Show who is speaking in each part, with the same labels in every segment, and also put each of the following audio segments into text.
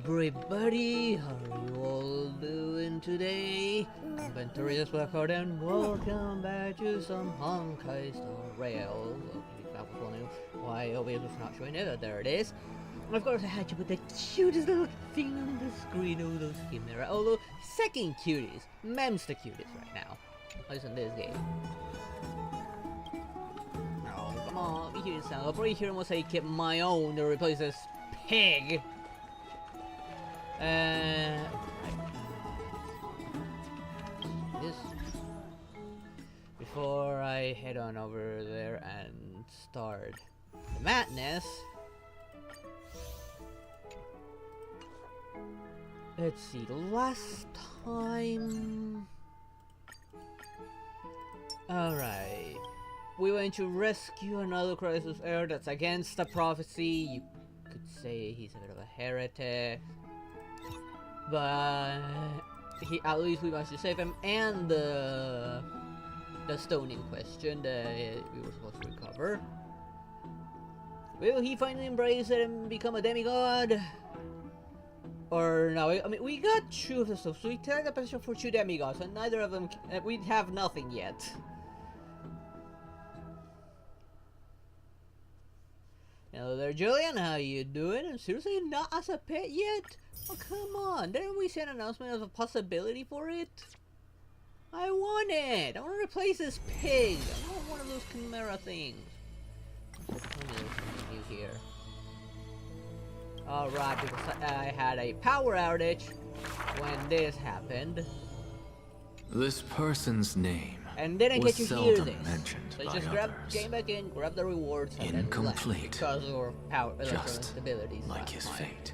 Speaker 1: everybody, how are you all doing today? I'm Anphoreus Blackheart and welcome back to some Honkai Star Rail. If that was one of why OBS was not showing it, there it is. And of course I had to put the cutest little thing on the screen, oh those chimera, although second cuties, Mem's the cutest right now, at least in this game. Oh, come on, we hear the sound. I'll probably hear him once I keep my own to replace this pig. This before I head on over there and start the madness. Let's see, the last time. Alright. We went to rescue another crisis heir that's against the prophecy. You could say he's a bit of a heretic. But at least we managed to save him, and the stone in question that we were supposed to recover. Will he finally embrace it and become a demigod? Or no? I mean, we got two of the stuff, so we take the position for two demigods, and neither of them we have nothing yet. Hello there, Julian. How you doing? And seriously, not as a pet yet? Oh, come on. Didn't we see an announcement of a possibility for it? I want it. I want to replace this pig. I want one of those chimera things. There's something new here. Alright, because I had a power outage when this happened.
Speaker 2: This person's name
Speaker 1: and didn't get to hear this. So
Speaker 2: So
Speaker 1: just came back in, grab the rewards, and
Speaker 2: incomplete.
Speaker 1: Then left because of our power
Speaker 2: Just
Speaker 1: abilities.
Speaker 2: like his fate.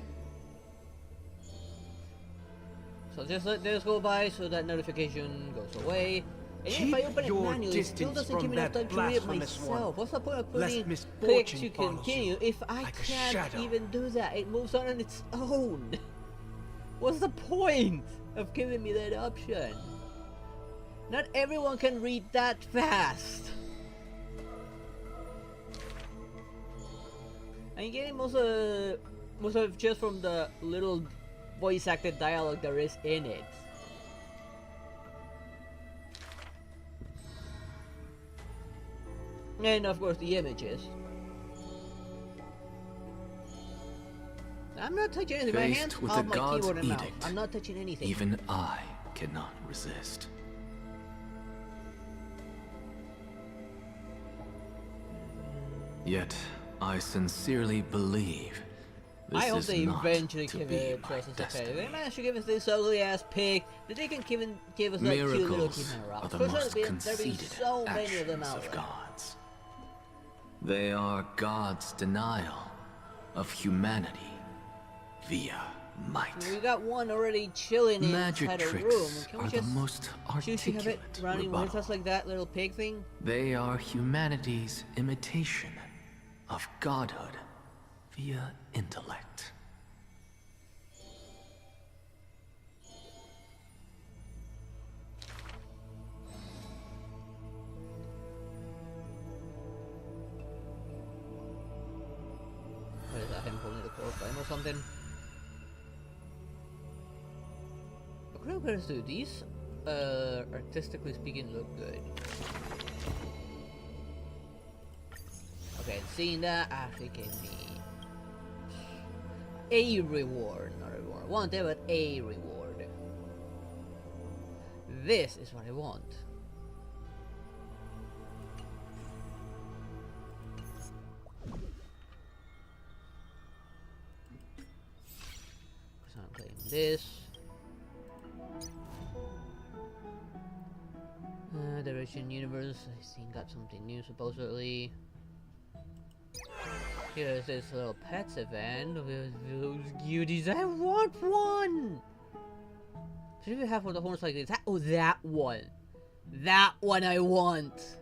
Speaker 1: So just let this go by so that notification goes away. And
Speaker 3: Keep
Speaker 1: if I open it
Speaker 3: your
Speaker 1: manually, it still
Speaker 3: distance
Speaker 1: doesn't give me enough
Speaker 3: from
Speaker 1: time
Speaker 3: that
Speaker 1: to read it
Speaker 3: blasphemous
Speaker 1: myself.
Speaker 3: one.
Speaker 1: What's the point of
Speaker 3: Lest
Speaker 1: putting click
Speaker 3: misfortune
Speaker 1: to
Speaker 3: follows
Speaker 1: continue
Speaker 3: you
Speaker 1: if I
Speaker 3: like a
Speaker 1: can't
Speaker 3: shadow.
Speaker 1: even do that? It moves on its own. What's the point of giving me that option? Not everyone can read that fast. I'm getting most of just from the little voice acted dialogue there is in it. And of course the images. I'm not touching anything. My hands
Speaker 2: with
Speaker 1: off
Speaker 2: the
Speaker 1: my
Speaker 2: god's
Speaker 1: keyboard and mouse.
Speaker 2: edict,
Speaker 1: I'm not touching anything.
Speaker 2: Even I cannot resist. Yet, I sincerely believe this
Speaker 1: I hope
Speaker 2: is
Speaker 1: they
Speaker 2: not
Speaker 1: eventually
Speaker 2: to
Speaker 1: give
Speaker 2: be
Speaker 1: it
Speaker 2: my
Speaker 1: to us as a pet.
Speaker 2: destiny.
Speaker 1: They managed to give us this ugly ass pig, that they can give us that cute little
Speaker 2: Miracles
Speaker 1: chimera.
Speaker 2: are the
Speaker 1: There's
Speaker 2: most
Speaker 1: be
Speaker 2: conceited
Speaker 1: so many of them
Speaker 2: actions
Speaker 1: out
Speaker 2: of
Speaker 1: there.
Speaker 2: gods. They are God's denial of humanity via might.
Speaker 1: We got one already chilling
Speaker 2: Magic
Speaker 1: inside a room.
Speaker 2: tricks
Speaker 1: Can we
Speaker 2: are
Speaker 1: just
Speaker 2: the most
Speaker 1: choose to have it
Speaker 2: articulate
Speaker 1: running with
Speaker 2: rebuttal.
Speaker 1: us like that little pig thing?
Speaker 2: They are humanity's imitation of godhood via intellect.
Speaker 1: What is that, him pulling the core flame or something? According to these, artistically speaking, look good. Okay, seeing that actually gave me a reward, not a reward. I want it, but a reward. This is what I want. So I'm playing this. Direction Universe, I seen got something new supposedly. Here's this little pets event with those cuties. I want one! Should we have one of the horns like this? Oh, that one! That one I want!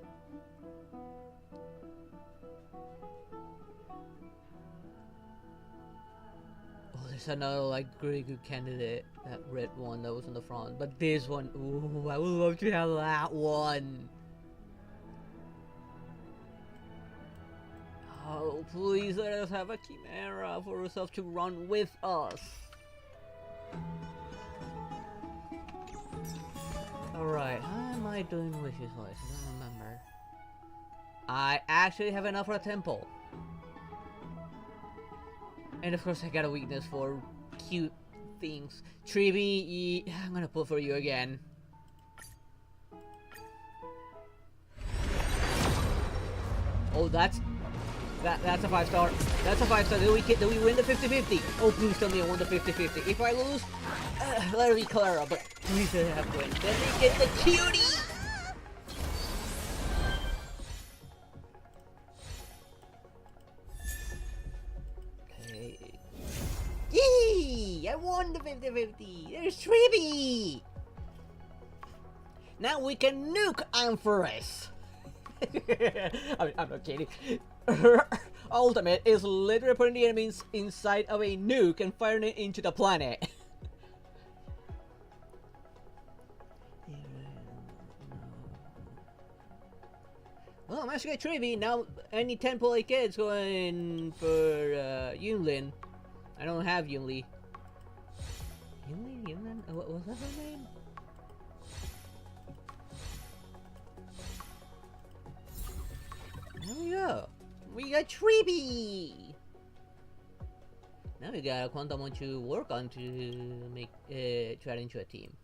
Speaker 1: There's another like really good candidate, that red one that was in the front. But this one, ooh, I would love to have that one. Oh, please let us have a chimera for herself to run with us. Alright, how am I doing wishes wise? I don't remember. I actually have enough for a temple. And of course I got a weakness for cute things. Tribi, I'm gonna pull for you again. Oh, that's a 5-star. That's a 5-star. Do we win the 50-50? Oh, please tell me I won the 50-50. If I lose, let it be Clara, but please let it have win. Then we get the cutie! Okay. Yee! I won the 50-50! There's Tribi! Now we can nuke Anphoreus! I'm not kidding. Her ultimate is literally putting the enemies inside of a nuke and firing it into the planet. Well, I'm actually Trivi. Now any temple I get is going for Yunlin. I don't have Yunli. Yunlin? What was that her name? There we go. We got Tribi! Now we got a quantum one to work on to make try into a team.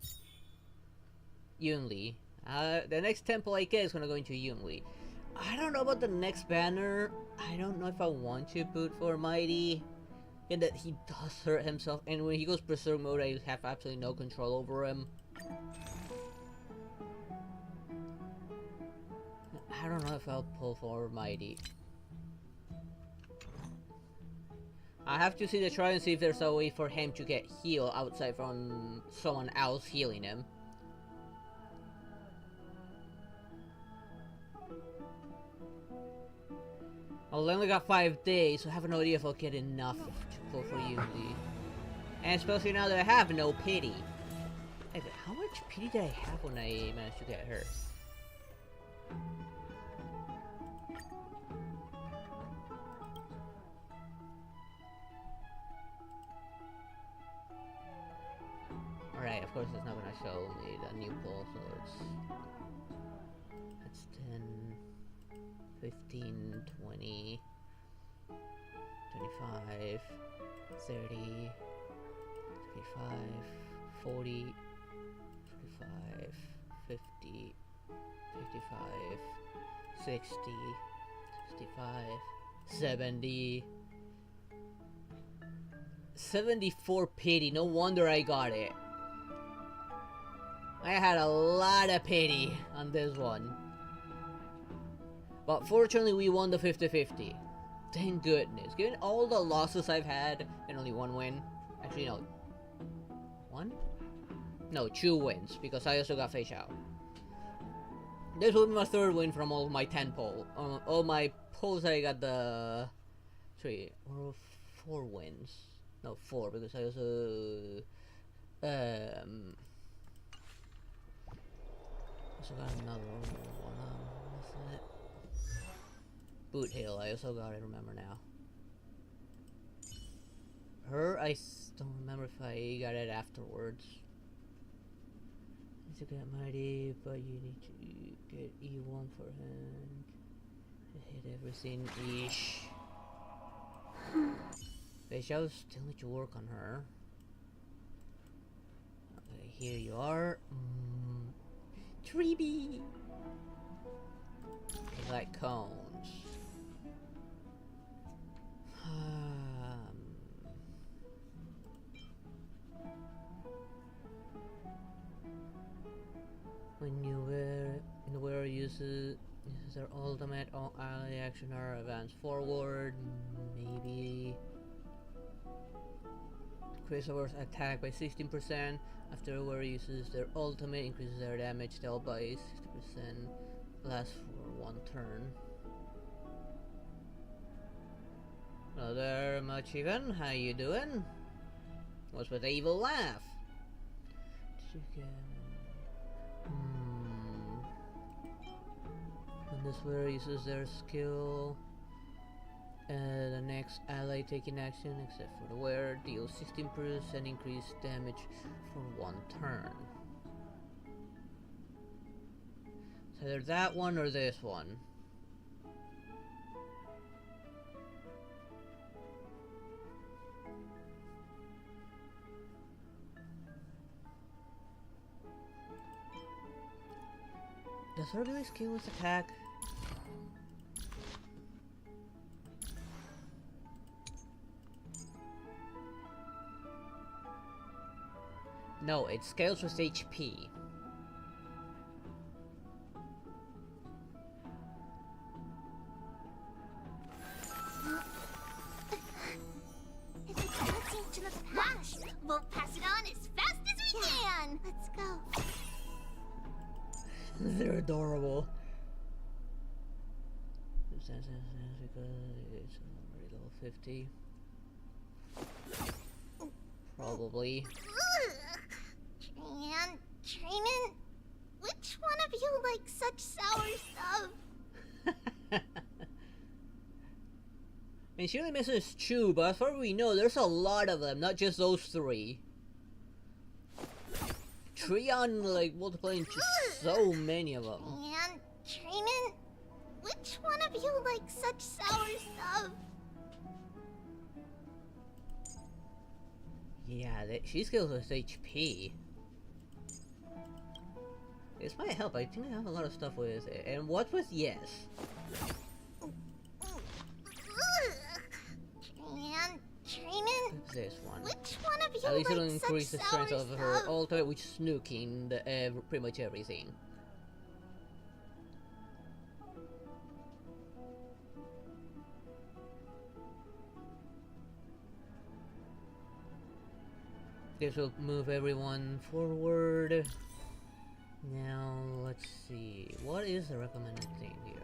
Speaker 1: Yunli. The next temple I get is gonna go into Yunli. I don't know about the next banner. I don't know if I want to put for Mighty. And that he does hurt himself, and when he goes berserk mode I have absolutely no control over him. I don't know if I'll pull for Mighty. I have to see the try and see if there's a way for him to get healed outside from someone else healing him. I only got 5 days, so I have no idea if I'll get enough to pull for Unity. And especially now that I have no pity. Hey, but how much pity did I have when I managed to get her? Alright, of course it's not gonna show me the new pull, so that's 10, 15, 20, 25, 30, 35, 40, 45, 50, 55, 60, 65, 70, 74 pity, no wonder I got it. I had a lot of pity on this one. But fortunately we won the 50-50. Thank goodness. Given all the losses I've had and only one win. Actually no. One? No, 2 wins because I also got face out. This will be my 3rd win from all my 10 polls. All my polls I got the 3 or 4 wins. No, 4 because I also got another one. What's that? Boot Hill. I also got it. Remember now. Her, I don't remember if I got it afterwards. Need to get Mighty, but you need to get E1 for him. Hit everything. Ish. But I still need to work on her. Okay, here you are. Tribi! Like cones. When you wear uses their ultimate, all ally action are advance forward, maybe increase our attack by 16%. After wearer uses their ultimate, increases their damage dealt by 60%. Lasts for 1 turn. Hello there, much even. How you doing? What's with the evil laugh? When this wearer uses their skill, the next ally taking action, except for the wearer, deals 16% increased damage for 1 turn. Either that one or this one. Does her really skill with attack? No, it scales with HP.
Speaker 3: If it's passing to the past, we'll pass it on as fast as we can. Let's go.
Speaker 1: They're adorable. Because it's already level 50. Probably.
Speaker 3: Training, which one of you likes such sour stuff?
Speaker 1: And she only misses 2, but as far as we know, there's a lot of them, not just those 3. Treon, like, multiplying just so many of them.
Speaker 3: Training, which one of you likes such sour stuff?
Speaker 1: Yeah, she scales with HP. This might help. I think I have a lot of stuff with it. And what with yes?
Speaker 3: Training,
Speaker 1: This one.
Speaker 3: which one of you
Speaker 1: At least it'll
Speaker 3: likes
Speaker 1: increase the
Speaker 3: such
Speaker 1: strength
Speaker 3: sour
Speaker 1: of her
Speaker 3: stuff?
Speaker 1: ultimate, which is nuking pretty much everything. This will move everyone forward. Now, let's see. What is the recommended thing here?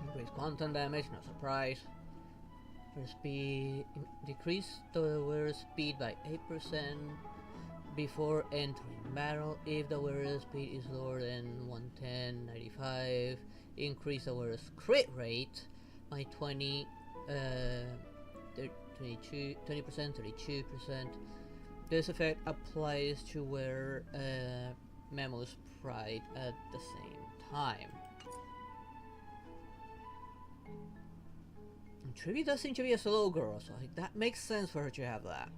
Speaker 1: Increase quantum damage, no surprise. For speed, decrease the wearer's speed by 8% before entering battle. If the wearer's speed is lower than 110, 95, increase the wearer's crit rate by 20, 20%, 32%. This effect applies to wear Memo's Pride at the same time. And Trivia does seem to be a slow girl, so like, that makes sense for her to have that.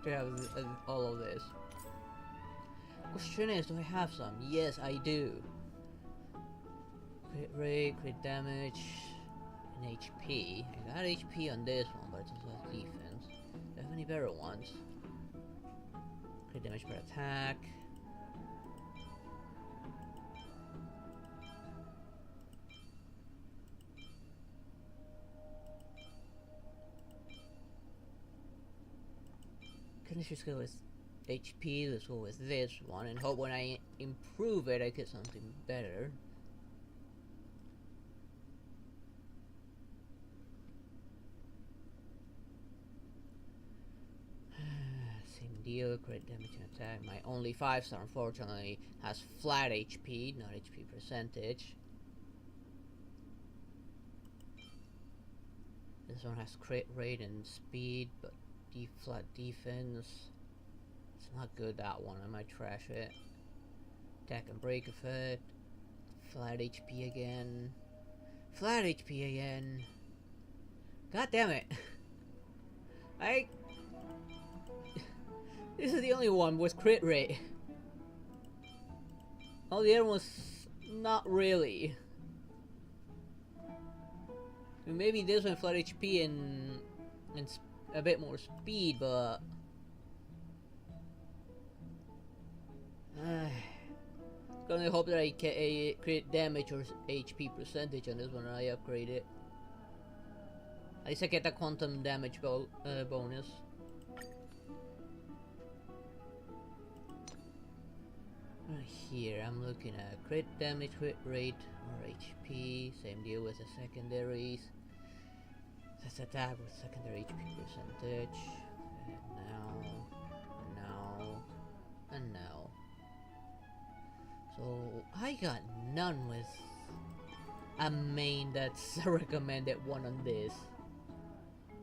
Speaker 1: To have all of this. Question is, do I have some? Yes, I do. Crit rate, crit damage, and HP. I got HP on this one, but it's also has defense. Do I have any better ones? Crit damage per attack. Couldn't just go with HP, let's go with this one, and hope when I improve it I get something better. Same deal, crit damage and attack. My only 5-star unfortunately has flat HP, not HP percentage. This one has crit rate and speed, but flat defense. It's not good, that one. I might trash it. Attack and break effect. Flat HP again. Flat HP again. God damn it. This is the only one with crit rate. All the other ones, not really. Maybe this one flat HP and a bit more speed, but gonna hope that I get a crit damage or HP percentage on this one when I upgrade it. At least I get the quantum damage bonus. Here I'm looking at crit damage, crit rate, or HP. Same deal with the secondaries. Let's attack with secondary HP percentage. And now. So I got none with a main that's a recommended one on this.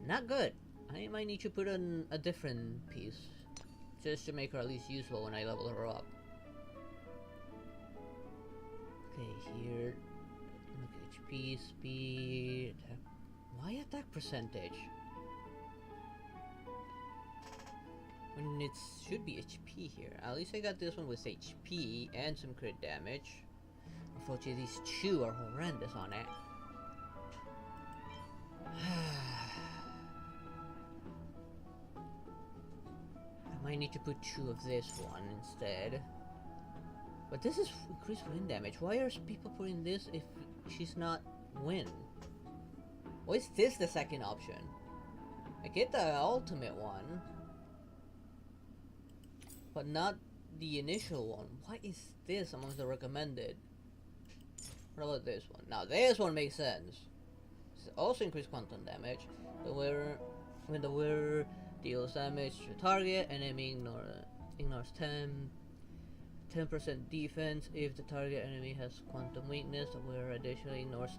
Speaker 1: Not good. I might need to put on a different piece just to make her at least useful when I level her up. Okay, here. Look at HP, speed, attack. Why attack percentage? When it should be HP here. At least I got this one with HP and some crit damage. Unfortunately, these two are horrendous on it. I might need to put 2 of this one instead. But this is increased wind damage. Why are people putting this if she's not wind? Why is this the second option? I get the ultimate one, but not the initial one. Why is this amongst the recommended? What about this one? Now this one makes sense. This also increased quantum damage. When the wearer deals damage to the target, enemy ignores 10% defense. If the target enemy has quantum weakness, the wearer additionally ignores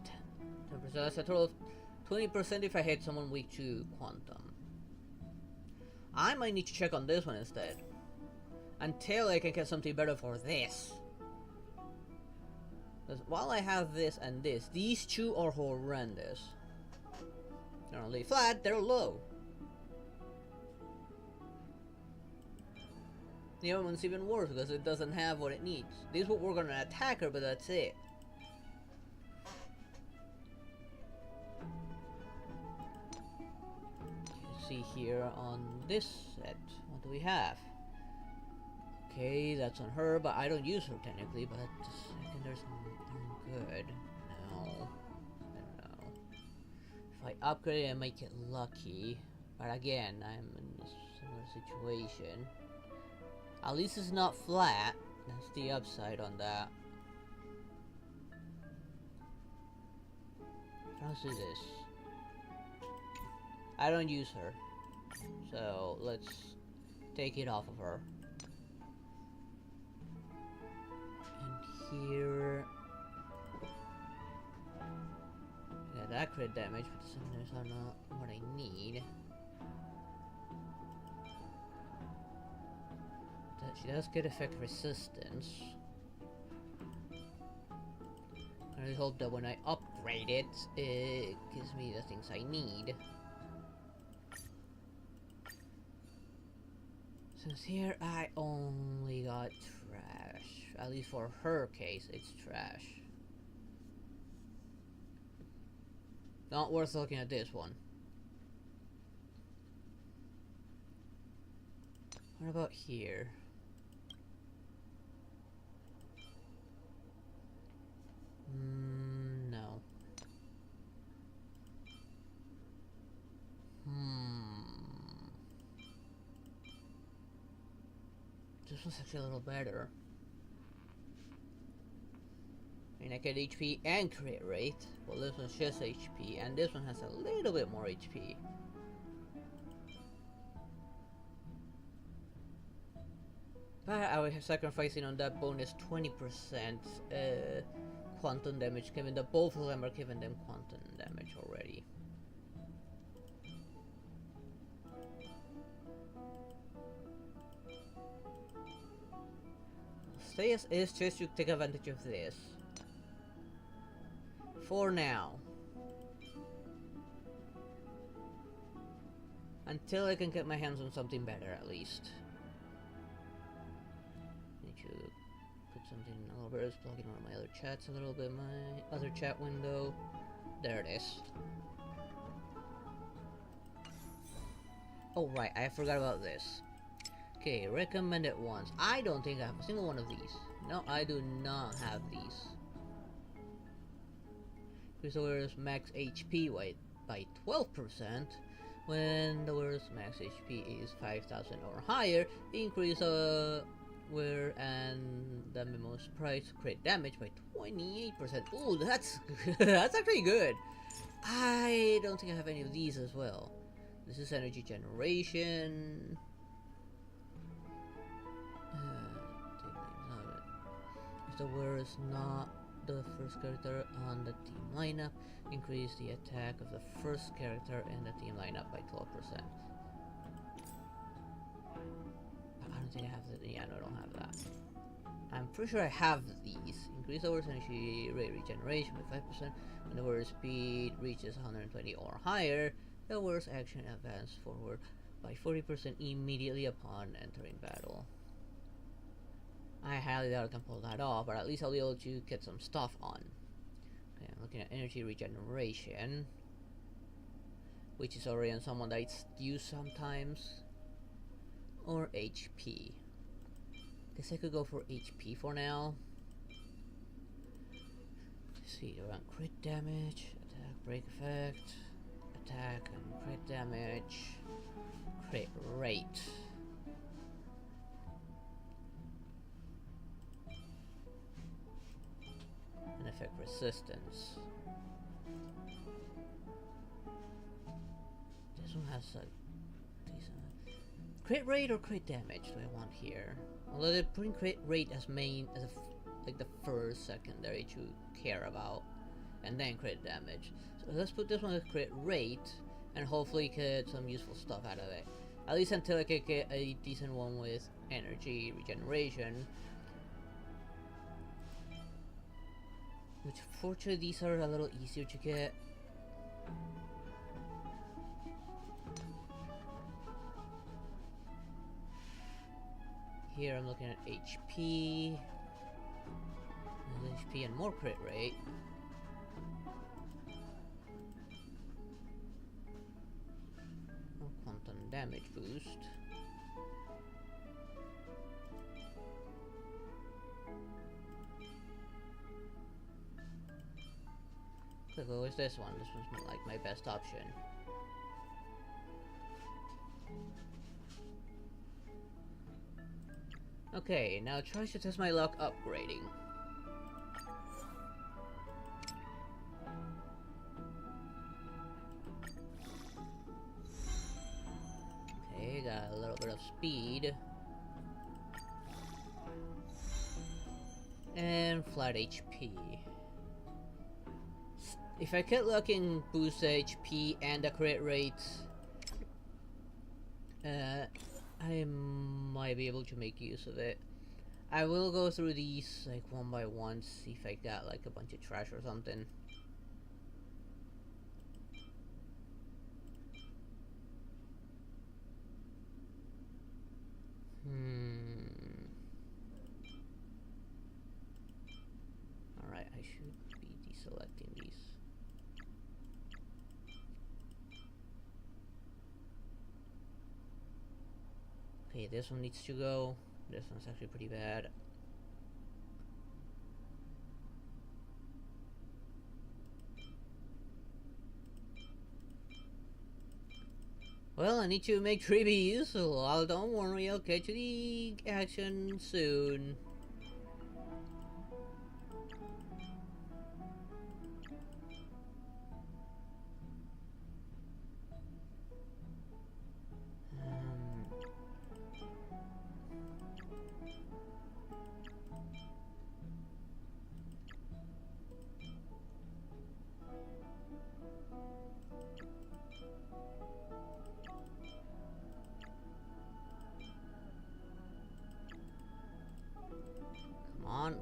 Speaker 1: 10%. That's a total of 20% if I hit someone weak to quantum. I might need to check on this one instead. Until I can get something better for this. Because while I have this and this, these two are horrendous. They're only flat, they're low. The other one's even worse because it doesn't have what it needs. This will work on an attacker, but that's it. You see here on this set, what do we have? Okay, that's on her, but I don't use her technically, but the secondaries are good. No. I don't know. If I upgrade it, I might get lucky. But again, I'm in a similar situation. At least it's not flat. That's the upside on that. Let's do this. I don't use her. So, let's take it off of her. And here... yeah, that crit damage, but the secondaries are not what I need. She does get effect resistance. I really hope that when I upgrade it, it gives me the things I need. Since here I only got trash. At least for her case, it's trash. Not worth looking at this one. What about here? No. This one's actually a little better. I mean, I get HP and crit rate. Well, this one's just HP, and this one has a little bit more HP. But I was sacrificing on that bonus 20% quantum damage, given that both of them are giving them quantum damage already. Stay as is just to take advantage of this. For now. Until I can get my hands on something better, at least. Need to put something a little bit, plugging one of my other chats a little bit, my other chat window. There it is. Oh right, I forgot about this. Okay, recommended ones. I don't think I have a single one of these. No, I do not have these. Increase max HP by 12%. When the wearer's max HP is 5,000 or higher, increase wear and the most price crit damage by 28%. Ooh, that's that's actually good. I don't think I have any of these as well. This is energy generation. If the wearer is not the first character on the team lineup, increase the attack of the first character in the team lineup by 12%. I don't think I have that. Yeah, no, I don't have that. I'm pretty sure I have these. Increase the horse energy rate regeneration by 5% when the horse speed reaches 120 or higher. The horse action advance forward by 40% immediately upon entering battle. I highly doubt I can pull that off, but at least I'll be able to get some stuff on. Okay, I'm looking at energy regeneration, which is already on someone that it's used sometimes, or HP. Guess I could go for HP for now. Let's see, around crit damage, attack, break effect, attack and crit damage, crit rate. And effect resistance. This one has a decent crit rate or crit damage do I want here? Although they're putting crit rate as main as like the first secondary to care about, and then crit damage. So let's put this one as crit rate and hopefully get some useful stuff out of it. At least until I can get a decent one with energy regeneration. Which fortunately these are a little easier to get. Here I'm looking at HP. HP and more crit rate. More quantum damage boost. Let's go with this one. This one's like my best option. Okay, now try to test my luck upgrading. Okay, got a little bit of speed. And flat HP. If I get lucky and boost the HP and the crit rate, I might be able to make use of it. I will go through these like one by one, see if I got like a bunch of trash or something. Alright, I should be deselecting these. Okay, this one needs to go. This one's actually pretty bad. Well, I need to make 3Bs, so don't worry, I'll get to the action soon.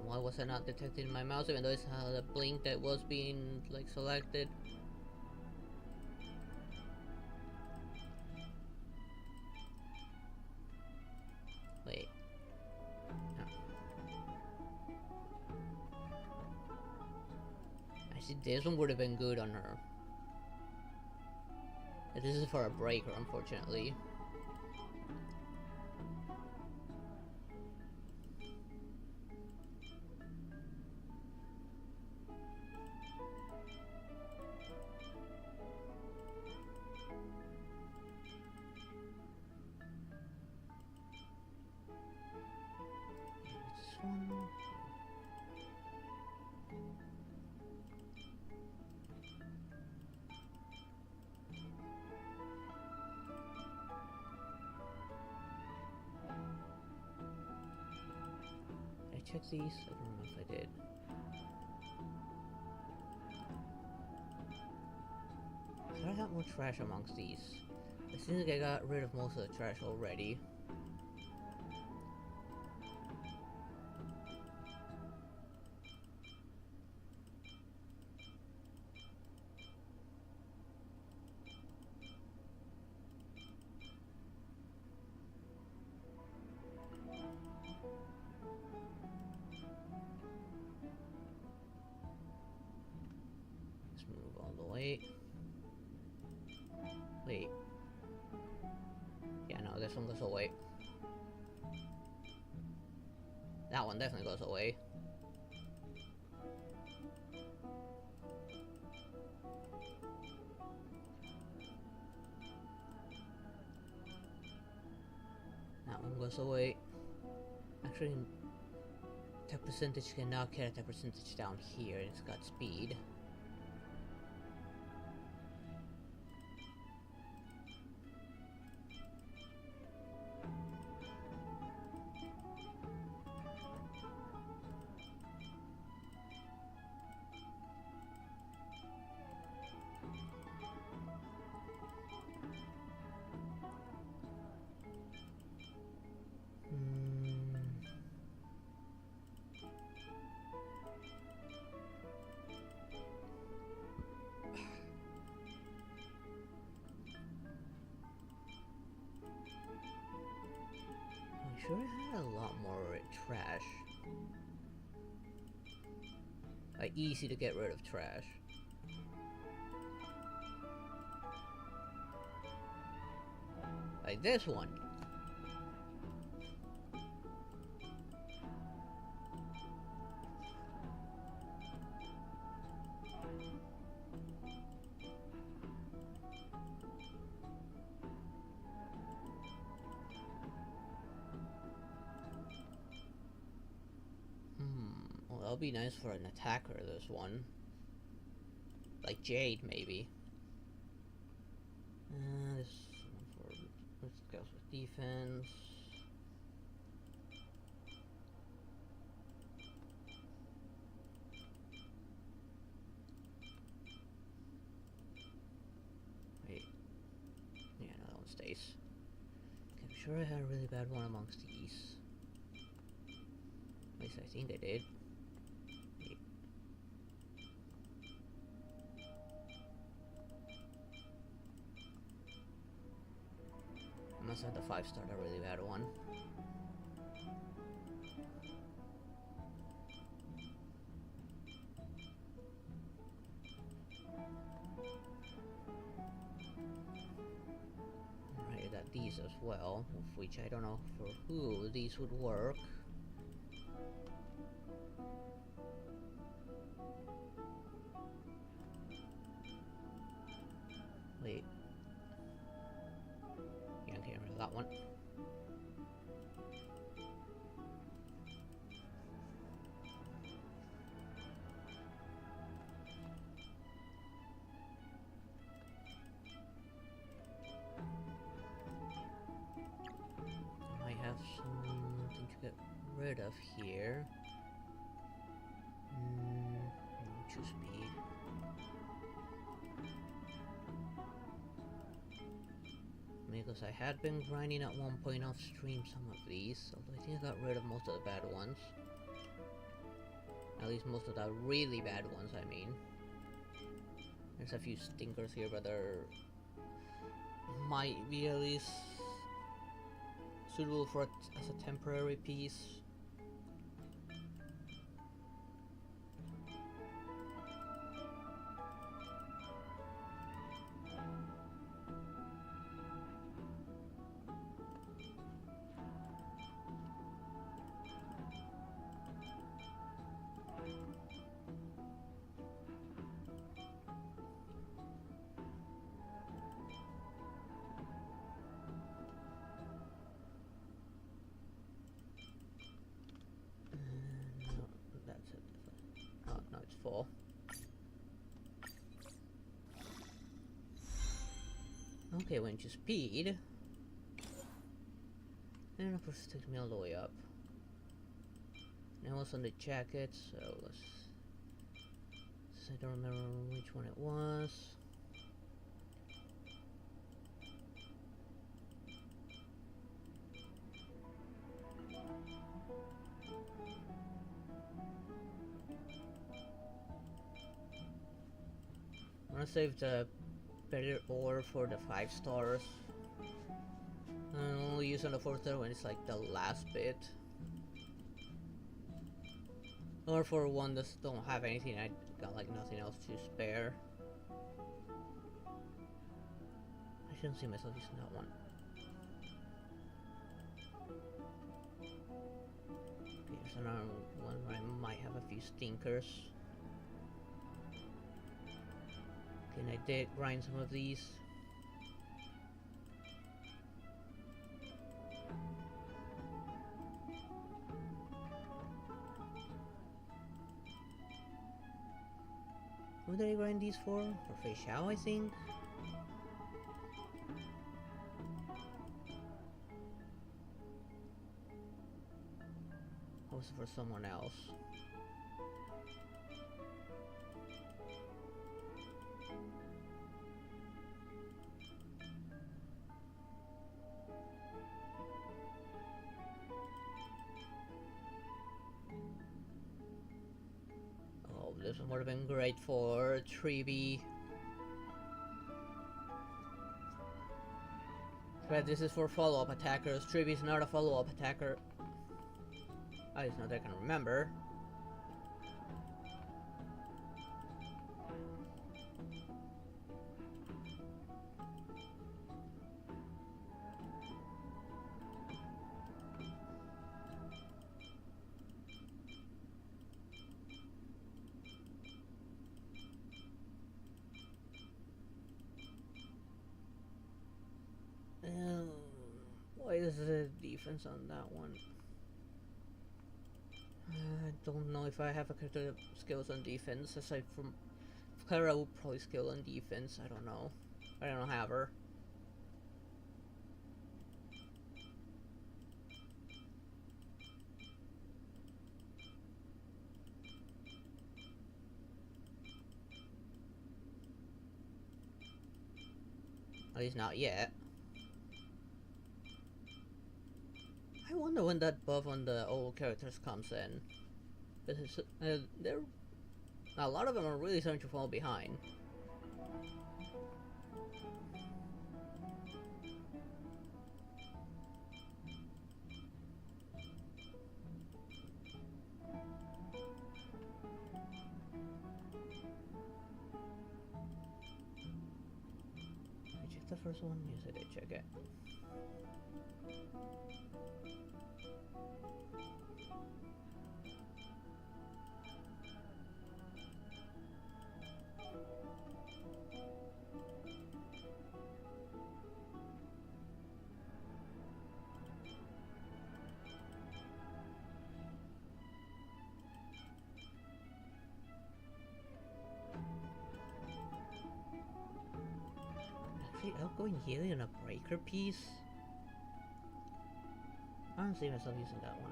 Speaker 1: Why was I not detecting my mouse even though it's had a blink that was being like selected? Wait. No. I see this one would have been good on her. This is for a breaker, unfortunately. Check these? I don't know if I did. So I got more trash amongst these. It seems like I got rid of most of the trash already. this one goes away. That one definitely goes away. That one goes away. Actually, attack percentage can now carry attack percentage down here. It's got speed. I'm sure I had a lot more trash. Like, easy to get rid of trash. Like this one. Well, that'll be nice for an attacker, this one. Like Jade, maybe. This one for... Let's go with defense. Wait. Yeah, no, that one stays. Okay, I'm sure I had a really bad one amongst these. At least I think I did. Wait. I must have the 5-star, a really bad one. Alright, I got these as well, of which I don't know for who these would work. Wait. Yeah, I can't remember that one. I might have something to get rid of here. Choose speed. Because I had been grinding at one point off stream some of these, although I think I got rid of most of the bad ones. At least most of the really bad ones, I mean. There's a few stinkers here, but they're... might be at least suitable for as a temporary piece. Full. Okay, went to speed. And of course it took me all the way up. Now what's on the jacket, so let's... I don't remember which one it was. I'm gonna save the better ore for the 5 stars. I'll only use on the 4th star when it's like the last bit. Or for one that don't have anything, I got like nothing else to spare. I shouldn't see myself using that one. these stinkers. Can I grind some of these? What did I grind these for? For facial, I think? Or was it for someone else? Oh, this one would have been great for 3B. But this is for follow-up attackers. 3B is not a follow-up attacker. At least not that I can remember. Why is the defense on that one? I don't know if I have a character skills on defense aside from Clara would probably skill on defense. I don't know. I don't have her. At least not yet. I wonder when that buff on the old characters comes in. Because they're a lot of them are really starting to fall behind. I checked the first one. Yes, I did check it. Outgoing healing and a breaker piece? I don't see myself using that one.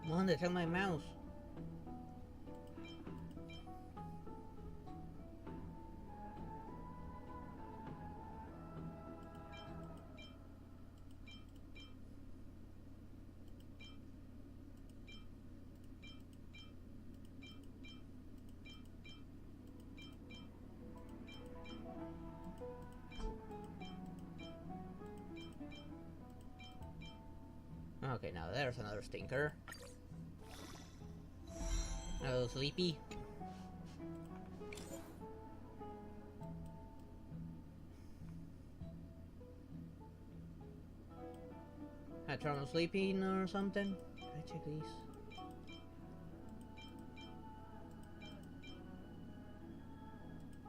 Speaker 1: One that took my mouse. Okay, now there's another stinker. A little sleepy. I turn on sleeping or something? Can I check these?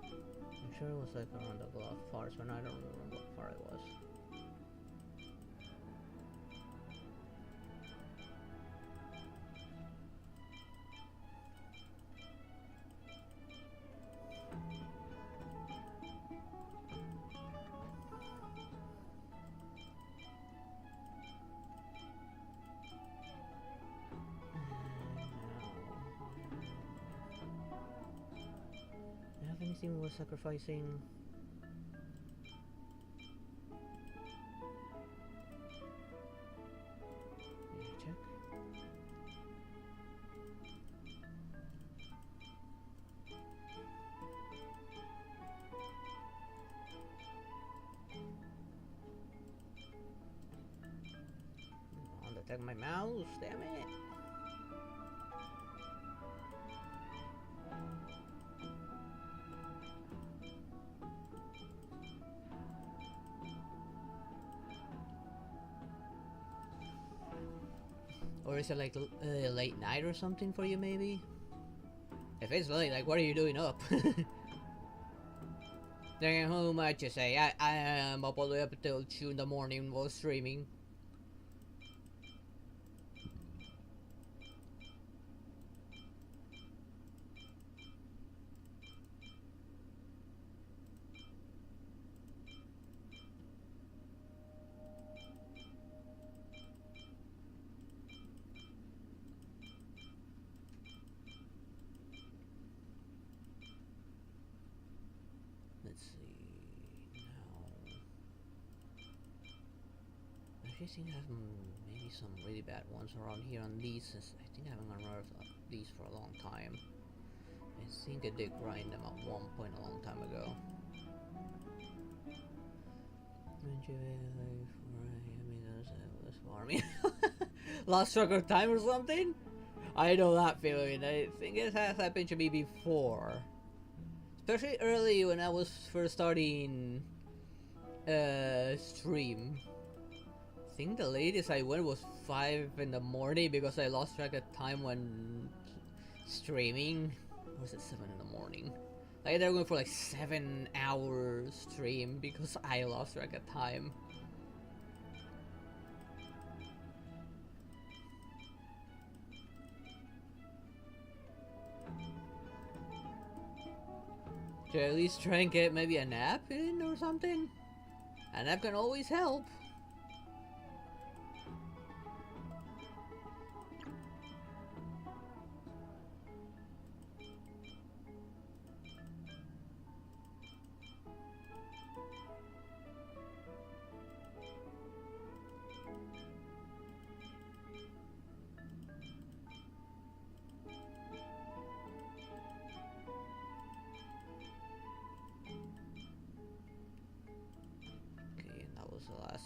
Speaker 1: I'm sure it was like around the glove forest, but I don't remember what far it was. anything worth sacrificing? Check. I'll detect my mouse, damn it. Or is it like late night or something for you, maybe? If it's late, like, what are you doing up? Then who might you say? I am up all the way up until 2 in the morning while streaming. Let's see now. I think I have maybe some really bad ones around here on these. Since I think I haven't unearthed these for a long time. I think I did grind them at one point a long time ago. That's farming. Lost track of time or something? I know that feeling. I think it has happened to me before. Especially early when I was first starting stream. I think the latest I went was 5 in the morning because I lost track of time when streaming. Or was it 7 in the morning? I ended up going for like 7-hour stream because I lost track of time. Should I at least try and get maybe a nap in or something? A nap can always help. The last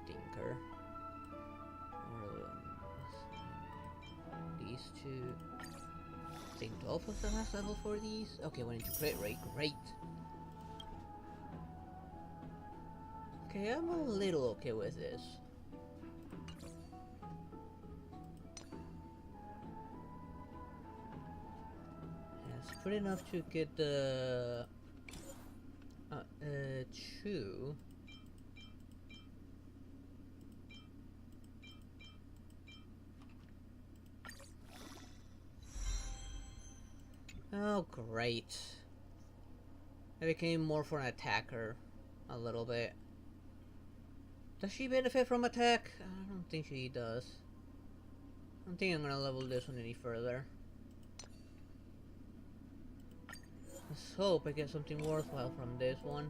Speaker 1: stinker. These two. I think 12 was the last level for these. Okay, went into crit rate. Great. Okay, I'm a little okay with this. It's pretty enough to get the 2. Oh, great. I became more for an attacker. A little bit. Does she benefit from attack? I don't think she does. I don't think I'm gonna level this one any further. Let's hope I get something worthwhile from this one.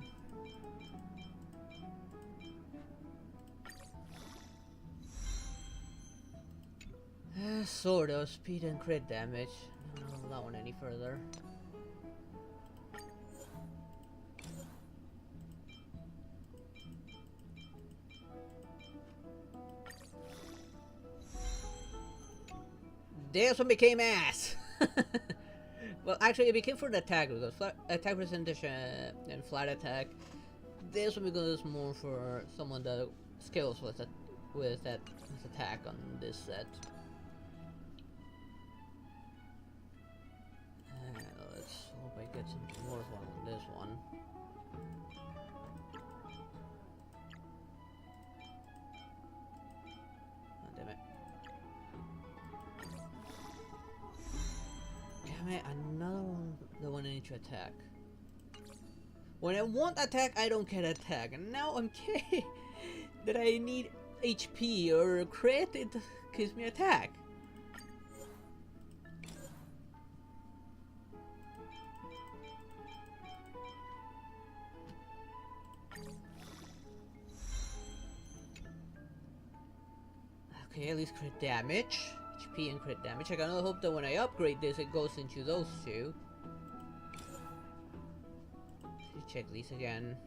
Speaker 1: Sort of. Speed and crit damage. I don't level that one any further. This one became ass! Well, actually, it became for the attack because attack percentage and flat attack. This one goes more for someone that skills with that attack on this set. Let's hope I get something worthwhile on this one. Oh, damn it. Damn it, another one, the one I need to attack. When I want attack, I don't get attack. And now I'm getting that I need HP or crit, it gives me attack. Okay, at least crit damage. HP and crit damage. I can only hope that when I upgrade this, it goes into those two. Let's check these again.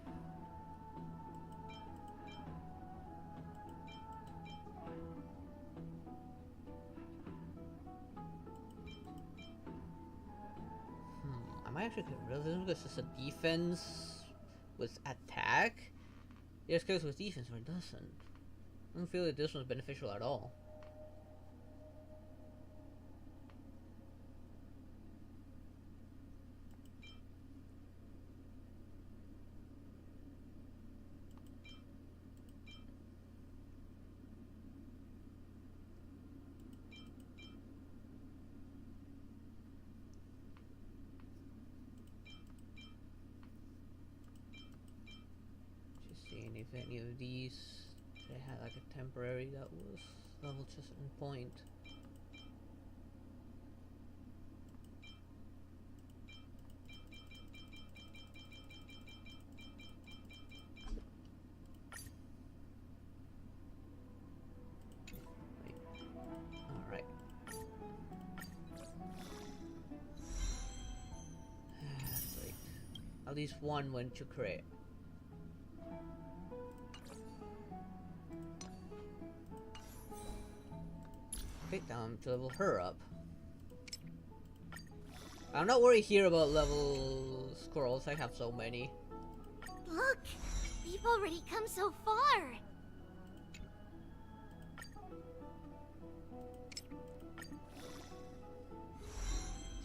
Speaker 1: I might actually get rid of this because it's a defense with attack. Yes, goes with defense or it doesn't. I don't feel like this one's beneficial at all. Just seeing if any of these they had like a temporary that was level to a certain point. Alright. Like, at least one went to crit. Okay, down to level her up. I'm not worried here about level scrolls, I have so many.
Speaker 3: Look! We've already come so far!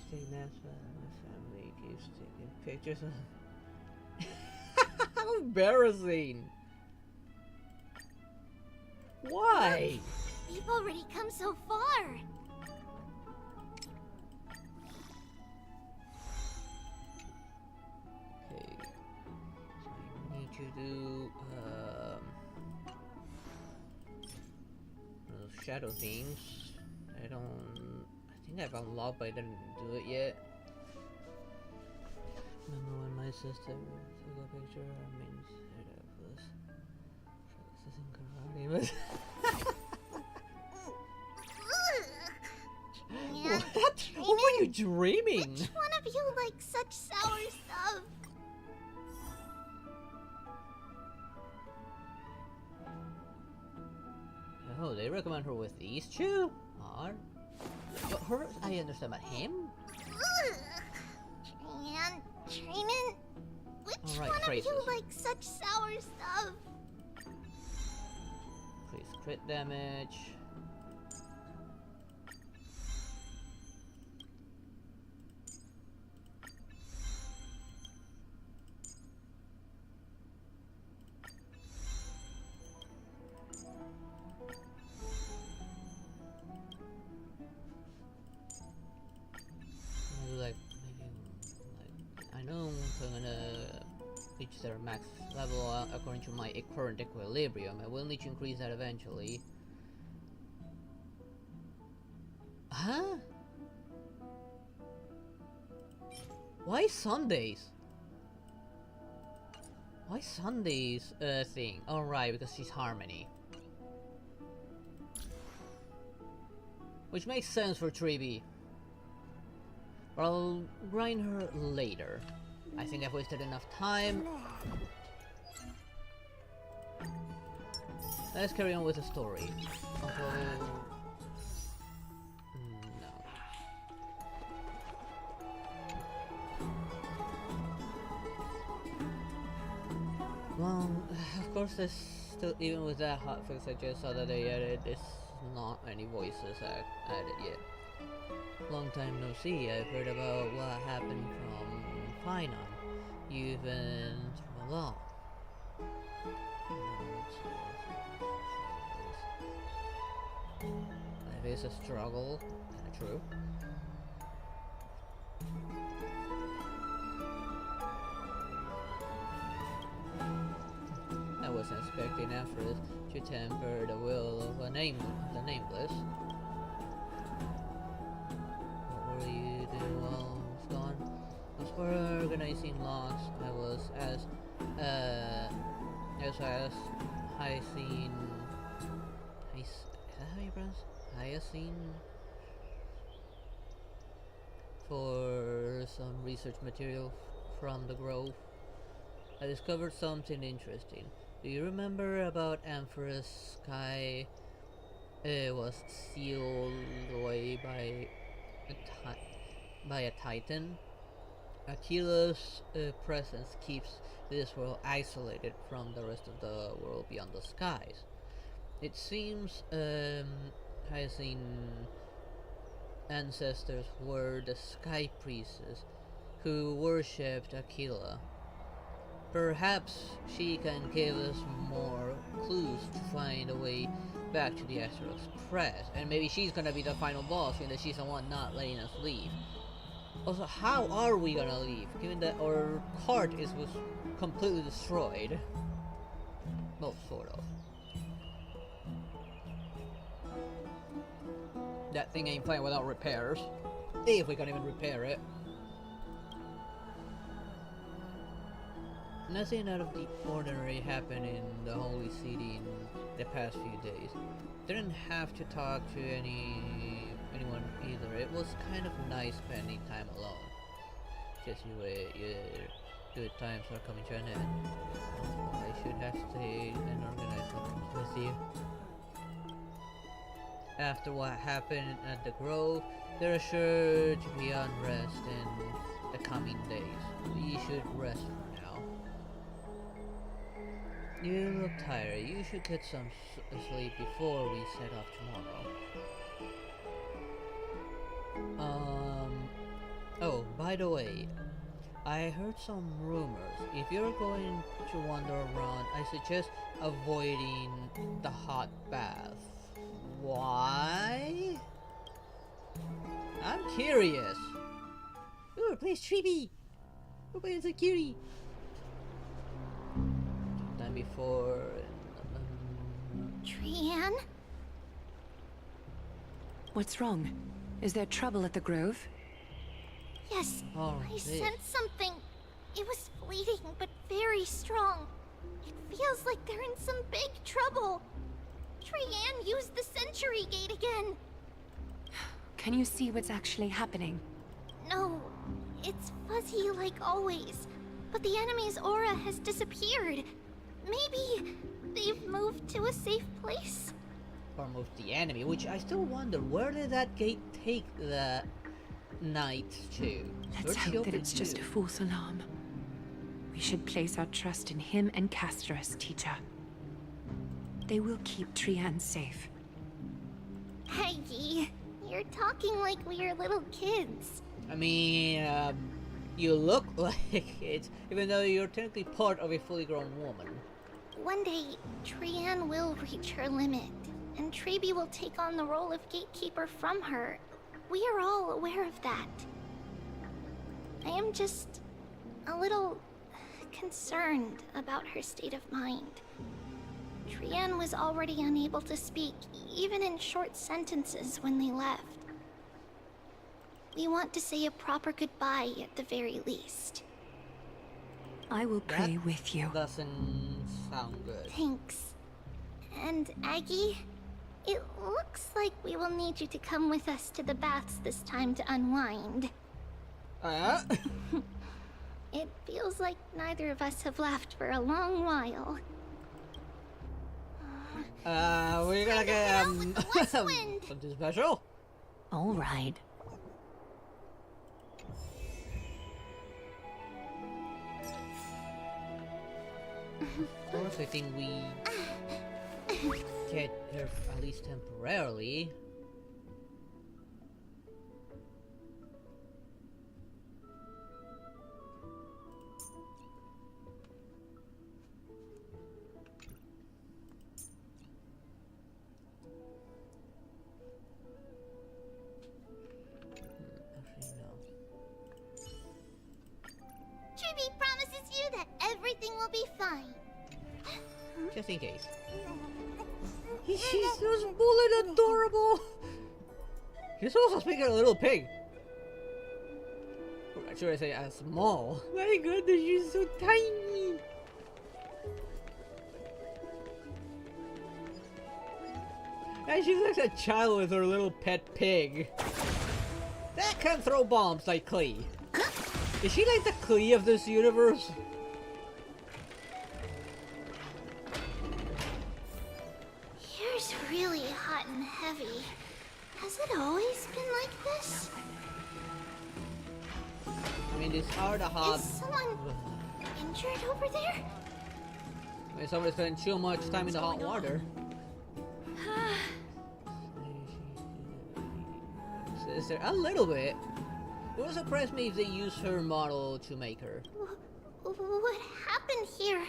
Speaker 1: Stay nice, my family keeps taking pictures of how embarrassing! Why?
Speaker 3: We've already come so far!
Speaker 1: Okay, so I need to do those shadow things. I think I've unlocked, but I didn't do it yet. Remember when my sister took a picture? I mean, it was practicing karate, What? What were you dreaming?
Speaker 3: Which one of you likes such sour stuff?
Speaker 1: Oh, they recommend her with these two? Odd. But her, I understand, but him?
Speaker 3: Training? Which
Speaker 1: Alright,
Speaker 3: one
Speaker 1: phrases.
Speaker 3: of you likes such sour stuff?
Speaker 1: Increase crit damage. Like maybe like I know I'm gonna reach their max level according to my current equilibrium. I will need to increase that eventually. Huh? Why Sundays? Why Sundays thing? Oh right, because she's Harmony. Which makes sense for 3B. But I'll grind her later. I think I've wasted enough time. Let's carry on with the story. Although... no. Well, of course there's still, even with that hotfix I just saw that they added, there's not any voices added yet. Long time no see. I've heard about what happened from Finon. You've been through a lot. Life is a struggle. Kinda true. I wasn't expecting Anphoreus to temper the will of the nameless. What were you doing while I was gone? As for organizing logs, I was as high seen. Is that how you Prince Hyacinth for some research material from the grove. I discovered something interesting. Do you remember about Anphoreus Sky? It was sealed away by a titan. Aquila's presence keeps this world isolated from the rest of the world beyond the skies. It seems Hyacinth ancestors were the sky priests who worshipped Aquila. Perhaps she can give us more clues to find a way back to the Astral Express, and maybe she's gonna be the final boss, and that she's the one not letting us leave. Also, how are we gonna leave, given that our cart was completely destroyed? Well, sort of. That thing ain't fine without repairs. If we can even repair it. Nothing out of the ordinary happened in the Holy City in the past few days. Didn't have to talk to anyone either. It was kind of nice spending time alone. Just you wait, your good times are coming to an end. I should have stayed and organized something with you. After what happened at the Grove, there is sure to be unrest in the coming days. We should rest for now. You look tired. You should get some sleep before we set off tomorrow. Oh, by the way, I heard some rumors. If you're going to wander around, I suggest avoiding the hot bath. Why? I'm curious. Ooh, please treat me. Nobody is a cutie. Time before.
Speaker 3: Trianne?
Speaker 4: What's wrong? Is there trouble at the Grove?
Speaker 3: Yes,
Speaker 1: Oh,
Speaker 3: I
Speaker 1: this.
Speaker 3: sensed something. It was fleeting, but very strong. It feels like they're in some big trouble. Trianne used the Century Gate again.
Speaker 4: Can you see what's actually happening?
Speaker 3: No, it's fuzzy like always. But the enemy's aura has disappeared. Maybe they've moved to a safe place.
Speaker 1: Or move the enemy, which I still wonder, where did that gate take the knight to?
Speaker 4: Let's hope that it's just a false alarm. We should place our trust in him and Castorus, teacher. They will keep Trianne safe.
Speaker 3: Peggy, you're talking like we're little kids.
Speaker 1: I mean, you look like it, even though you're technically part of a fully grown woman.
Speaker 3: One day, Trianne will reach her limit, and Trebi will take on the role of gatekeeper from her. We are all aware of that. I am just a little concerned about her state of mind. Trianne was already unable to speak, even in short sentences when they left. We want to say a proper goodbye at the very least.
Speaker 4: I will pray with you.
Speaker 1: Doesn't sound good.
Speaker 3: Thanks. And Aggie, it looks like we will need you to come with us to the baths this time to unwind. It feels like neither of us have laughed for a long while.
Speaker 1: We're gonna get
Speaker 3: with the west wind.
Speaker 1: something special.
Speaker 4: All right.
Speaker 1: Of course, I think we get her at least temporarily. Actually, no.
Speaker 3: Trebi promises you that everything will be fine.
Speaker 1: Just in case. She's so bullet adorable. She's also speaking a little pig. Or should I say small? My goodness, she's so tiny. And she's like a child with her little pet pig. That can throw bombs like Klee. Is she like the Klee of this universe?
Speaker 3: Here's really hot and heavy. Has it always been like this?
Speaker 1: I mean, these are the hot.
Speaker 3: Is someone injured over there?
Speaker 1: I mean, somebody spending too much time in the hot water. Is there a little bit? It would surprise me if they use her model to make her.
Speaker 3: What happened here?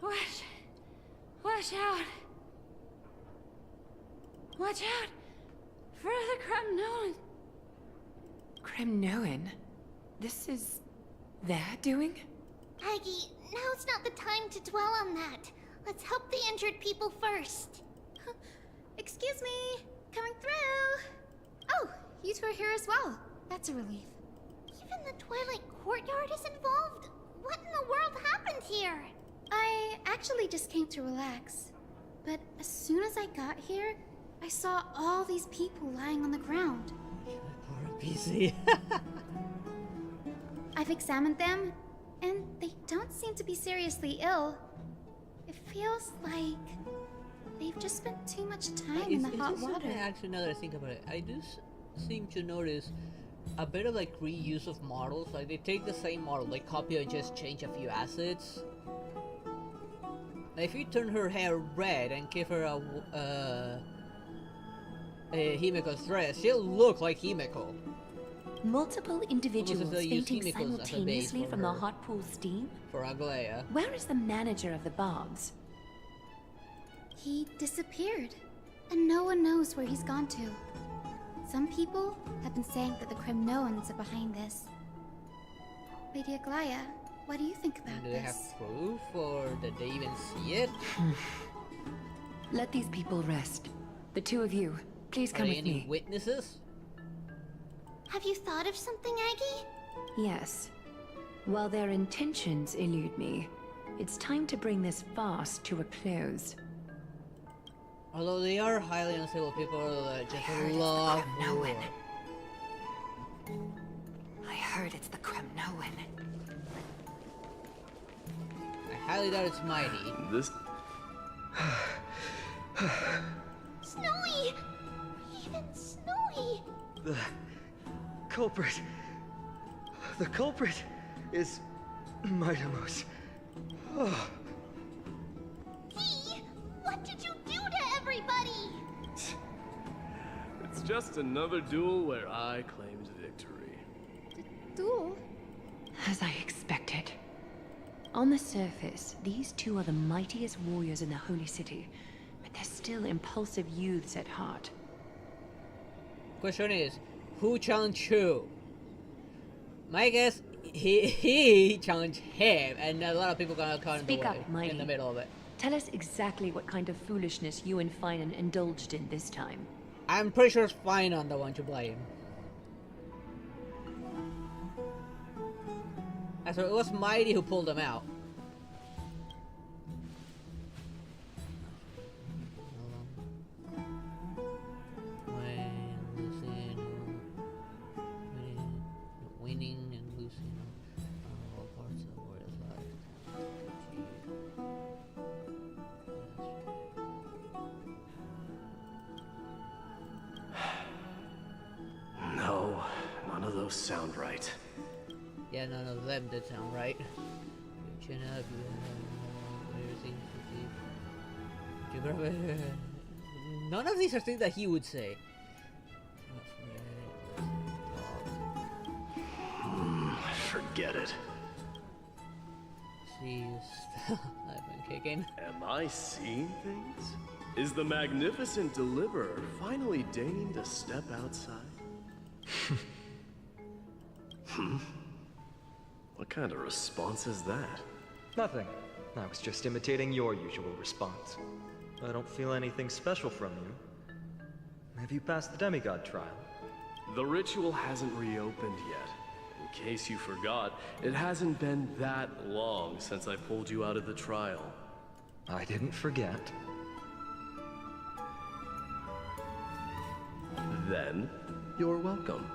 Speaker 4: Watch out! Watch out! For the Kremnoan! Kremnoan? This is their doing?
Speaker 3: Aggie, now's not the time to dwell on that. Let's help the injured people first.
Speaker 5: Excuse me, coming through. Oh, you two are here as well. That's a relief.
Speaker 3: Even the Twilight Courtyard is involved? What in the world happened here?
Speaker 5: I actually just came to relax. But as soon as I got here, I saw all these people lying on the ground.
Speaker 1: Poor PC.
Speaker 5: I've examined them, and they don't seem to be seriously ill. It feels like they've just spent too much time in the hot water.
Speaker 1: Actually, now that I think about it, I do seem to notice a bit of like reuse of models. Like they take the same model, like copy and just change a few assets. Like, if you turn her hair red and give her a Himiko's dress, she'll look like Himiko.
Speaker 4: Multiple individuals
Speaker 1: Almost as though you
Speaker 4: fainting
Speaker 1: see Nichols as a base
Speaker 4: simultaneously
Speaker 1: for
Speaker 4: from the
Speaker 1: her.
Speaker 4: hot pool steam?
Speaker 1: For Aglaya.
Speaker 4: Where is the manager of the Barbs?
Speaker 5: He disappeared, and no one knows where he's gone to. Some people have been saying that the Kremnoans are behind this. Lady Aglaya, what do you think about
Speaker 1: Do they have
Speaker 5: this?
Speaker 1: proof, or did they even see it?
Speaker 4: Let these people rest. The two of you, please
Speaker 1: Are
Speaker 4: come
Speaker 1: there
Speaker 4: with
Speaker 1: any
Speaker 4: me.
Speaker 1: witnesses?
Speaker 3: Have you thought of something, Aggie?
Speaker 4: Yes. While their intentions elude me, it's time to bring this farce to a close.
Speaker 1: Although they are highly unstable people that just
Speaker 4: heard it's the
Speaker 1: love
Speaker 4: Kremnoan.
Speaker 1: war.
Speaker 4: I heard it's the Kremnoan.
Speaker 1: I highly doubt it's mighty.
Speaker 6: This...
Speaker 3: Snowy! Even Snowy!
Speaker 7: The culprit. The culprit is Mightimos. Oh,
Speaker 3: Dee, what did you do to everybody?
Speaker 6: It's just another duel where I claimed victory.
Speaker 5: Duel?
Speaker 4: As I expected. On the surface, these two are the mightiest warriors in the Holy City, but they're still impulsive youths at heart.
Speaker 1: Question is, who challenged who? My guess, he challenged him, and a lot of people got caught in the
Speaker 4: Speak
Speaker 1: way,
Speaker 4: up, Mighty.
Speaker 1: in the middle of it.
Speaker 4: Tell us exactly what kind of foolishness you and Finan indulged in this time.
Speaker 1: I'm pretty sure it's Finan the one to blame. So it was Mighty who pulled him out. Winning and losing all parts of Warrior's life.
Speaker 6: No, none of those sound right.
Speaker 1: Yeah, none of them did sound right. Your chin up, none of these are things that he would say.
Speaker 6: Forget it.
Speaker 1: See, I've been kicking.
Speaker 6: Am I seeing things? Is the magnificent deliverer finally deigning to step outside? What kind of response is that?
Speaker 7: nothing. I was just imitating your usual response. I don't feel anything special from you. Have you passed the demigod trial?
Speaker 6: The ritual hasn't reopened yet. In case you forgot, it hasn't been that long since I pulled you out of the trial.
Speaker 7: I didn't forget.
Speaker 6: then you're welcome.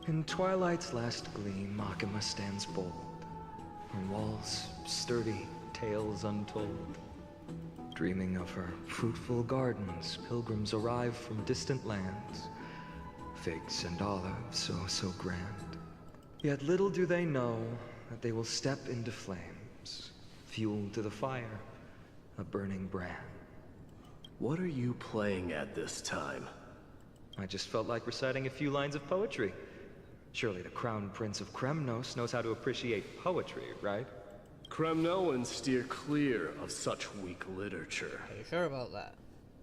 Speaker 7: In twilight's last gleam, Makima stands bold. Her walls sturdy, tales untold. Dreaming of her fruitful gardens, pilgrims arrive from distant lands. Figs and olives, oh so grand. Yet little do they know that they will step into flames, fuel to the fire, a burning brand.
Speaker 6: What are you playing at this time?
Speaker 7: I just felt like reciting a few lines of poetry. Surely the Crown Prince of Kremnos knows how to appreciate poetry, right?
Speaker 6: Kremnoans steer clear of such weak literature.
Speaker 1: Are you sure about that?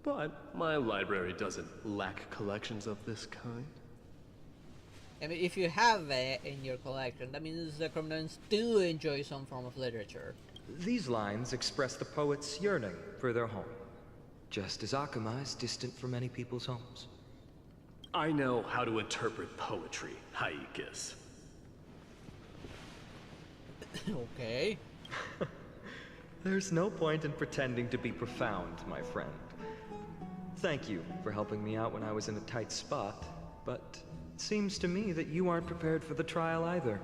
Speaker 6: But my library doesn't lack collections of this kind.
Speaker 1: I mean, if you have it in your collection, that means the criminals do enjoy some form of literature.
Speaker 7: These lines express the poet's yearning for their home, just as Akuma is distant from many people's homes.
Speaker 6: I know how to interpret poetry, Haikis.
Speaker 1: Okay.
Speaker 7: There's no point in pretending to be profound, my friend. Thank you for helping me out when I was in a tight spot, but it seems to me that you aren't prepared for the trial either.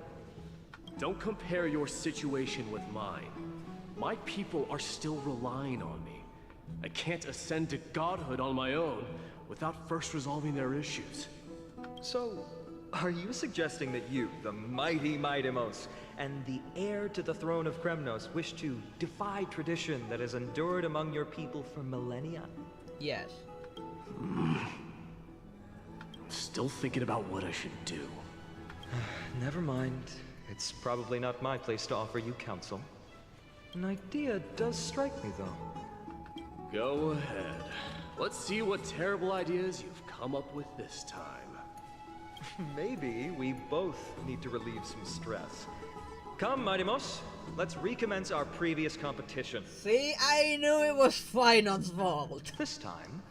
Speaker 6: Don't compare your situation with mine. My people are still relying on me. I can't ascend to godhood on my own without first resolving their issues.
Speaker 7: So, are you suggesting that you, the mighty Mightimos, and the heir to the throne of Kremnos, wish to defy tradition that has endured among your people for millennia?
Speaker 1: Yes.
Speaker 6: Still thinking about what I should do.
Speaker 7: Never mind. It's probably not my place to offer you counsel. An idea does strike me, though.
Speaker 6: Go ahead. Let's see what terrible ideas you've come up with this time.
Speaker 7: Maybe we both need to relieve some stress. Come, Mightimos. Let's recommence our previous competition.
Speaker 1: See, I knew it was Finon's fault.
Speaker 7: This time,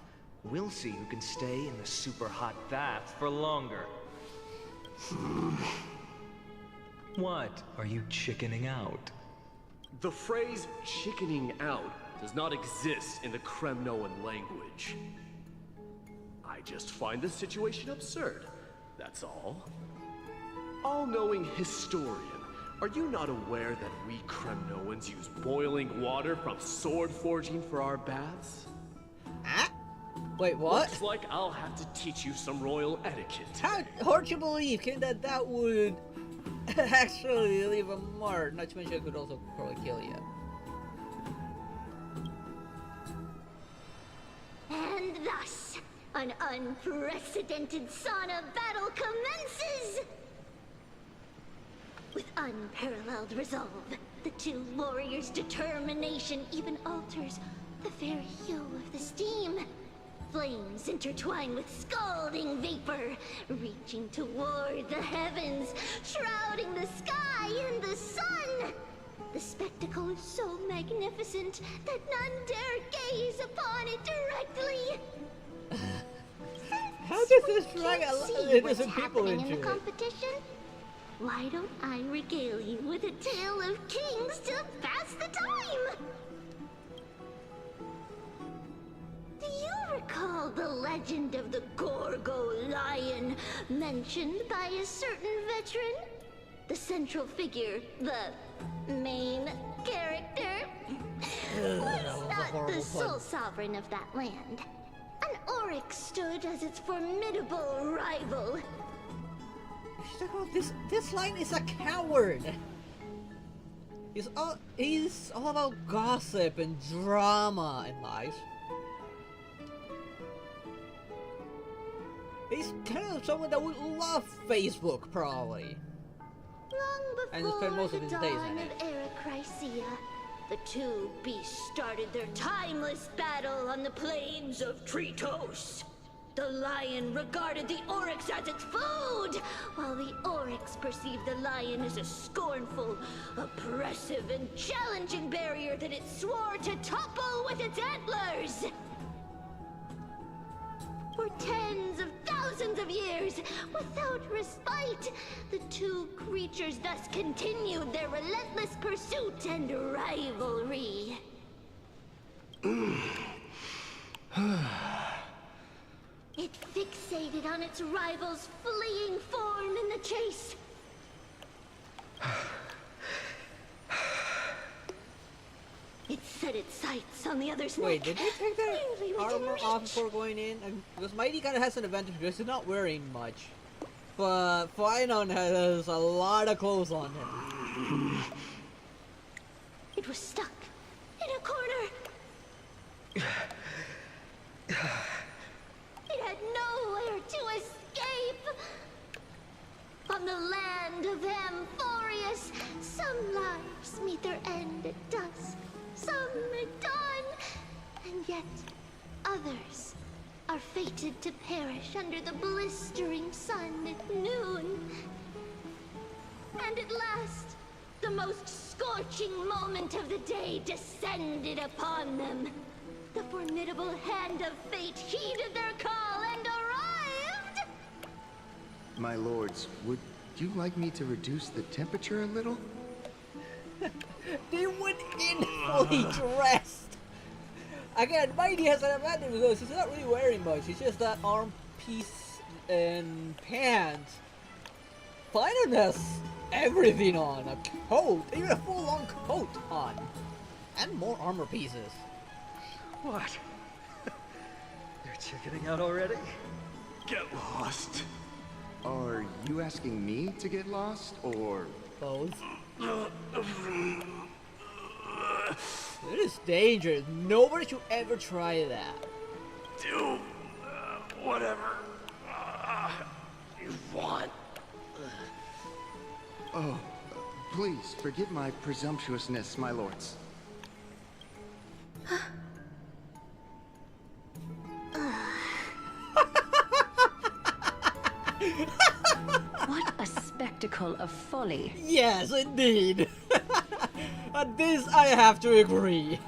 Speaker 7: we'll see who can stay in the super hot bath for longer. What? Are you chickening out?
Speaker 6: The phrase chickening out does not exist in the Kremnoan language. I just find the situation absurd, that's all. All-knowing historian, are you not aware that we Kremnoans use boiling water from sword forging for our baths?
Speaker 1: Ah? Wait, what?
Speaker 6: Looks like I'll have to teach you some royal etiquette.
Speaker 1: How hard to believe that would actually leave a mark, not to mention it could also probably kill you.
Speaker 3: And thus, an unprecedented sauna battle commences! With unparalleled resolve, the two warriors' determination even alters the very hue of the steam. Flames intertwine with scalding vapor, reaching toward the heavens, shrouding the sky and the sun. The spectacle is so magnificent that none dare gaze upon it directly.
Speaker 1: How does this
Speaker 3: We
Speaker 1: drag
Speaker 3: can't see what's
Speaker 1: innocent people
Speaker 3: happening
Speaker 1: into
Speaker 3: in the
Speaker 1: it?
Speaker 3: competition? Why don't I regale you with a tale of kings to pass the time? Do you recall the legend of the Gorgo lion mentioned by a certain veteran? The central figure, the main character, was not the sole sovereign of that land. An Oryx stood as its formidable rival.
Speaker 1: This line is a coward. He's all about gossip and drama and lies. He's kind of someone that would love Facebook, probably.
Speaker 3: Long
Speaker 1: And spend
Speaker 3: before
Speaker 1: most of
Speaker 3: the
Speaker 1: his days
Speaker 3: dawn
Speaker 1: in
Speaker 3: of
Speaker 1: it.
Speaker 3: Erechrysia, the two beasts started their timeless battle on the plains of Tritos. The lion regarded the oryx as its food, while the oryx perceived the lion as a scornful, oppressive, and challenging barrier that it swore to topple with its antlers. For tens of thousands of years, without respite, the two creatures thus continued their relentless pursuit and rivalry. It fixated on its rival's fleeing form in the chase. It set its sights on the other's
Speaker 1: Wait,
Speaker 3: neck.
Speaker 1: did they take their
Speaker 3: Plainly within
Speaker 1: armor
Speaker 3: reach.
Speaker 1: off before going in? Because Mighty kind of has an advantage because he's not wearing much. But Finon has a lot of clothes on him.
Speaker 3: It was stuck in a corner. It had nowhere to escape. On the land of Anphoreus, some lives meet their end at dusk, some at dawn, and yet others are fated to perish under the blistering sun at noon. And at last, the most scorching moment of the day descended upon them. The formidable hand of fate heeded their call and arrived!
Speaker 8: My lords, would you like me to reduce the temperature a little?
Speaker 1: They went in fully dressed. Again, Mighty has an advantage because he's not really wearing much. It's just that arm piece and pants. Finon has everything on. A coat, even a full-on coat on. And more armor pieces.
Speaker 7: What? They're chickening out already?
Speaker 6: Get lost.
Speaker 8: Are you asking me to get lost, or...
Speaker 1: Both. It is dangerous. Nobody should ever try that.
Speaker 6: Do whatever you want.
Speaker 8: Oh, please, forgive my presumptuousness, my lords.
Speaker 9: What a spectacle of folly.
Speaker 1: Yes, indeed. At this, I have to agree.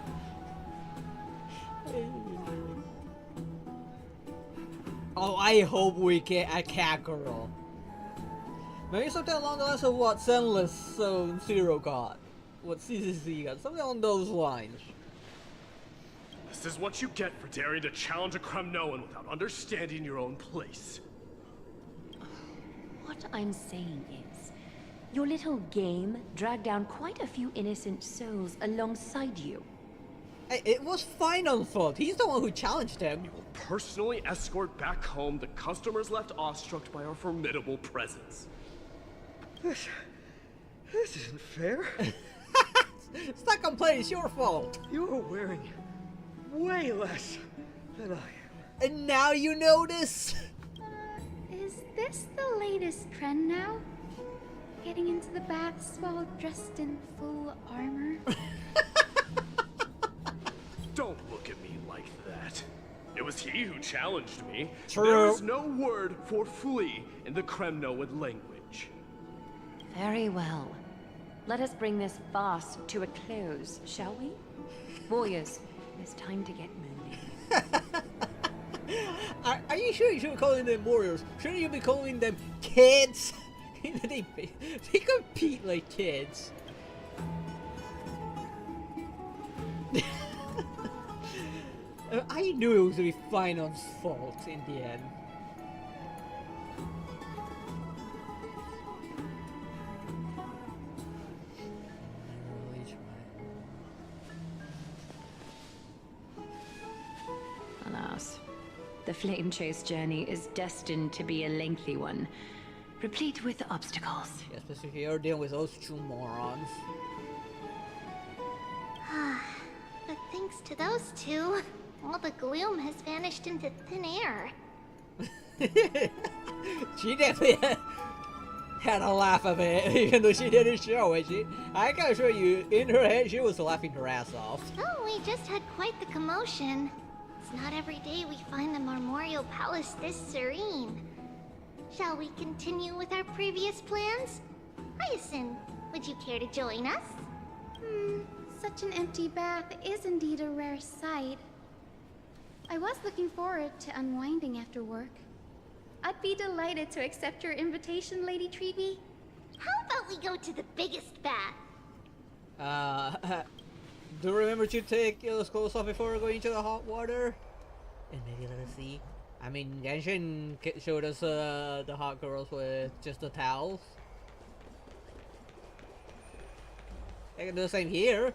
Speaker 1: Oh, I hope we get a cat girl. Maybe something along the lines of what Zenless Zone Zero got. What CCC got. Something along those lines.
Speaker 6: This is what you get for daring to challenge a Kremnoan without understanding your own place.
Speaker 9: What I'm saying is, your little game dragged down quite a few innocent souls alongside you.
Speaker 1: Hey, it was Finon's fault. He's the one who challenged him.
Speaker 6: Personally escort back home the customers left awestruck by our formidable presence.
Speaker 7: This isn't fair.
Speaker 1: Stop complaining, it's your fault.
Speaker 7: You're wearing way less than I am.
Speaker 1: And now you notice?
Speaker 5: Is this the latest trend now? Getting into the baths while dressed in full armor?
Speaker 6: Don't look at me like that. It was he who challenged me.
Speaker 1: True.
Speaker 6: There is no word for flee in the Kremnoan language.
Speaker 9: Very well. Let us bring this farce to a close, shall we? Warriors, it's time to get moving.
Speaker 1: Are you sure you should be calling them warriors? Shouldn't you be calling them kids? they compete like kids. I knew it was going to be Finon's fault in the end.
Speaker 9: Alas, the flame chase journey is destined to be a lengthy one, replete with obstacles.
Speaker 1: Yeah, especially you're dealing with those two morons.
Speaker 3: But thanks to those two, all the gloom has vanished into thin air.
Speaker 1: She definitely had a laugh of it, even though she didn't show it. I can assure you, in her head, she was laughing her ass off.
Speaker 3: Oh, we just had quite the commotion. It's not every day we find the Marmorial Palace this serene. Shall we continue with our previous plans? Hyacinth, would you care to join us?
Speaker 5: Such an empty bath is indeed a rare sight. I was looking forward to unwinding after work. I'd be delighted to accept your invitation, Lady Treeby.
Speaker 3: How about we go to the biggest bath?
Speaker 1: Do remember to take those clothes off before going into the hot water? And maybe let us see. I mean, Genshin showed us the hot girls with just the towels. They can do the same here.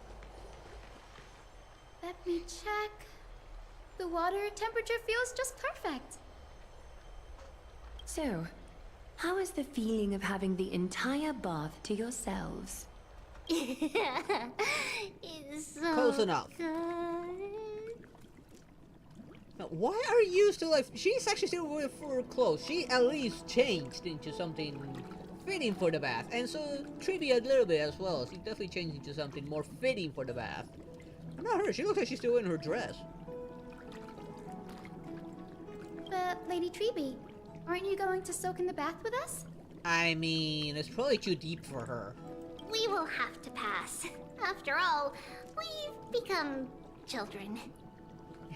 Speaker 5: Let me check. The water temperature feels just perfect.
Speaker 9: So, how is the feeling of having the entire bath to yourselves?
Speaker 3: It's so
Speaker 1: Close enough.
Speaker 3: good.
Speaker 1: Now, why are you still like? She's actually still wearing fur clothes. She at least changed into something fitting for the bath, and so Triby a little bit as well. She definitely changed into something more fitting for the bath. Not her. She looks like she's still in her dress.
Speaker 5: But Lady Treeby, aren't you going to soak in the bath with us?
Speaker 1: I mean, it's probably too deep for her.
Speaker 3: We will have to pass. After all, we've become children.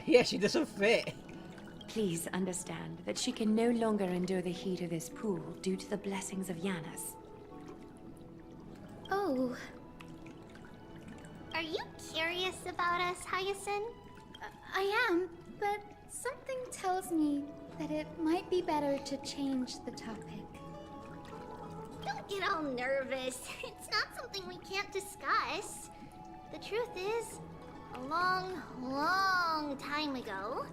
Speaker 1: Yeah, she doesn't fit.
Speaker 4: Please understand that she can no longer endure the heat of this pool due to the blessings of Yanis.
Speaker 5: Oh,
Speaker 3: Are you curious about us, Hyacinth?
Speaker 5: I am, but something tells me that it might be better to change the topic.
Speaker 3: Don't get all nervous. It's not something we can't discuss. The truth is, a long, long time ago,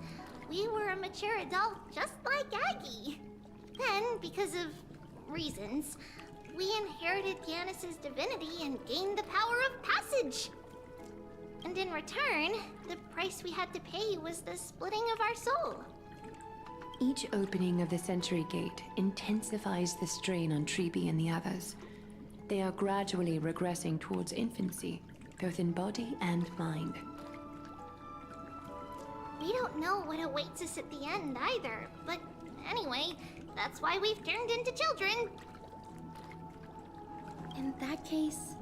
Speaker 3: we were a mature adult just like Aggie. Then, because of reasons, we inherited Yanis's divinity and gained the power of passage. And in return, the price we had to pay was the splitting of our soul.
Speaker 4: Each opening of the Century Gate intensifies the strain on Treeby and the others. They are gradually regressing towards infancy, both in body and mind.
Speaker 3: We don't know what awaits us at the end either, but anyway, that's why we've turned into children.
Speaker 5: In that case,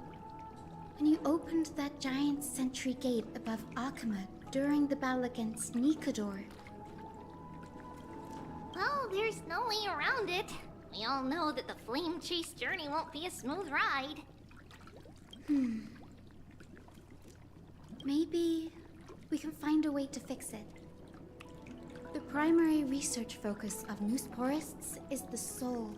Speaker 5: when you opened that giant sentry gate above Akama during the battle against Nikador,
Speaker 3: Well, there's no way around it. We all know that the flame chase journey won't be a smooth ride.
Speaker 5: maybe we can find a way to fix it. The primary research focus of Anphoreus is the soul.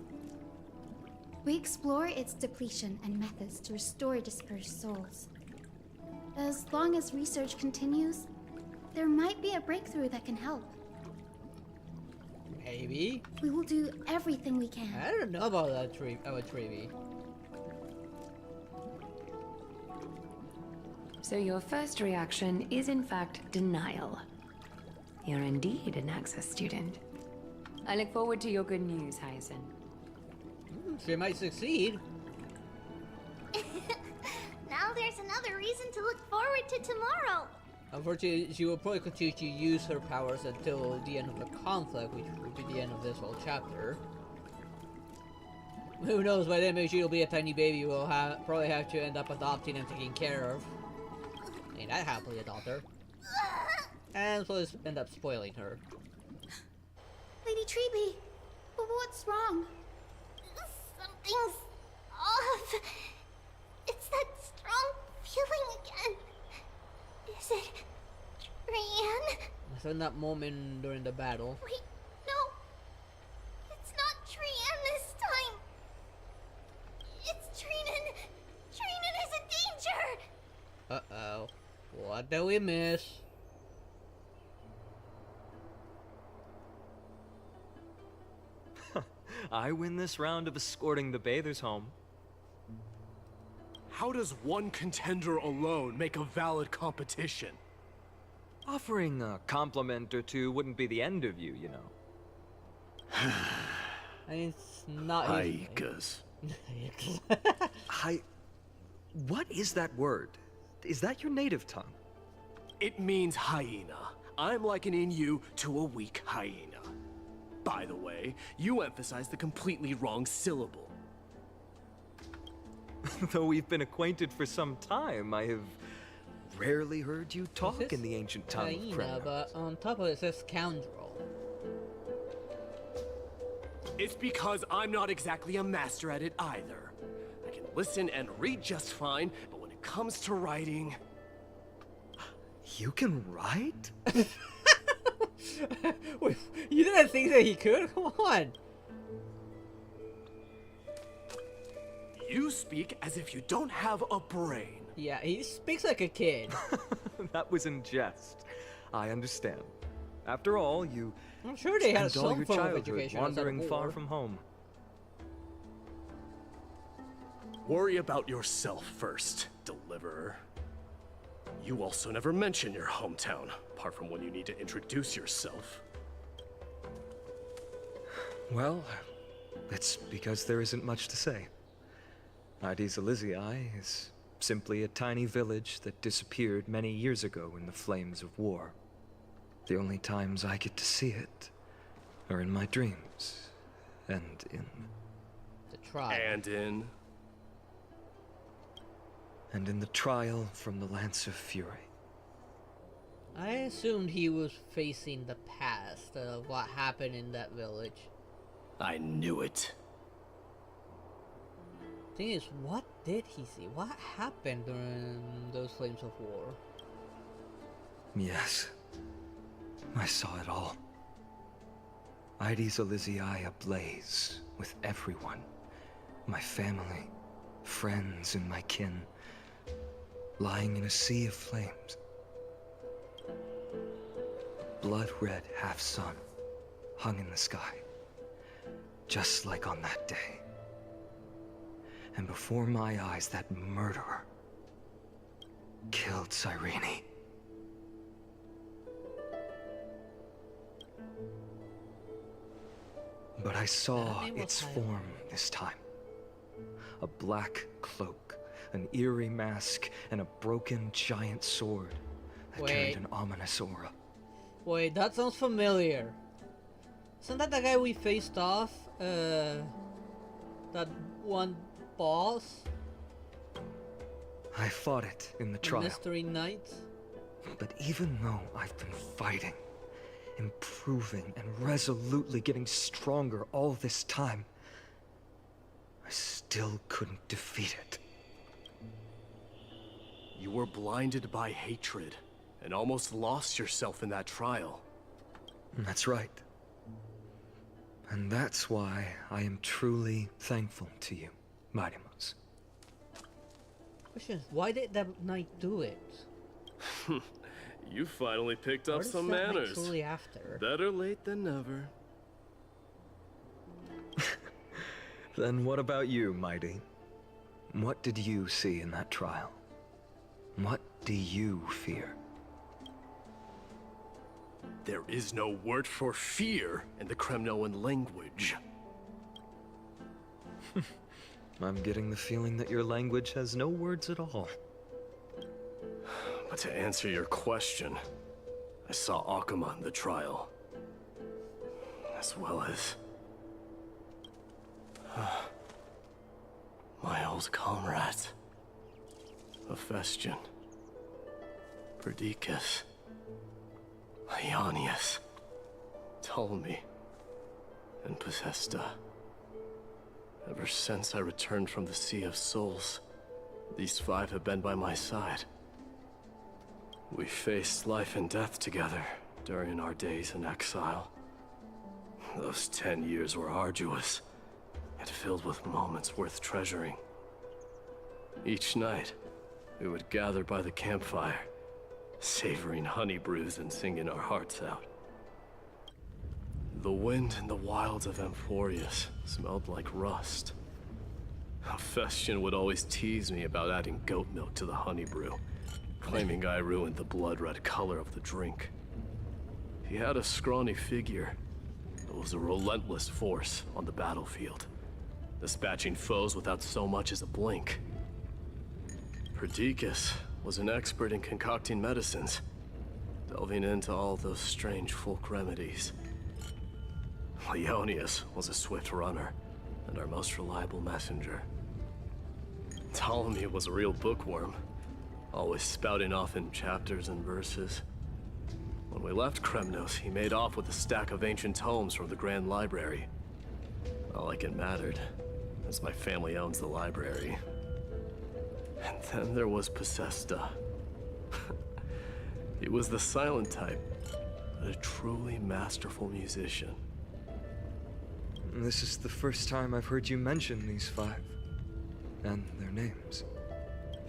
Speaker 5: We explore its depletion and methods to restore dispersed souls. As long as research continues, there might be a breakthrough that can help.
Speaker 1: Maybe.
Speaker 5: We will do everything we can.
Speaker 1: I don't know about that Treeby.
Speaker 4: So your first reaction is in fact denial. You're indeed an Access student. I look forward to your good news, Hyacinth.
Speaker 1: She might succeed.
Speaker 3: Now there's another reason to look forward to tomorrow.
Speaker 1: Unfortunately, she will probably continue to use her powers until the end of the conflict, which will be the end of this whole chapter. Who knows, by then maybe she'll be a tiny baby we'll probably have to end up adopting and taking care of. Ain't that happily adopt her. And so let's end up spoiling her.
Speaker 5: Lady Treeby, what's wrong?
Speaker 3: Something's off. It's that strong feeling again. Is it Trian?
Speaker 1: So in that moment during the battle.
Speaker 3: Wait, no. It's not Trian this time. It's Trinan. Trinan is in danger.
Speaker 1: Uh-oh. What did we miss?
Speaker 7: I win this round of escorting the bathers home.
Speaker 6: How does one contender alone make a valid competition?
Speaker 7: Offering a compliment or two wouldn't be the end of you, you know.
Speaker 1: I mean, it's not easy.
Speaker 6: Haikas.
Speaker 7: What is that word? Is that your native tongue?
Speaker 6: It means hyena. I'm likening you to a weak hyena. By the way, you emphasize the completely wrong syllable.
Speaker 7: Though we've been acquainted for some time, I have rarely heard you talk in the ancient tongue of
Speaker 1: hyena,
Speaker 7: criminals.
Speaker 1: but on top of it says scoundrel.
Speaker 6: It's because I'm not exactly a master at it either. I can listen and read just fine, but when it comes to writing...
Speaker 7: You can write?
Speaker 1: Wait, you didn't think that he could? Come on.
Speaker 6: You speak as if you don't have a brain.
Speaker 1: Yeah, he speaks like a kid.
Speaker 7: That was in jest. I understand. After all, you
Speaker 1: I'm sure they had
Speaker 7: spent all
Speaker 1: some
Speaker 7: your
Speaker 1: form of
Speaker 7: childhood
Speaker 1: education outside of
Speaker 7: wandering far
Speaker 1: war.
Speaker 7: from home.
Speaker 6: Worry about yourself first, Deliverer. You also never mention your hometown, apart from when you need to introduce yourself.
Speaker 7: Well, it's because there isn't much to say. Ides Elysiae is simply a tiny village that disappeared many years ago in the flames of war. The only times I get to see it are in my dreams, and in...
Speaker 1: The trial.
Speaker 7: And in the trial from the Lance of Fury.
Speaker 1: I assumed he was facing the past of what happened in that village.
Speaker 6: I knew it.
Speaker 1: Thing is, what did he see? What happened during those flames of war?
Speaker 7: Yes, I saw it all. Ides Elysiae ablaze with everyone. My family, friends, and my kin, lying in a sea of flames. Blood-red half-sun hung in the sky, just like on that day. And before my eyes, that murderer killed Cyrene. But I saw its form this time. A black cloak, an eerie mask, and a broken giant sword that carried an ominous aura.
Speaker 1: Wait, that sounds familiar. Isn't that the guy we faced off? That one boss?
Speaker 7: I fought it in the trial.
Speaker 1: Mystery Knight?
Speaker 7: But even though I've been fighting, improving, and resolutely getting stronger all this time, I still couldn't defeat it.
Speaker 6: You were blinded by hatred, and almost lost yourself in that trial.
Speaker 7: That's right. And that's why I am truly thankful to you, Marimus.
Speaker 1: Question is, why did that knight do it?
Speaker 6: You finally picked up
Speaker 1: What is
Speaker 6: some
Speaker 1: that knight
Speaker 6: manners.
Speaker 1: truly after?
Speaker 6: Better late than never.
Speaker 7: Then what about you, Mighty? What did you see in that trial? What do you fear?
Speaker 6: There is no word for fear in the Kremnoan language.
Speaker 7: I'm getting the feeling that your language has no words at all.
Speaker 6: But to answer your question, I saw Akuma in the trial. As well as... my old comrades. Hephaestion. Perdiccas. Ionius. Ptolemy. And Possesta. Ever since I returned from the Sea of Souls, these five have been by my side. We faced life and death together during our days in exile. Those 10 years were arduous, yet filled with moments worth treasuring. Each night, we would gather by the campfire, savoring honey brews and singing our hearts out. The wind in the wilds of Anphoreus smelled like rust. Hephaestion would always tease me about adding goat milk to the honey brew, claiming I ruined the blood-red color of the drink. He had a scrawny figure, but was a relentless force on the battlefield, dispatching foes without so much as a blink. Perdiccas was an expert in concocting medicines, delving into all those strange folk remedies. Ionius was a swift runner, and our most reliable messenger. Ptolemy was a real bookworm, always spouting off in chapters and verses. When we left Kremnos, he made off with a stack of ancient tomes from the Grand Library. Not like it mattered, as my family owns the library. And then there was Possesta. He was the silent type, but a truly masterful musician.
Speaker 7: This is the first time I've heard you mention these 5. And their names.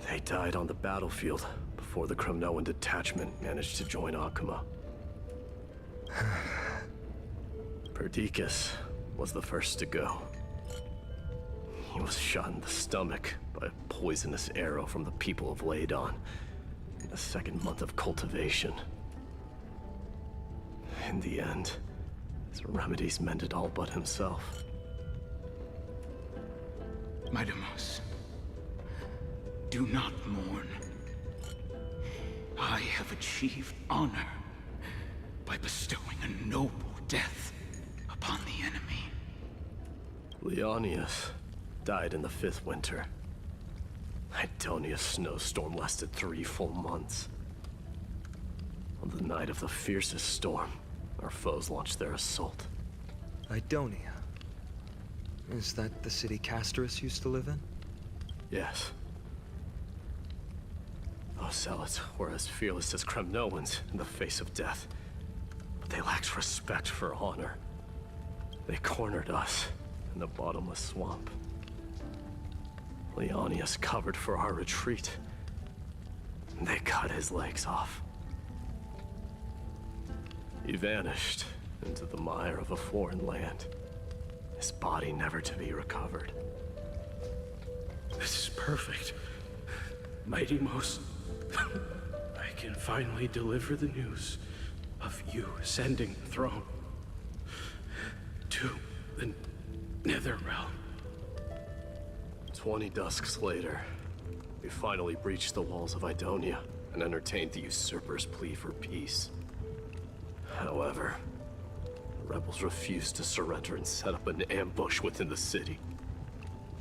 Speaker 6: They died on the battlefield before the Kremnoan detachment managed to join Akuma. Perdiccas was the first to go. He was shot in the stomach by a poisonous arrow from the people of Ladon in the 2nd month of cultivation. In the end, his remedies mended all but himself.
Speaker 2: Midamos, do not mourn. I have achieved honor by bestowing a noble death upon the enemy.
Speaker 6: Leonius died in the 5th winter. Idonia's snowstorm lasted 3 full months. On the night of the fiercest storm, our foes launched their assault.
Speaker 7: Idonia. Is that the city Castorus used to live in?
Speaker 6: Yes. Those zealots were as fearless as Kremnoans in the face of death. But they lacked respect for honor. They cornered us in the bottomless swamp. Leonius covered for our retreat. And they cut his legs off. He vanished into the mire of a foreign land, his body never to be recovered.
Speaker 10: This is perfect. Mighty Most, I can finally deliver the news of you ascending the throne to the Netherrealm.
Speaker 6: 20 dusks later, we finally breached the walls of Idonia and entertained the usurper's plea for peace. However, the rebels refused to surrender and set up an ambush within the city.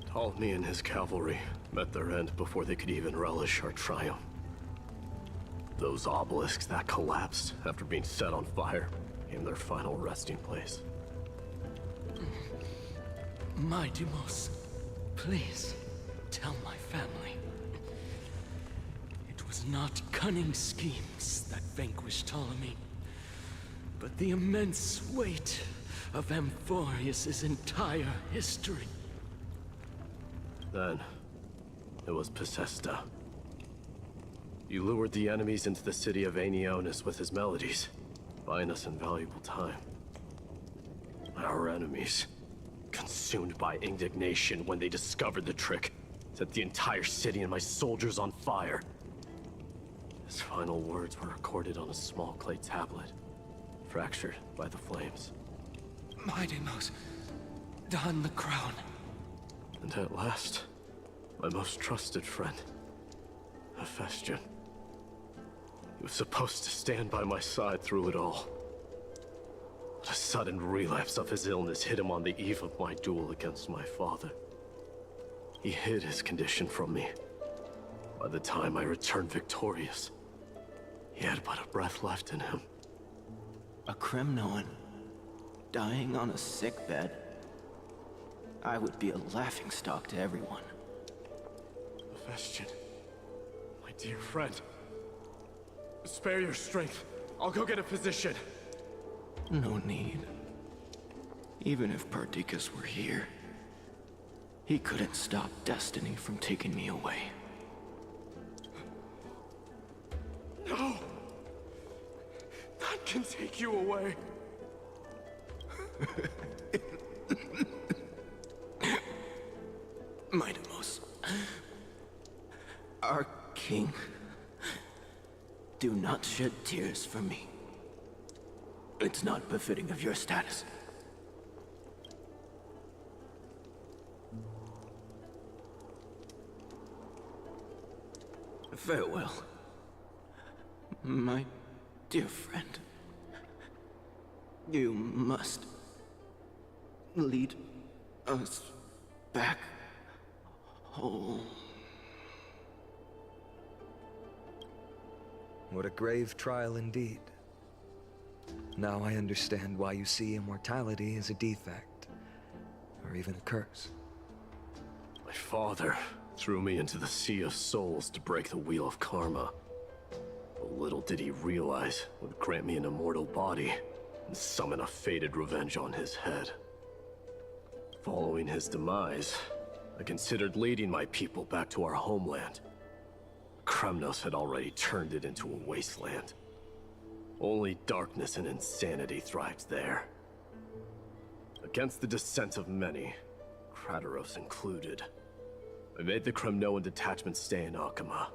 Speaker 6: Ptolemy and his cavalry met their end before they could even relish our triumph. Those obelisks that collapsed after being set on fire became their final resting place.
Speaker 10: Midamos, please tell my family. It was not cunning schemes that vanquished Ptolemy, but the immense weight of Anphoreus' entire history.
Speaker 6: Then, it was Pacesta. You lured the enemies into the city of Aenionis with his melodies, buying us invaluable time. Our enemies, consumed by indignation when they discovered the trick, set the entire city and my soldiers on fire. His final words were recorded on a small clay tablet, fractured by the flames.
Speaker 10: Midamos, don the crown.
Speaker 6: And at last, my most trusted friend, Hephaestion. He was supposed to stand by my side through it all. But a sudden relapse of his illness hit him on the eve of my duel against my father. He hid his condition from me. By the time I returned victorious, he had but a breath left in him.
Speaker 11: A Kremnoan dying on a sickbed. I would be a laughingstock to everyone.
Speaker 6: Hephaestion, my dear friend. Spare your strength. I'll go get a physician.
Speaker 11: No need. Even if Perdiccas were here, he couldn't stop destiny from taking me away.
Speaker 6: No! None can take you away.
Speaker 11: Midamos, our king, do not shed tears for me. It's not befitting of your status. Farewell, my dear friend. You must lead us back home.
Speaker 7: What a grave trial indeed. Now I understand why you see immortality as a defect, or even a curse.
Speaker 6: My father threw me into the sea of souls to break the wheel of karma. But little did he realize it would grant me an immortal body and summon a fated revenge on his head. Following his demise, I considered leading my people back to our homeland. Kremnos had already turned it into a wasteland. Only darkness and insanity thrived there. Against the dissent of many, Krateros included, I made the Kremnoan detachment stay in Akama.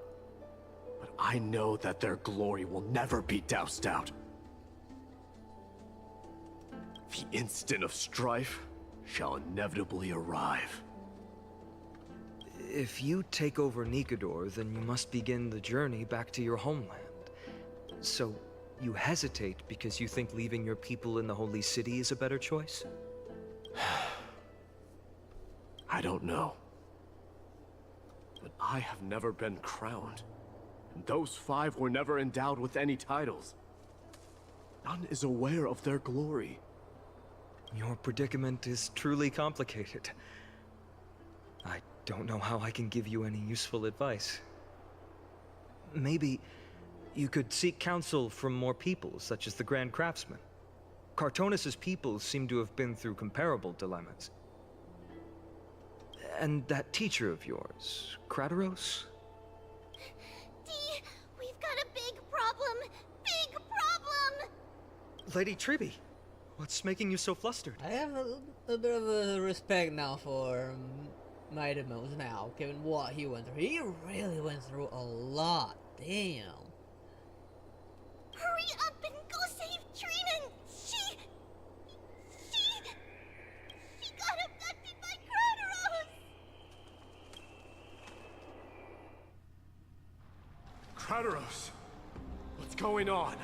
Speaker 6: But I know that their glory will never be doused out. The instant of strife shall inevitably arrive.
Speaker 7: If you take over Nikador, then you must begin the journey back to your homeland. So, you hesitate because you think leaving your people in the Holy City is a better choice?
Speaker 6: I don't know. But I have never been crowned. And those 5 were never endowed with any titles. None is aware of their glory.
Speaker 7: Your predicament is truly complicated. I don't know how I can give you any useful advice. Maybe you could seek counsel from more peoples, such as the Grand Craftsman. Cartonis' peoples seem to have been through comparable dilemmas. And that teacher of yours, Krateros?
Speaker 3: Dee, we've got a big problem! Big problem!
Speaker 7: Lady Tribby, what's making you so flustered?
Speaker 1: I have a bit of a respect now for Mighty Mouse now, given what he went through. He really went through a lot. Damn.
Speaker 3: Hurry up and go save Trina! She got abducted by Krateros!
Speaker 6: Krateros! What's going on?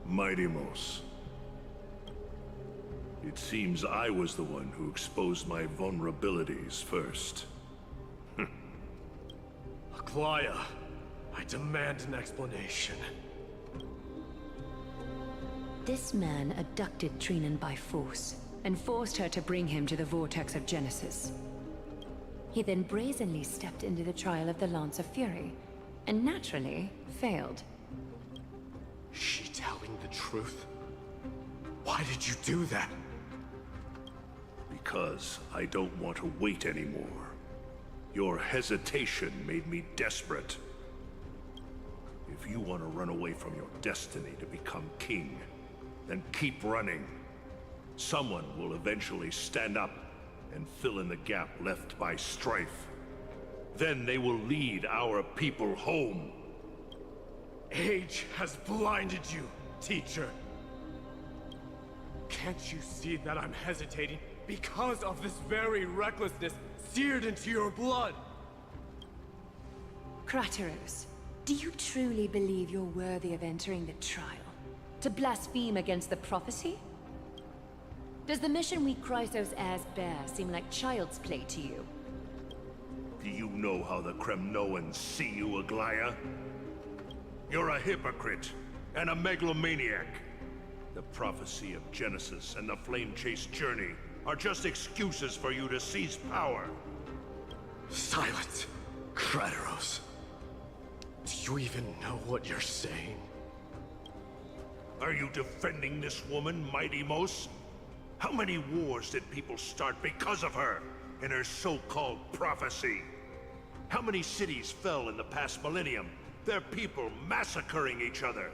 Speaker 12: Mighty-Mos. It seems I was the one who exposed my vulnerabilities first.
Speaker 6: Aglaya, I demand an explanation.
Speaker 4: This man abducted Trinan by force and forced her to bring him to the vortex of Genesis. He then brazenly stepped into the trial of the Lance of Fury, and naturally failed.
Speaker 6: Is she telling the truth? Why did you do that?
Speaker 12: Because I don't want to wait anymore. Your hesitation made me desperate. If you want to run away from your destiny to become king, then keep running. Someone will eventually stand up and fill in the gap left by strife. Then they will lead our people home.
Speaker 6: Age has blinded you, teacher. Can't you see that I'm hesitating because of this very recklessness seared into your blood?
Speaker 4: Krateros, do you truly believe you're worthy of entering the trial? To blaspheme against the prophecy? Does the mission we Chrysos heirs bear seem like child's play to you?
Speaker 12: Do you know how the Kremnoans see you, Aglaya? You're a hypocrite and a megalomaniac. The prophecy of Genesis and the flame-chased journey are just excuses for you to seize power.
Speaker 6: Silence, Krateros. Do you even know what you're saying?
Speaker 12: Are you defending this woman, Mighty-Mos? How many wars did people start because of her and her so-called prophecy? How many cities fell in the past millennium, their people massacring each other?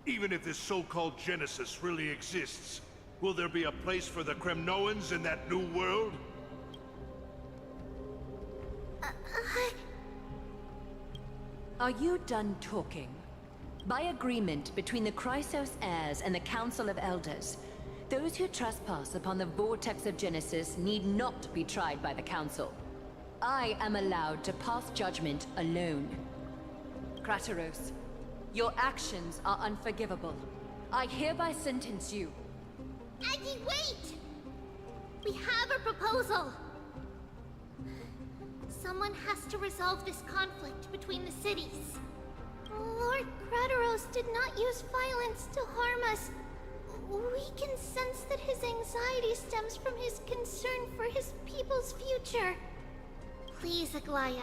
Speaker 12: Even if this so-called Genesis really exists, will there be a place for the Kremnoans in that new world?
Speaker 4: Are you done talking? By agreement between the Chrysos heirs and the Council of Elders, those who trespass upon the vortex of Genesis need not be tried by the Council. I am allowed to pass judgment alone. Krateros, your actions are unforgivable. I hereby sentence you.
Speaker 3: Aggie, wait! We have a proposal! Someone has to resolve this conflict between the cities. Lord Krateros did not use violence to harm us. We can sense that his anxiety stems from his concern for his people's future. Please, Aglaya,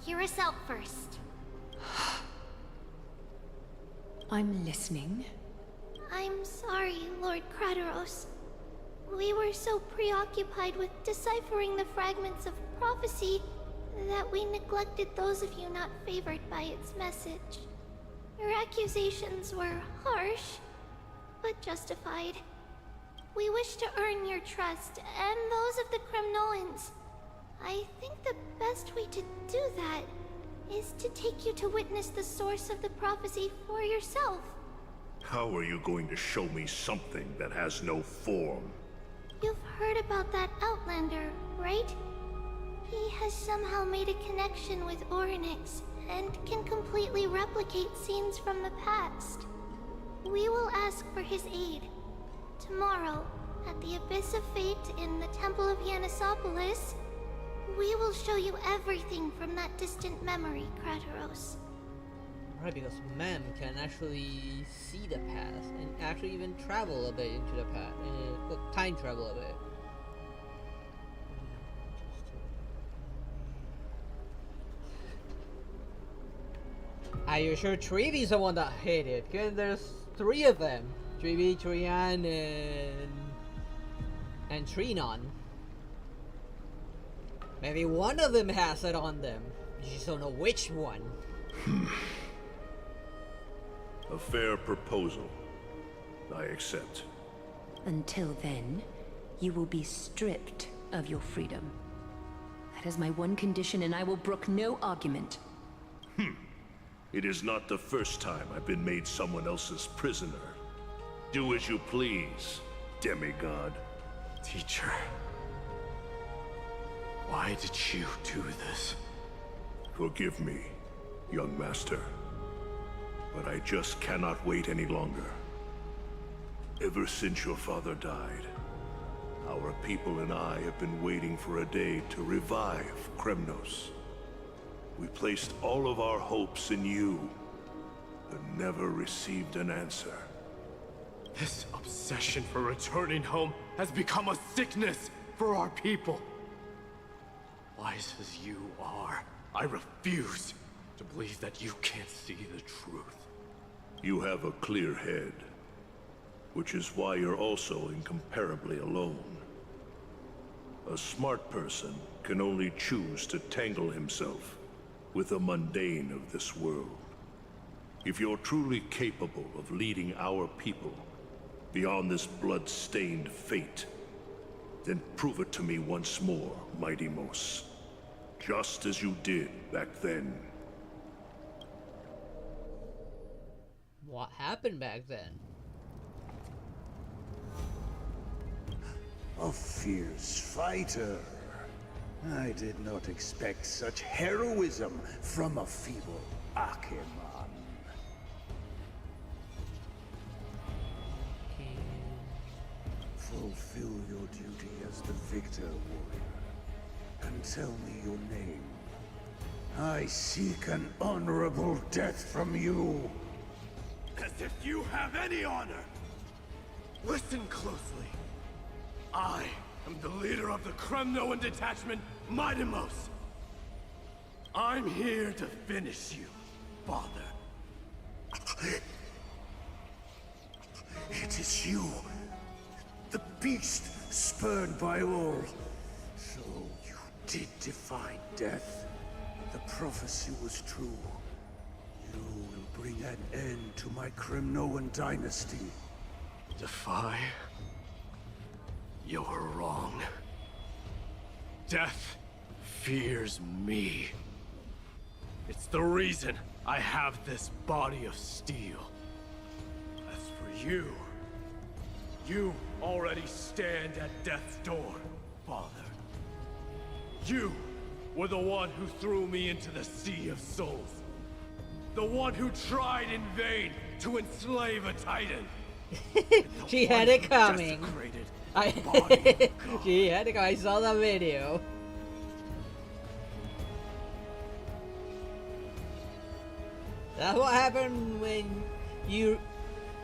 Speaker 3: hear us out first.
Speaker 4: I'm listening.
Speaker 3: I'm sorry, Lord Krateros. We were so preoccupied with deciphering the fragments of prophecy that we neglected those of you not favored by its message. Your accusations were harsh, but justified. We wish to earn your trust and those of the Kremnoans. I think the best way to do that is to take you to witness the source of the prophecy for yourself.
Speaker 12: How are you going to show me something that has no form?
Speaker 3: You've heard about that Outlander, right? He has somehow made a connection with Orynyx and can completely replicate scenes from the past. We will ask for his aid. Tomorrow, at the Abyss of Fate in the Temple of Yanisopolis, we will show you everything from that distant memory, Krateros.
Speaker 1: Right, because Mem can actually see the past and actually even travel a bit into the past, time travel a bit. Are you sure Treevy's the one that hit it? Because there's 3 of them. Treevy, Trian, and Trinon. Maybe one of them has it on them. You just don't know which one.
Speaker 12: A fair proposal. I accept.
Speaker 4: Until then, you will be stripped of your freedom. That is my one condition, and I will brook no argument.
Speaker 12: It is not the first time I've been made someone else's prisoner. Do as you please, demigod.
Speaker 11: Teacher, why did you do this?
Speaker 12: Forgive me, young master. But I just cannot wait any longer. Ever since your father died, our people and I have been waiting for a day to revive Kremnos. We placed all of our hopes in you, but never received an answer.
Speaker 11: This obsession for returning home has become a sickness for our people. Wise as you are, I refuse to believe that you can't see the truth.
Speaker 12: You have a clear head, which is why you're also incomparably alone. A smart person can only choose to tangle himself with the mundane of this world. If you're truly capable of leading our people beyond this blood-stained fate, then prove it to me once more, Mighty Mos. Just as you did back then.
Speaker 1: What happened back then?
Speaker 13: A fierce fighter. I did not expect such heroism from a feeble Acheman. Fulfill your duty as the victor, warrior, and tell me your name. I seek an honorable death from you.
Speaker 11: As if you have any honor! Listen closely. I am the leader of the Kremnoan detachment, Mighty Mos. I'm here to finish you, father.
Speaker 13: It is you, the beast spurned by all. So you did defy death. The prophecy was true. You will bring an end to my Kremnoan dynasty.
Speaker 11: Defy? You're wrong. Death fears me. It's the reason I have this body of steel. As for you, you already stand at death's door, father. You were the one who threw me into the Sea of Souls. The one who tried in vain to enslave a Titan.
Speaker 1: She had it coming. She had it coming. I saw that video. That's what happened when you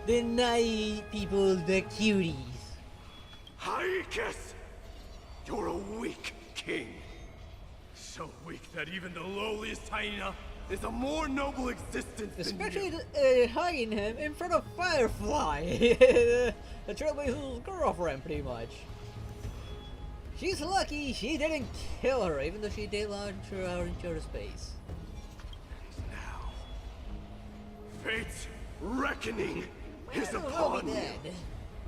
Speaker 1: deny people the cuties.
Speaker 11: Hykes! You're a weak king. So So weak that even the lowliest hyena is a more noble existence
Speaker 1: Especially
Speaker 11: than you.
Speaker 1: hugging him in front of Firefly, the Trailblazer's girlfriend, pretty much. She's lucky she didn't kill her, even though she did launch her out into outer space.
Speaker 11: Now, fate's reckoning is
Speaker 1: I don't know
Speaker 11: upon you.
Speaker 1: dead.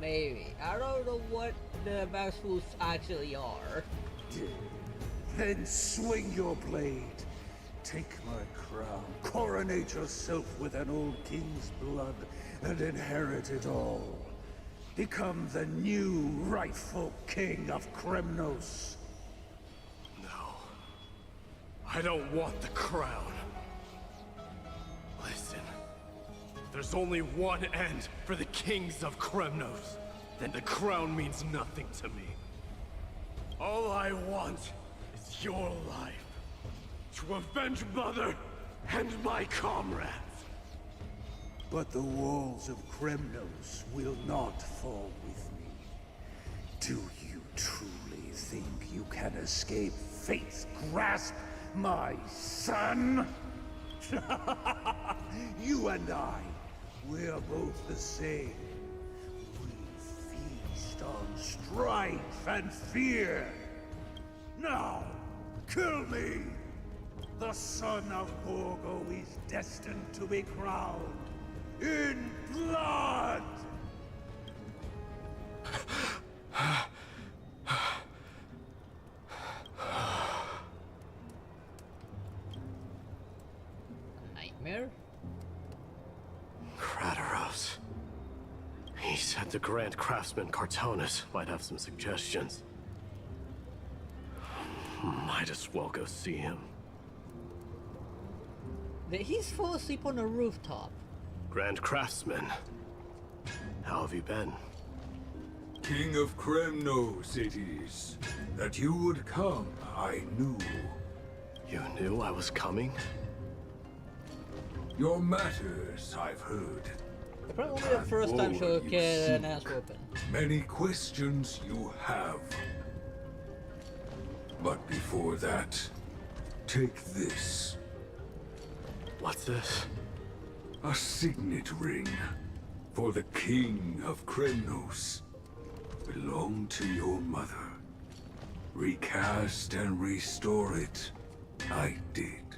Speaker 1: Maybe. I don't know what the Mousefools actually are.
Speaker 13: Then swing your blade. Take my crown. Coronate yourself with an old king's blood and inherit it all. Become the new rightful king of Kremnos.
Speaker 11: No. I don't want the crown. Listen. There's only one end for the kings of Kremnos. Then the crown means nothing to me. All I want is your life. To avenge Mother and my comrades.
Speaker 13: But the walls of Kremnos will not fall with me. Do you truly think you can escape fate's grasp, my son? You and I, we're both the same. We feast on strife and fear. Now, kill me! The son of Borgo is destined to be crowned in blood!
Speaker 1: Nightmare?
Speaker 11: Krateros. He said the Grand Craftsman Cartonus might have some suggestions. Might as well go see him.
Speaker 1: He's falling asleep on a rooftop.
Speaker 11: Grand Craftsman, how have you been?
Speaker 14: King of Kremnos it is. That you would come, I knew.
Speaker 11: You knew I was coming?
Speaker 14: Your matters, I've heard.
Speaker 1: Probably the first time she'll get an ass whooping.
Speaker 14: Many questions you have. But before that, take this.
Speaker 11: What's this?
Speaker 14: A signet ring for the King of Kremnos. Belonged to your mother. Recast and restore it. I did.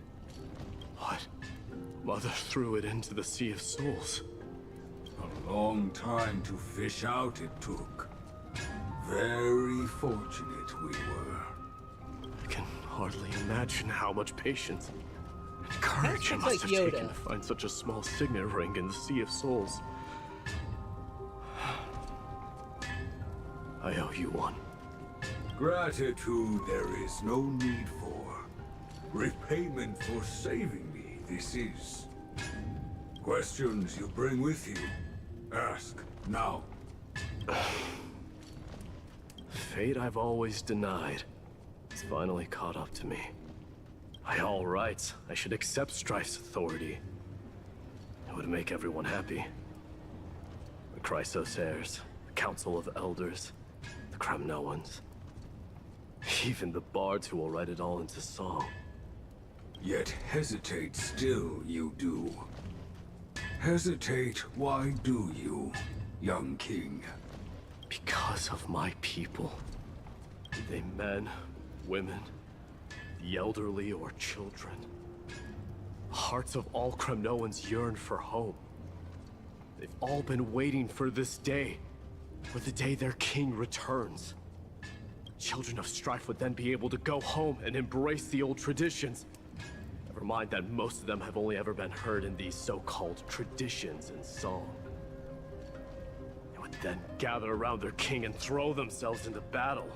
Speaker 11: What? Mother threw it into the Sea of Souls.
Speaker 14: A long time to fish out it took. Very fortunate we were.
Speaker 11: I can hardly imagine how much patience and courage it
Speaker 1: That's
Speaker 11: must
Speaker 1: like
Speaker 11: have
Speaker 1: Yoda.
Speaker 11: taken to find such a small signet ring in the Sea of Souls. I owe you one.
Speaker 14: Gratitude there is no need for. Repayment for saving me, this is. Questions you bring with you? Ask, now.
Speaker 11: Fate I've always denied. It's finally caught up to me. By all rights, I should accept Strife's authority. It would make everyone happy. The Chrysos heirs, the Council of Elders, the Kremnoans. Even the bards who will write it all into song.
Speaker 14: Yet hesitate still you do. Hesitate, why do you, young king?
Speaker 11: Because of my people. Be they men, women, the elderly or children. The hearts of all Kremnoans yearn for home. They've all been waiting for this day. For the day their king returns. Children of Strife would then be able to go home and embrace the old traditions. Never mind that most of them have only ever been heard in these so-called traditions in song. They would then gather around their king and throw themselves into battle.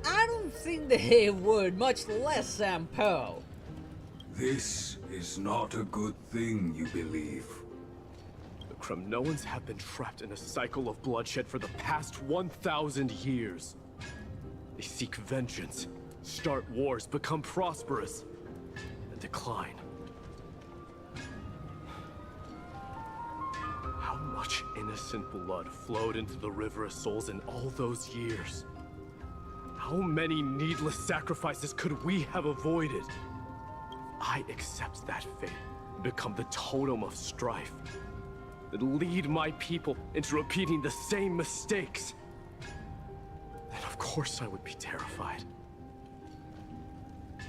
Speaker 1: I don't think they would, much less Sampo.
Speaker 14: This is not a good thing, you believe.
Speaker 11: The Kremnoans have been trapped in a cycle of bloodshed for the past 1,000 years. They seek vengeance, start wars, become prosperous, and decline.
Speaker 6: innocent blood flowed into the River of Souls in all those years? How many needless sacrifices could we have avoided? If I accept that fate and become the totem of strife, and lead my people into repeating the same mistakes, then of course I would be terrified.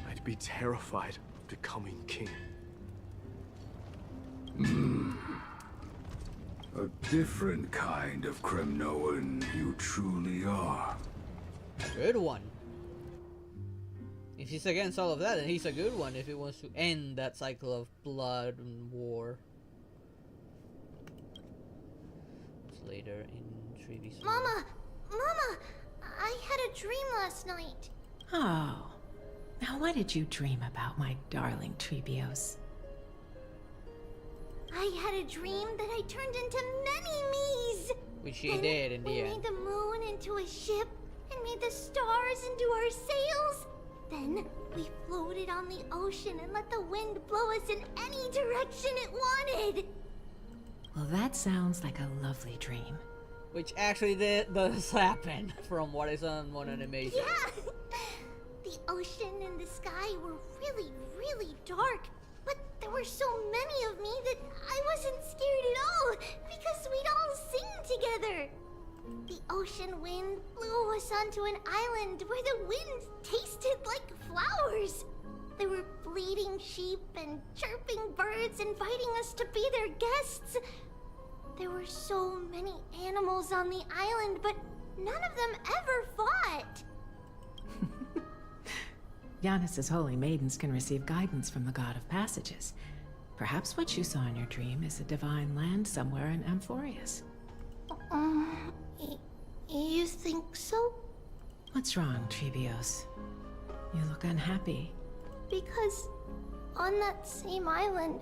Speaker 6: I'd be terrified of becoming king.
Speaker 14: A different kind of Kremnoan you truly are.
Speaker 1: A good one. If he's against all of that, then he's a good one if he wants to end that cycle of blood and war. It's later in Treeby's story.
Speaker 3: Mama! Mama! I had a dream last night.
Speaker 15: Oh. Now what did you dream about, my darling Treebios?
Speaker 3: I had a dream that I turned into many me's.
Speaker 1: Which she did in the
Speaker 3: we
Speaker 1: end.
Speaker 3: made the moon into a ship and made the stars into our sails. Then we floated on the ocean and let the wind blow us in any direction it wanted.
Speaker 15: Well, that sounds like a lovely dream.
Speaker 1: Which actually does happen from what is on one animation.
Speaker 3: Yeah! The ocean and the sky were really, really dark. But there were so many of me that I wasn't scared at all because we'd all sing together. The ocean wind blew us onto an island where the wind tasted like flowers. There were bleating sheep and chirping birds inviting us to be their guests. There were so many animals on the island, but none of them ever fought.
Speaker 15: Yanis's holy maidens can receive guidance from the God of Passages. Perhaps what you saw in your dream is a divine land somewhere in Anphoreus.
Speaker 3: You think so?
Speaker 15: What's wrong, Treebios? You look unhappy.
Speaker 3: Because on that same island,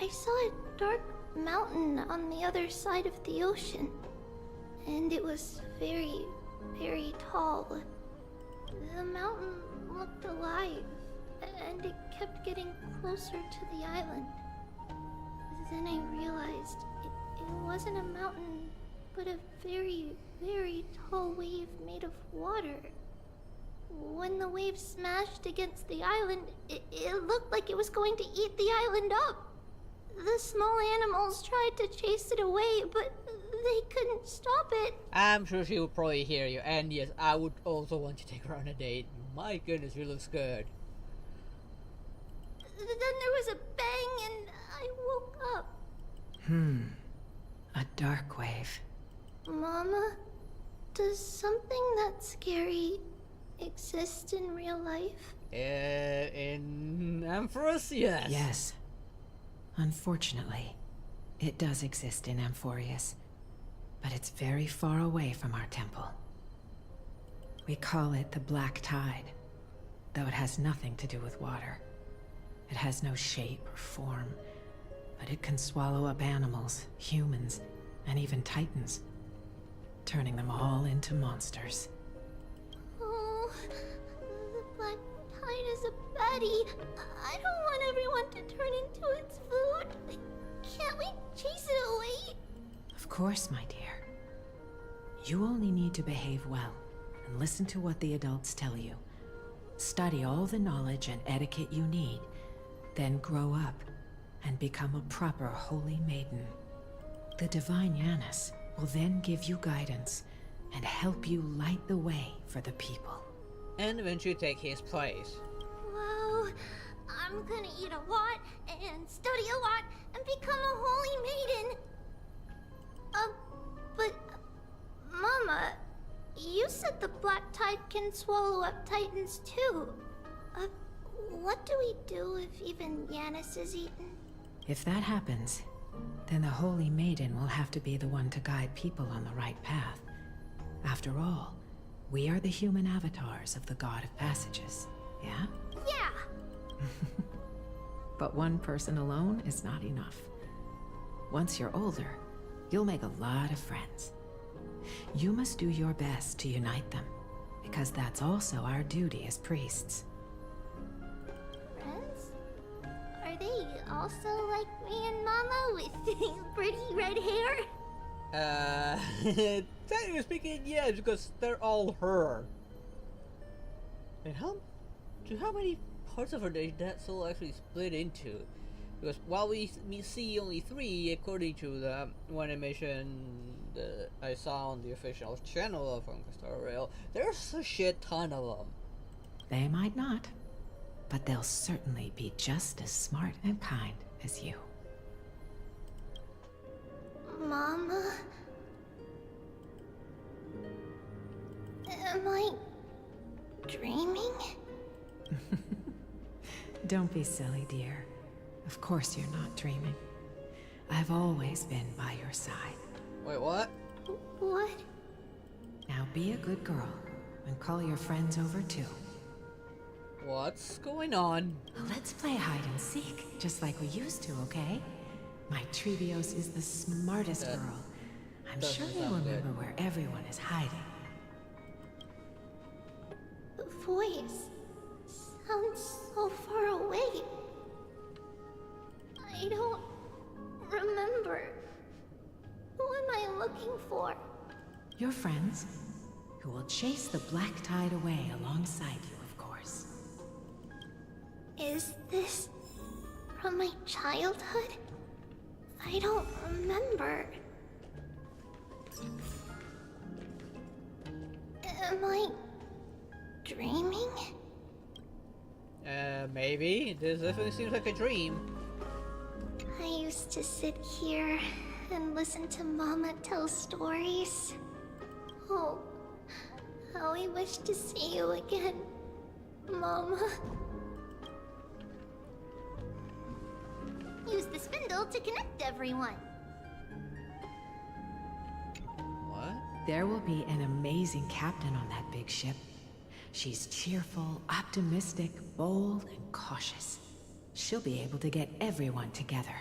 Speaker 3: I saw a dark mountain on the other side of the ocean. And it was very, very tall. The mountain looked alive, and it kept getting closer to the island. Then I realized it wasn't a mountain, but a very, very tall wave made of water. When the wave smashed against the island, it looked like it was going to eat the island up. The small animals tried to chase it away, but they couldn't stop it.
Speaker 1: I'm sure she would probably hear you, and yes, I would also want to take her on a date. My goodness, she looks good.
Speaker 3: Then there was a bang and I woke up.
Speaker 15: A dark wave.
Speaker 3: Mama, does something that scary exist in real life?
Speaker 1: In Anphoreus, yes.
Speaker 15: Yes. Unfortunately, it does exist in Anphoreus, but it's very far away from our temple. We call it the Black Tide, though it has nothing to do with water. It has no shape or form, but it can swallow up animals, humans, and even titans, turning them all into monsters.
Speaker 3: Oh, the Black Tide is a baddie. I don't want everyone to turn into its food. Can't we chase it away?
Speaker 15: Of course, my dear. You only need to behave well and listen to what the adults tell you. Study all the knowledge and etiquette you need, then grow up and become a proper holy maiden. The divine Yanis will then give you guidance and help you light the way for the people.
Speaker 1: And eventually take his place.
Speaker 3: Wow, I'm gonna eat a lot and study a lot and become a holy maiden. But Mama, you said the Black Tide can swallow up titans too. What do we do if even Yanis is eaten?
Speaker 15: If that happens, then the Holy Maiden will have to be the one to guide people on the right path. After all, we are the human avatars of the God of Passages, yeah?
Speaker 3: Yeah!
Speaker 15: But one person alone is not enough. Once you're older, you'll make a lot of friends. You must do your best to unite them, because that's also our duty as priests.
Speaker 3: Friends? Are they also like me and Mama with pretty red hair?
Speaker 1: Technically speaking, yes, because they're all her. And how many parts of her did that soul actually split into? Because while we see only 3, according to the one animation that I saw on the official channel of Honkai Star Rail, there's a shit ton of them.
Speaker 15: They might not, but they'll certainly be just as smart and kind as you.
Speaker 3: Mama? Am I dreaming?
Speaker 15: Don't be silly, dear. Of course you're not dreaming. I've always been by your side.
Speaker 1: Wait, what?
Speaker 3: What?
Speaker 15: Now be a good girl and call your friends over too.
Speaker 1: What's going on?
Speaker 15: Let's play hide and seek, just like we used to, okay? My Trebios is the smartest girl. I'm sure you'll remember where everyone is hiding.
Speaker 3: The voice sounds so far away. I don't remember. Who am I looking for?
Speaker 15: Your friends, who will chase the black tide away alongside you, of course.
Speaker 3: Is this from my childhood? I don't remember. Am I dreaming?
Speaker 1: Maybe. This definitely seems like a dream.
Speaker 3: I used to sit here and listen to Mama tell stories. Oh, how I wish to see you again, Mama. Use the spindle to connect everyone.
Speaker 1: What?
Speaker 15: There will be an amazing captain on that big ship. She's cheerful, optimistic, bold, and cautious. She'll be able to get everyone together.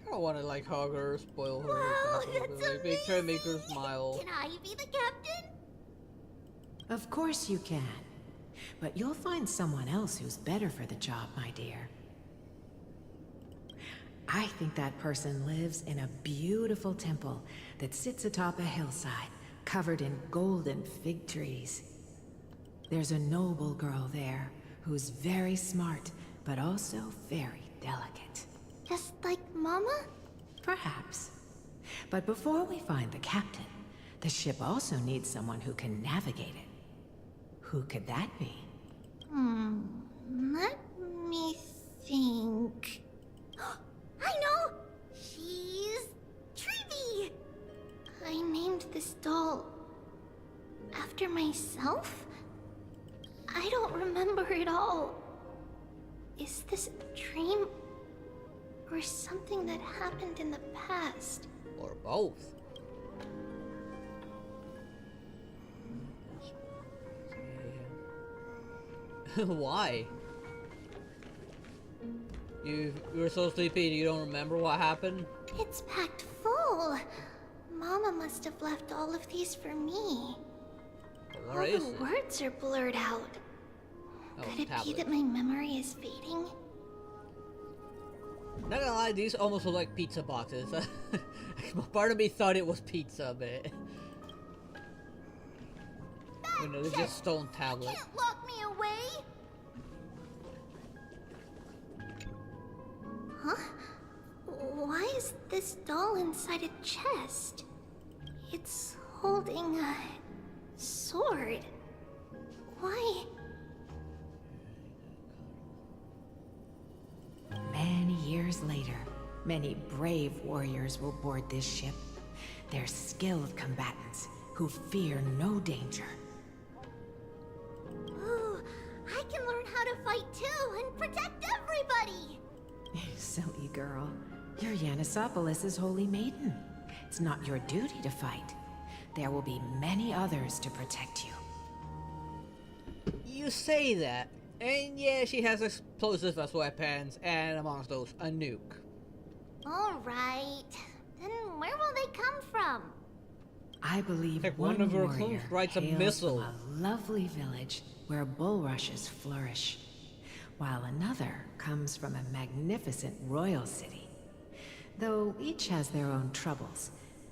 Speaker 1: I don't want to like hug her, spoil her,
Speaker 3: Wow, that's
Speaker 1: like, try to make her smile.
Speaker 3: Can I be the captain?
Speaker 15: Of course you can. But you'll find someone else who's better for the job, my dear. I think that person lives in a beautiful temple that sits atop a hillside, covered in golden fig trees. There's a noble girl there who's very smart, but also very delicate.
Speaker 3: Just like Mama?
Speaker 15: Perhaps. But before we find the captain, the ship also needs someone who can navigate it. Who could that be?
Speaker 3: Let me think. I know! She's Treeby! I named this doll after myself? I don't remember it all. Is this a dream? Or something that happened in the past?
Speaker 1: Or both. Why? You were so sleepy you don't remember what happened?
Speaker 3: It's packed full. Mama must have left all of these for me.
Speaker 1: Where
Speaker 3: All
Speaker 1: is
Speaker 3: the
Speaker 1: it?
Speaker 3: words are blurred out.
Speaker 1: Oh,
Speaker 3: Could it be
Speaker 1: tablet.
Speaker 3: that my memory is fading?
Speaker 1: Not gonna lie, these almost look like pizza boxes. Part of me thought it was pizza, but you know, they're just stone tablets.
Speaker 3: Can't lock me away! Huh? Why is this doll inside a chest? It's holding a sword. Why?
Speaker 15: Many years later, many brave warriors will board this ship. They're skilled combatants who fear no danger.
Speaker 3: Ooh, I can learn how to fight too and protect everybody!
Speaker 15: Silly girl. You're Yanisopoulos' holy maiden. It's not your duty to fight. There will be many others to protect you.
Speaker 1: You say that, and yeah, she has explosives as weapons, and amongst those, a nuke.
Speaker 3: Alright. Then where will they come from?
Speaker 15: I believe
Speaker 1: Like
Speaker 15: one
Speaker 1: one of her
Speaker 15: warrior
Speaker 1: clones rides a
Speaker 15: hails
Speaker 1: missile.
Speaker 15: from a lovely village where bulrushes flourish, while another comes from a magnificent royal city. Though each has their own troubles,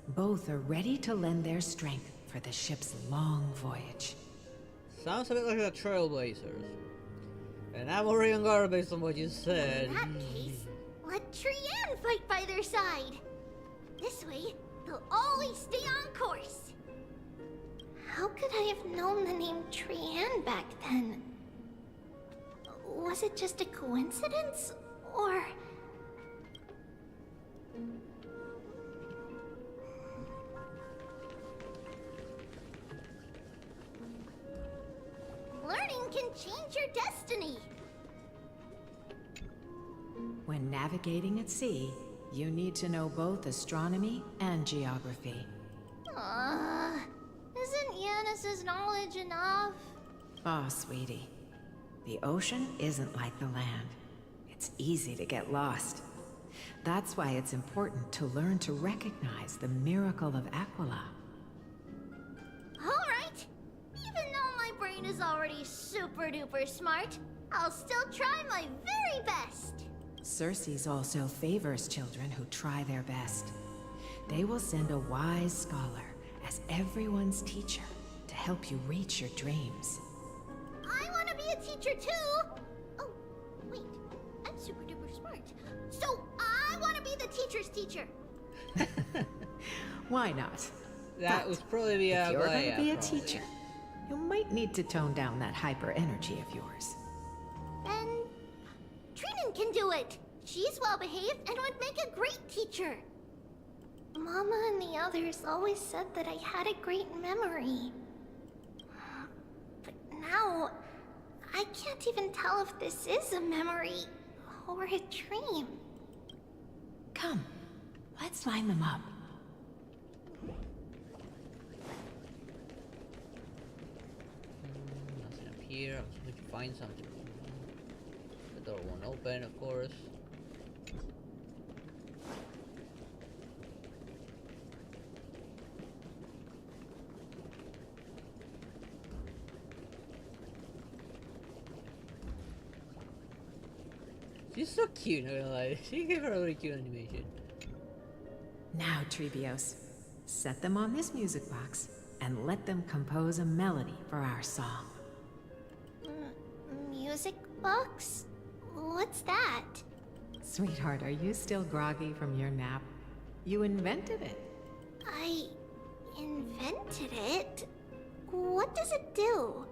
Speaker 15: Both are ready to lend their strength for the ship's long voyage.
Speaker 1: Sounds a bit like the Trailblazers. And I'm already on guard based on what you said.
Speaker 3: In that case, let Trian fight by their side. This way, they'll always stay on course. How could I have known the name Trian back then? Was it just a coincidence, or... Learning can change your destiny.
Speaker 15: When navigating at sea, you need to know both astronomy and geography.
Speaker 3: Isn't Yanis's knowledge enough?
Speaker 15: Oh, sweetie. The ocean isn't like the land. It's easy to get lost. That's why it's important to learn to recognize the miracle of Aquila.
Speaker 3: Alright. Even though my brain is already super duper smart, I'll still try my very best.
Speaker 15: Circe also favors children who try their best. They will send a wise scholar as everyone's teacher to help you reach your dreams.
Speaker 3: I want to be a teacher too! Oh, wait. I'm super duper smart. So I want to be the teacher's teacher.
Speaker 15: Why not?
Speaker 1: That would probably be
Speaker 15: if
Speaker 1: a
Speaker 15: you're going to be a
Speaker 1: probably.
Speaker 15: teacher, you might need to tone down that hyper energy of yours.
Speaker 3: Then Trinan can do it. She's well behaved and would make a great teacher. Mama and the others always said that I had a great memory. But now, I can't even tell if this is a memory or a dream.
Speaker 15: Come, let's line them up.
Speaker 1: Nothing up here. I'm supposed to find something. The door won't open, of course. She's so cute, not gonna lie. She gave her a really cute animation.
Speaker 15: Now, Trebios, set them on this music box and let them compose a melody for our song.
Speaker 3: Music box? What's that?
Speaker 15: Sweetheart, are you still groggy from your nap? You invented it.
Speaker 3: I invented it? What does it do?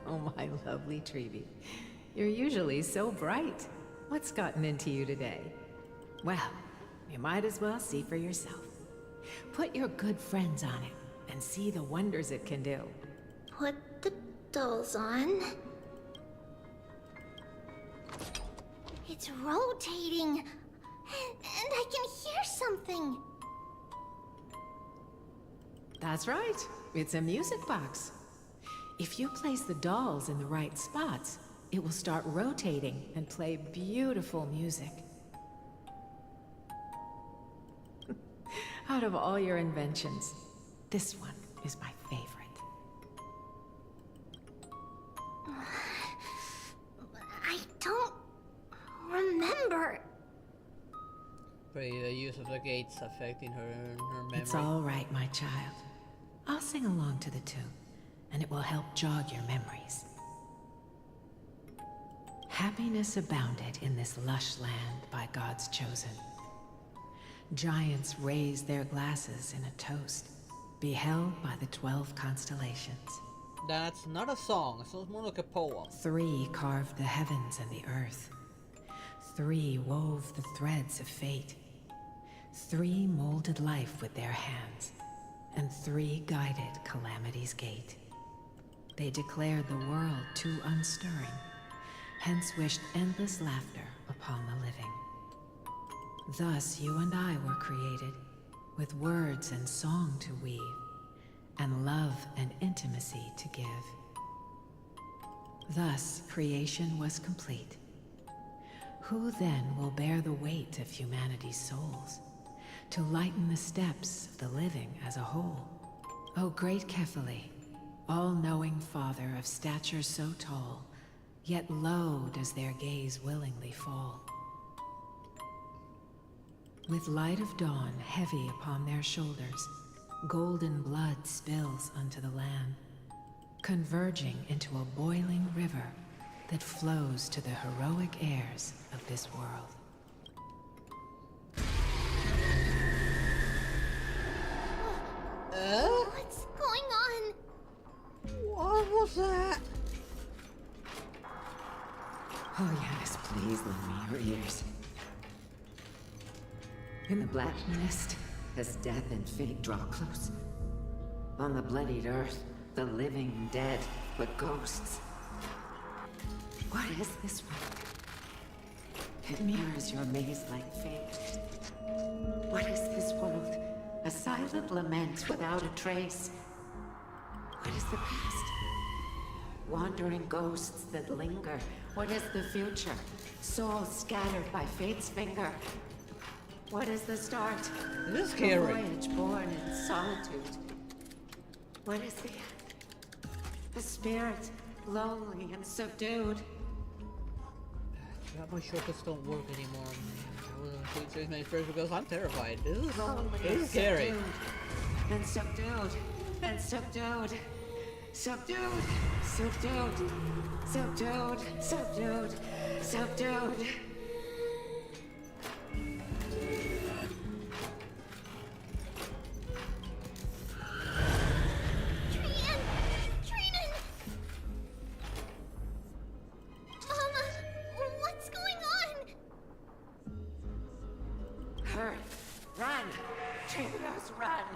Speaker 15: Oh, my lovely Trebi. You're usually so bright. What's gotten into you today? Well, you might as well see for yourself. Put your good friends on it and see the wonders it can do.
Speaker 3: Put the dolls on. It's rotating, and I can hear something.
Speaker 15: That's right. It's a music box. If you place the dolls in the right spots, it will start rotating and play beautiful music. Out of all your inventions, this one is my favorite.
Speaker 3: I don't remember.
Speaker 1: Probably the use of the gates affecting her memory.
Speaker 15: It's all right, my child. I'll sing along to the tune, and it will help jog your memories. Happiness abounded in this lush land by God's chosen. Giants raised their glasses in a toast, beheld by the 12 constellations.
Speaker 1: That's not a song, it sounds more like a poem.
Speaker 15: 3 carved the heavens and the earth. 3 wove the threads of fate. 3 molded life with their hands. And 3 guided calamity's gate. They declared the world too unstirring, hence wished endless laughter upon the living. Thus you and I were created, with words and song to weave, and love and intimacy to give. Thus creation was complete. Who then will bear the weight of humanity's souls, to lighten the steps of the living as a whole? O great Kephale, all-knowing Father of stature so tall, yet low does their gaze willingly fall. With light of dawn heavy upon their shoulders, golden blood spills unto the land, converging into a boiling river that flows to the heroic heirs of this world.
Speaker 3: What's going on?
Speaker 1: What was that?
Speaker 16: Oh yes, please lend me your ears. In the black mist, as death and fate draw close. On the bloodied earth, the living dead, but ghosts. What is this world? It mirrors your maze-like fate. What is this world? A silent lament without a trace. What is the past? Wandering ghosts that linger. What is the future? Souls scattered by fate's finger. What is the start?
Speaker 1: This is scary.
Speaker 16: A voyage born in solitude. What is the end? A spirit, lonely and subdued.
Speaker 1: My shortcuts don't work anymore. I wasn't going to choose many first because I'm terrified. This is scary.
Speaker 16: And subdued. And subdued. Subdued. Subdued. Subdued. Subdued. Subdued. Run! Trios, run!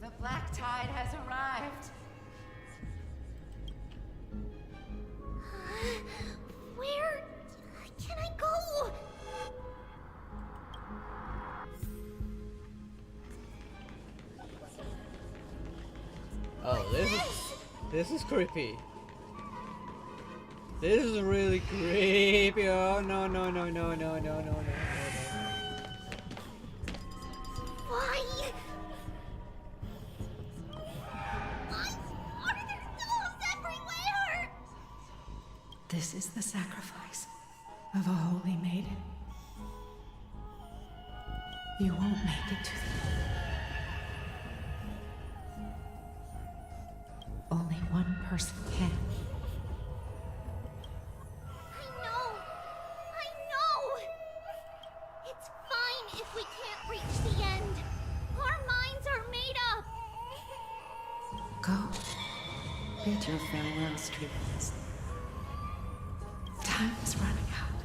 Speaker 16: The black tide has arrived!
Speaker 3: Where can I go?
Speaker 1: Oh, this is creepy. This is really creepy. Oh no no no no no no no no.
Speaker 3: Why? Are there ghosts everywhere?
Speaker 15: This is the sacrifice of a holy maiden. You won't make it to the end. Only one person can.
Speaker 3: I know! It's fine if we can't reach the end. Our minds are made up.
Speaker 15: Go.
Speaker 16: Bid your farewells, Trios.
Speaker 15: Time is running out.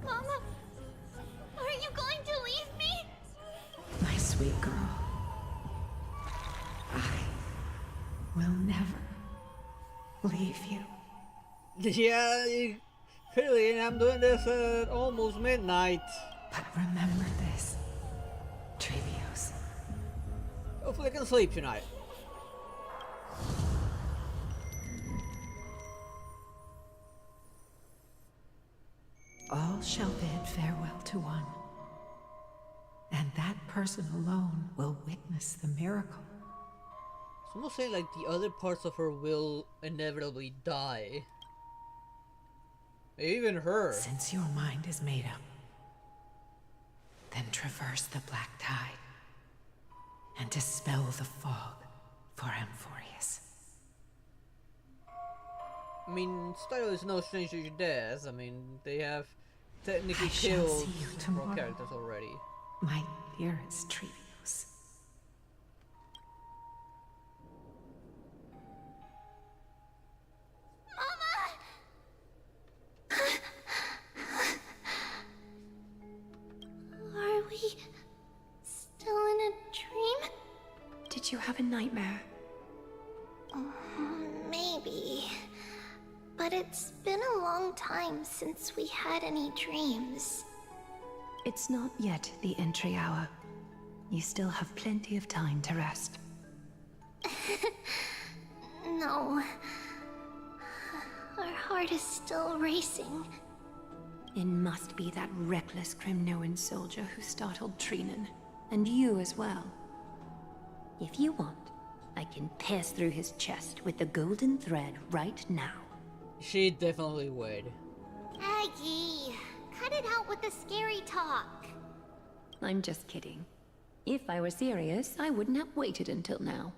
Speaker 3: Mama, are you going to leave me?
Speaker 15: My sweet girl. I will never leave you.
Speaker 1: Yeah, clearly, and I'm doing this at almost midnight.
Speaker 15: But remember this, Trivios.
Speaker 1: Hopefully I can sleep tonight.
Speaker 15: All shall bid farewell to one, and that person alone will witness the miracle.
Speaker 1: It's almost saying like the other parts of her will inevitably die. Even her.
Speaker 15: Since your mind is made up, then traverse the black tide and dispel the fog for Anphoreus.
Speaker 1: I mean, Style is no stranger to death. I mean, they have technically killed several characters already.
Speaker 15: My dearest Trivios.
Speaker 3: Are we still in a dream?
Speaker 4: Did you have a nightmare?
Speaker 3: Maybe. But it's been a long time since we had any dreams.
Speaker 4: It's not yet the entry hour. You still have plenty of time to rest.
Speaker 3: No. Our heart is still racing.
Speaker 4: It must be that reckless Crimnoan soldier who startled Trinan. And you as well. If you want, I can pierce through his chest with the golden thread right now.
Speaker 1: She definitely would.
Speaker 3: Aggie, cut it it out with the scary talk.
Speaker 4: I'm just kidding. If I were serious, I wouldn't have waited until now.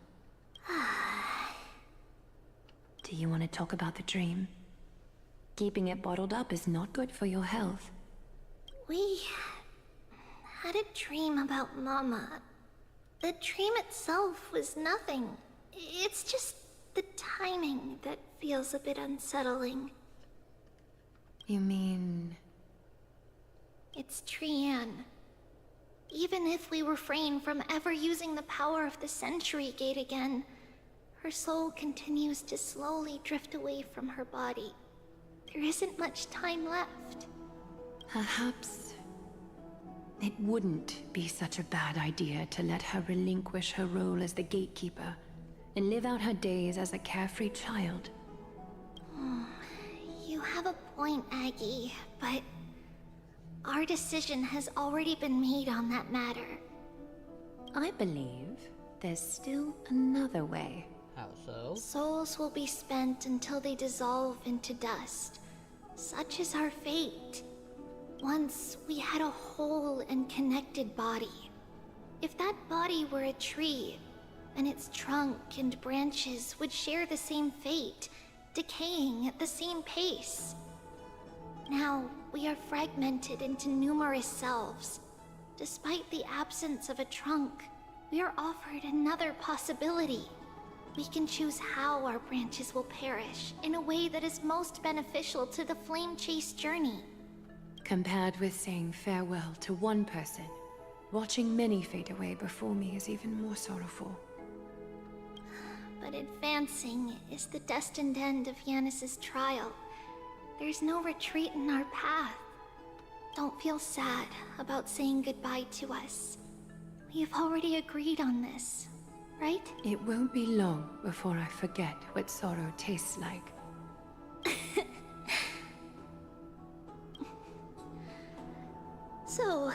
Speaker 4: Do you want to talk about the dream? Keeping it bottled up is not good for your health.
Speaker 3: We had a dream about Mama. The dream itself was nothing. It's just the timing that feels a bit unsettling.
Speaker 4: You mean...
Speaker 3: It's Trian. Even if we refrain from ever using the power of the Century Gate again, her soul continues to slowly drift away from her body. There isn't much time left.
Speaker 4: Perhaps it wouldn't be such a bad idea to let her relinquish her role as the gatekeeper and live out her days as a carefree child.
Speaker 3: You have a point, Aggie, but our decision has already been made on that matter.
Speaker 4: I believe there's still another way.
Speaker 1: How so?
Speaker 3: Souls will be spent until they dissolve into dust. Such is our fate. Once we had a whole and connected body. If that body were a tree, then its trunk and branches would share the same fate, decaying at the same pace. Now, we are fragmented into numerous selves. Despite the absence of a trunk, we are offered another possibility. We can choose how our branches will perish in a way that is most beneficial to the Flame Chase journey.
Speaker 4: Compared with saying farewell to one person, watching many fade away before me is even more sorrowful.
Speaker 3: But advancing is the destined end of Yanis's trial. There's no retreat in our path. Don't feel sad about saying goodbye to us. We have already agreed on this, right?
Speaker 4: It won't be long before I forget what sorrow tastes like.
Speaker 3: So,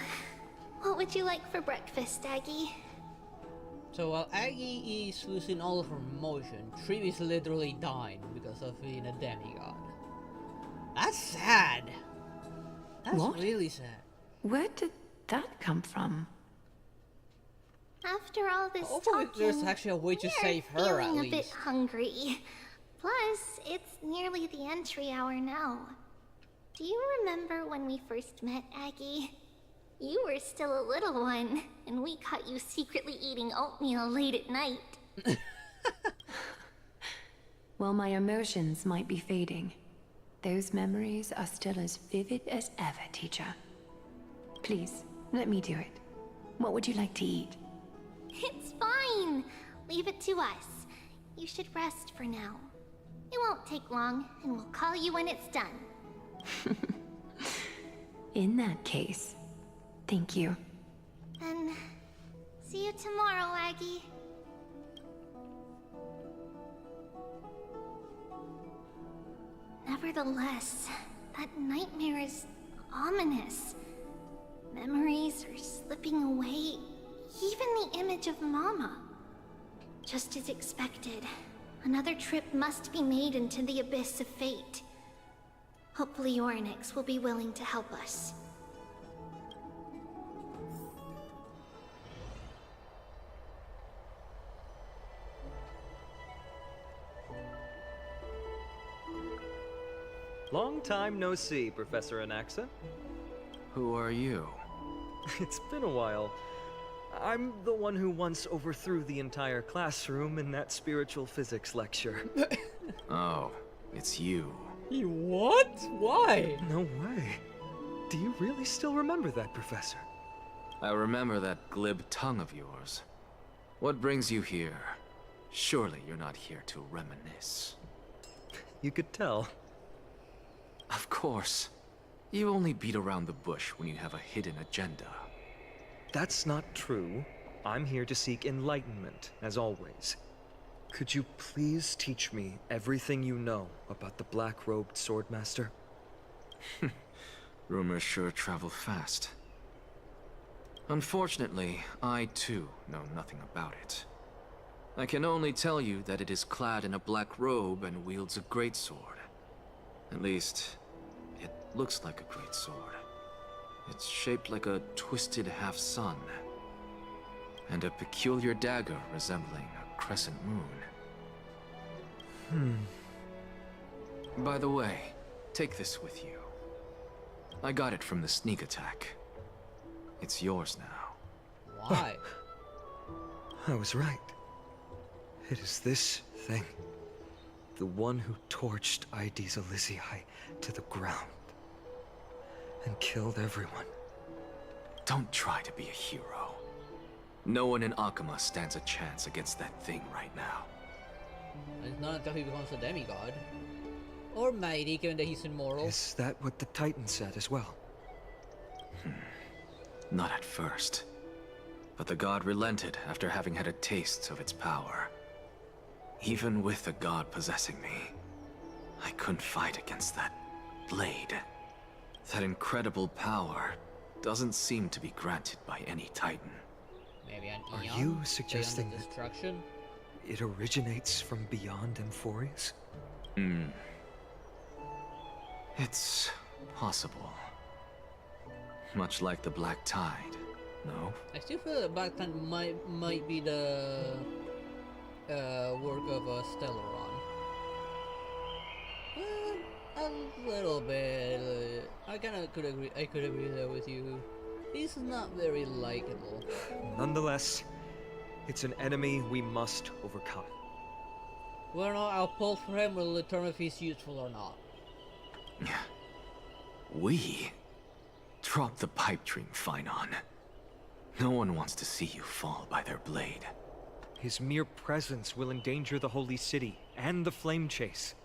Speaker 3: what would you like for breakfast, Aggie?
Speaker 1: So while Aggie is losing all of her emotion, Tree is literally dying because of being a demigod. That's sad. That's
Speaker 4: What?
Speaker 1: really sad.
Speaker 4: Where did that come from?
Speaker 3: After all this
Speaker 1: Hopefully
Speaker 3: talking,
Speaker 1: there's actually a way to
Speaker 3: we're
Speaker 1: save her at
Speaker 3: feeling a
Speaker 1: least.
Speaker 3: bit hungry. Plus, it's nearly the entry hour now. Do you remember when we first met, Aggie? You were still a little one, and we caught you secretly eating oatmeal late at night.
Speaker 4: While my emotions might be fading, those memories are still as vivid as ever, teacher. Please, let me do it. What would you like to eat?
Speaker 3: It's fine. Leave it to us. You should rest for now. It won't take long, and we'll call you when it's done.
Speaker 4: In that case, thank you.
Speaker 3: Then, see you tomorrow, Aggie. Nevertheless, that nightmare is ominous. Memories are slipping away, even the image of Mama. Just as expected, another trip must be made into the abyss of fate. Hopefully Orynyx will be willing to help us.
Speaker 7: Long time no see, Professor Anaxa.
Speaker 11: Who are you?
Speaker 7: It's been a while. I'm the one who once overthrew the entire classroom in that spiritual physics lecture.
Speaker 11: Oh, it's you.
Speaker 1: You what? Why?
Speaker 7: No way. Do you really still remember that, Professor?
Speaker 11: I remember that glib tongue of yours. What brings you here? Surely you're not here to reminisce.
Speaker 7: You could tell.
Speaker 11: Of course. You only beat around the bush when you have a hidden agenda.
Speaker 7: That's not true. I'm here to seek enlightenment, as always. Could you please teach me everything you know about the black-robed swordmaster?
Speaker 11: Rumors sure travel fast. Unfortunately, I too know nothing about it. I can only tell you that it is clad in a black robe and wields a greatsword. At least, it looks like a greatsword.
Speaker 17: It's shaped like a twisted half-sun, and a peculiar dagger resembling a crescent moon. By the way, take this with you. I got it from the sneak attack. It's yours now.
Speaker 1: Why?
Speaker 7: I was right. It is this thing. The one who torched Aedes Elysiae to the ground. And killed everyone.
Speaker 17: Don't try to be a hero. No one in Akama stands a chance against that thing right now.
Speaker 1: It's not until he becomes a demigod. Or mighty, given that he's immortal.
Speaker 7: Is that what the Titan said as well?
Speaker 17: Not at first. But the god relented after having had a taste of its power. Even with the god possessing me, I couldn't fight against that blade. That incredible power doesn't seem to be granted by any Titan.
Speaker 1: Maybe an
Speaker 7: Are
Speaker 1: Eon?
Speaker 7: you suggesting that
Speaker 1: destruction?
Speaker 7: it originates from beyond Anphoreus?
Speaker 17: It's possible. Much like the Black Tide, no?
Speaker 1: I still feel that Black Tide might be the work of Stellaron. A little bit. I kinda could agree. I could agree there with you. He's not very likable.
Speaker 7: Nonetheless, it's an enemy we must overcome.
Speaker 1: Whether or not I'll pull for him will determine if he's useful or not.
Speaker 17: We? Drop the pipe dream, Finon. No one wants to see you fall by their blade.
Speaker 7: His mere presence will endanger the Holy City and the Flame Chase.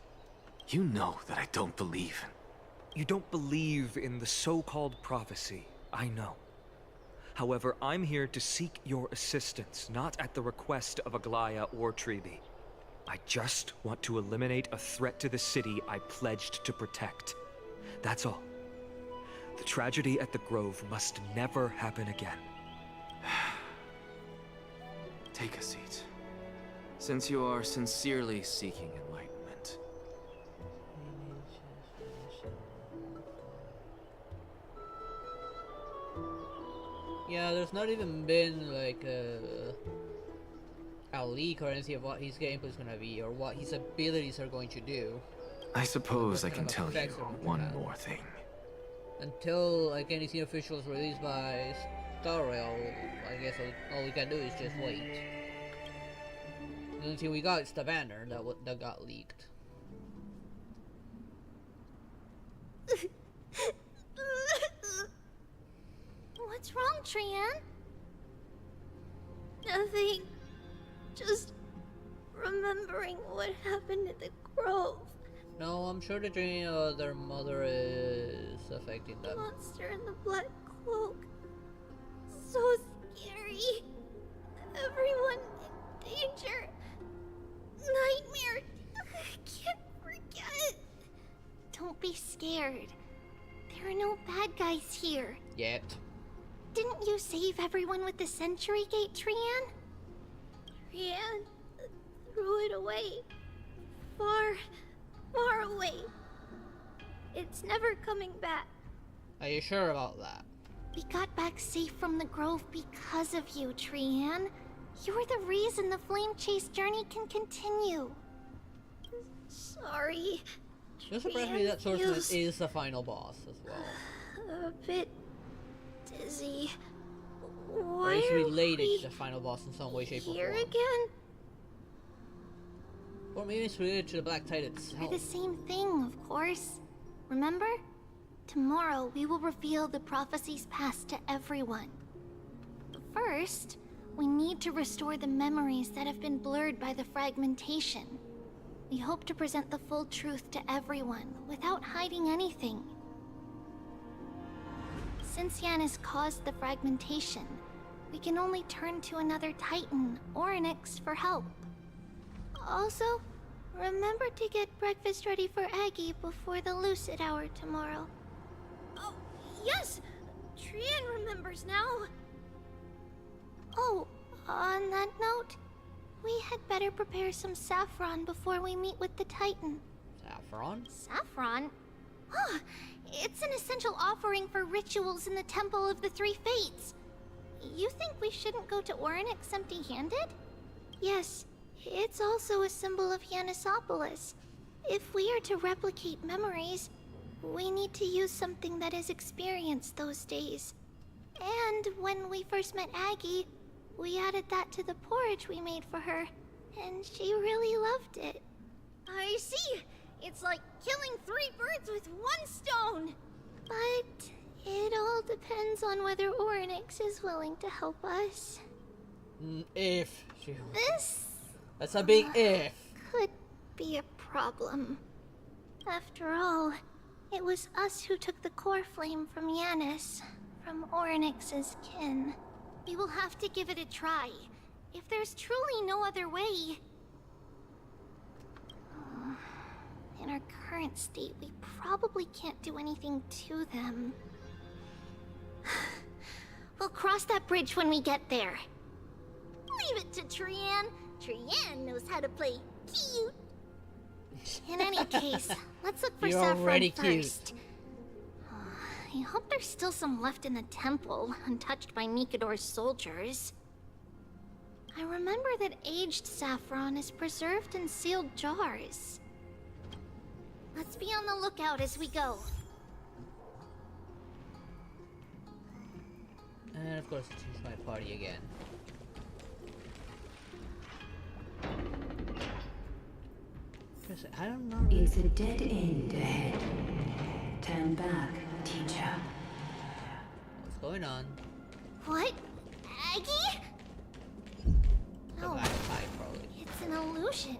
Speaker 17: You know that I don't believe in...
Speaker 7: You don't believe in the so-called prophecy, I know. However, I'm here to seek your assistance, not at the request of Aglaya or Treeby. I just want to eliminate a threat to the city I pledged to protect. That's all. The tragedy at the Grove must never happen again.
Speaker 17: Take a seat. Since you are sincerely seeking enlightenment.
Speaker 1: Yeah, there's not even been like a leak or anything of what his gameplay is gonna be or what his abilities are going to do.
Speaker 17: I suppose I can tell you one more thing.
Speaker 1: Until like anything official is released by Star Rail, I guess all we can do is just wait. The only thing we got is the banner that got leaked.
Speaker 3: What's wrong, Trian? Nothing. Just remembering what happened at the Grove.
Speaker 1: No, I'm sure that their mother is affecting
Speaker 3: The
Speaker 1: them.
Speaker 3: monster in the black cloak. So scary. Everyone in danger. Nightmare. I can't forget. Don't be scared. There are no bad guys here.
Speaker 1: Yet.
Speaker 3: Didn't you save everyone with the Century Gate, Trian? Trian threw it away. Far, far away. It's never coming back.
Speaker 1: Are you sure about that?
Speaker 3: We got back safe from the Grove because of you, Trian. You're the reason the Flame Chase journey can continue. Sorry.
Speaker 1: Just surprisingly, that swordsman is the final boss as well.
Speaker 3: A bit dizzy.
Speaker 1: Or
Speaker 3: Why
Speaker 1: is
Speaker 3: are
Speaker 1: related
Speaker 3: we
Speaker 1: to the final boss in some way, shape, or
Speaker 3: here
Speaker 1: form.
Speaker 3: again?
Speaker 1: Or maybe it's related to the Black Tide itself.
Speaker 3: They're the same thing, of course. Remember? Tomorrow we will reveal the prophecies past to everyone. But first, we need to restore the memories that have been blurred by the fragmentation. We hope to present the full truth to everyone without hiding anything. Since Yanis caused the fragmentation, we can only turn to another Titan or an X for help. Also, remember to get breakfast ready for Aggie before the Lucid Hour tomorrow. Oh, yes! Trian remembers now. Oh, on that note, we had better prepare some saffron before we meet with the Titan.
Speaker 1: Saffron?
Speaker 3: Saffron? It's an essential offering for rituals in the Temple of the Three Fates. You think we shouldn't go to Orynyx empty-handed? Yes, it's also a symbol of Yanisopolis. If we are to replicate memories, we need to use something that has experienced those days. And when we first met Aggie, we added that to the porridge we made for her, and she really loved it.
Speaker 18: I see. It's like killing 3 birds with 1 stone.
Speaker 3: But it all depends on whether Orynyx is willing to help us.
Speaker 1: If she...
Speaker 3: This...
Speaker 1: That's a big if.
Speaker 3: Could be a problem. After all, it was us who took the core flame from Yanis, from Orynyx's kin.
Speaker 18: We will have to give it a try. If there's truly no other way...
Speaker 3: In our current state, we probably can't do anything to them.
Speaker 18: We'll cross that bridge when we get there. Leave it to Trian. Trian knows how to play cute.
Speaker 3: In any case, let's look for
Speaker 1: You're
Speaker 3: Saffron
Speaker 1: already
Speaker 3: first.
Speaker 1: cute.
Speaker 18: I hope there's still some left in the temple, untouched by Mikador's soldiers.
Speaker 3: I remember that aged saffron is preserved in sealed jars.
Speaker 18: Let's be on the lookout as we go.
Speaker 1: And of course, choose my party again. I don't know.
Speaker 4: It's a dead end ahead. Turn back, teacher.
Speaker 1: What's going on?
Speaker 18: What? Aggie?
Speaker 3: No,
Speaker 1: probably.
Speaker 3: it's an illusion.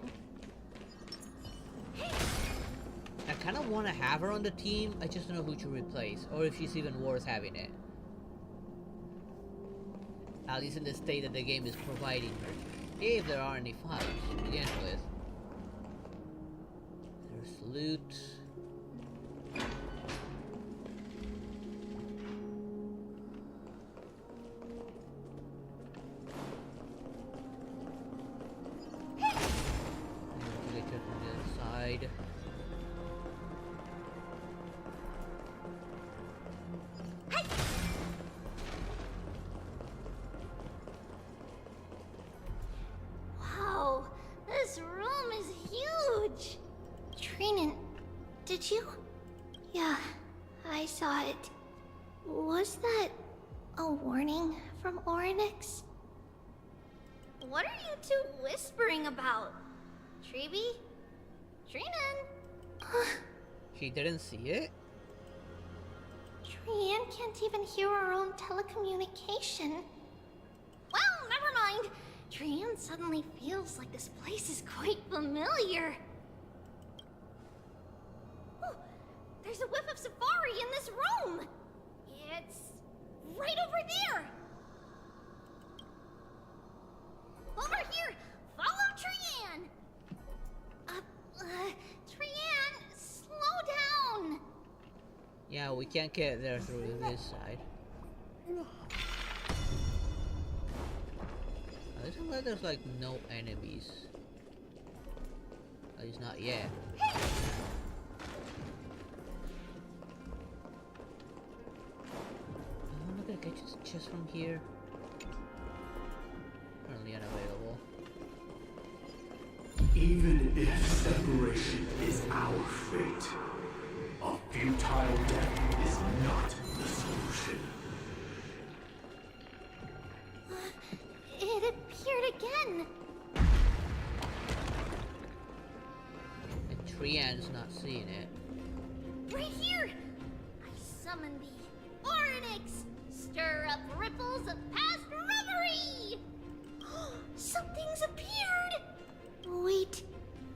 Speaker 1: I kind of want to have her on the team. I just don't know who to replace, or if she's even worth having it. At least in the state that the game is providing her. If there are any files to begin with. There's loot. Get her from the other side.
Speaker 18: Wow, this room is huge.
Speaker 3: Trinan, did you? Yeah, I saw it. Was that a warning from Orynyx?
Speaker 18: What are you two whispering about? Treeby? Trinan?
Speaker 1: She didn't see it?
Speaker 3: Trian can't even hear our own telecommunication.
Speaker 18: Well, never mind. Trian suddenly feels like this place is quite familiar. Oh, there's a whiff of safari in this room. It's right over there. Over here! Follow Trian! Trian, slow down!
Speaker 1: Yeah, we can't get there through this side. It looks like there's like no enemies. At least not yet. I'm not gonna get just from here. Currently unavailable.
Speaker 2: Even if separation is our fate, a futile death is not the solution.
Speaker 18: It appeared again!
Speaker 1: And Trian's not seeing it.
Speaker 18: Right here! I summon thee, Orynyx! Stir up ripples of past reverie! Something's appeared!
Speaker 3: Wait,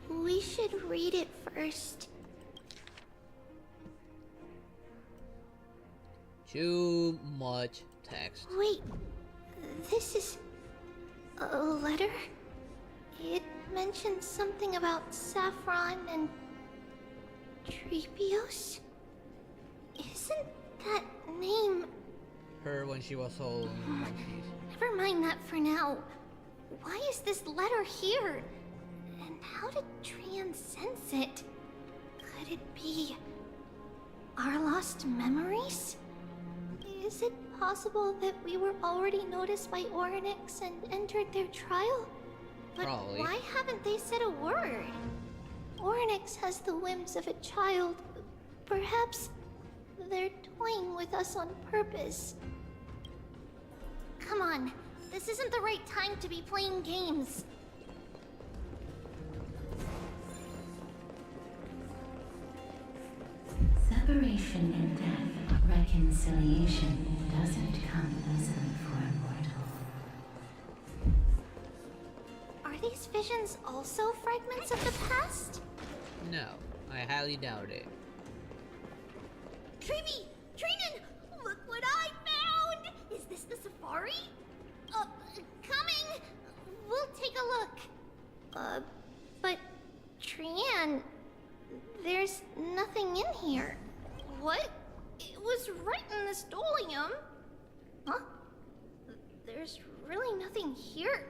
Speaker 3: we should read it first.
Speaker 1: Too much text.
Speaker 3: Wait, this is a letter? It mentions something about Saffron and Trebios? Isn't that name...
Speaker 1: Her when she was all
Speaker 3: Never mind that for now. Why is this letter here? And how did Trian sense it? Could it be... Our lost memories? Is it possible that we were already noticed by Oryx and entered their trial? But
Speaker 1: Probably.
Speaker 3: why haven't they said a word? Oryx has the whims of a child. Perhaps they're toying with us on purpose.
Speaker 18: Come on, this isn't the right time to be playing games.
Speaker 19: Separation and death, reconciliation doesn't come easily for a mortal.
Speaker 3: Are these visions also fragments of the past?
Speaker 1: No, I highly doubt it.
Speaker 18: Treeby! Trinan! Look what I found! Is this the safari? Coming! We'll take a look.
Speaker 3: But Trian, there's nothing in here.
Speaker 18: What? It was right in the stolium.
Speaker 3: Huh? There's really nothing here.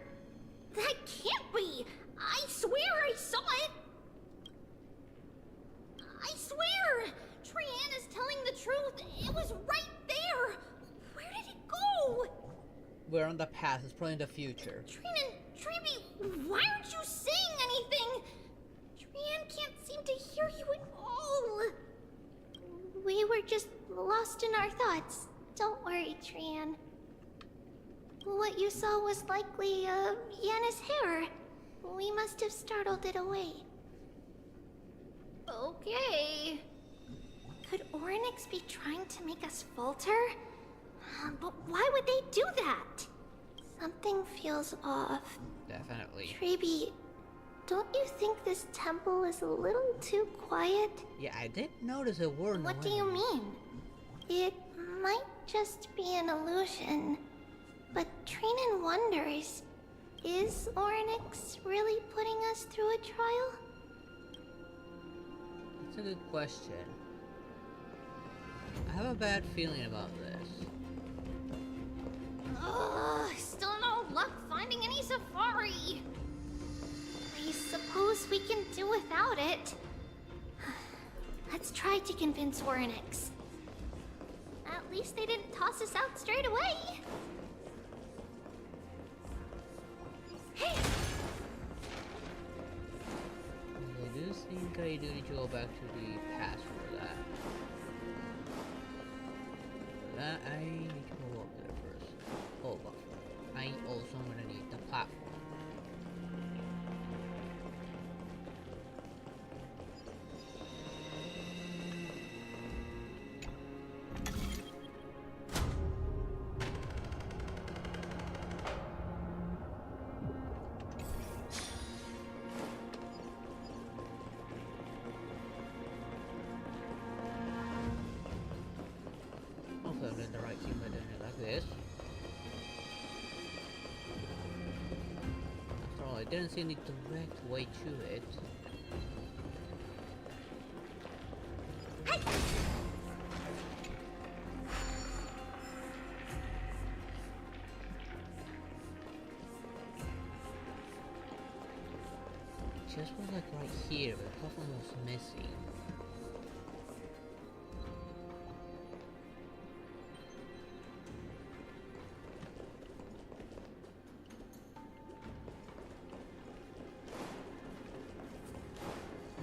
Speaker 18: That can't be! I swear I saw it! I swear! Trian is telling the truth. It was right there. Where did it go?
Speaker 1: We're on the past, it's probably in the future.
Speaker 18: Trinan, Treeby, why aren't you saying anything? Trian can't seem to hear you at all.
Speaker 3: We were just lost in our thoughts. Don't worry, Trian. What you saw was likely, Yana's hair. We must have startled it away.
Speaker 18: Okay.
Speaker 3: Could Oryx be trying to make us falter? But why would they do that? Something feels off.
Speaker 1: Definitely.
Speaker 3: Treeby, don't you think this temple is a little too quiet?
Speaker 1: Yeah, I did notice a word.
Speaker 3: What do you mean? It might just be an illusion. But Trinan wonders, is Oryx really putting us through a trial?
Speaker 1: That's a good question. I have a bad feeling about this.
Speaker 18: Still no luck finding any safari.
Speaker 3: I suppose we can do without it. Let's try to convince Oryx.
Speaker 18: At least they didn't toss us out straight away. Hey!
Speaker 1: I do think I do need to go back to the past for that. For that, I need to go up there first. Oh, but I also am gonna need the platform. Also, I'm doing the right thing by doing it like this. After all, I didn't see any direct way to it. It just was like right here, but the platform was missing.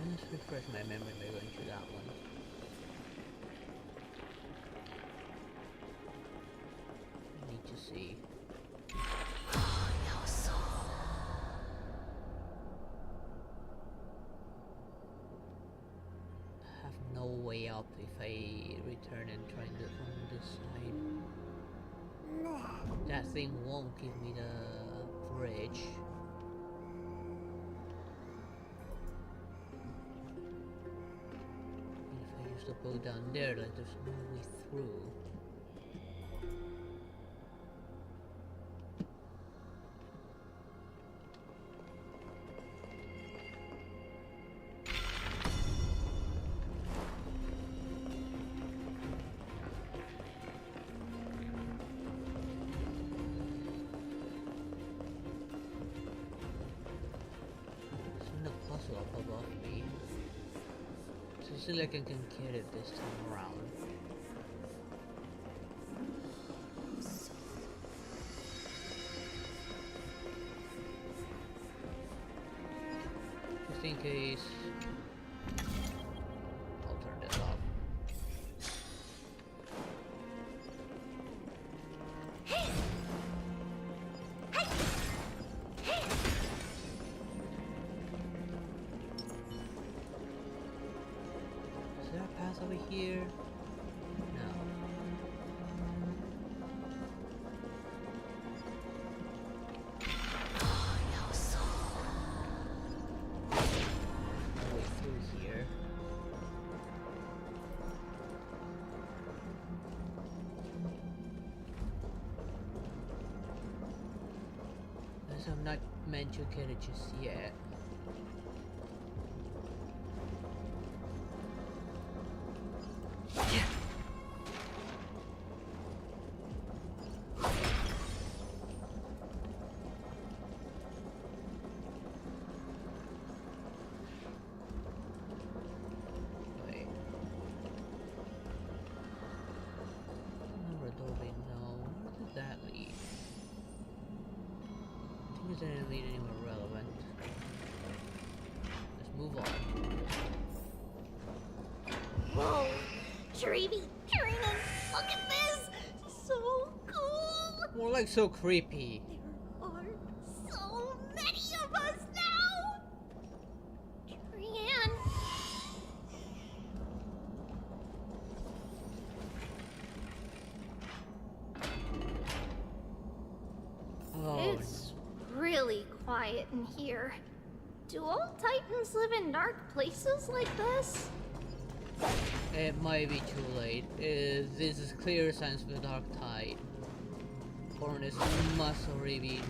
Speaker 1: Let's refresh my memory by going to that one. I need to see. I have no way up if I return and try to from this side. That thing won't give me the bridge. If I use the bow down there, like there's no way through. There's no puzzle up above me. So see like I can get it this time around. Just in case. I'll turn this off. Is there a path over here? No. No way through here. Guess I'm not meant to get it just yet. Wait. Another doorway, no. Where did that lead? I think it didn't lead anywhere relevant. Let's move on.
Speaker 18: Whoa! Treeby! Trina! Look at this! So cool!
Speaker 1: More like so creepy.
Speaker 18: There are so many of us now! Trian!
Speaker 1: Oh,
Speaker 18: It's really quiet in here. Do all Titans live in dark places like this?
Speaker 1: it might be too late. This is clear signs of a dark tide. Foreigners must already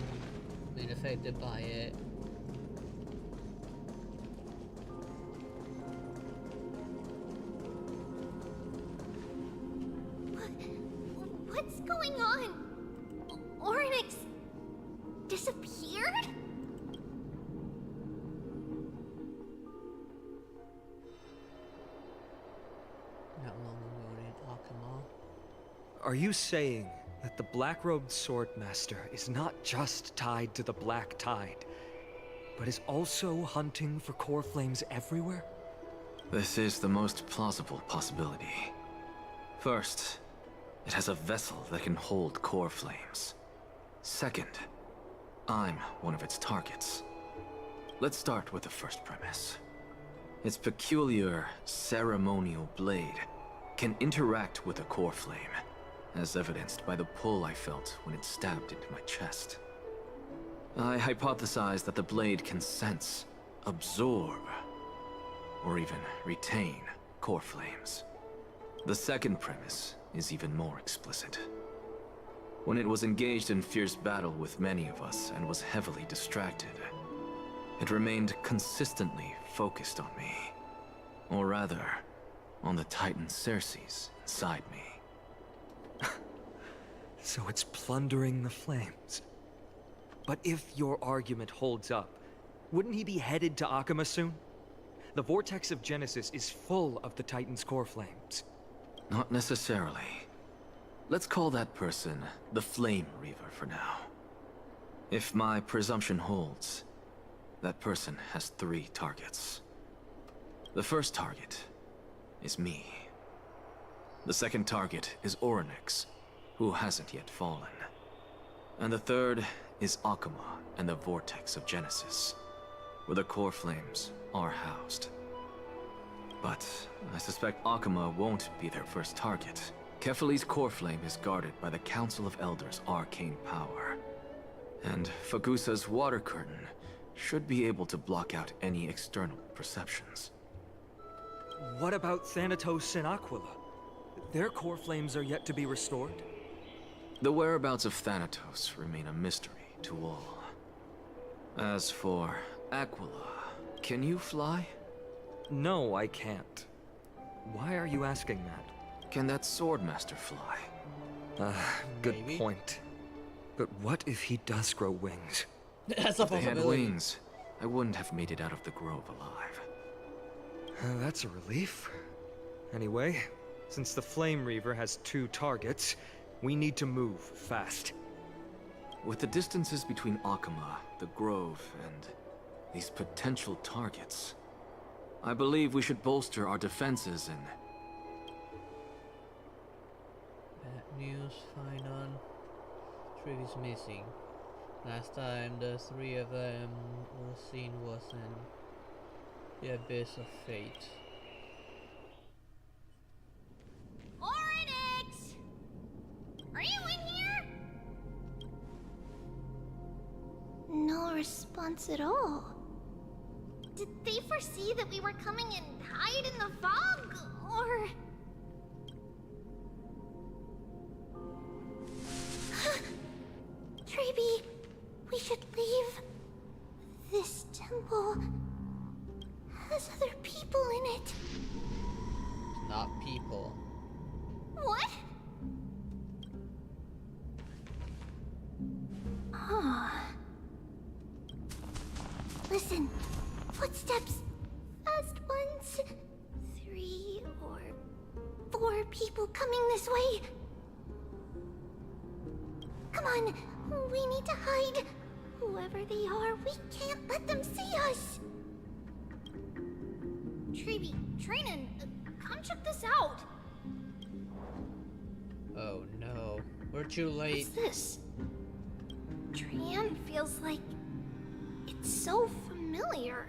Speaker 1: been affected by it.
Speaker 18: What's going on? Oryx disappeared?
Speaker 1: Not long ago in Akama.
Speaker 7: Are you saying that the black-robed swordmaster is not just tied to the black tide, but is also hunting for core flames everywhere?
Speaker 17: This is the most plausible possibility. First, it has a vessel that can hold core flames. Second, I'm one of its targets. Let's start with the first premise. Its peculiar ceremonial blade can interact with a core flame, as evidenced by the pull I felt when it stabbed into my chest. I hypothesized that the blade can sense, absorb, or even retain core flames. The second premise is even more explicit. When it was engaged in fierce battle with many of us and was heavily distracted, it remained consistently focused on me. Or rather, on the Titan Circes inside me.
Speaker 7: So it's plundering the flames. But if your argument holds up, wouldn't he be headed to Akama soon? The vortex of Genesis is full of the Titan's core flames.
Speaker 17: Not necessarily. Let's call that person the Flame Reaver for now. If my presumption holds, that person has 3 targets. The first target is me. The second target is Oryx, who hasn't yet fallen. And the third is Akama and the Vortex of Genesis, where the core flames are housed. But I suspect Akama won't be their first target. Kefali's core flame is guarded by the Council of Elders' arcane power. And Fagusa's water curtain should be able to block out any external perceptions.
Speaker 7: What about Thanatos and Aquila? Their core flames are yet to be restored?
Speaker 17: The whereabouts of Thanatos remain a mystery to all. As for Aquila, can you fly?
Speaker 7: No, I can't. Why are you asking that?
Speaker 17: Can that Swordmaster fly?
Speaker 7: Good point. But what if he does grow wings?
Speaker 1: That's a
Speaker 17: If they had
Speaker 1: possibility.
Speaker 17: wings, I wouldn't have made it out of the grove alive.
Speaker 7: That's a relief. Anyway, since the Flame Reaver has 2 targets, we need to move fast.
Speaker 17: With the distances between Akama, the Grove, and these potential targets, I believe we should bolster our defenses and...
Speaker 1: Bad news, Finon. Tree's missing. Last time the 3 of them were seen was in the Abyss of Fate.
Speaker 18: Oryx! Are you in here?
Speaker 3: No response at all.
Speaker 18: Did they foresee that we were coming and hide in the fog? Or...
Speaker 3: Treeby, we should leave. This temple has other people in it.
Speaker 1: It's not people.
Speaker 18: What?
Speaker 3: Listen, footsteps. Fast ones. 3 or 4 people coming this way. Come on, we need to hide. Whoever they are, we can't let them see us.
Speaker 18: Treeby, Trainin, come check this out.
Speaker 1: Oh no, we're too late.
Speaker 3: What's this? Trian feels like it's so familiar.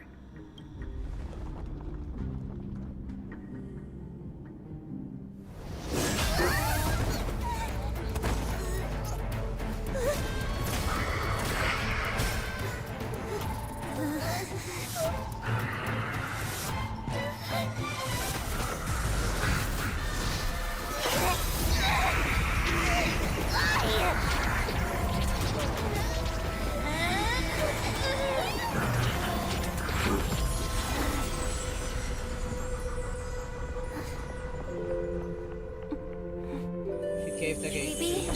Speaker 1: Cave the gate.
Speaker 3: Maybe.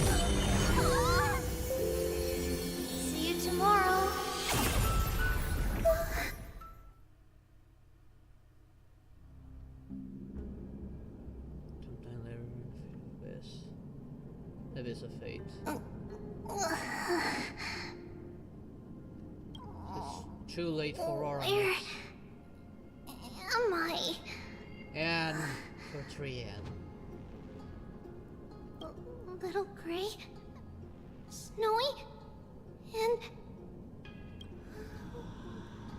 Speaker 3: See you tomorrow.
Speaker 1: Sometime later in the Abyss of Fate. It's too late for Aura.
Speaker 3: Where am I?
Speaker 1: And for Trian.
Speaker 3: Little gray, snowy, and...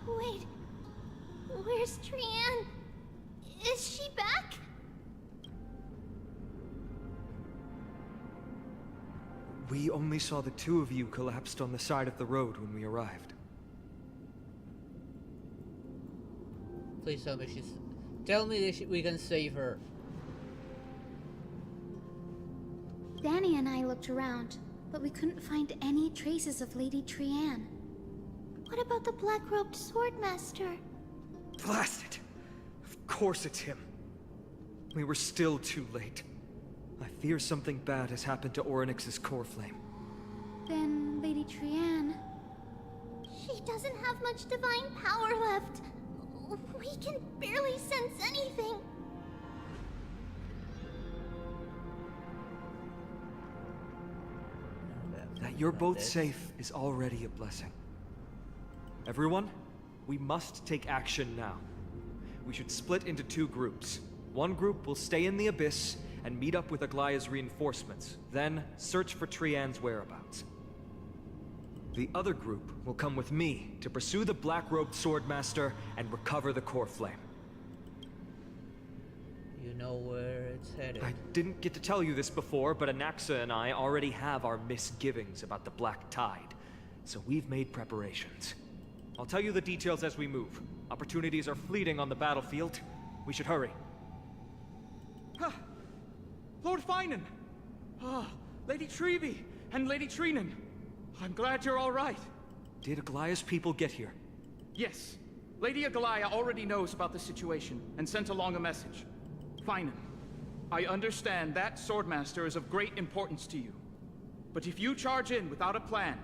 Speaker 3: Wait, where's Trian? Is she back?
Speaker 7: We only saw the 2 of you collapsed on the side of the road when we arrived.
Speaker 1: Please tell me she's... Tell me that we can save her.
Speaker 5: Danny and I looked around, but we couldn't find any traces of Lady Trian.
Speaker 3: What about the black-robed swordmaster?
Speaker 7: Blast it! Of course it's him. We were still too late. I fear something bad has happened to Oryx's core flame.
Speaker 5: Then Lady Trian...
Speaker 3: She doesn't have much divine power left. We can barely sense anything.
Speaker 7: That you're both safe is already a blessing. Everyone, we must take action now. We should split into 2 groups. One group will stay in the Abyss and meet up with Aglaya's reinforcements, then search for Trian's whereabouts. The other group will come with me to pursue the black-robed swordmaster and recover the core flame.
Speaker 1: You know where it's headed.
Speaker 7: I didn't get to tell you this before, but Anaxa and I already have our misgivings about the Black Tide, so we've made preparations. I'll tell you the details as we move. Opportunities are fleeting on the battlefield. We should hurry.
Speaker 20: Lord Finan! Lady Treeby and Lady Trinan. I'm glad you're all right.
Speaker 7: Did Aglaya's people get here?
Speaker 20: Yes. Lady Aglaya already knows about the situation and sent along a message. Finan, I understand that Swordmaster is of great importance to you. But if you charge in without a plan,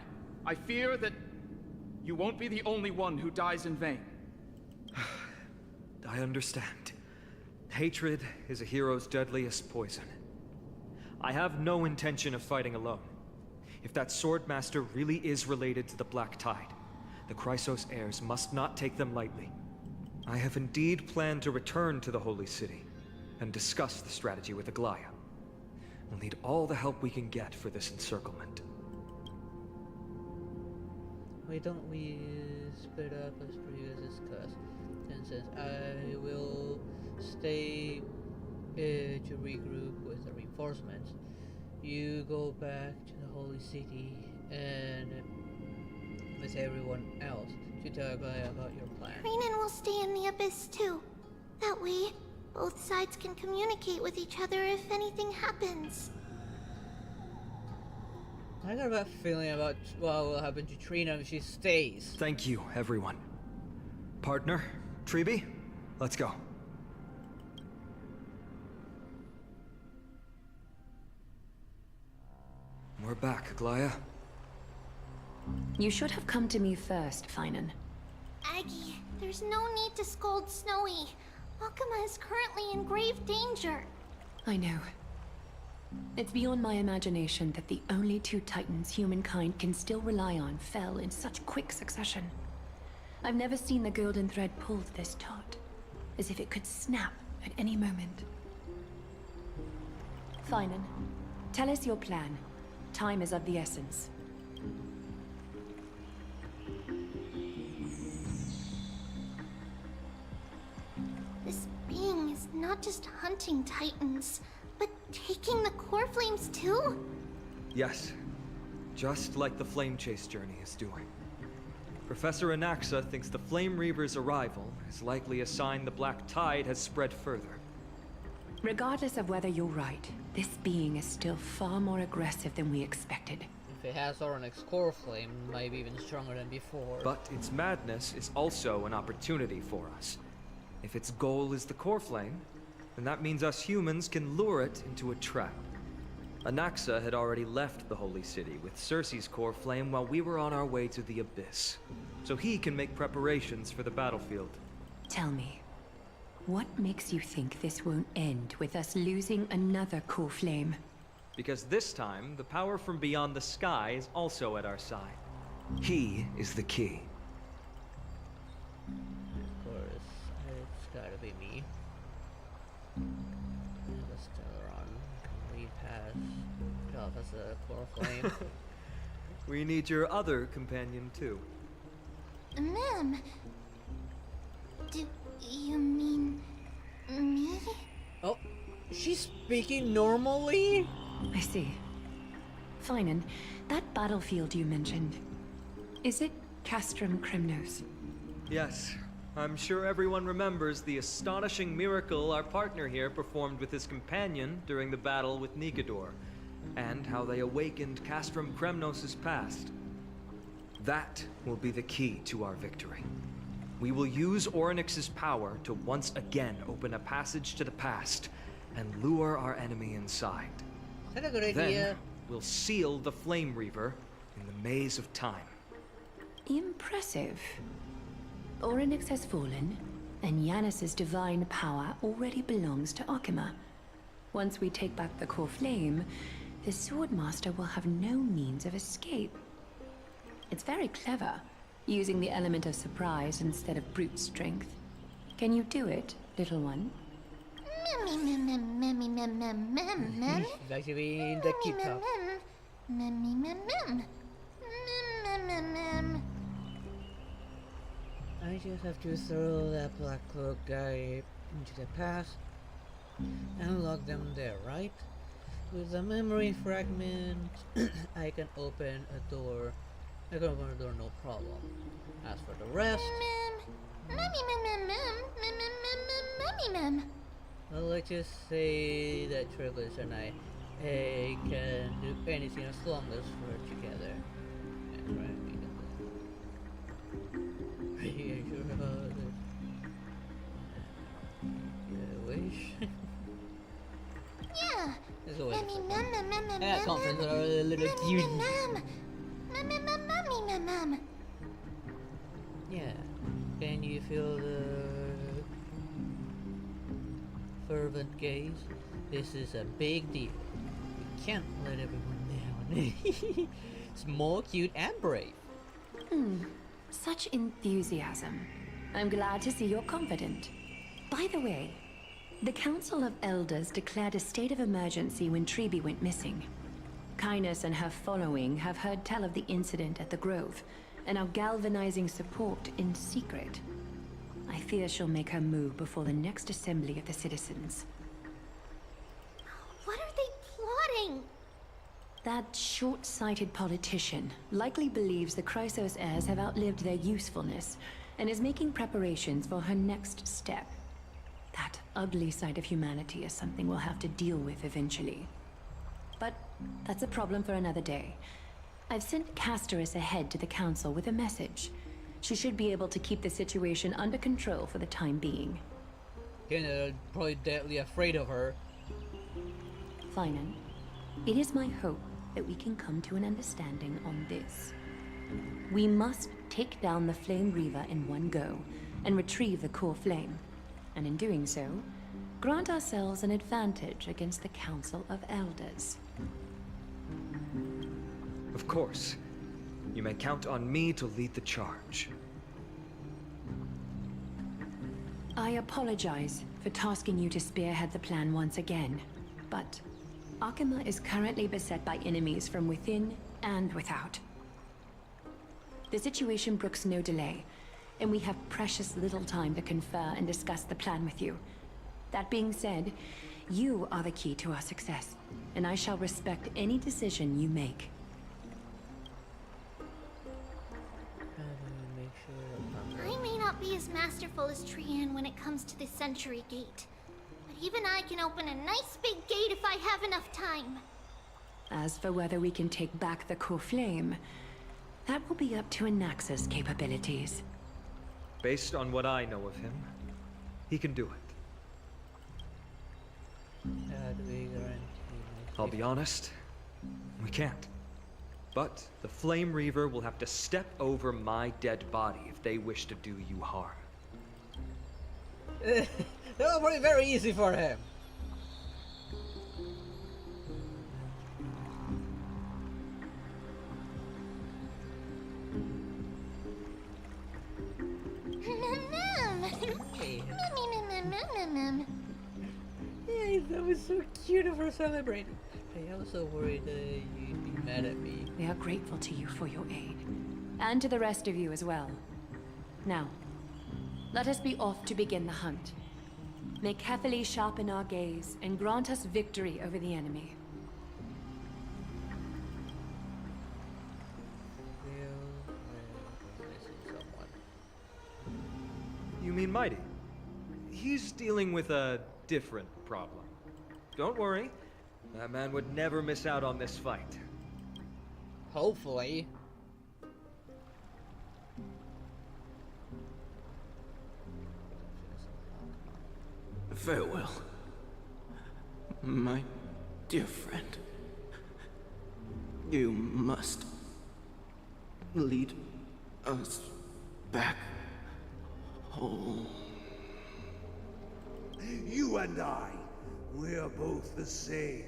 Speaker 20: I fear that you won't be the only one who dies in vain.
Speaker 7: I understand. Hatred is a hero's deadliest poison. I have no intention of fighting alone. If that Swordmaster really is related to the Black Tide, the Chrysos heirs must not take them lightly. I have indeed planned to return to the Holy City and discuss the strategy with Aglaya. We'll need all the help we can get for this encirclement.
Speaker 1: Why don't we split up as previously discussed? And since I will stay to regroup with the reinforcements, you go back to the Holy City and with everyone else to tell Aglaya about your plan.
Speaker 3: Renan will stay in the Abyss too. That way, both sides can communicate with each other if anything happens.
Speaker 1: I got a bad feeling about what will happen to Trina if she stays.
Speaker 7: Thank you, everyone. Partner, Treeby, let's go. We're back, Aglaya.
Speaker 4: You should have come to me first, Finan.
Speaker 3: Aggie, there's no need to scold Snowy. Akuma is currently in grave danger.
Speaker 4: I know. It's beyond my imagination that the only two titans humankind can still rely on fell in such quick succession. I've never seen the golden thread pulled this taut, as if it could snap at any moment. Finan, tell us your plan. Time is of the essence.
Speaker 3: This being is not just hunting titans, but taking the core flames too?
Speaker 7: Yes, just like the Flame Chase journey is doing. Professor Anaxa thinks the Flame Reaver's arrival is likely a sign the Black Tide has spread further.
Speaker 4: Regardless of whether you're right, this being is still far more aggressive than we expected.
Speaker 1: If it has Oronix's core flame, it might be even stronger than before.
Speaker 7: But its madness is also an opportunity for us. If its goal is the core flame, then that means us humans can lure it into a trap. Anaxa had already left the Holy City with Cersei's core flame while we were on our way to the Abyss, so he can make preparations for the battlefield.
Speaker 4: Tell me, what makes you think this won't end with us losing another core flame?
Speaker 7: Because this time, the power from beyond the sky is also at our side. He is the key.
Speaker 1: Of course, it's gotta be me. The Stellaron. We pass off as a core flame.
Speaker 7: We need your other companion too.
Speaker 3: Ma'am, do you mean me?
Speaker 1: Oh, she's speaking normally?
Speaker 4: I see. Finan, that battlefield you mentioned, is it Castrum Kremnos?
Speaker 7: Yes, I'm sure everyone remembers the astonishing miracle our partner here performed with his companion during the battle with Nikodor, and how they awakened Castrum Kremnos' past. That will be the key to our victory. We will use Oronix's power to once again open a passage to the past and lure our enemy inside.
Speaker 1: Is that a good idea?
Speaker 7: Then we'll seal the Flame Reaver in the maze of time.
Speaker 4: Impressive. Oronix has fallen, and Yanis's divine power already belongs to Akuma. Once we take back the core flame, the Swordmaster will have no means of escape. It's very clever, using the element of surprise instead of brute strength. Can you do it, little one?
Speaker 1: Like to be in the keep-up. I just have to throw that black cloak guy into the past and lock them there, right? With the memory fragment, I can open a door. I can open a door, no problem. As for the rest, well, let's just say that Trigus and I can do anything as long as we're together. And right, are you sure about this? You wish?
Speaker 3: Yeah.
Speaker 1: There's always yeah, conference are a little cute. Yeah. Can you feel the fervent gaze. This is a big deal. We can't let everyone down. Small, cute, and brave.
Speaker 4: Such enthusiasm. I'm glad to see you're confident. By the way, the Council of Elders declared a state of emergency when Treeby went missing. Kynus and her following have heard tell of the incident at the Grove, and are galvanizing support in secret. I fear she'll make her move before the next assembly of the citizens.
Speaker 18: What are they plotting?
Speaker 4: That short-sighted politician likely believes the Chrysos heirs have outlived their usefulness, and is making preparations for her next step. That ugly side of humanity is something we'll have to deal with eventually. But that's a problem for another day. I've sent Castorus ahead to the council with a message. She should be able to keep the situation under control for the time being.
Speaker 1: They're probably deadly afraid of her.
Speaker 4: Finan, it is my hope that we can come to an understanding on this. We must take down the Flame Reaver in one go, and retrieve the core flame. And in doing so, grant ourselves an advantage against the Council of Elders.
Speaker 7: Of course. You may count on me to lead the charge.
Speaker 4: I apologize for tasking you to spearhead the plan once again, but Akima is currently beset by enemies from within and without. The situation brooks no delay, and we have precious little time to confer and discuss the plan with you. That being said, you are the key to our success, and I shall respect any decision you make.
Speaker 18: I may not be as masterful as Trian when it comes to the Century Gate, but even I can open a nice big gate if I have enough time.
Speaker 4: As for whether we can take back the core flame, that will be up to Anaxa's capabilities.
Speaker 7: Based on what I know of him, he can do it. I'll be honest, we can't. But the Flame Reaver will have to step over my dead body if they wish to do you harm.
Speaker 1: That will be very easy for him. Hey, that was so cute of her celebrating. I also worried you'd be mad at me.
Speaker 4: We are grateful to you for your aid. And to the rest of you as well. Now, let us be off to begin the hunt. May carefully sharpen our gaze and grant us victory over the enemy.
Speaker 7: You mean Mighty? He's dealing with a different problem. Don't worry, that man would never miss out on this fight.
Speaker 1: Hopefully.
Speaker 10: Farewell, my dear friend. You must lead us back home.
Speaker 13: You and I, we're both the same.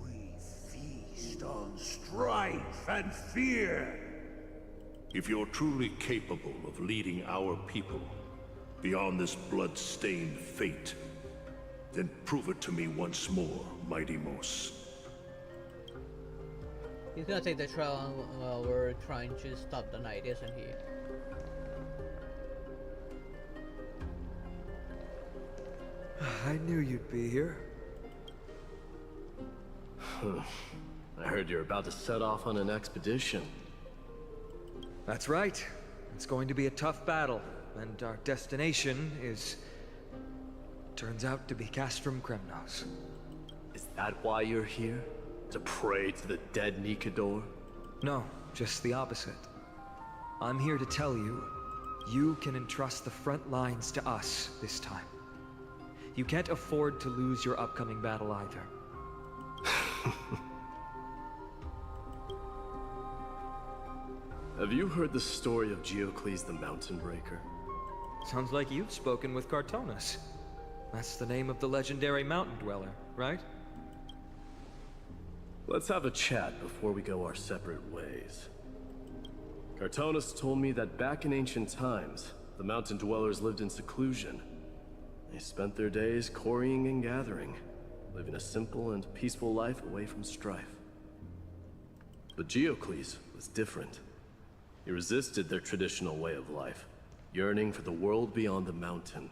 Speaker 13: We feast on strife and fear.
Speaker 12: If you're truly capable of leading our people beyond this blood-stained fate, then prove it to me once more, Mighty Mos.
Speaker 1: He's gonna take the trail while we're trying to stop the night, isn't he?
Speaker 7: I knew you'd be here.
Speaker 6: I heard you're about to set off on an expedition.
Speaker 7: That's right. It's going to be a tough battle, and our destination is... turns out to be Castrum Kremnos.
Speaker 6: Is that why you're here? To pray to the dead Nikador?
Speaker 7: No, just the opposite. I'm here to tell you, you can entrust the front lines to us this time. You can't afford to lose your upcoming battle either.
Speaker 6: Have you heard the story of Geocles the Mountain Breaker?
Speaker 7: Sounds like you've spoken with Cartonus. That's the name of the legendary mountain dweller, right?
Speaker 6: Let's have a chat before we go our separate ways. Cartonus told me that back in ancient times, the mountain dwellers lived in seclusion. They spent their days quarrying and gathering, living a simple and peaceful life away from strife. But Geocles was different. He resisted their traditional way of life, yearning for the world beyond the mountain.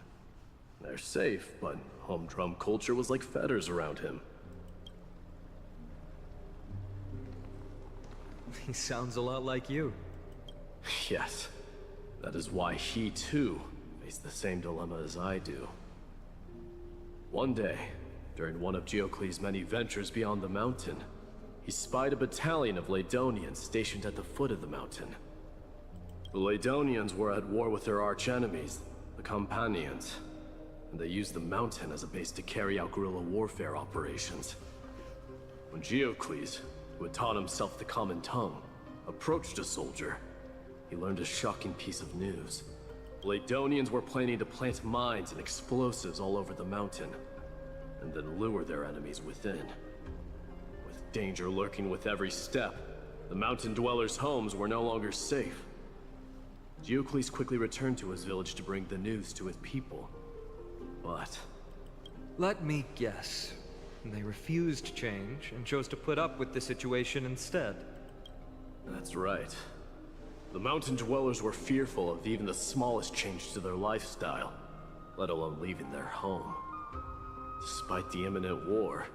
Speaker 6: They're safe, but humdrum culture was like fetters around him.
Speaker 7: He sounds a lot like you.
Speaker 6: Yes. That is why he, too, faced the same dilemma as I do. One day, during one of Geocles' many ventures beyond the mountain, he spied a battalion of Ladonians stationed at the foot of the mountain. The Ladonians were at war with their arch-enemies, the Companions, and they used the mountain as a base to carry out guerrilla warfare operations. When Geocles, who had taught himself the common tongue, approached a soldier, he learned a shocking piece of news. Ladonians were planning to plant mines and explosives all over the mountain, and then lure their enemies within. With danger lurking with every step, the mountain dwellers' homes were no longer safe. Geocles quickly returned to his village to bring the news to his people. But...
Speaker 7: let me guess. They refused change and chose to put up with the situation instead.
Speaker 6: That's right. The mountain dwellers were fearful of even the smallest change to their lifestyle, let alone leaving their home. Despite the imminent war,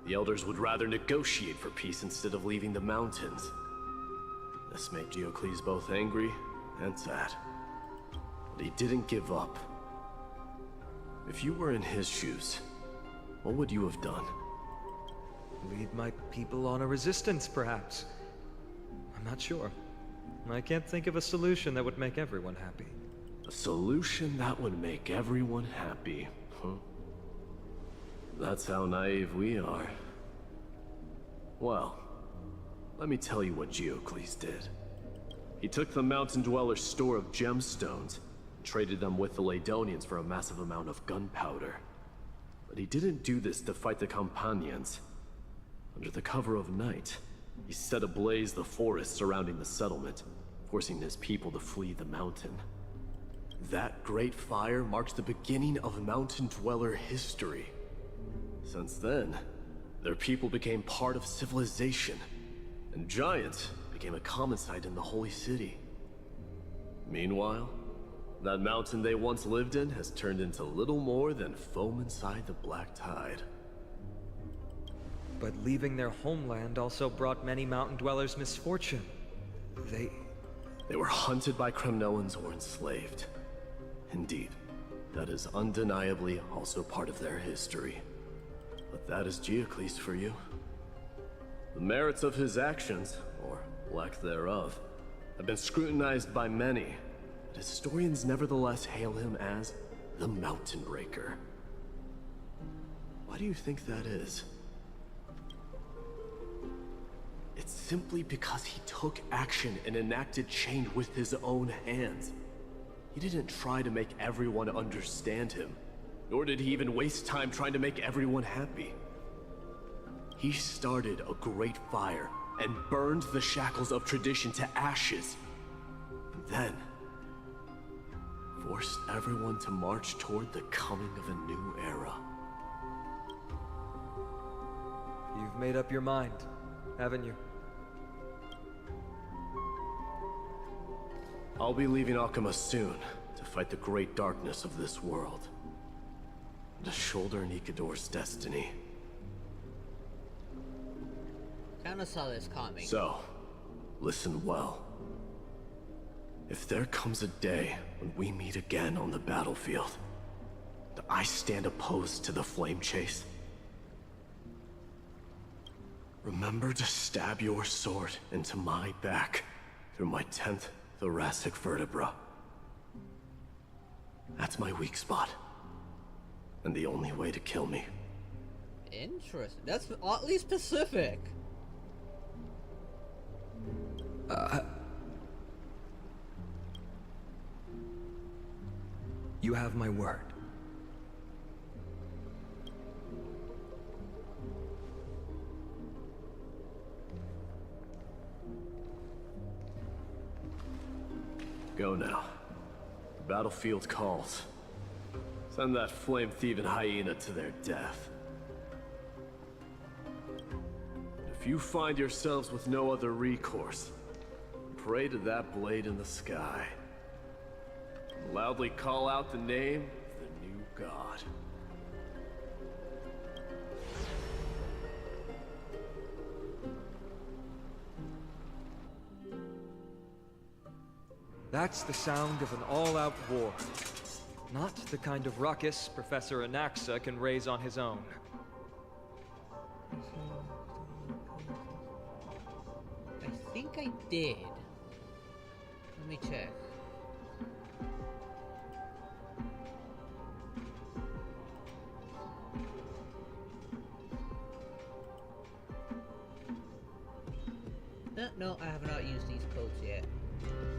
Speaker 6: the elders would rather negotiate for peace instead of leaving the mountains. This made Geocles both angry and sad. But he didn't give up. If you were in his shoes, what would you have done?
Speaker 7: Lead my people on a resistance, perhaps. I'm not sure. I can't think of a solution that would make everyone happy.
Speaker 6: A solution that would make everyone happy, huh? That's how naive we are. Well, let me tell you what Geocles did. He took the mountain dwellers' store of gemstones and traded them with the Ladonians for a massive amount of gunpowder. But he didn't do this to fight the Companions. Under the cover of night, he set ablaze the forest surrounding the settlement, forcing his people to flee the mountain. That great fire marked the beginning of mountain dweller history. Since then, their people became part of civilization, and giants became a common sight in the holy city. Meanwhile, that mountain they once lived in has turned into little more than foam inside the black tide.
Speaker 7: But leaving their homeland also brought many mountain dwellers misfortune.
Speaker 6: They were hunted by Kremnoans or enslaved. Indeed, that is undeniably also part of their history. But that is Geocles for you. The merits of his actions, or lack thereof, have been scrutinized by many, but historians nevertheless hail him as the Mountain Breaker. Why do you think that is? It's simply because he took action and enacted change with his own hands. He didn't try to make everyone understand him, nor did he even waste time trying to make everyone happy. He started a great fire and burned the shackles of tradition to ashes. And then, forced everyone to march toward the coming of a new era.
Speaker 7: You've made up your mind, haven't you?
Speaker 6: I'll be leaving Akama soon to fight the great darkness of this world. To shoulder Nikador's destiny.
Speaker 1: Kinda saw this coming.
Speaker 6: So, listen well. If there comes a day when we meet again on the battlefield, and I stand opposed to the flame chase, remember to stab your sword into my back through my 10th thoracic vertebra. That's my weak spot, and the only way to kill me.
Speaker 1: Interesting. That's oddly specific.
Speaker 7: You have my word.
Speaker 6: Go now. The battlefield calls. Send that flame-thieving hyena to their death. If you find yourselves with no other recourse, pray to that blade in the sky. Loudly call out the name of the new god.
Speaker 7: That's the sound of an all-out war. Not the kind of ruckus Professor Anaxa can raise on his own.
Speaker 1: I think I did. Let me check. No, I have not used these codes yet.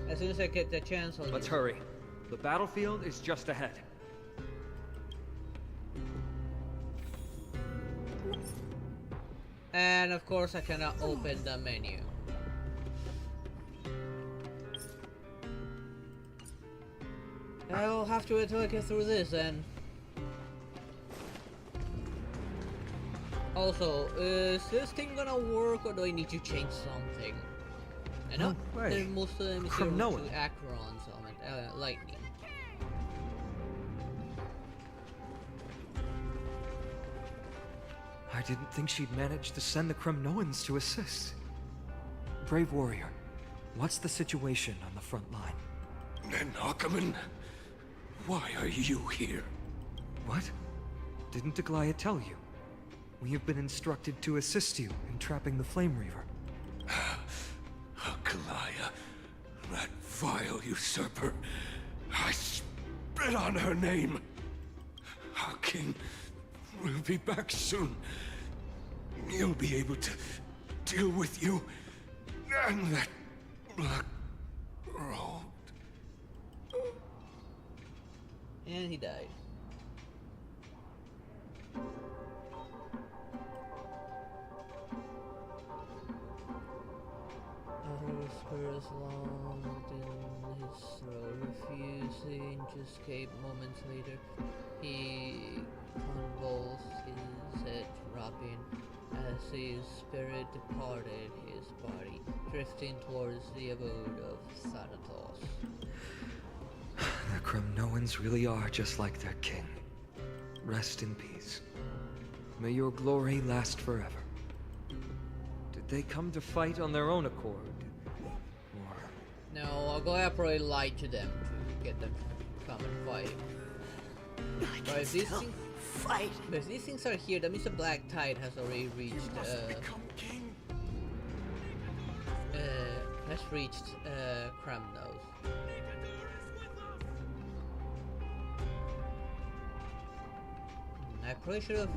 Speaker 1: As soon as I get the chance, I'll
Speaker 7: Let's hurry. The battlefield is just ahead.
Speaker 1: And of course, I cannot open the menu. I'll have to wait till I get through this then. Also, is this thing gonna work or do I need to change something? I know most of them is here to Acheron summon, lightning.
Speaker 7: I didn't think she'd manage to send the Kremnoans to assist. Brave warrior, what's the situation on the front line?
Speaker 13: Nanakamon, why are you here?
Speaker 7: What? Didn't Deglaya tell you? We have been instructed to assist you in trapping the Flame Reaver.
Speaker 13: Deglaya, that vile usurper. I spit on her name. Our king will be back soon. He'll be able to deal with you and that black road.
Speaker 1: And he died. Whispers longed in his throat, refusing to escape. Moments later, he convulsed his head, dropping as his spirit departed his body, drifting towards the abode of Thanatos.
Speaker 7: The Kremnoans really are just like their king. Rest in peace. May your glory last forever. Did they come to fight on their own accord?
Speaker 1: No, Aglaya probably lied to them to get them to come and fight. But if these things are here, that means the Black Tide has already reached Kremnos. I probably should have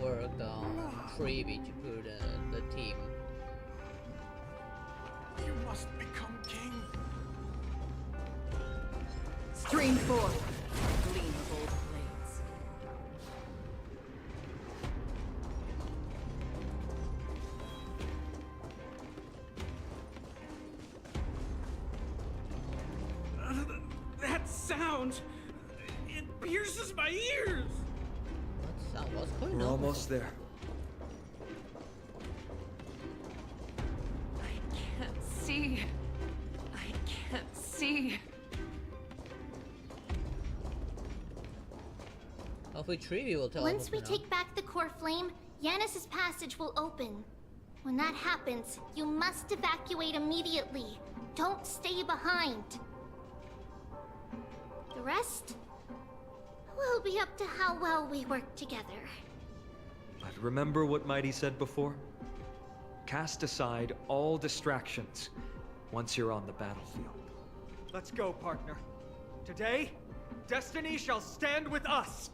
Speaker 1: worked on Treeby to put the team.
Speaker 13: You must become king.
Speaker 21: Stream forward, gleam of old blades.
Speaker 20: That sound! It pierces my ears!
Speaker 1: What sound? What's going on?
Speaker 7: We're almost there.
Speaker 9: I can't see.
Speaker 1: Hopefully Treeby will tell us.
Speaker 18: Once we take back the core flame, Yanis's passage will open. When that happens, you must evacuate immediately. Don't stay behind. The rest will be up to how well we work together.
Speaker 7: But remember what Mighty said before? Cast aside all distractions once you're on the battlefield.
Speaker 22: Let's go, partner. Today, destiny shall stand with us!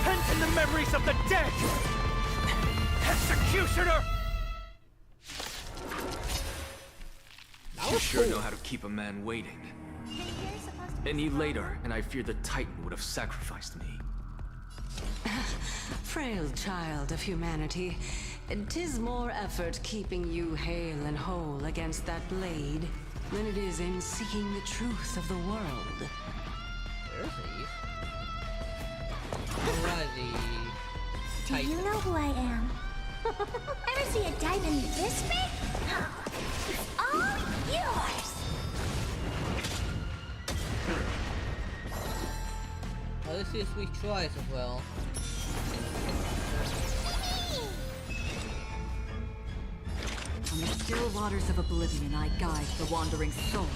Speaker 22: Pent in the memories of the dead! Executioner!
Speaker 17: You sure know how to keep a man waiting. Any later, and I fear the Titan would have sacrificed me.
Speaker 4: Frail child of humanity, 'tis more effort keeping you hale and whole against that blade than it is in seeking the truth of the world.
Speaker 1: There's Eve. Alrighty.
Speaker 18: Do you know who I am? Ever see a diamond this big? It's all yours!
Speaker 1: Well, let's see if we try as well.
Speaker 8: On the still waters of oblivion, I guide the wandering souls.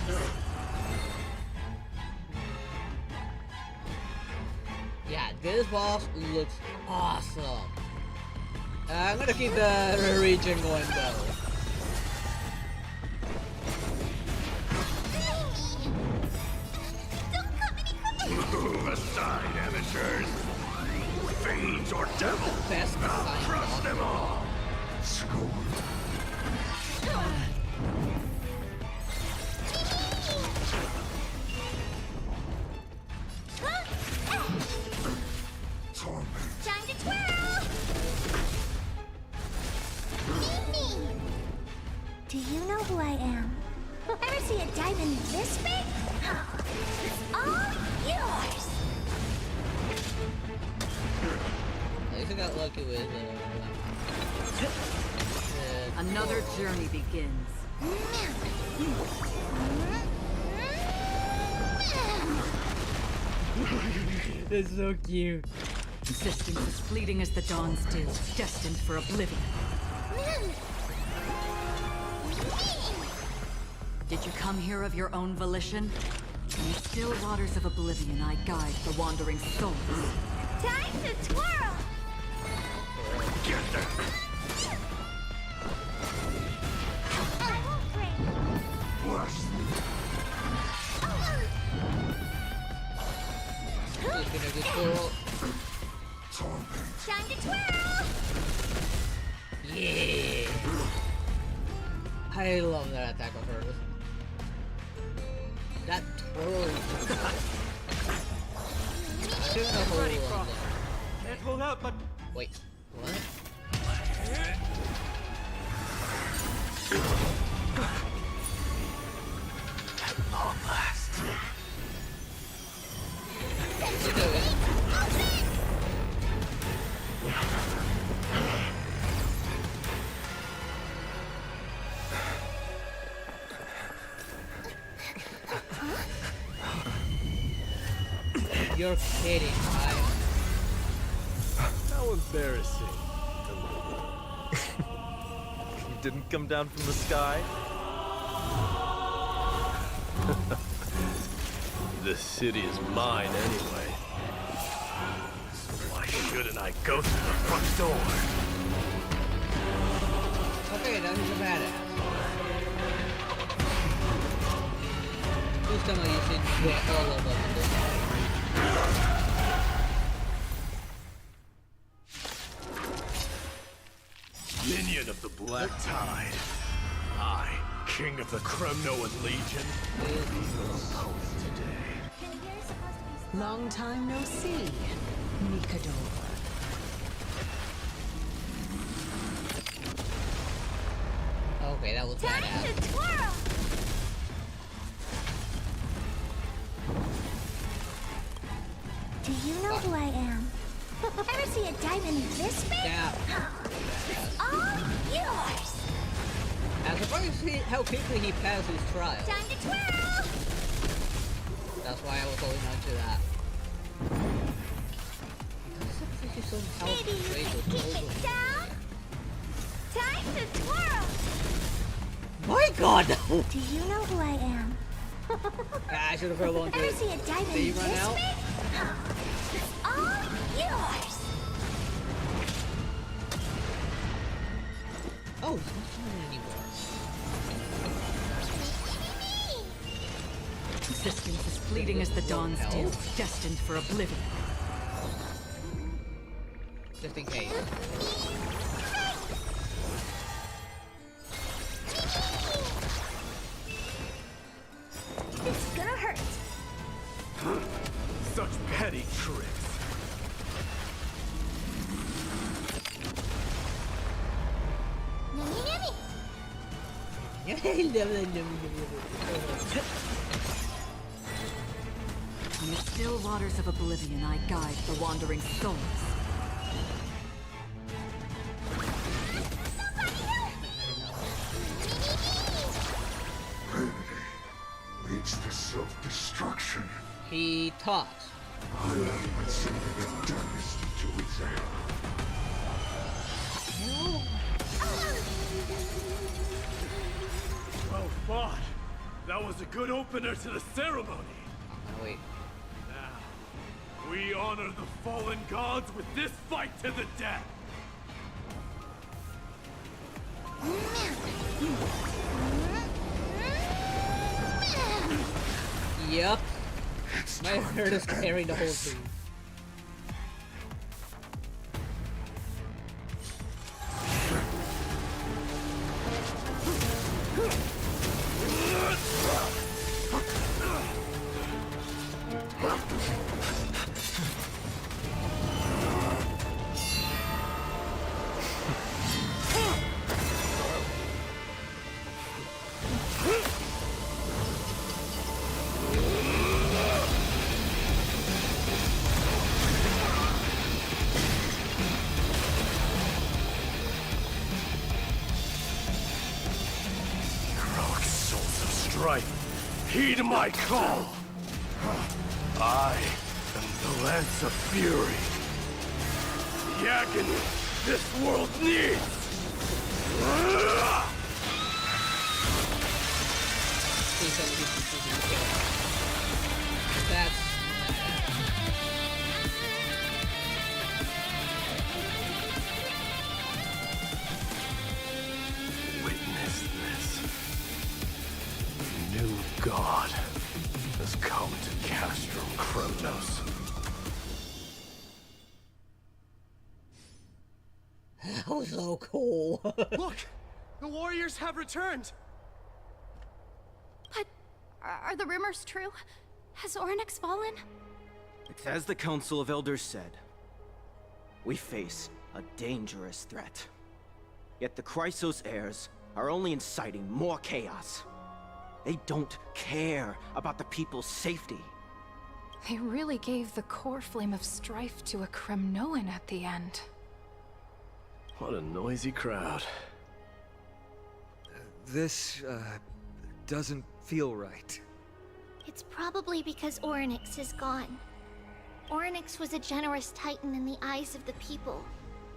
Speaker 1: Yeah, this boss looks awesome. I'm gonna keep the region going though.
Speaker 12: Aside, amateurs. Fiends or devils.
Speaker 1: Best
Speaker 12: I'll crush them all. School.
Speaker 18: Time to twirl! Me! Do you know who I am? Ever see a diamond this big? It's all yours!
Speaker 1: At least I got lucky with
Speaker 8: Another journey begins.
Speaker 1: It's so cute.
Speaker 8: Insistence as fleeting as the dawn's dew, destined for oblivion. Did you come here of your own volition? In the still waters of oblivion, I guide the wandering souls.
Speaker 18: Time to twirl!
Speaker 12: Get them. Bless me.
Speaker 1: Who's gonna get twirl?
Speaker 18: Time to twirl!
Speaker 1: Yeah! I love that attack of hers. That twirl. I don't know
Speaker 22: Ready,
Speaker 1: hold on
Speaker 22: Croc.
Speaker 1: there.
Speaker 22: Can't hold out, but
Speaker 1: Wait, what?
Speaker 17: At long last.
Speaker 1: You do it. You're kidding, right?
Speaker 11: How embarrassing.
Speaker 14: You didn't come down from the sky?
Speaker 11: This city is mine anyway. So why shouldn't I go through the front door?
Speaker 1: Okay, now he's a badass. Who's telling you should get all of them in this game?
Speaker 11: Minion of the Black Tide. I, King of the Kremnoan Legion, will be your opponent today.
Speaker 4: Long time no see, Mikado.
Speaker 1: Okay, that was badass.
Speaker 18: Time to twirl! Do you know who I am? Ever see a diamond this big?
Speaker 1: Yeah.
Speaker 18: It's all yours!
Speaker 1: I'm surprised to see how quickly he passed his trial.
Speaker 18: Time to twirl!
Speaker 1: That's why I was holding on to that.
Speaker 18: Maybe you can keep it down? Time to twirl!
Speaker 1: My god!
Speaker 18: Do you know who I am?
Speaker 1: I should have held on to
Speaker 18: Ever
Speaker 1: it.
Speaker 18: see a diamond
Speaker 1: Did you
Speaker 18: this
Speaker 1: run out?
Speaker 18: big? It's all yours!
Speaker 1: Oh, it's not fun anymore.
Speaker 8: Insistence as fleeting as the dawn's dew, destined for oblivion.
Speaker 1: Just in case.
Speaker 11: such petty tricks.
Speaker 8: In the still waters of oblivion, I guide the wandering souls.
Speaker 13: Leads to self-destruction.
Speaker 1: He talks.
Speaker 13: I am sending a darkness to its end.
Speaker 11: Well fought. That was a good opener to the ceremony.
Speaker 1: Oh, wait.
Speaker 11: Now, we honor the fallen gods with this fight to the death.
Speaker 1: Yep. My herd is carrying the whole thing.
Speaker 11: Heed my call! I am the Lance of Fury. The agony this world needs!
Speaker 1: That's...
Speaker 11: Witness this. New God has come to Castrum Kremnos.
Speaker 1: That was so cool.
Speaker 6: Look! The warriors have returned!
Speaker 5: But are the rumors true? Has Oryx fallen?
Speaker 15: As the Council of Elders said, we face a dangerous threat. Yet the Chrysos heirs are only inciting more chaos. They don't care about the people's safety.
Speaker 16: They really gave the core flame of strife to a Kremnoan at the end.
Speaker 11: What a noisy crowd.
Speaker 7: This, doesn't feel right.
Speaker 3: It's probably because Oryx is gone. Oryx was a generous titan in the eyes of the people.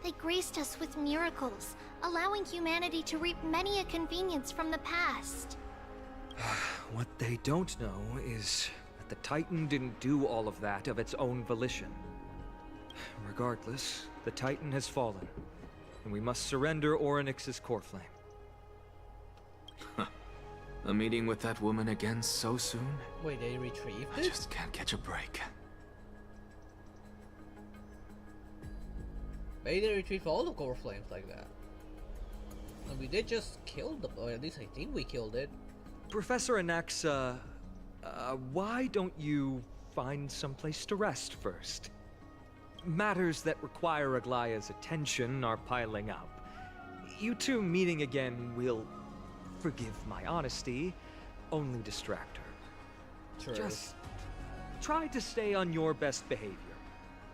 Speaker 3: They graced us with miracles, allowing humanity to reap many a convenience from the past.
Speaker 7: What they don't know is that the Titan didn't do all of that of its own volition. Regardless, the Titan has fallen, and we must surrender Oryx's core flame.
Speaker 17: A meeting with that woman again so soon?
Speaker 1: Wait, they retrieved
Speaker 17: I
Speaker 1: it?
Speaker 17: just can't catch a break.
Speaker 1: Maybe they retrieved all the core flames like that. And we did just kill them, or at least I think we killed it.
Speaker 7: Professor Anaxa, why don't you find someplace to rest first? Matters that require Aglaya's attention are piling up. You two meeting again will, forgive my honesty, only distract her.
Speaker 1: True.
Speaker 7: Just try to stay on your best behavior,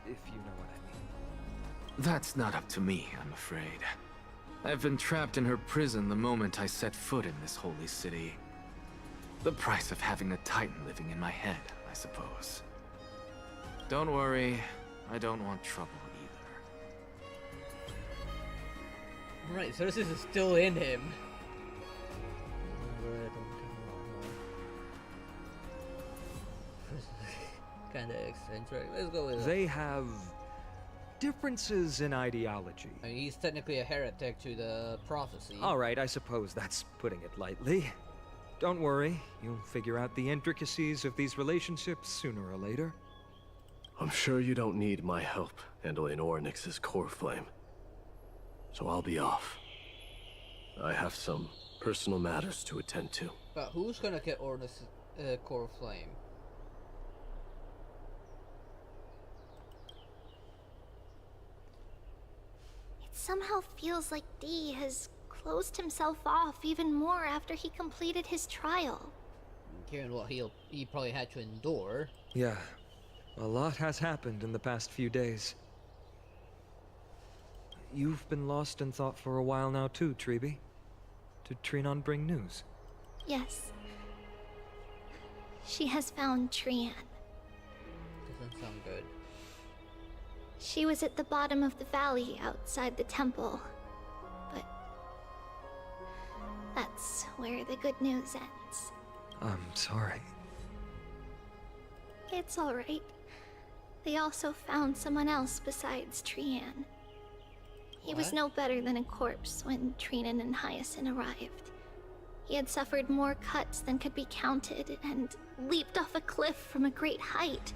Speaker 7: if you know what I mean.
Speaker 17: That's not up to me, I'm afraid. I've been trapped in her prison the moment I set foot in this holy city. The price of having a Titan living in my head, I suppose. Don't worry, I don't want trouble either.
Speaker 1: Right, so this is still in him. Kinda eccentric. Let's go with
Speaker 7: They have differences in ideology.
Speaker 1: I mean, he's technically a heretic to the prophecy.
Speaker 7: Alright, I suppose that's putting it lightly. Don't worry, you'll figure out the intricacies of these relationships sooner or later.
Speaker 11: I'm sure you don't need my help handling Oryx's core flame. So I'll be off. I have some personal matters to attend to.
Speaker 1: But who's gonna get Ornus core flame?
Speaker 3: somehow feels like D has closed himself off even more after he completed his trial.
Speaker 1: Given what he probably had to endure.
Speaker 7: Yeah, a lot has happened in the past few days. You've been lost in thought for a while now too, Treeby. Did Trinon bring news?
Speaker 3: Yes. She has found Trian.
Speaker 1: Doesn't sound good.
Speaker 3: She was at the bottom of the valley outside the temple. But that's where the good news ends.
Speaker 7: I'm sorry.
Speaker 3: It's alright. They also found someone else besides Trian. He was no better than a corpse when Trinan and Hyacinth arrived. He had suffered more cuts than could be counted and leaped off a cliff from a great height,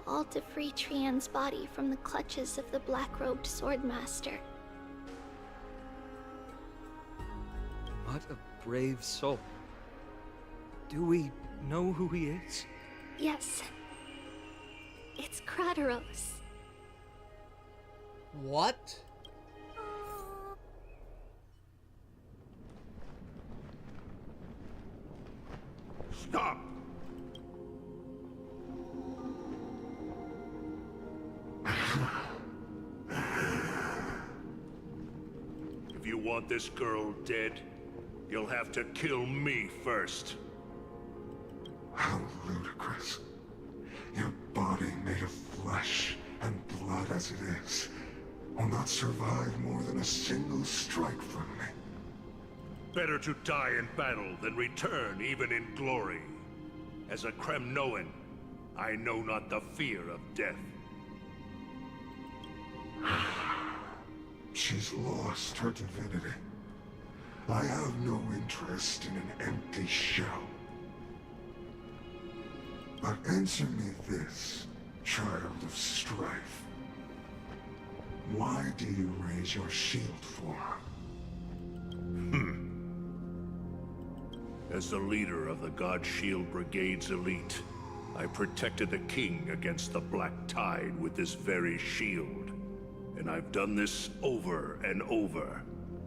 Speaker 3: all to free Trian's body from the clutches of the black-robed swordmaster.
Speaker 7: What a brave soul. Do we know who he is?
Speaker 3: Yes. It's Krateros.
Speaker 1: What?
Speaker 12: Stop! If you want this girl dead, you'll have to kill me first.
Speaker 2: How ludicrous. Your body made of flesh and blood as it is will not survive more than a single strike from me.
Speaker 12: Better to die in battle than return even in glory. As a Kremnoan, I know not the fear of death.
Speaker 2: She's lost her divinity. I have no interest in an empty shell. But answer me this, child of strife. Why do you raise your shield for her?
Speaker 12: As the leader of the God Shield Brigade's elite, I protected the king against the Black Tide with this very shield. And I've done this over and over,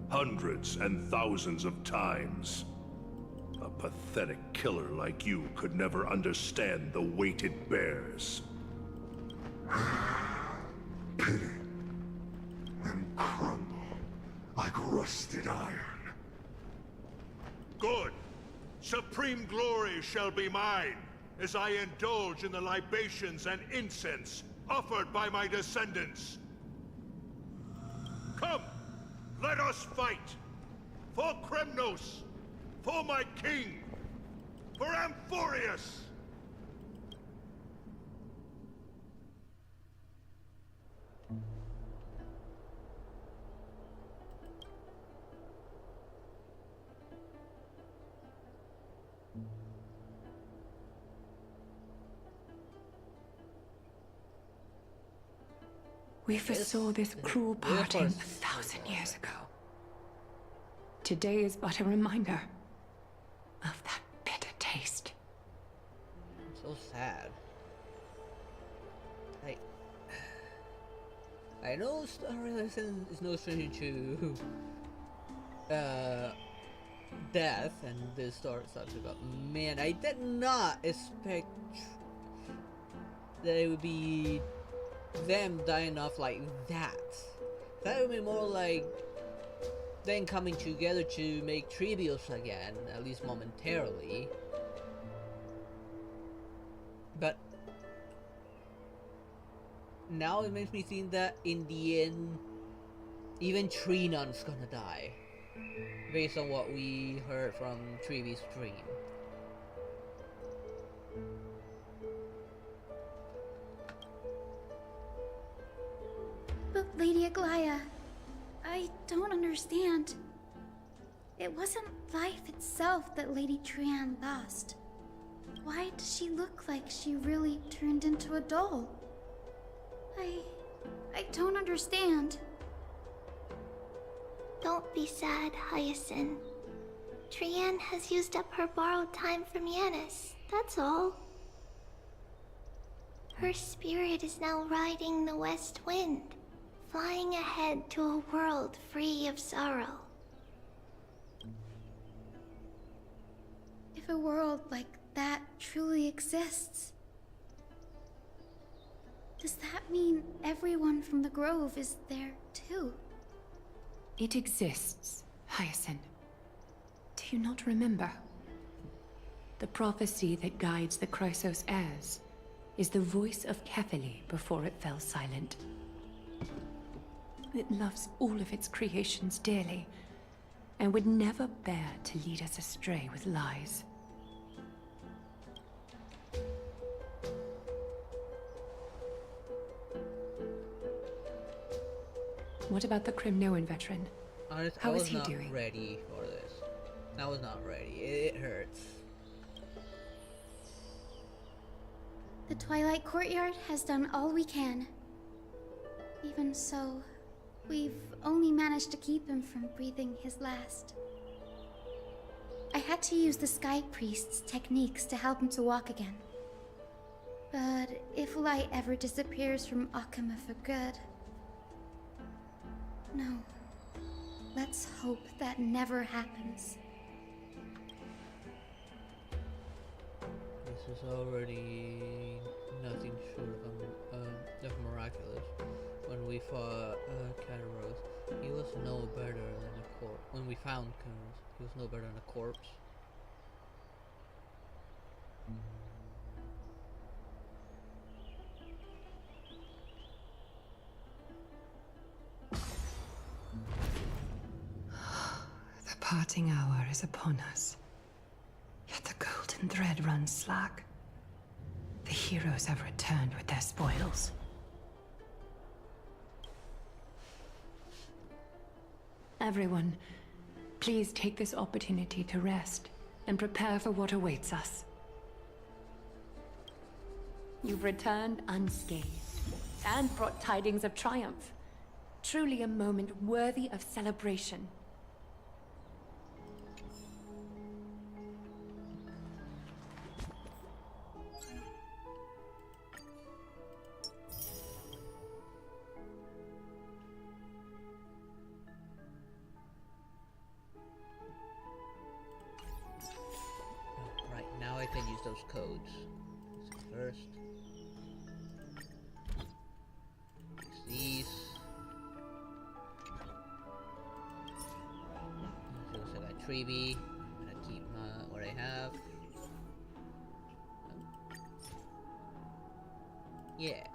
Speaker 12: hundreds and thousands of times. A pathetic killer like you could never understand the weight it bears.
Speaker 2: Pity. And crumble like rusted iron.
Speaker 12: Good. Supreme glory shall be mine, as I indulge in the libations and incense offered by my descendants. Come, let us fight! For Kremnos! For my king! For Anphoreus!
Speaker 4: We foresaw this cruel parting 1,000 years ago. Today is but a reminder of that bitter taste.
Speaker 1: So sad. I know Star Citizen is no stranger to death, and this story talks about. Man, I did not expect that it would be them dying off like that. That would be more like them coming together to make tributes again, at least momentarily. But now it makes me think that in the end, even Trinon's gonna die, based on what we heard from Treeby's dream.
Speaker 5: But Lady Aglaya, I don't understand. It wasn't life itself that Lady Trian lost. Why does she look like she really turned into a doll? I don't understand.
Speaker 3: Don't be sad, Hyacinth. Trian has used up her borrowed time from Yanis, that's all. Her spirit is now riding the west wind, flying ahead to a world free of sorrow.
Speaker 5: If a world like that truly exists, does that mean everyone from the Grove is there too?
Speaker 4: It exists, Hyacinth. Do you not remember? The prophecy that guides the Chrysos heirs is the voice of Kefili before it fell silent. It loves all of its creations dearly, and would never bear to lead us astray with lies. What about the Crimnoan veteran? How is he doing?
Speaker 1: I was not ready for this. I was not ready. It hurts.
Speaker 5: The Twilight Courtyard has done all we can. Even so, we've only managed to keep him from breathing his last. I had to use the Sky Priest's techniques to help him to walk again. But if light ever disappears from Akama for good... No. Let's hope that never happens.
Speaker 1: This is already nothing short of miraculous. When we fought Kataros, he was no better than a corpse. When we found Kataros, he was no better than a corpse.
Speaker 4: The parting hour is upon us. Yet the golden thread runs slack. The heroes have returned with their spoils. Everyone, please take this opportunity to rest and prepare for what awaits us. You've returned unscathed and brought tidings of triumph. Truly a moment worthy of celebration.
Speaker 1: Right, now I can use those codes. So first, use these. So I got Treeby. I'm gonna keep what I have. Yes.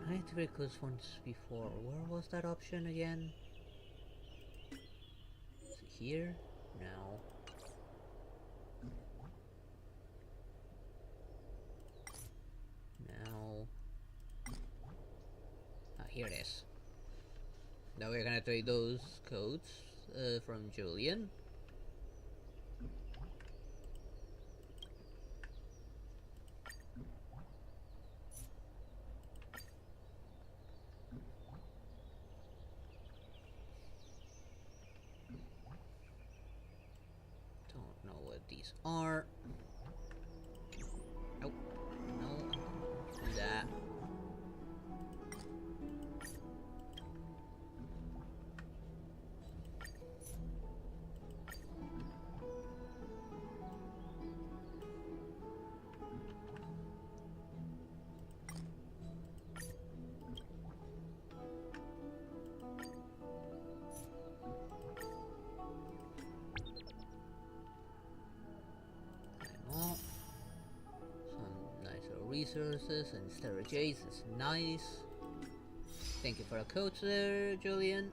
Speaker 1: I need to break this once before. Where was that option again? Is it here? No. No. Ah, here it is. Now we're gonna trade those codes from Julian. Don't know what these are. Nope. No. Do that. Some nice little resources and storages is nice. Thank you for the codes there, Julian.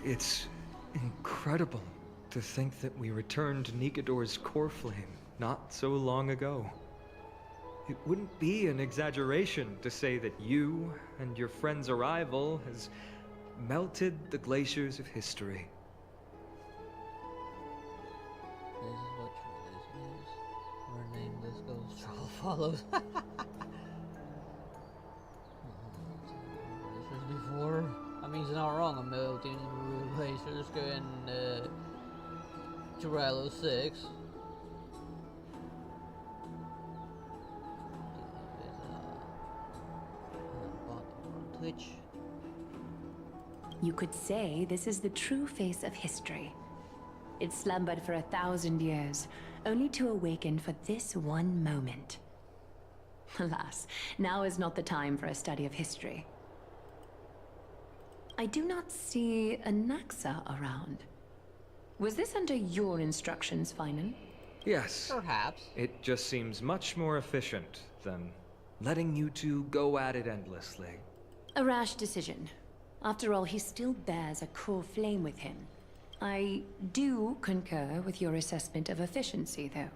Speaker 7: It's incredible to think that we returned Nikador's core flame not so long ago. It wouldn't be an exaggeration to say that you and your friend's arrival has melted the glaciers of history.
Speaker 1: This is what true is. Where nameless goes, trouble follows. Before, I mean, it's not wrong. I'm melting glaciers going to Rilo 6. Twitch.
Speaker 4: You could say this is the true face of history. It slumbered for 1,000 years, only to awaken for this one moment. Alas, now is not the time for a study of history. I do not see a Naxa around. Was this under your instructions, Finan?
Speaker 7: Yes.
Speaker 1: Perhaps.
Speaker 7: It just seems much more efficient than letting you two go at it endlessly.
Speaker 4: A rash decision. After all, he still bears a core flame with him. I do concur with your assessment of efficiency, though.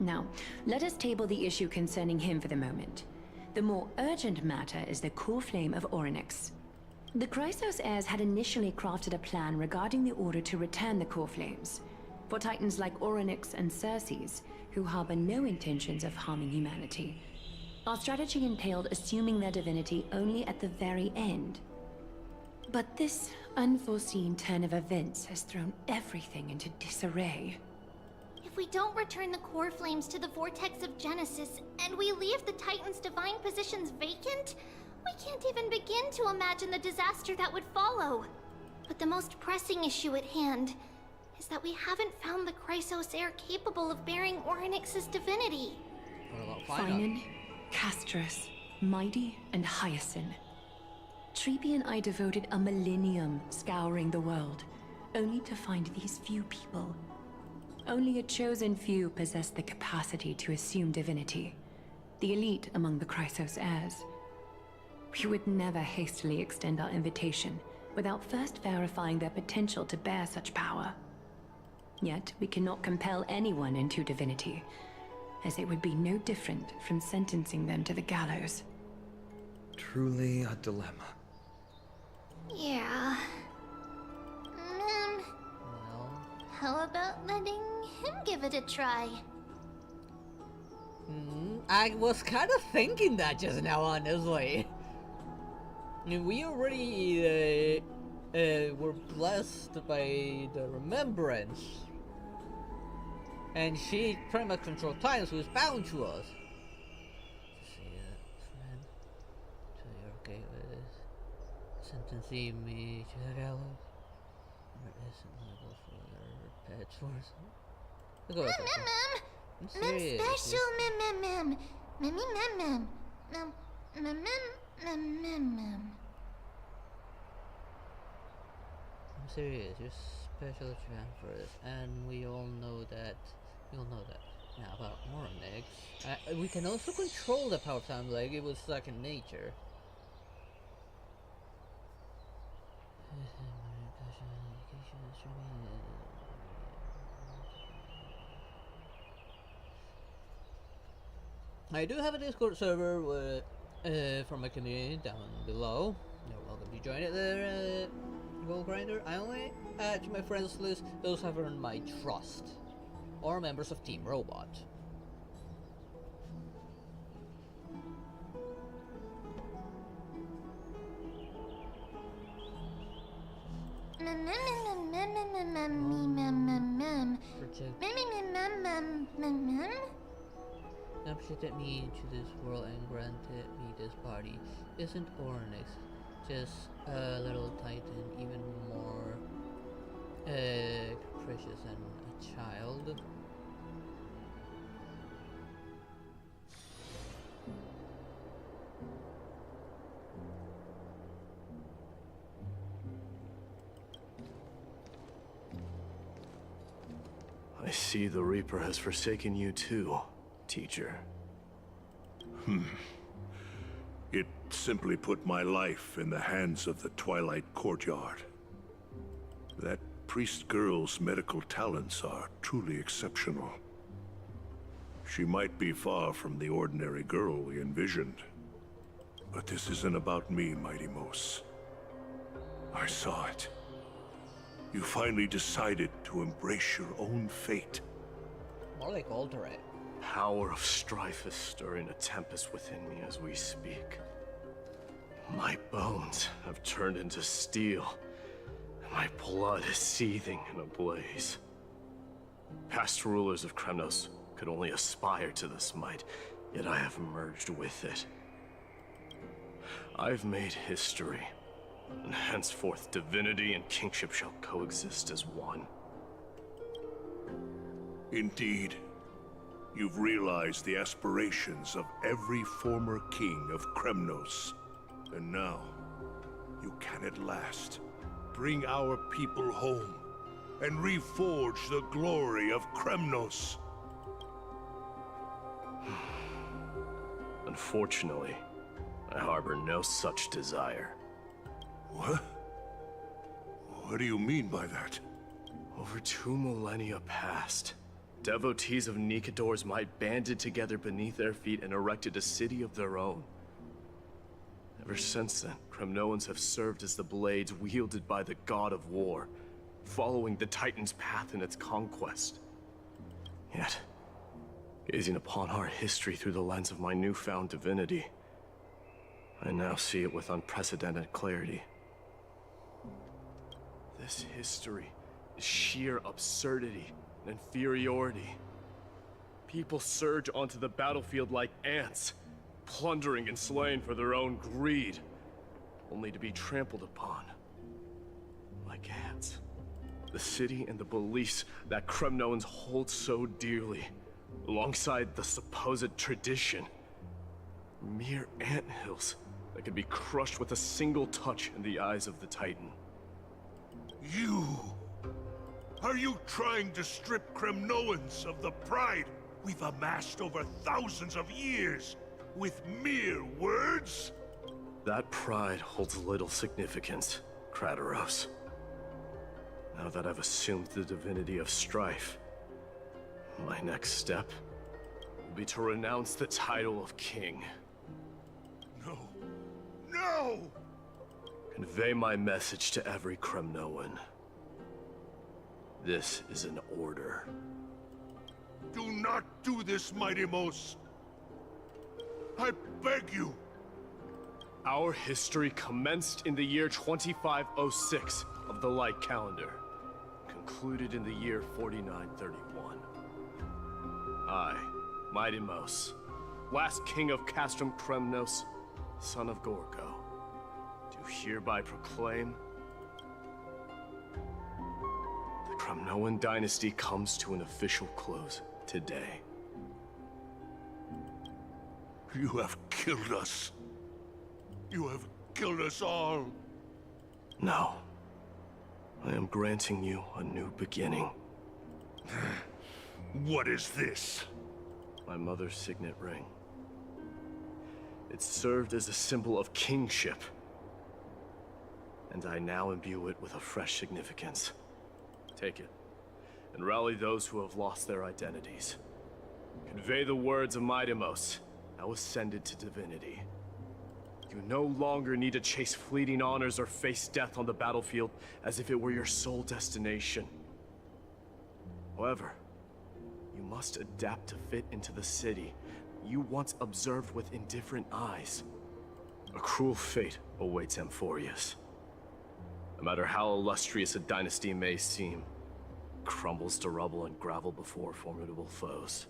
Speaker 4: Now, let us table the issue concerning him for the moment. The more urgent matter is the core flame of Orynyx. The Chrysos heirs had initially crafted a plan regarding the order to return the core flames. For titans like Orynyx and Circes, who harbor no intentions of harming humanity, our strategy entailed assuming their divinity only at the very end. But this unforeseen turn of events has thrown everything into disarray.
Speaker 3: If we don't return the core flames to the vortex of Genesis, and we leave the Titan's divine positions vacant, we can't even begin to imagine the disaster that would follow. But the most pressing issue at hand is that we haven't found the Chrysos heir capable of bearing Orynyx's divinity.
Speaker 4: Finan, Castras, Mighty, and Hyacinth. Treeby and I devoted a millennium scouring the world, only to find these few people. Only a chosen few possess the capacity to assume divinity, the elite among the Chrysos heirs. We would never hastily extend our invitation without first verifying their potential to bear such power. Yet, we cannot compel anyone into divinity, as it would be no different from sentencing them to the gallows.
Speaker 7: Truly a dilemma.
Speaker 3: Yeah. How about letting him give it a try?
Speaker 1: I was kind of thinking that just now, honestly. I mean, we already were blessed by the remembrance. And she pretty much controlled time, so it's bound to us. See that, friend? So you're okay with this? Sentencing me to the gallows? There isn't level for their pets or something. Look at that. I'm serious.
Speaker 3: Special
Speaker 1: I'm serious, you're special transfers, and we all know that. Now about Orynyx, we can also control the power of time like it was second nature. I do have a Discord server with, from my community down below. You're welcome to join it there, Gold Grinder. I only add to my friends list those who have earned my trust, or members of Team Robot. Now presented me to this world and granted me this body. Isn't Orynyx just a little titan, even more capricious than a child?
Speaker 11: I see the Reaper has forsaken you too, teacher.
Speaker 12: It simply put my life in the hands of the Twilight Courtyard. That priest girl's medical talents are truly exceptional. She might be far from the ordinary girl we envisioned. But this isn't about me, Mighty Mos. I saw it. You finally decided to embrace your own fate.
Speaker 1: More like alter it.
Speaker 6: Power of strife is stirring a tempest within me as we speak. My bones have turned into steel, and my blood is seething in a blaze. Past rulers of Kremnos could only aspire to this might, yet I have merged with it. I've made history, and henceforth divinity and kingship shall coexist as one.
Speaker 12: Indeed. You've realized the aspirations of every former king of Kremnos. And now, you can at last bring our people home and reforge the glory of Kremnos.
Speaker 6: Unfortunately, I harbor no such desire.
Speaker 12: What? What do you mean by that?
Speaker 6: Over 2 millennia past, devotees of Nikador's might banded together beneath their feet and erected a city of their own. Ever since then, Kremnoans have served as the blades wielded by the god of war, following the Titan's path in its conquest. Yet, gazing upon our history through the lens of my newfound divinity, I now see it with unprecedented clarity. This history is sheer absurdity and inferiority. People surge onto the battlefield like ants, plundering and slaying for their own greed, only to be trampled upon like ants. The city and the beliefs that Kremnoans hold so dearly, alongside the supposed tradition, mere anthills that could be crushed with a single touch in the eyes of the Titan.
Speaker 12: You! Are you trying to strip Kremnoans of the pride we've amassed over thousands of years with mere words?
Speaker 6: That pride holds little significance, Krateros. Now that I've assumed the divinity of strife, my next step will be to renounce the title of king.
Speaker 12: No! No!
Speaker 6: Convey my message to every Kremnoan. This is an order.
Speaker 12: Do not do this, Mighty Mos. I beg you.
Speaker 6: Our history commenced in the year 2506 of the Light Calendar, concluded in the year 4931. I, Mighty Mos, last king of Castrum Kremnos, son of Gorgo, do hereby proclaim the Kremnoan dynasty comes to an official close today.
Speaker 12: You have killed us. You have killed us all.
Speaker 6: No. I am granting you a new beginning.
Speaker 12: What is this?
Speaker 6: My mother's signet ring. It served as a symbol of kingship, and I now imbue it with a fresh significance. Take it, and rally those who have lost their identities. Convey the words of Mighty Mos, now ascended to divinity. You no longer need to chase fleeting honors or face death on the battlefield as if it were your sole destination. However, you must adapt to fit into the city you once observed with indifferent eyes. A cruel fate awaits Anphoreus. No matter how illustrious a dynasty may seem, it crumbles to rubble and gravel before formidable foes.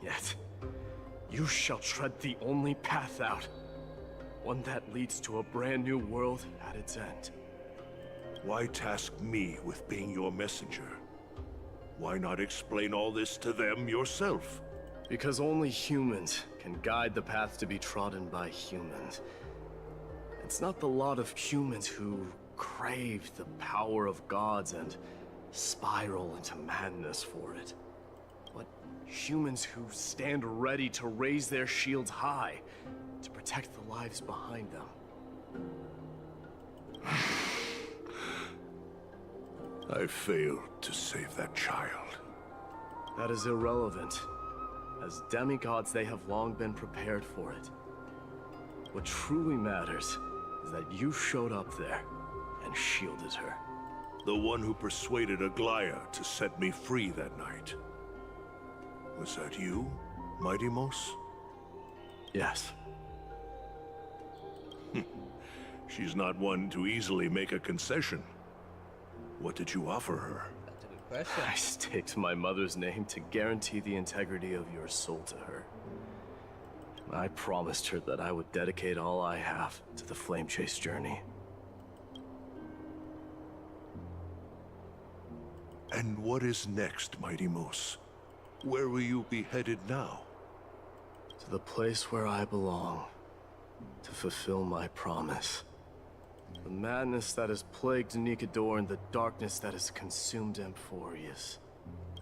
Speaker 6: Yet, you shall tread the only path out, one that leads to a brand new world at its end.
Speaker 12: Why task me with being your messenger? Why not explain all this to them yourself?
Speaker 6: Because only humans can guide the path to be trodden by humans. It's not the lot of humans who crave the power of gods and spiral into madness for it, but humans who stand ready to raise their shields high to protect the lives behind them.
Speaker 12: I failed to save that child.
Speaker 6: That is irrelevant. As demigods, they have long been prepared for it. What truly matters is that you showed up there, and shielded her.
Speaker 12: The one who persuaded Aglaya to set me free that night. Was that you, Mighty Mos?
Speaker 6: Yes.
Speaker 12: She's not one to easily make a concession. What did you offer her?
Speaker 1: That's a good question.
Speaker 6: I staked my mother's name to guarantee the integrity of your soul to her. I promised her that I would dedicate all I have to the Flame Chase journey.
Speaker 12: And what is next, Mighty Mos? Where will you be headed now?
Speaker 6: To the place where I belong, to fulfill my promise. The madness that has plagued Nikador and the darkness that has consumed Anphoreus.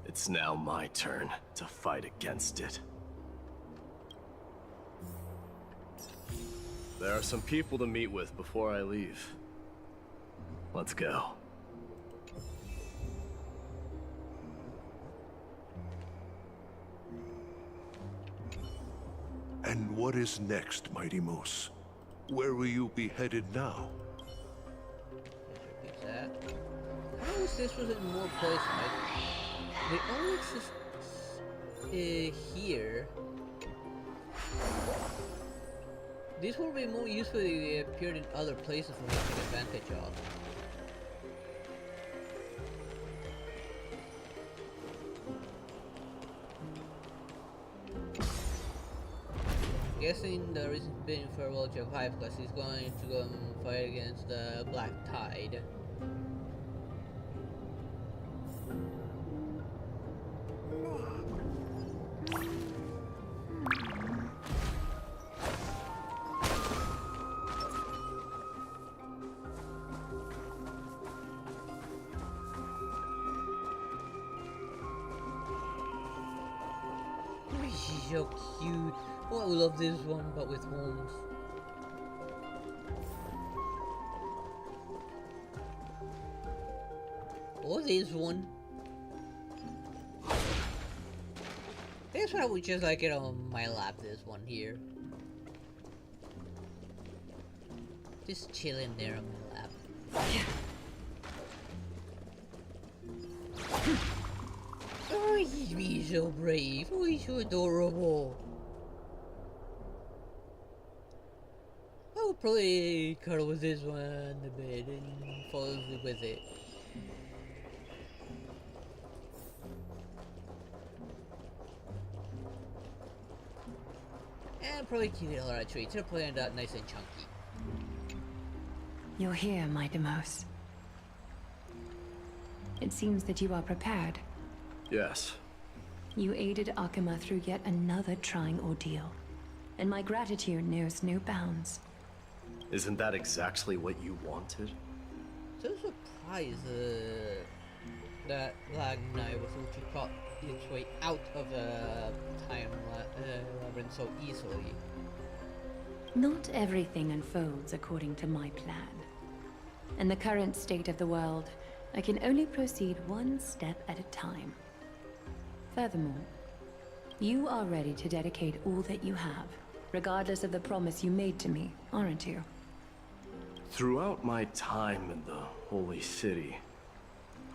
Speaker 6: It's now my turn to fight against it. There are some people to meet with before I leave. Let's go.
Speaker 12: And what is next, Mighty Mos? Where will you be headed now?
Speaker 1: Repeat that. I wish this was in more places. They only exist here. These will be more useful if they appeared in other places for me to take advantage of. Guessing the reason being farewell to Hive because he's going to go and fight against the Black Tide. She's so cute. Oh, I love this one, but with horns. Or this one. This one I would just like it on my lap, this one here. Just chilling there on my lap. Oh, he's being so brave. Oh, he's so adorable. I would probably cuddle with this one in the bed and fall asleep with it. And probably keep it a lot of treats. It'll play that nice and chunky.
Speaker 4: You're here, my Demos. It seems that you are prepared.
Speaker 6: Yes.
Speaker 4: You aided Akuma through yet another trying ordeal, and my gratitude knows no bounds.
Speaker 6: Isn't that exactly what you wanted?
Speaker 1: So surprised that Black Knight was able to cut its way out of the time labyrinth so easily.
Speaker 4: Not everything unfolds according to my plan. In the current state of the world, I can only proceed one step at a time. Furthermore, you are ready to dedicate all that you have, regardless of the promise you made to me, aren't you?
Speaker 6: Throughout my time in the Holy City,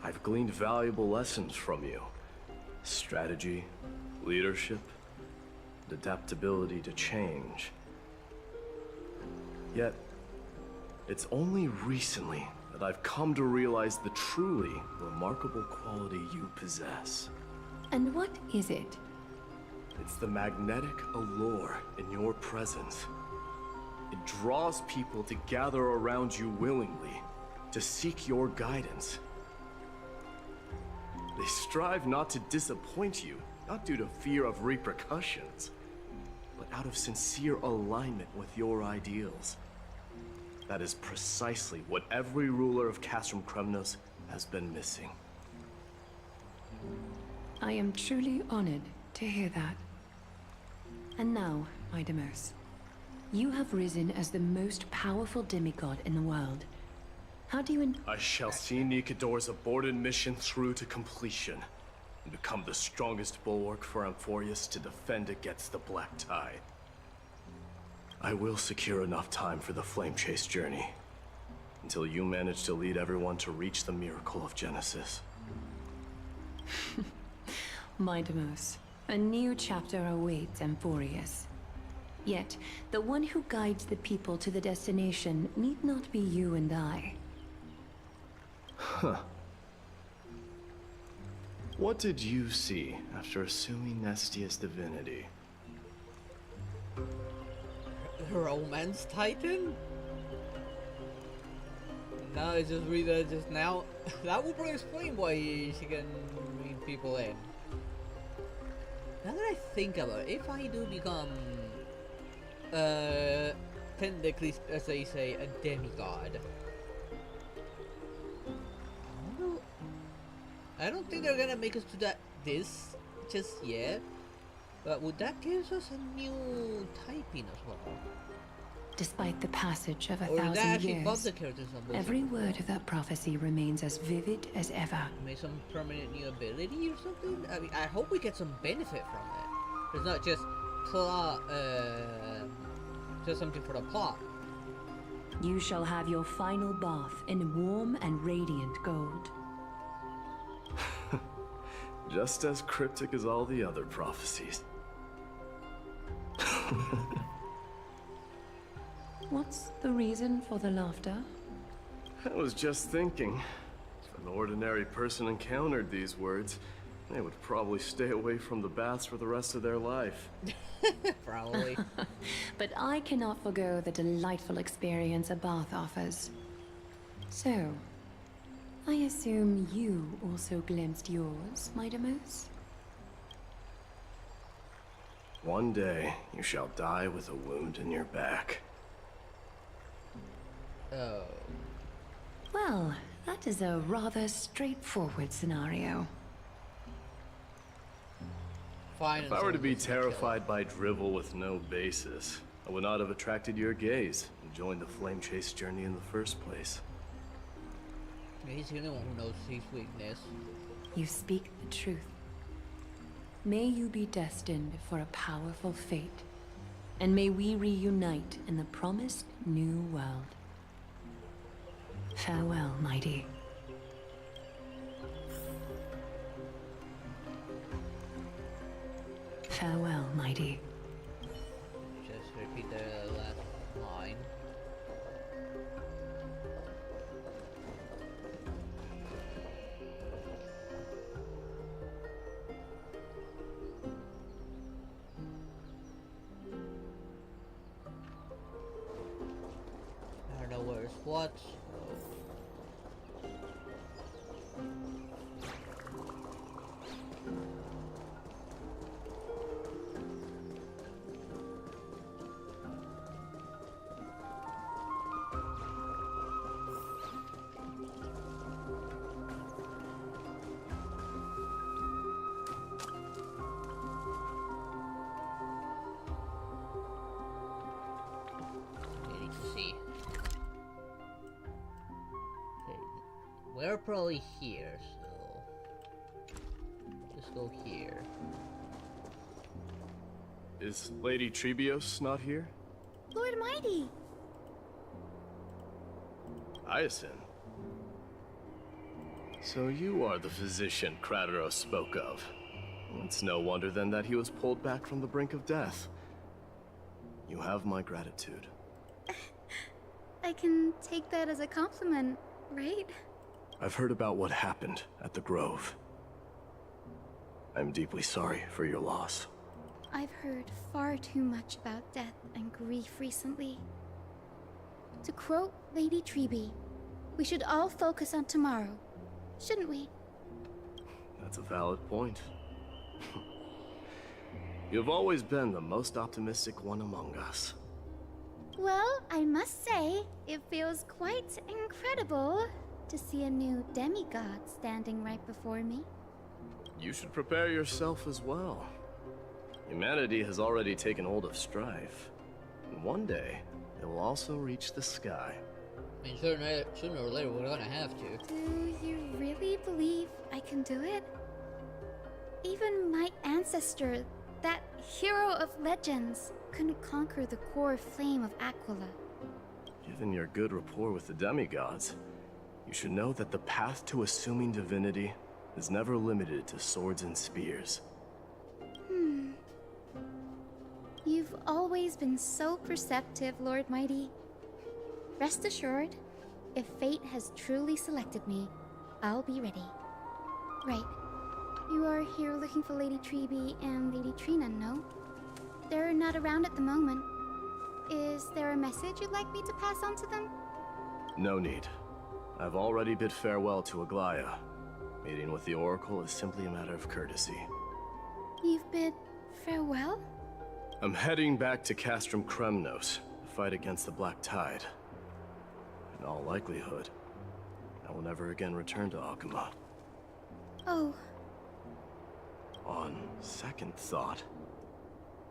Speaker 6: I've gleaned valuable lessons from you. Strategy, leadership, and adaptability to change. Yet, it's only recently that I've come to realize the truly remarkable quality you possess.
Speaker 4: And what is it?
Speaker 6: It's the magnetic allure in your presence. It draws people to gather around you willingly, to seek your guidance. They strive not to disappoint you, not due to fear of repercussions, but out of sincere alignment with your ideals. That is precisely what every ruler of Castrum Kremnos has been missing.
Speaker 4: I am truly honored to hear that. And now, Idemos, you have risen as the most powerful demigod in the world. How do you
Speaker 6: I shall see Nikador's aborted mission through to completion, and become the strongest bulwark for Anphoreus to defend against the Black Tide. I will secure enough time for the Flame Chase journey. until you managed to lead everyone to reach the miracle of Genesis.
Speaker 4: Mightimus, a new chapter awaits Anphoreus. Yet, the one who guides the people to the destination need not be you and I.
Speaker 6: Huh. What did you see after assuming Nestia's divinity?
Speaker 1: Romance Titan? No, it's just read that just now. That would probably explain why she can read people in. Now that I think about it, if I do become technically, as they say, a demigod, I don't think they're gonna make us do this just yet. But would that give us a new typing as well?
Speaker 4: Despite the passage of a
Speaker 1: Or would that
Speaker 4: thousand
Speaker 1: actually buff
Speaker 4: years,
Speaker 1: the characters on both
Speaker 4: every
Speaker 1: sides?
Speaker 4: word of that prophecy remains as vivid as ever.
Speaker 1: Maybe some permanent new ability or something? I mean, I hope we get some benefit from it. It's not just plot, just something for the plot.
Speaker 4: You shall have your final bath in warm and radiant gold.
Speaker 6: Just as cryptic as all the other prophecies.
Speaker 4: What's the reason for the laughter?
Speaker 6: I was just thinking, if an ordinary person encountered these words, they would probably stay away from the baths for the rest of their life.
Speaker 1: Probably.
Speaker 4: But I cannot forgo the delightful experience a bath offers. So, I assume you also glimpsed yours, Mightimus?
Speaker 6: One day, you shall die with a wound in your back.
Speaker 1: Oh.
Speaker 4: Well, that is a rather straightforward scenario.
Speaker 1: Fine.
Speaker 6: If I were to be terrified by drivel with no basis, I would not have attracted your gaze and joined the flame chase journey in the first place.
Speaker 1: He's the only one who knows his weakness.
Speaker 4: You speak the truth. May you be destined for a powerful fate, and may we reunite in the promised new world. Farewell, mighty. Farewell, mighty.
Speaker 1: Just repeat the last line. I don't know where's what. We're probably here, so let's go here.
Speaker 6: Is Lady Trebios not here?
Speaker 5: Lord Mighty!
Speaker 6: Hyacinth. So you are the physician Krateros spoke of. It's no wonder then that he was pulled back from the brink of death. You have my gratitude.
Speaker 5: I can take that as a compliment, right?
Speaker 6: I've heard about what happened at the Grove. I'm deeply sorry for your loss.
Speaker 5: I've heard far too much about death and grief recently. To quote Lady Treeby, we should all focus on tomorrow, shouldn't we?
Speaker 6: That's a valid point. You've always been the most optimistic one among us.
Speaker 5: Well, I must say, it feels quite incredible to see a new demigod standing right before me.
Speaker 6: You should prepare yourself as well. Humanity has already taken hold of strife, and one day it will also reach the sky.
Speaker 1: I mean, sooner or later we're gonna have to.
Speaker 5: Do you really believe I can do it? Even my ancestor, that hero of legends, couldn't conquer the core flame of Aquila.
Speaker 6: Given your good rapport with the demigods, you should know that the path to assuming divinity is never limited to swords and spears.
Speaker 5: You've always been so perceptive, Lord Mighty. Rest assured, if fate has truly selected me, I'll be ready. Right. You are here looking for Lady Treeby and Lady Trina, no? They're not around at the moment. Is there a message you'd like me to pass on to them?
Speaker 6: No need. I've already bid farewell to Aglaya. Meeting with the Oracle is simply a matter of courtesy.
Speaker 5: You've bid farewell?
Speaker 6: I'm heading back to Castrum Kremnos to fight against the Black Tide. In all likelihood, I will never again return to Akuma.
Speaker 5: Oh.
Speaker 6: On second thought,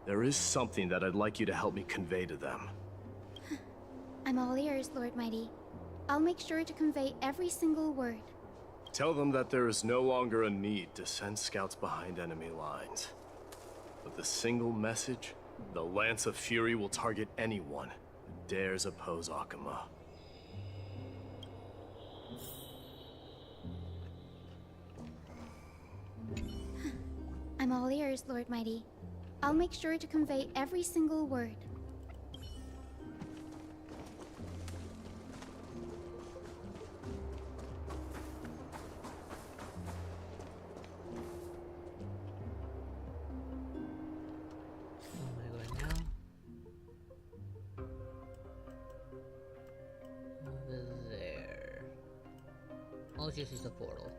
Speaker 6: there is something that I'd like you to help me convey to them.
Speaker 5: I'm all ears, Lord Mighty. I'll make sure to convey every single word.
Speaker 6: Tell them that there is no longer a need to send scouts behind enemy lines. With a single message, the Lance of Fury will target anyone who dares oppose Akuma.
Speaker 5: I'm all ears, Lord Mighty. I'll make sure to convey every single word.
Speaker 1: I'll just use the portal.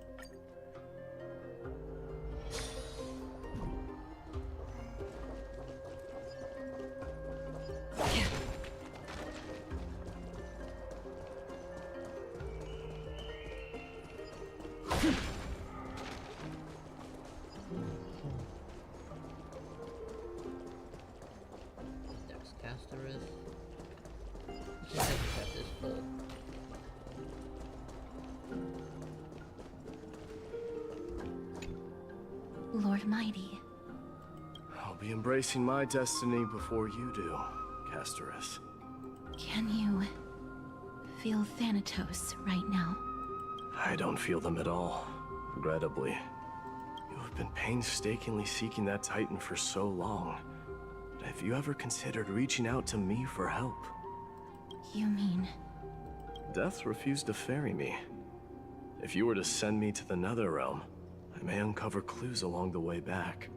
Speaker 1: There's Castereth. I think I can have this full.
Speaker 10: Lord Mighty.
Speaker 6: I'll be embracing my destiny before you do, Castereth.
Speaker 10: Can you feel Thanatos right now?
Speaker 6: I don't feel them at all, regrettably. You have been painstakingly seeking that Titan for so long. Have you ever considered reaching out to me for help?
Speaker 10: You mean...
Speaker 6: Death refused to ferry me. If you were to send me to the Netherrealm, I may uncover clues along the way back.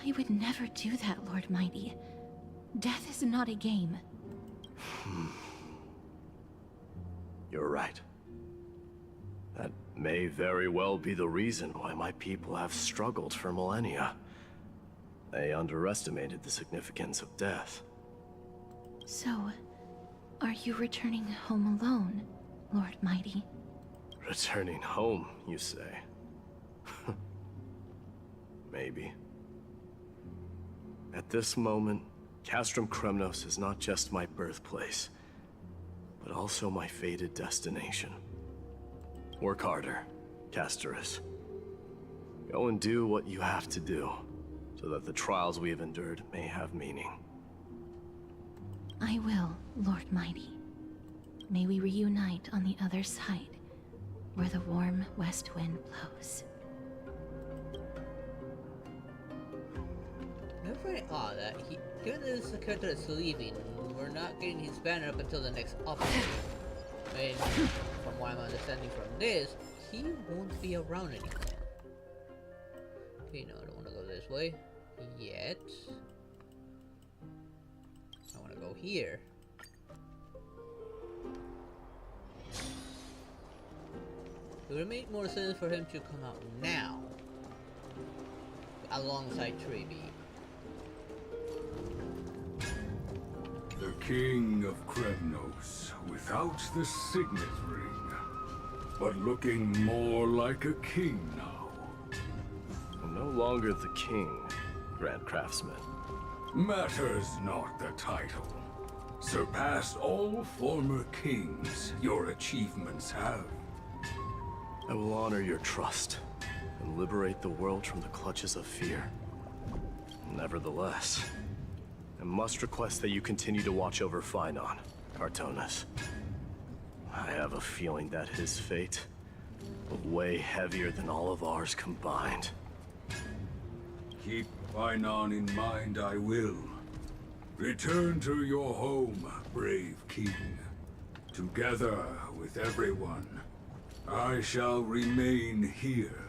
Speaker 10: I would never do that, Lord Mighty. Death is not a game.
Speaker 6: You're right. That may very well be the reason why my people have struggled for millennia. They underestimated the significance of death.
Speaker 10: So, are you returning home alone, Lord Mighty?
Speaker 6: Returning home, you say? Maybe. At this moment, Castrum Kremnos is not just my birthplace, but also my fated destination. Work harder, Castereth. Go and do what you have to do, so that the trials we have endured may have meaning.
Speaker 10: I will, Lord Mighty. May we reunite on the other side, where the warm west wind blows.
Speaker 1: It's very odd that given that this is the character that's leaving, we're not getting his banner up until the next update. And from what I'm understanding from this, he won't be around anymore. Okay, no, I don't want to go this way yet. I want to go here. It would make more sense for him to come out now, alongside Treeby.
Speaker 2: The King of Kremnos, without the signet ring, but looking more like a king now.
Speaker 6: I'm no longer the king, Grand Craftsman.
Speaker 2: Matters not the title. Surpassed all former kings your achievements have.
Speaker 6: I will honor your trust and liberate the world from the clutches of fear. Nevertheless, I must request that you continue to watch over Finon. Cartonis. I have a feeling that his fate was way heavier than all of ours combined.
Speaker 19: Keep Finon in mind, I will. Return to your home, brave king. Together with everyone, I shall remain here.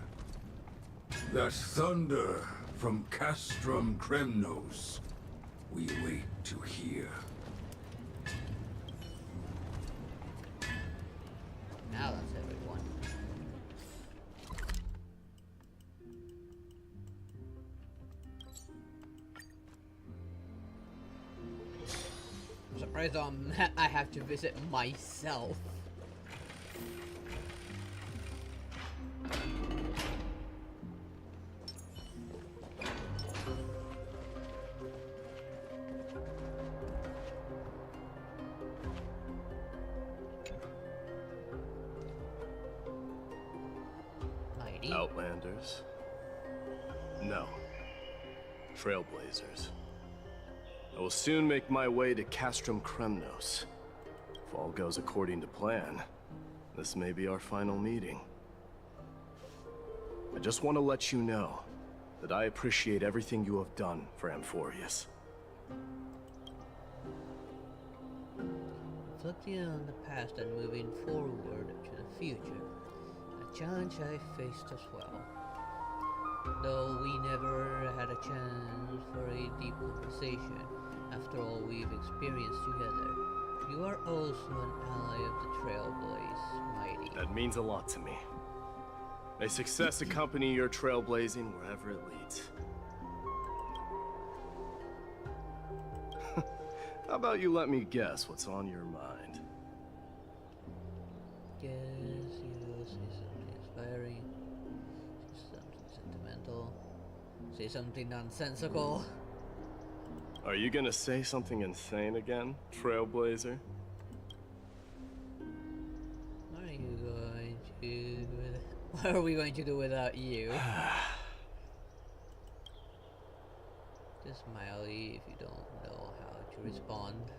Speaker 19: That thunder from Castrum Kremnos, we wait to hear.
Speaker 1: Now that's everyone. I'm surprised I have to visit myself.
Speaker 6: Outlanders? No. Trailblazers. I will soon make my way to Castrum Kremnos. If all goes according to plan, this may be our final meeting. I just want to let you know that I appreciate everything you have done for Anphoreus.
Speaker 1: Reflecting on the past and moving forward to the future. A challenge I faced as well. Though we never had a chance for a deep conversation after all we've experienced together, you are also an ally of the Trailblaze, Mighty.
Speaker 6: That means a lot to me. May success accompany your trailblazing wherever it leads. How about you let me guess what's on your mind?
Speaker 1: Guess you'll say something inspiring, say something sentimental, say something nonsensical.
Speaker 6: Are you gonna say something insane again, Trailblazer?
Speaker 1: What are we going to do without you? Just smiley if you don't know how to respond.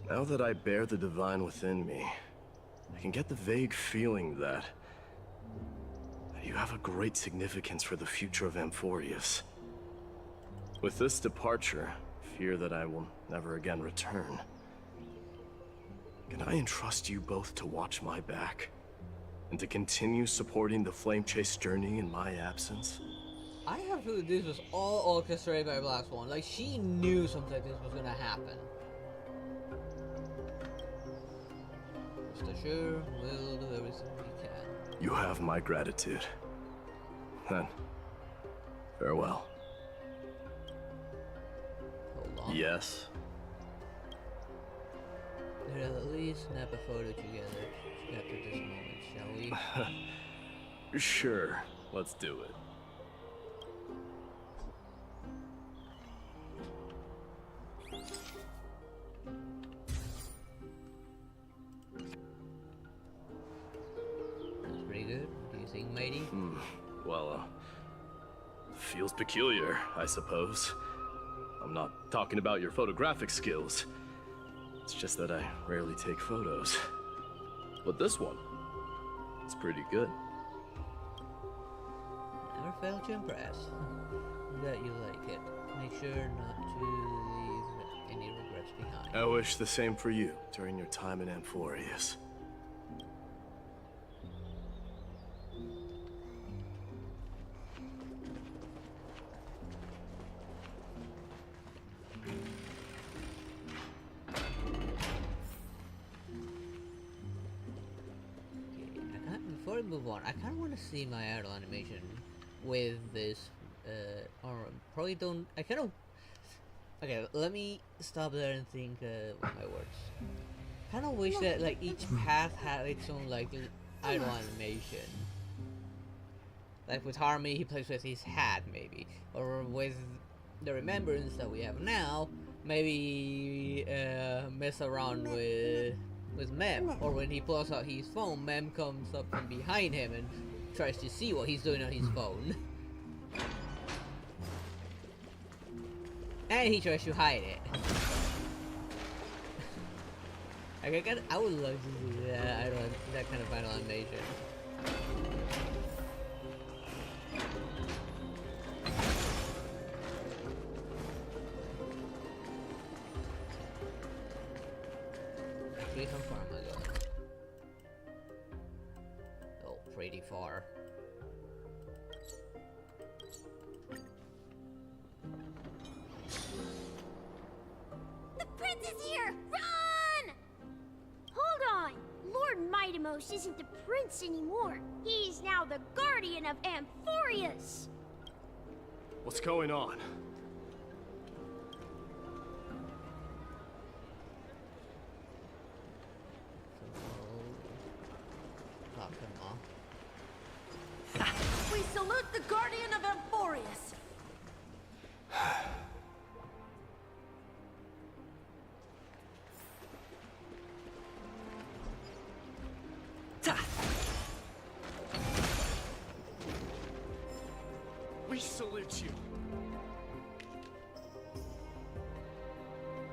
Speaker 6: Now that I bear the divine within me, I can get the vague feeling that you have a great significance for the future of Anphoreus. With this departure, fear that I will never again return. Can I entrust you both to watch my back? And to continue supporting the Flame Chase journey in my absence?
Speaker 1: I have heard this was all orchestrated by Black Swan. Like, she knew something like this was gonna happen. Rest assured, we'll do everything we can.
Speaker 6: You have my gratitude. Then, farewell.
Speaker 1: Hold on.
Speaker 6: Yes?
Speaker 1: Let's at least snap a photo together after this moment, shall we?
Speaker 6: Sure, let's do it.
Speaker 1: That's pretty good. Do you think, Mighty?
Speaker 6: Well, feels peculiar, I suppose. I'm not talking about your photographic skills. It's just that I rarely take photos. But this one, it's pretty good.
Speaker 1: Never failed to impress. I'm glad you like it. Make sure not to leave any regrets behind.
Speaker 6: I wish the same for you during your time in Anphoreus.
Speaker 1: Before we move on, I kind of want to see my idle animation with this, or probably don't, I kind of, okay, let me stop there and think with my words. Kind of wish that, like, each path had its own, like, idle animation. Like with Harmy, he plays with his hat, maybe. Or with the remembrance that we have now, maybe mess around with Mem, or when he pulls out his phone, Mem comes up from behind him and tries to see what he's doing on his phone. And he tries to hide it. Like, I would love to see that. I don't that kind of final animation. Actually, how far am I going? Oh, pretty far.
Speaker 18: The prince is here! Run! Hold on! Lord Mightimos isn't the prince anymore. He's now the guardian of Anphoreus.
Speaker 6: What's going on?
Speaker 1: Oh, come on.
Speaker 8: We salute the guardian of Anphoreus.
Speaker 6: We salute you.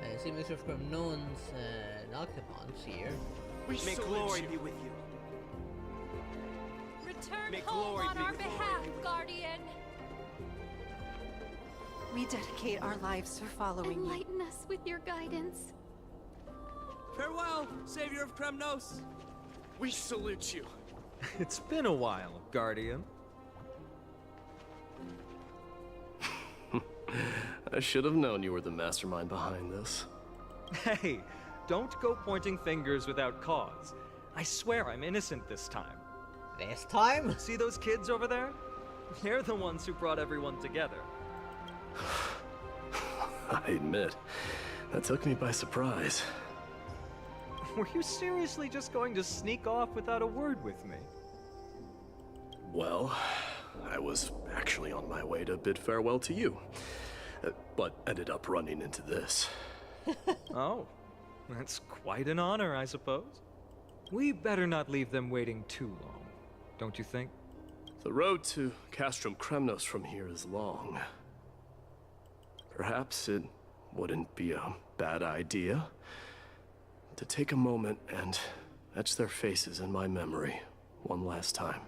Speaker 1: I see Mr. Cremnone's Alchemons here.
Speaker 15: May glory be with you.
Speaker 20: Return
Speaker 15: May
Speaker 20: home
Speaker 15: glory
Speaker 20: on
Speaker 15: be
Speaker 20: our
Speaker 15: with you.
Speaker 20: behalf, Guardian.
Speaker 21: We dedicate our lives for following you.
Speaker 5: Enlighten us with your guidance.
Speaker 11: Farewell, savior of Kremnos.
Speaker 6: We salute you.
Speaker 7: It's been a while, Guardian.
Speaker 6: I should have known you were the mastermind behind this.
Speaker 7: Hey, don't go pointing fingers without cause. I swear I'm innocent this time.
Speaker 1: This time?
Speaker 7: See those kids over there? They're the ones who brought everyone together.
Speaker 6: I admit, that took me by surprise.
Speaker 7: Were you seriously just going to sneak off without a word with me?
Speaker 6: Well, I was actually on my way to bid farewell to you, but ended up running into this.
Speaker 7: Oh, that's quite an honor, I suppose. We better not leave them waiting too long, don't you think?
Speaker 6: The road to Castrum Kremnos from here is long. Perhaps it wouldn't be a bad idea to take a moment and etch their faces in my memory one last time.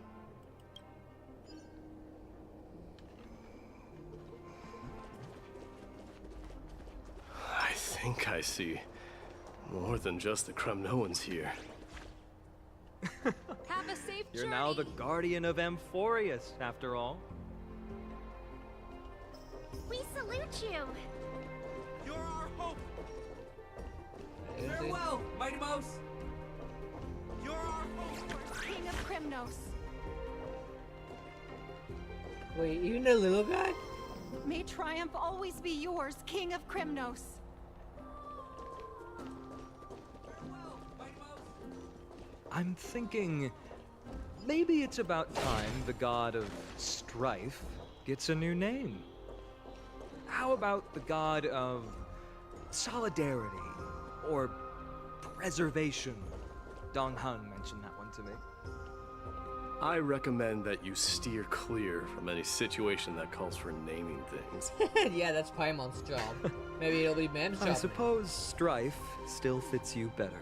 Speaker 6: I think I see more than just the Kremnoans here.
Speaker 20: Have a safe
Speaker 7: You're
Speaker 20: journey.
Speaker 7: now the guardian of Anphoreus, after all.
Speaker 18: We salute you.
Speaker 11: You're our hope. Farewell, Mightimos. You're our hope.
Speaker 20: King of Kremnos.
Speaker 1: Wait, even the little guy?
Speaker 21: May triumph always be yours, King of Kremnos.
Speaker 7: I'm thinking maybe it's about time the god of strife gets a new name. How about the god of solidarity or preservation? Dong Han mentioned that one to me.
Speaker 6: I recommend that you steer clear from any situation that calls for naming things.
Speaker 1: Yeah, that's Paimon's job. Maybe it'll be Man's job.
Speaker 7: I suppose strife still fits you better.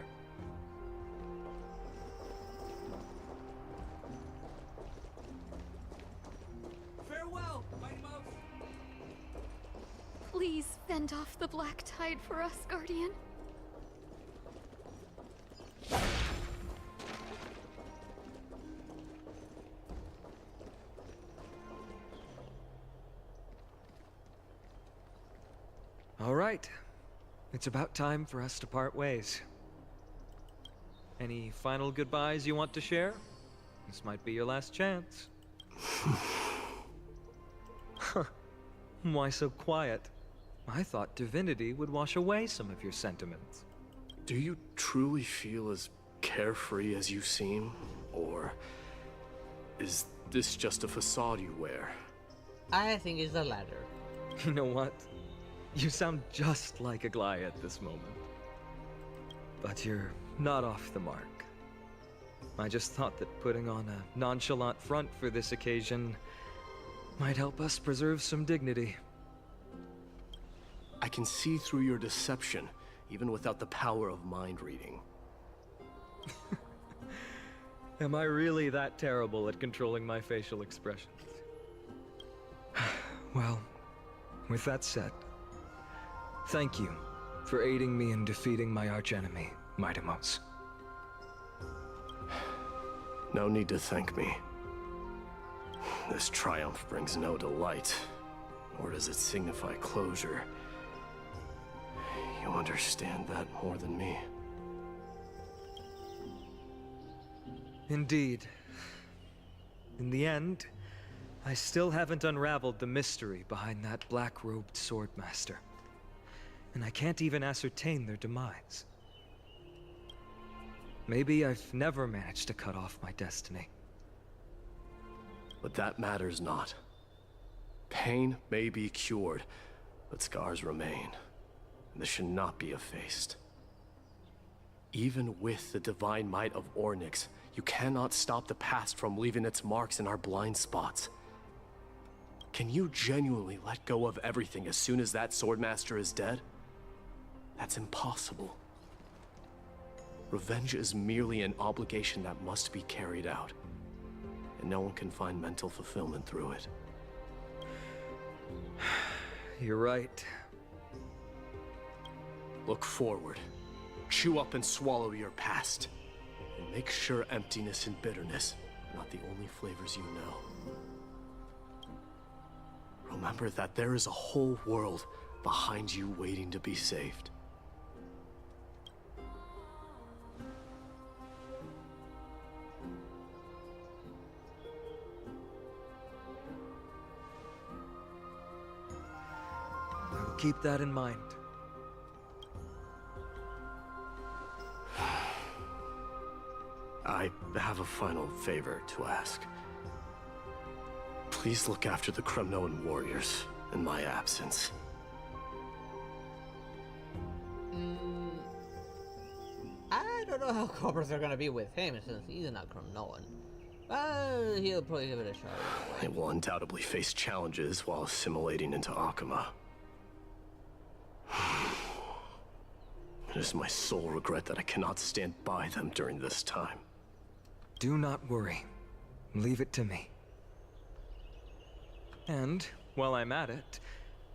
Speaker 11: Farewell, Mightimos.
Speaker 5: Please fend off the black tide for us, Guardian.
Speaker 7: All right. It's about time for us to part ways. Any final goodbyes you want to share? This might be your last chance. Why so quiet? I thought divinity would wash away some of your sentiments.
Speaker 6: Do you truly feel as carefree as you seem? Or is this just a facade you wear?
Speaker 1: I think it's the latter.
Speaker 7: You know what? You sound just like a Gly at this moment. But you're not off the mark. I just thought that putting on a nonchalant front for this occasion might help us preserve some dignity.
Speaker 6: I can see through your deception, even without the power of mind reading.
Speaker 7: Am I really that terrible at controlling my facial expressions? Well, with that said, thank you for aiding me in defeating my archenemy, Mightimos.
Speaker 6: No need to thank me. This triumph brings no delight, nor does it signify closure. You understand that more than me.
Speaker 7: Indeed. In the end, I still haven't unraveled the mystery behind that black-robed swordmaster. And I can't even ascertain their demise. Maybe I've never managed to cut off my destiny.
Speaker 6: But that matters not. Pain may be cured, but scars remain. And this should not be effaced. Even with the divine might of Ornyx, you cannot stop the past from leaving its marks in our blind spots. Can you genuinely let go of everything as soon as that swordmaster is dead? That's impossible. Revenge is merely an obligation that must be carried out, and no one can find mental fulfillment through it.
Speaker 7: You're right.
Speaker 6: Look forward. Chew up and swallow your past. And make sure emptiness and bitterness are not the only flavors you know. Remember that there is a whole world behind you waiting to be saved.
Speaker 7: I'll keep that in mind.
Speaker 6: I have a final favor to ask. Please look after the Kremnoan warriors in my absence.
Speaker 1: I don't know how coppers are gonna be with him since he's not Kremnoan. He'll probably give it a try.
Speaker 6: They will undoubtedly face challenges while assimilating into Akama. It is my sole regret that I cannot stand by them during this time.
Speaker 7: Do not worry. Leave it to me. And, while I'm at it,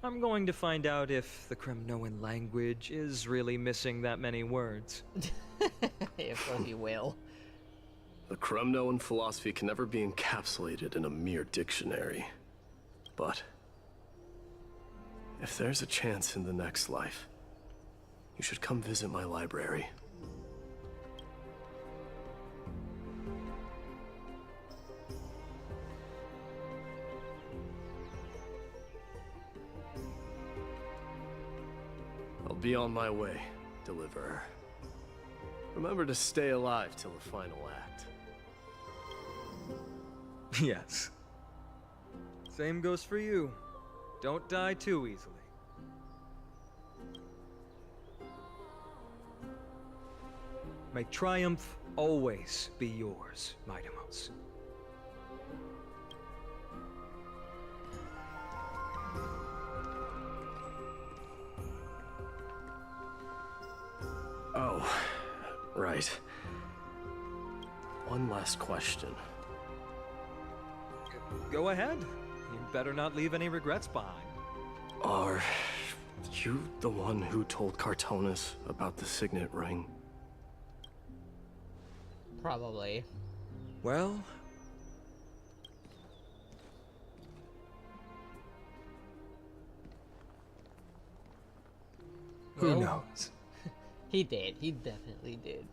Speaker 7: I'm going to find out if the Kremnoan language is really missing that many words.
Speaker 1: Of course he will.
Speaker 6: The Kremnoan philosophy can never be encapsulated in a mere dictionary. But if there's a chance in the next life, you should come visit my library. I'll be on my way, Deliverer. Remember to stay alive till the final act.
Speaker 7: Yes. Same goes for you. Don't die too easily. May triumph always be yours, Mightimos.
Speaker 6: Oh, right. One last question.
Speaker 7: Go ahead. You better not leave any regrets behind.
Speaker 6: Are you the one who told Cartonis about the signet ring?
Speaker 1: Probably.
Speaker 7: Well... who knows?
Speaker 1: He did. He definitely did.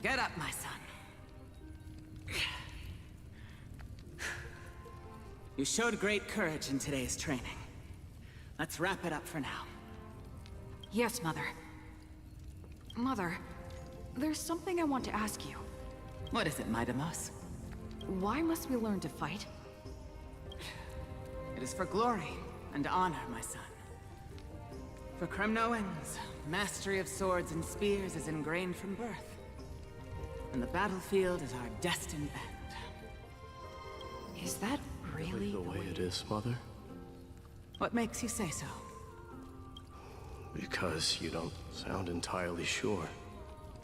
Speaker 8: Get up, my son. You showed great courage in today's training. Let's wrap it up for now.
Speaker 16: Yes, Mother. Mother, there's something I want to ask you.
Speaker 8: What is it, Mightimos?
Speaker 16: Why must we learn to fight?
Speaker 8: It is for glory and honor, my son. For Kremnoans,
Speaker 9: mastery of swords and spears is ingrained from birth. And the battlefield is our destined end.
Speaker 4: Is that really
Speaker 6: the way it is, Mother?
Speaker 9: What makes you say so?
Speaker 6: Because you don't sound entirely sure.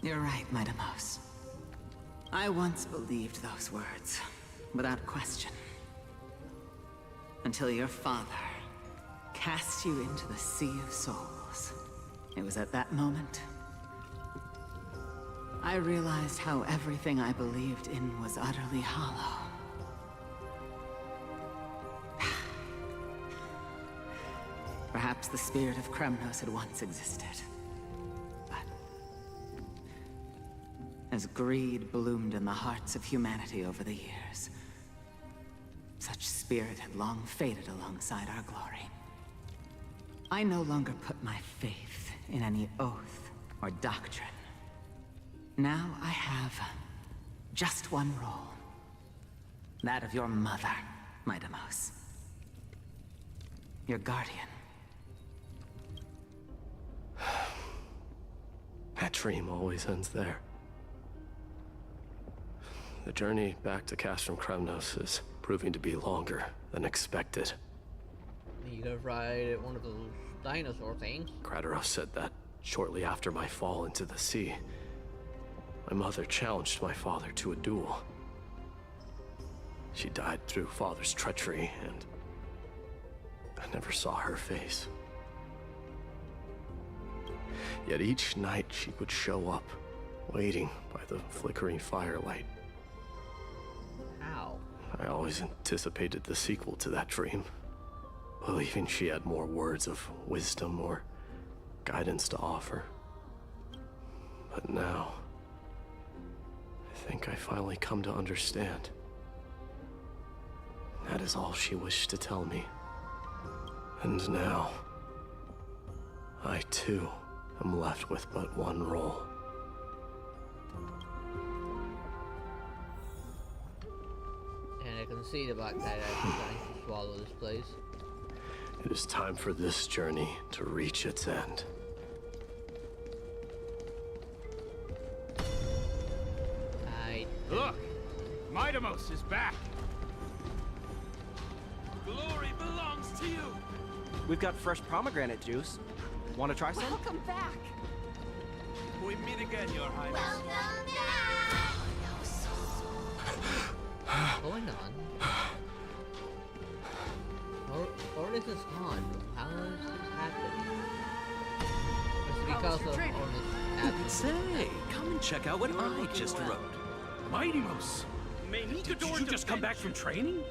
Speaker 9: You're right, Mightimos. I once believed those words, without question. Until your father cast you into the Sea of Souls. It was at that moment I realized how everything I believed in was utterly hollow. Perhaps the spirit of Kremnos had once existed. But as greed bloomed in the hearts of humanity over the years, such spirit had long faded alongside our glory. I no longer put my faith in any oath or doctrine. Now I have just one role. That of your mother, Mightimos. Your guardian.
Speaker 6: That dream always ends there. The journey back to Castrum Kremnos is proving to be longer than expected.
Speaker 1: You gotta ride one of those dinosaur things.
Speaker 6: Kratos said that shortly after my fall into the sea, my mother challenged my father to a duel. She died through father's treachery, and I never saw her face. Yet each night she would show up, waiting by the flickering firelight.
Speaker 1: How?
Speaker 6: I always anticipated the sequel to that dream, believing she had more words of wisdom or guidance to offer. But now, I think I finally come to understand. That is all she wished to tell me. And now, I too am left with but one role.
Speaker 1: And I can see the black tide actually trying to swallow this place.
Speaker 6: It is time for this journey to reach its end.
Speaker 11: Look! Mightimos is back! Glory belongs to you!
Speaker 15: We've got fresh pomegranate juice. Want to try some?
Speaker 16: Welcome back!
Speaker 11: We meet again, Your Highness.
Speaker 1: What's going on? Or is this on? How is this happening? It's because of Ornith's absence.
Speaker 14: Say, come and check out what I just wrote.
Speaker 11: Mightimos! Did you just come back from training?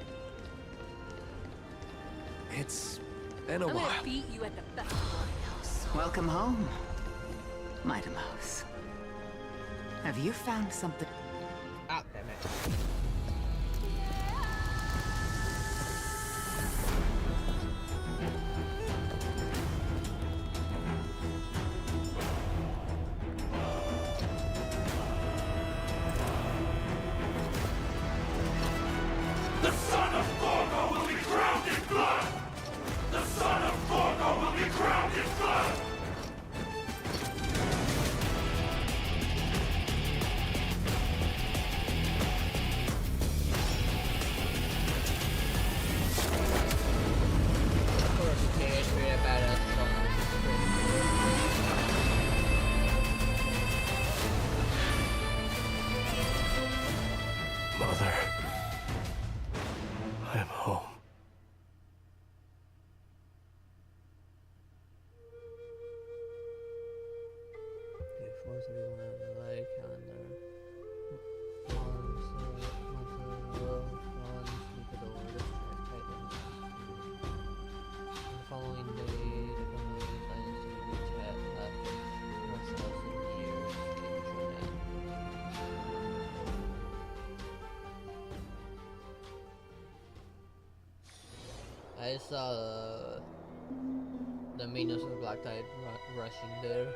Speaker 14: It's been a
Speaker 16: I'm
Speaker 14: while.
Speaker 16: gonna beat you at the festival.
Speaker 9: Welcome home, Mightimos. Have you found something?
Speaker 1: Ah, damn it.
Speaker 12: The son of Gorgo will be drowned in blood! The son of Gorgo will be drowned in blood!
Speaker 1: Of course, you can't create a badass
Speaker 6: Mother, I am home.
Speaker 1: I saw the minions of the Black Tide rushing there.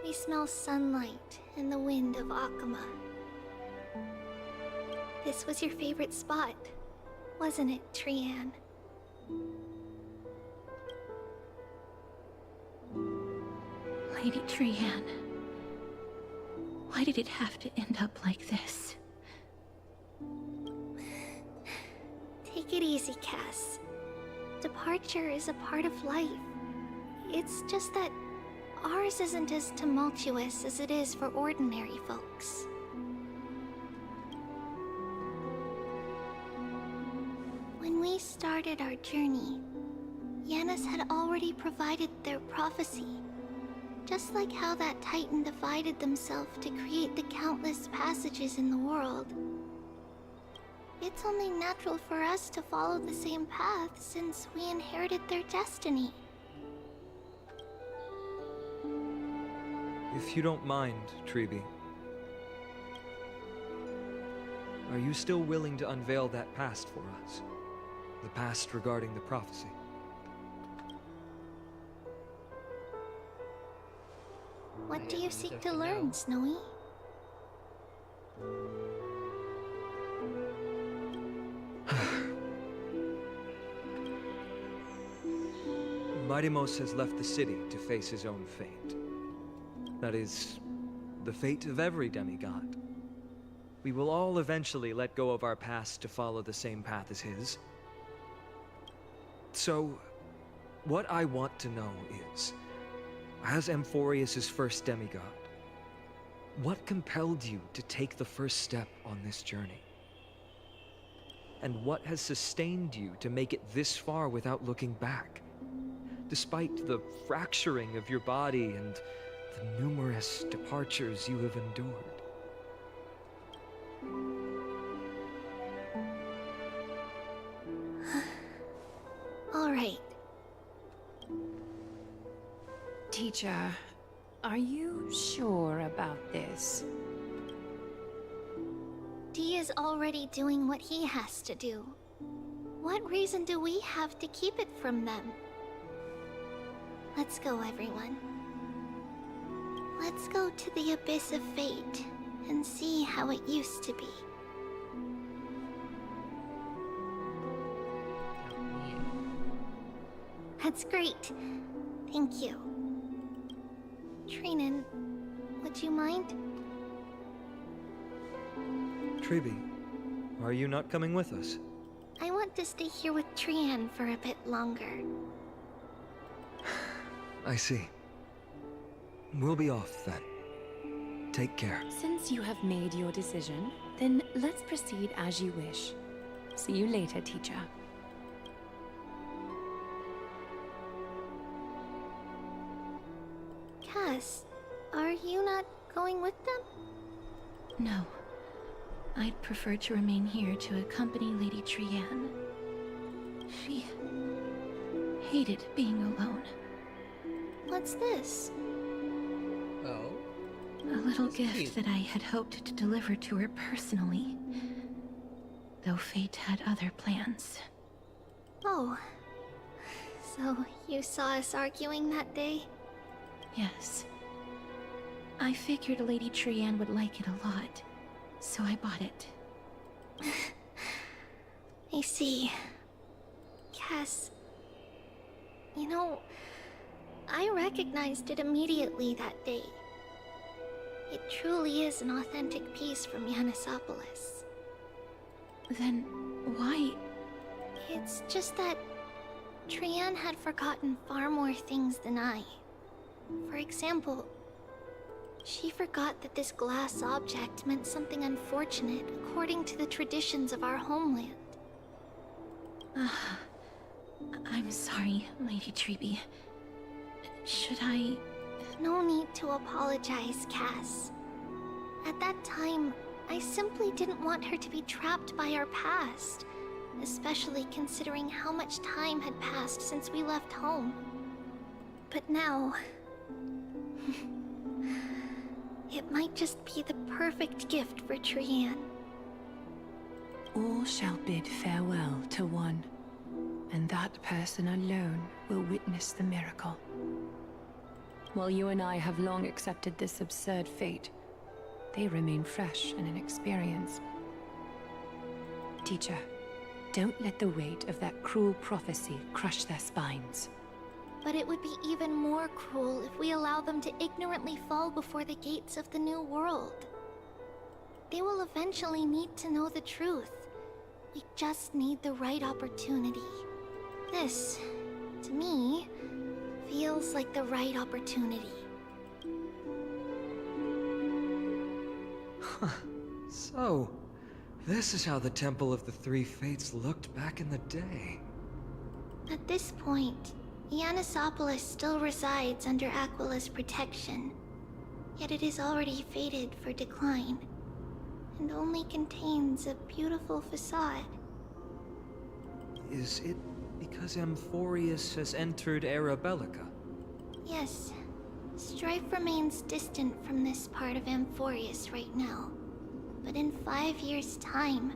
Speaker 3: We smell sunlight and the wind of Akama. This was your favorite spot, wasn't it, Trian?
Speaker 10: Lady Trian, why did it have to end up like this?
Speaker 3: Take it easy, Cass. Departure is a part of life. It's just that ours isn't as tumultuous as it is for ordinary folks. When we started our journey, Yanis had already provided their prophecy. Just like how that Titan divided themselves to create the countless passages in the world. It's only natural for us to follow the same path since we inherited their destiny.
Speaker 7: If you don't mind, Treeby, are you still willing to unveil that past for us? The past regarding the prophecy?
Speaker 3: What do you seek to learn, Snowy?
Speaker 7: Mightimos has left the city to face his own fate. That is, the fate of every demigod. We will all eventually let go of our past to follow the same path as his. So, what I want to know is, as Anphoreus' first demigod, what compelled you to take the first step on this journey? And what has sustained you to make it this far without looking back? Despite the fracturing of your body and the numerous departures you have endured.
Speaker 3: All right.
Speaker 4: Teacher, are you sure about this?
Speaker 3: Dee is already doing what he has to do. What reason do we have to keep it from them? Let's go, everyone. Let's go to the Abyss of Fate and see how it used to be. That's great. Thank you. Trinan, would you mind?
Speaker 7: Treeby, are you not coming with us?
Speaker 3: I want to stay here with Trian for a bit longer.
Speaker 7: I see. We'll be off then. Take care.
Speaker 4: Since you have made your decision, then let's proceed as you wish. See you later, teacher.
Speaker 3: Cass, are you not going with them?
Speaker 10: No. I'd prefer to remain here to accompany Lady Trian. She hated being alone.
Speaker 3: What's this?
Speaker 1: Oh?
Speaker 10: A little gift that I had hoped to deliver to her personally. Though fate had other plans.
Speaker 3: Oh. So you saw us arguing that day?
Speaker 10: Yes. I figured Lady Trian would like it a lot, so I bought it.
Speaker 3: I see. Cass, you know, I recognized it immediately that day. It truly is an authentic piece from Yanisopolis.
Speaker 10: Then why?
Speaker 3: It's just that Trian had forgotten far more things than I. For example, she forgot that this glass object meant something unfortunate according to the traditions of our homeland.
Speaker 10: I'm sorry, Lady Treeby. Should I...
Speaker 3: No need to apologize, Cass. At that time, I simply didn't want her to be trapped by our past, especially considering how much time had passed since we left home. But now... it might just be the perfect gift for Trian.
Speaker 4: All shall bid farewell to one, and that person alone will witness the miracle. While you and I have long accepted this absurd fate, they remain fresh and inexperienced. Teacher, don't let the weight of that cruel prophecy crush their spines.
Speaker 3: But it would be even more cruel if we allow them to ignorantly fall before the gates of the new world. They will eventually need to know the truth. We just need the right opportunity. This, to me, feels like the right opportunity.
Speaker 7: Huh. So, this is how the Temple of the Three Fates looked back in the day.
Speaker 3: At this point, Yannisopolis still resides under Aquila's protection. Yet it is already fated for decline, and only contains a beautiful facade.
Speaker 7: Is it because Anphoreus has entered Era Bellica?
Speaker 3: Yes. Strife remains distant from this part of Anphoreus right now. But in 5 years' time,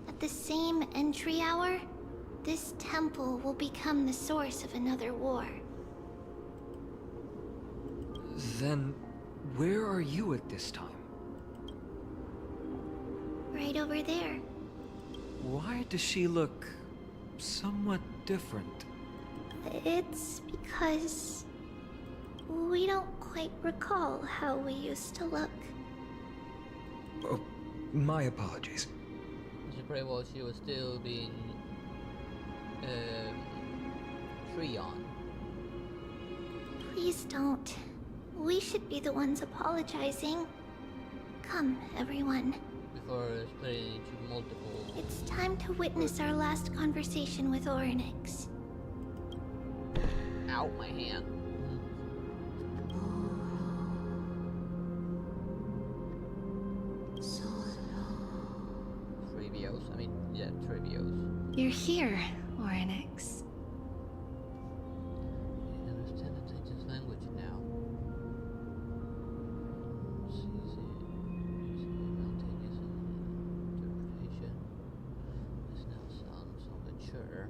Speaker 3: at the same entry hour, this temple will become the source of another war.
Speaker 7: Then, where are you at this time?
Speaker 3: Right over there.
Speaker 7: Why does she look somewhat different?
Speaker 3: It's because we don't quite recall how we used to look.
Speaker 7: Oh, my apologies.
Speaker 1: She pretty well she was still being Treon.
Speaker 3: Please don't. We should be the ones apologizing. Come, everyone.
Speaker 1: Before splitting into multiple.
Speaker 3: It's time to witness our last conversation with Orynyx.
Speaker 1: Ow, my hand. Trivios. I mean, yeah, Trivios.
Speaker 10: You're here, Orynyx.
Speaker 1: I understand the Titan's language now. Interpretation. This now sounds so mature.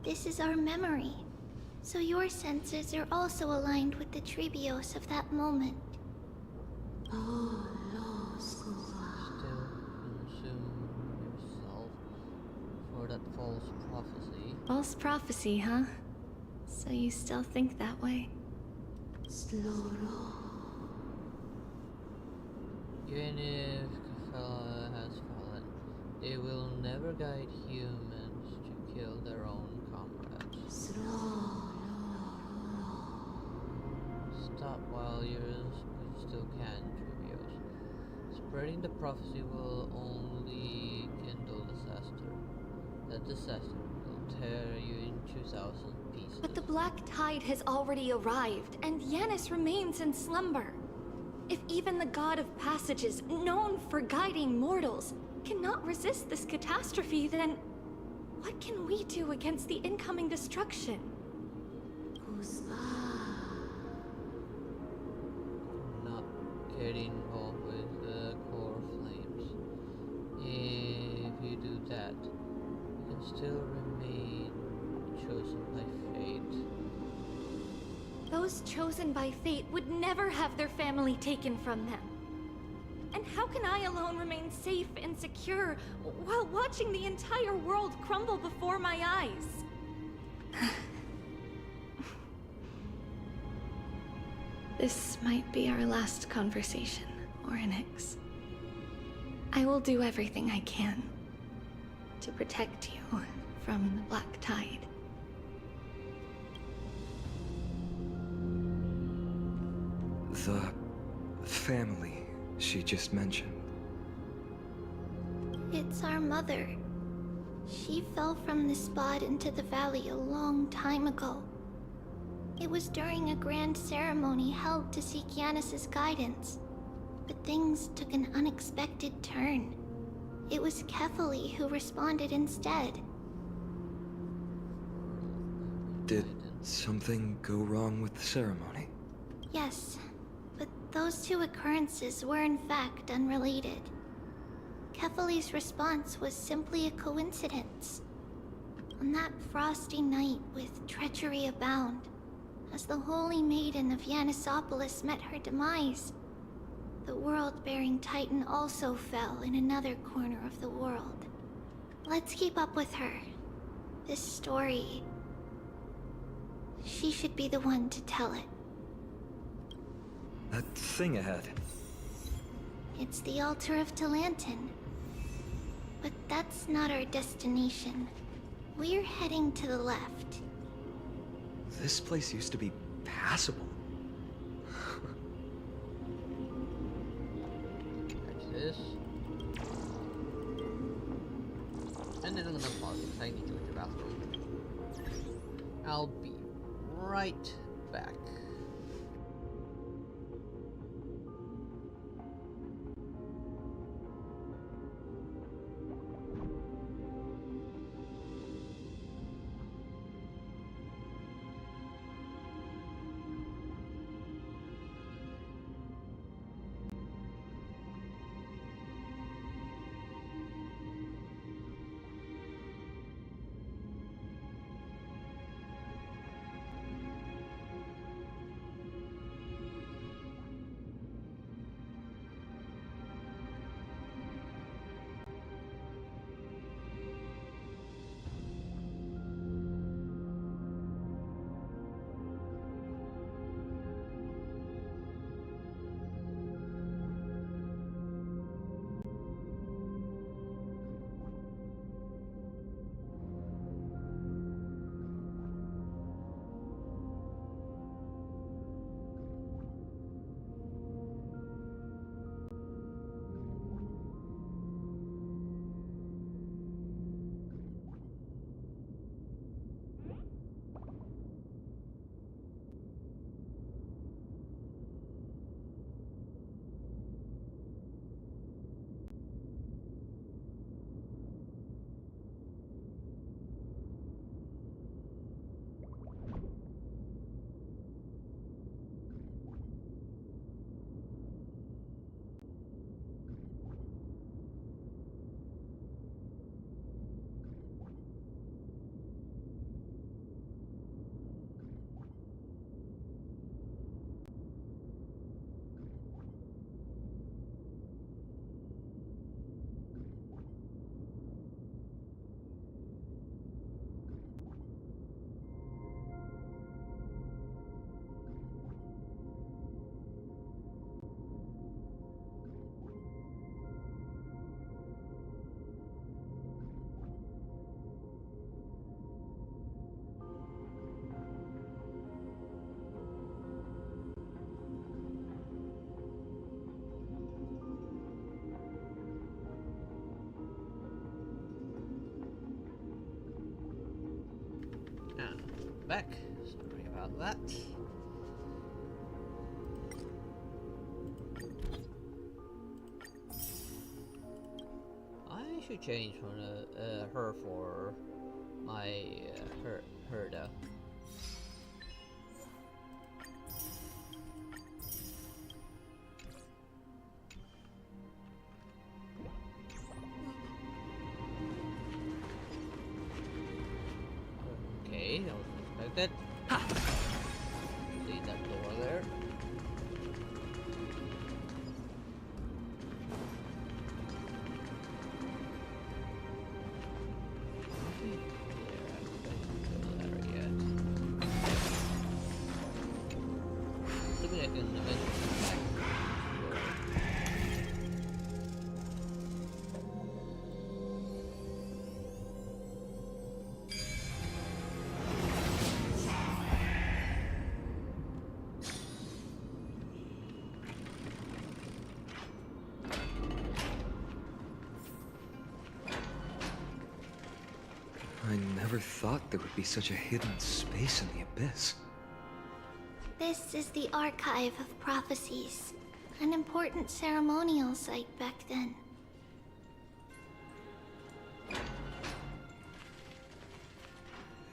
Speaker 3: This is our memory. So your senses are also aligned with the Trivios of that moment.
Speaker 1: Still consume yourself for that false prophecy.
Speaker 10: False prophecy, huh? So you still think that way?
Speaker 1: Even if Kefala has fallen, they will never guide humans to kill their own comrades. Stop while you still can, Trivios. Spreading the prophecy will only kindle disaster. That disaster will tear you in 2,000 pieces.
Speaker 3: But the Black Tide has already arrived, and Yanis remains in slumber. If even the God of Passages, known for guiding mortals, cannot resist this catastrophe, then what can we do against the incoming destruction?
Speaker 1: Not getting involved with the core flames. If you do that, you can still remain chosen by fate.
Speaker 3: Those chosen by fate would never have their family taken from them. And how can I alone remain safe and secure while watching the entire world crumble before my eyes?
Speaker 10: This might be our last conversation, Orynyx. I will do everything I can to protect you from the Black Tide.
Speaker 7: The family she just mentioned.
Speaker 3: It's our mother. She fell from the spot into the valley a long time ago. It was during a grand ceremony held to seek Yanis's guidance, but things took an unexpected turn. It was Kefali who responded instead.
Speaker 7: Did something go wrong with the ceremony?
Speaker 3: Yes, but those two occurrences were in fact unrelated. Kefali's response was simply a coincidence. On that frosty night with treachery abound, as the Holy Maiden of Yannisopolis met her demise, the world-bearing Titan also fell in another corner of the world. Let's keep up with her. This story She should be the one to tell it.
Speaker 7: That thing ahead.
Speaker 3: It's the altar of Talantin. But that's not our destination. We're heading to the left.
Speaker 7: This place used to be passable.
Speaker 1: That's this. And then I'm gonna pause because I need to use the bathroom. I'll be right back. Back. Sorry about that. I should change from her for my Herda. Okay, that was unexpected. Ha! Leave that door there. Assuming I can eventually come back.
Speaker 7: I never thought there would be such a hidden space in the abyss.
Speaker 3: This is the Archive of Prophecies, an important ceremonial site back then.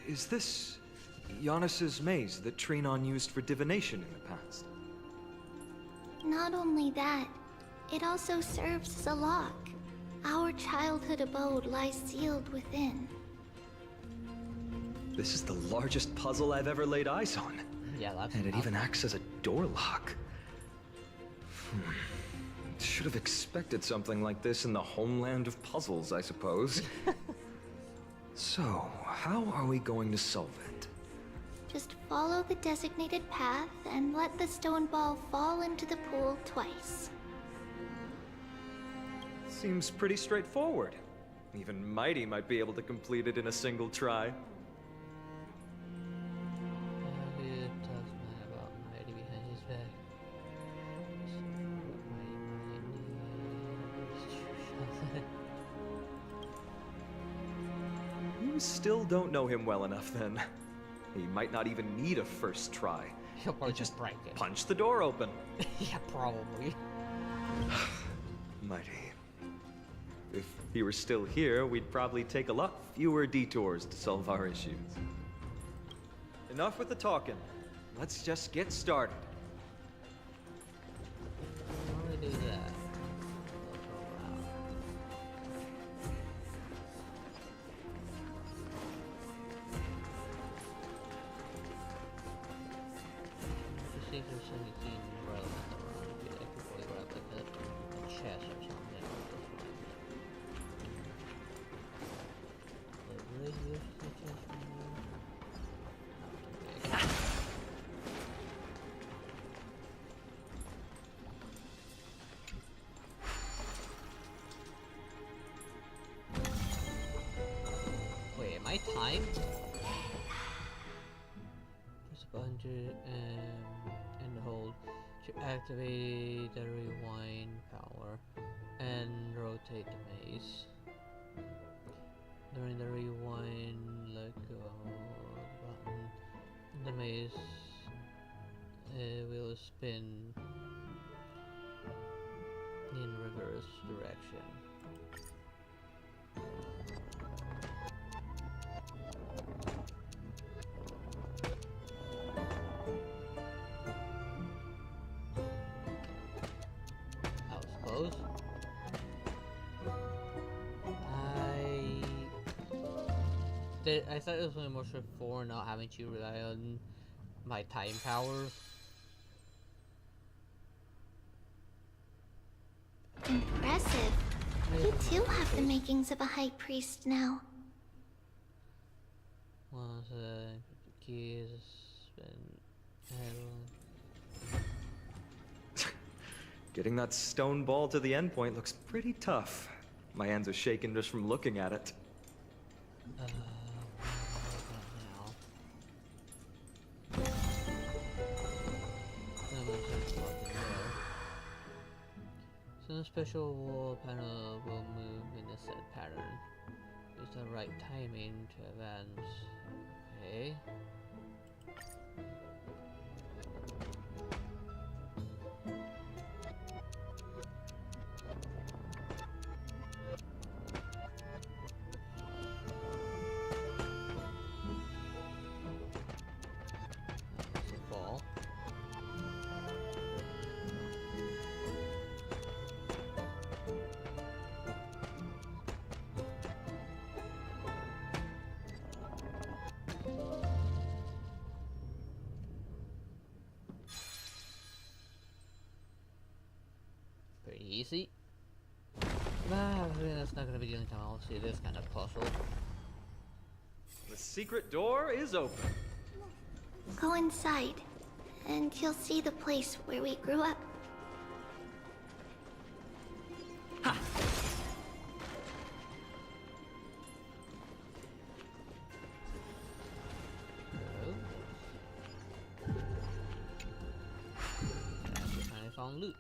Speaker 7: Is this Giannis's maze that Trinon used for divination in the past?
Speaker 3: Not only that, it also serves as a lock. Our childhood abode lies sealed within.
Speaker 7: This is the largest puzzle I've ever laid eyes on.
Speaker 1: Yeah, that's
Speaker 7: and it even acts as a door lock. Should have expected something like this in the homeland of puzzles, I suppose. So, how are we going to solve it?
Speaker 3: Just Follow the designated path and let the stone ball fall into the pool twice.
Speaker 7: Seems pretty straightforward. Even Mighty might be able to complete it in a single try.
Speaker 1: It does matter about Mighty behind his back.
Speaker 7: You still don't know him well enough then. He might not even need a first try.
Speaker 1: He'll probably just break it.
Speaker 7: Punch the door open.
Speaker 1: Yeah, probably.
Speaker 7: Mighty. If he were still here, we'd probably take a lot fewer detours to solve our issues. Enough with the talking. Let's just get started.
Speaker 1: How do we do that? Let's see if there's anything relevant around here. I could probably grab like a chest or something. Wait, am I timed? Press a button to and hold to activate the rewind power and rotate the maze. During the rewind, let go of the button. The maze will spin in reverse direction. That was close. I thought it was only more for not having to rely on my time power.
Speaker 3: Impressive. You too have the makings of a high priest now.
Speaker 1: Once the key is
Speaker 7: Getting that stone ball to the endpoint looks pretty tough. My hands are shaking just from looking at it.
Speaker 1: So the special wall panel will move in a set pattern. Use the right timing to advance. Okay. Fall. Pretty easy. That's not gonna be the only time I'll see this kind of puzzle.
Speaker 7: The secret door is open.
Speaker 3: Go inside, and you'll see the place where we grew up.
Speaker 1: I found loot.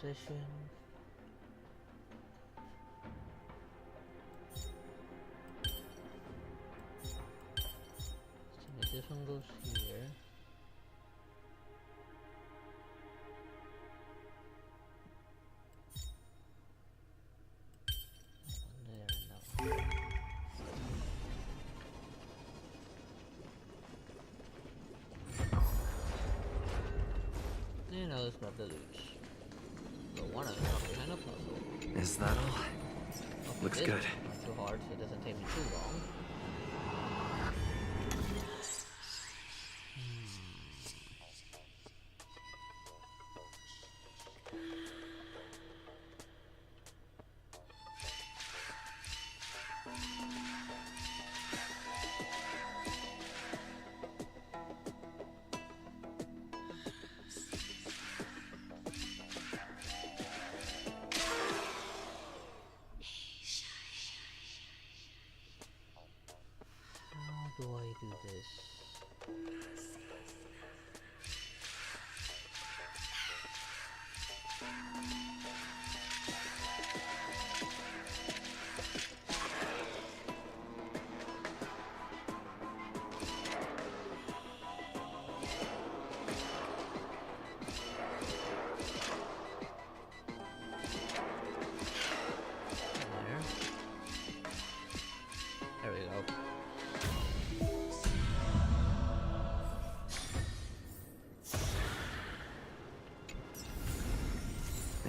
Speaker 1: possession. So this one goes here. There, no. You know, let's grab the loot. But one of them is behind a puzzle.
Speaker 17: Is that all? Looks good.
Speaker 1: Not too hard, so it doesn't take me too long. How do I do this? There we go.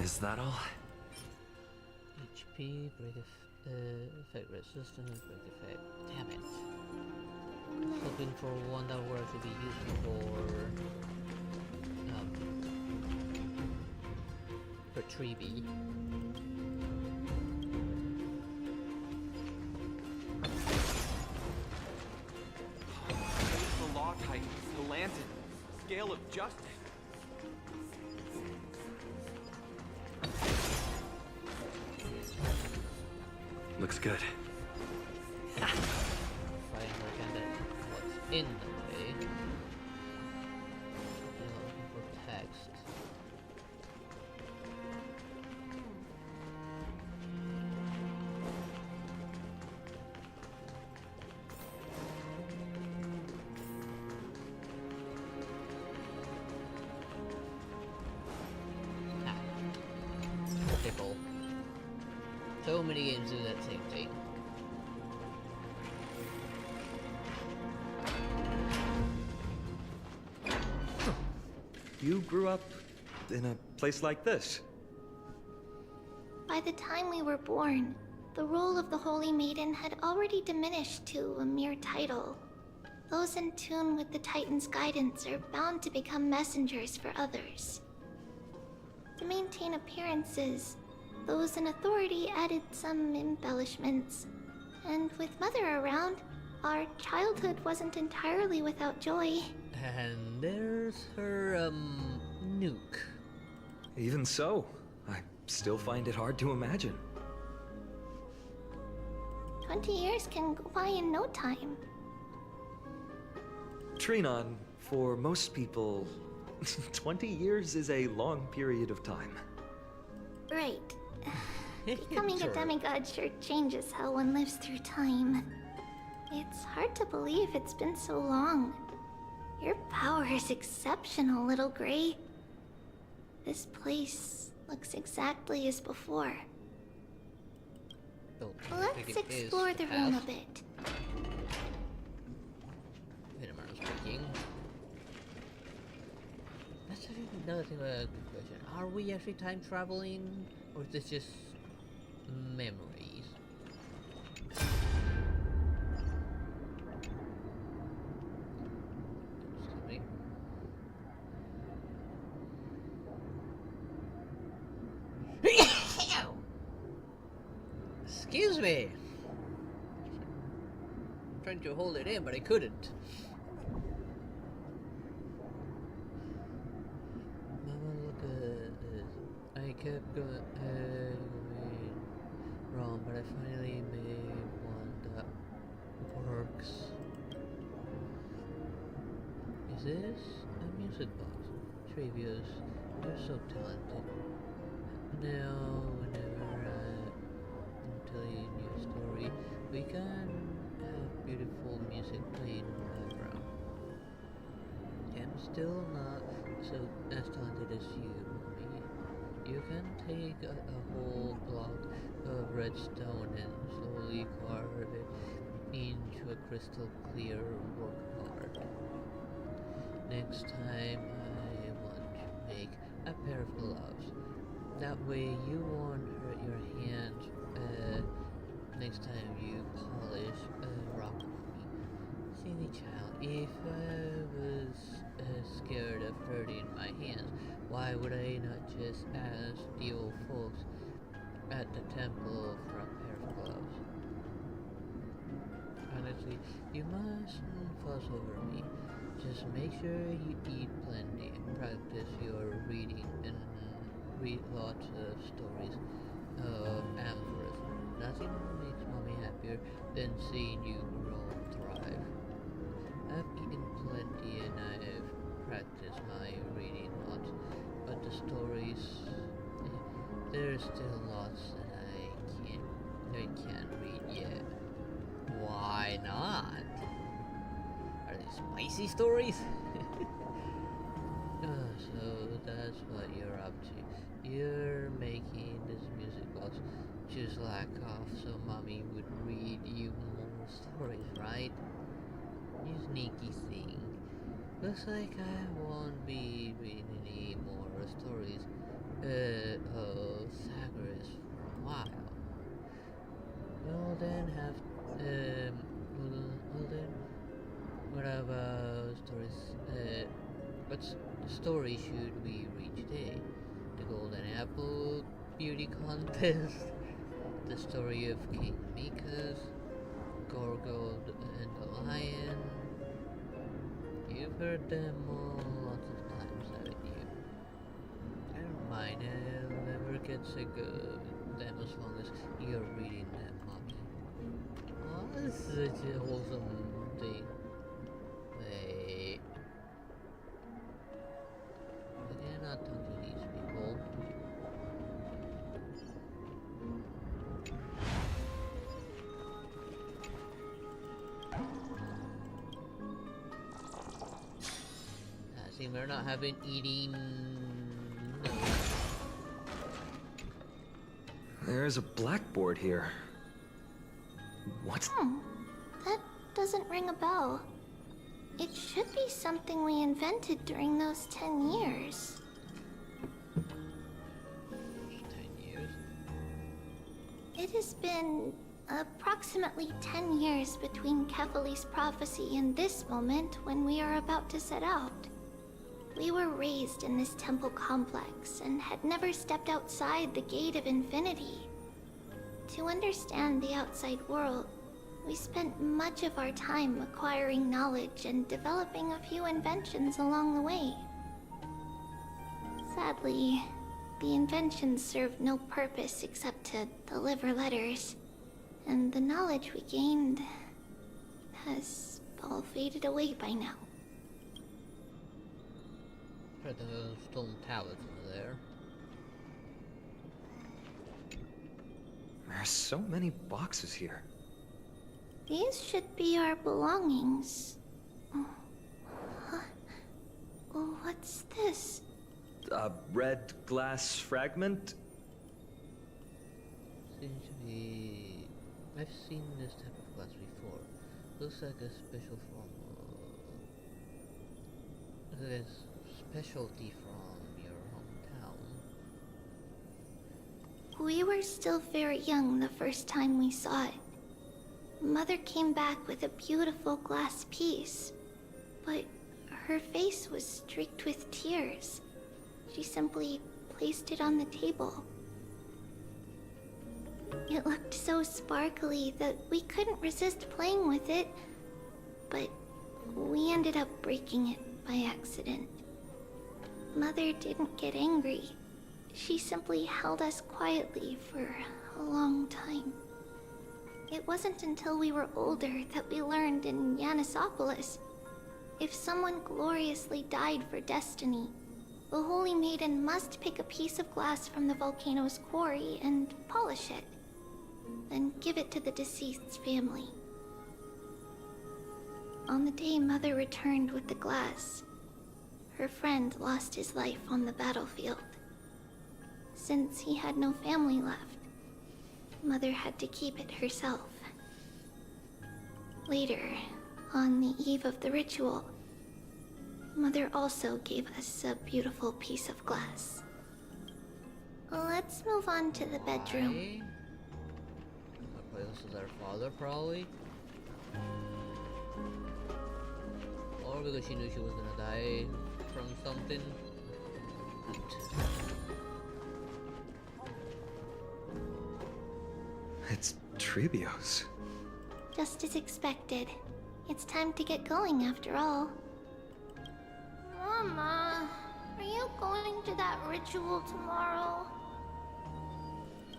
Speaker 17: Is that all?
Speaker 1: HP, break effect resistance, break effect. Damn it. Hoping for one that were to be useful for Treeby.
Speaker 15: The law titans, the lantern, scale of justice.
Speaker 17: Looks good.
Speaker 1: Try and understand what's in the way. Looking for text. Typical. So many games do that same thing.
Speaker 7: You grew up in a place like this?
Speaker 3: By the time we were born, the role of the Holy Maiden had already diminished to a mere title. Those in tune with the Titan's guidance are bound to become messengers for others. To maintain appearances, those in authority added some embellishments. And with Mother around, our childhood wasn't entirely without joy.
Speaker 1: And there's her, nuke.
Speaker 7: Even so, I still find it hard to imagine.
Speaker 3: 20 years can go by in no time.
Speaker 7: Trinon, for most people, 20 years is a long period of time.
Speaker 3: Right. Becoming
Speaker 1: Sure.
Speaker 3: a demigod sure changes how one lives through time. It's hard to believe it's been so long. Your power is exceptional, little Gray. This place looks exactly as before. Let's explore the room a bit.
Speaker 1: Wait a minute, speaking. That's another thing, a good question. Are we actually time traveling, or is this just memories? Excuse me. I'm trying to hold it in, but I couldn't. Look at this. I kept going wrong, but I finally made one that works. Is this a music box? Trevious, you're so talented. Now, whenever I'm telling you a story, we can have beautiful music playing in the background. I'm still not so as talented as you, Mommy. You can take a whole block of redstone and slowly carve it into a crystal clear work of art. Next time I want to make a pair of gloves. That way you won't hurt your hands next time you polish a rock with me. Silly child, if I was scared of hurting my hands, why would I not just ask the old folks at the temple for a pair of gloves? Honestly, you mustn't fuss over me. Just make sure you eat plenty, practice your reading, and read lots of stories of Anphoreus. Nothing makes Mommy happier than seeing you grow and thrive. I've eaten plenty and I've practiced my reading lots, but the stories, there's still lots that I can't read yet. Why not? Are they spicy stories? So that's what you're up to. You're making this music box just lack off so Mommy would read you more stories, right? You sneaky thing. Looks like I won't be reading any more stories of Zagreus for a while. Well then what about stories? What story should we read today? The Golden Apple Beauty Contest? The story of King Mika's? Gorgo and the Lion? You've heard them all lots of times, haven't you? I don't mind, I'll never get sick of them as long as you're reading them, Mommy. Oh, this is such a wholesome thing. Wait. I cannot talk to these people. See, we're not having eating.
Speaker 7: There's a blackboard here. What?
Speaker 3: That doesn't ring a bell. It should be something we invented during those 10 years.
Speaker 1: 10 years?
Speaker 3: It has been approximately 10 years between Kefali's prophecy and this moment when we are about to set out. We were raised in this temple complex and had never stepped outside the Gate of Infinity. To understand the outside world, we spent much of our time acquiring knowledge and developing a few inventions along the way. Sadly, the inventions served no purpose except to deliver letters, and the knowledge we gained has all faded away by now.
Speaker 1: Those stone towers over there.
Speaker 7: There's so many boxes here.
Speaker 3: These should be our belongings. What's this?
Speaker 7: A red glass fragment?
Speaker 1: Seems to be... I've seen this type of glass before. Looks like a special form of... a specialty from your hometown.
Speaker 3: We were still very young the first time we saw it. Mother came back with a beautiful glass piece, but her face was streaked with tears. She simply placed it on the table. It looked so sparkly that we couldn't resist playing with it, but we ended up breaking it by accident. Mother didn't get angry. She simply held us quietly for a long time. It wasn't until we were older that we learned in Yanisopolis, if someone gloriously died for destiny, the Holy Maiden must pick a piece of glass from the volcano's quarry and polish it, then give it to the deceased's family. On the day Mother returned with the glass, her friend lost his life on the battlefield. Since he had no family left, Mother had to keep it herself. Later, on the eve of the ritual, Mother also gave us a beautiful piece of glass. Let's move on to the bedroom.
Speaker 1: Okay, this is our father, probably. Or because she knew she was gonna die from something.
Speaker 7: It's Trebios.
Speaker 3: Just as expected. It's time to get going after all. Mama, are you going to that ritual tomorrow?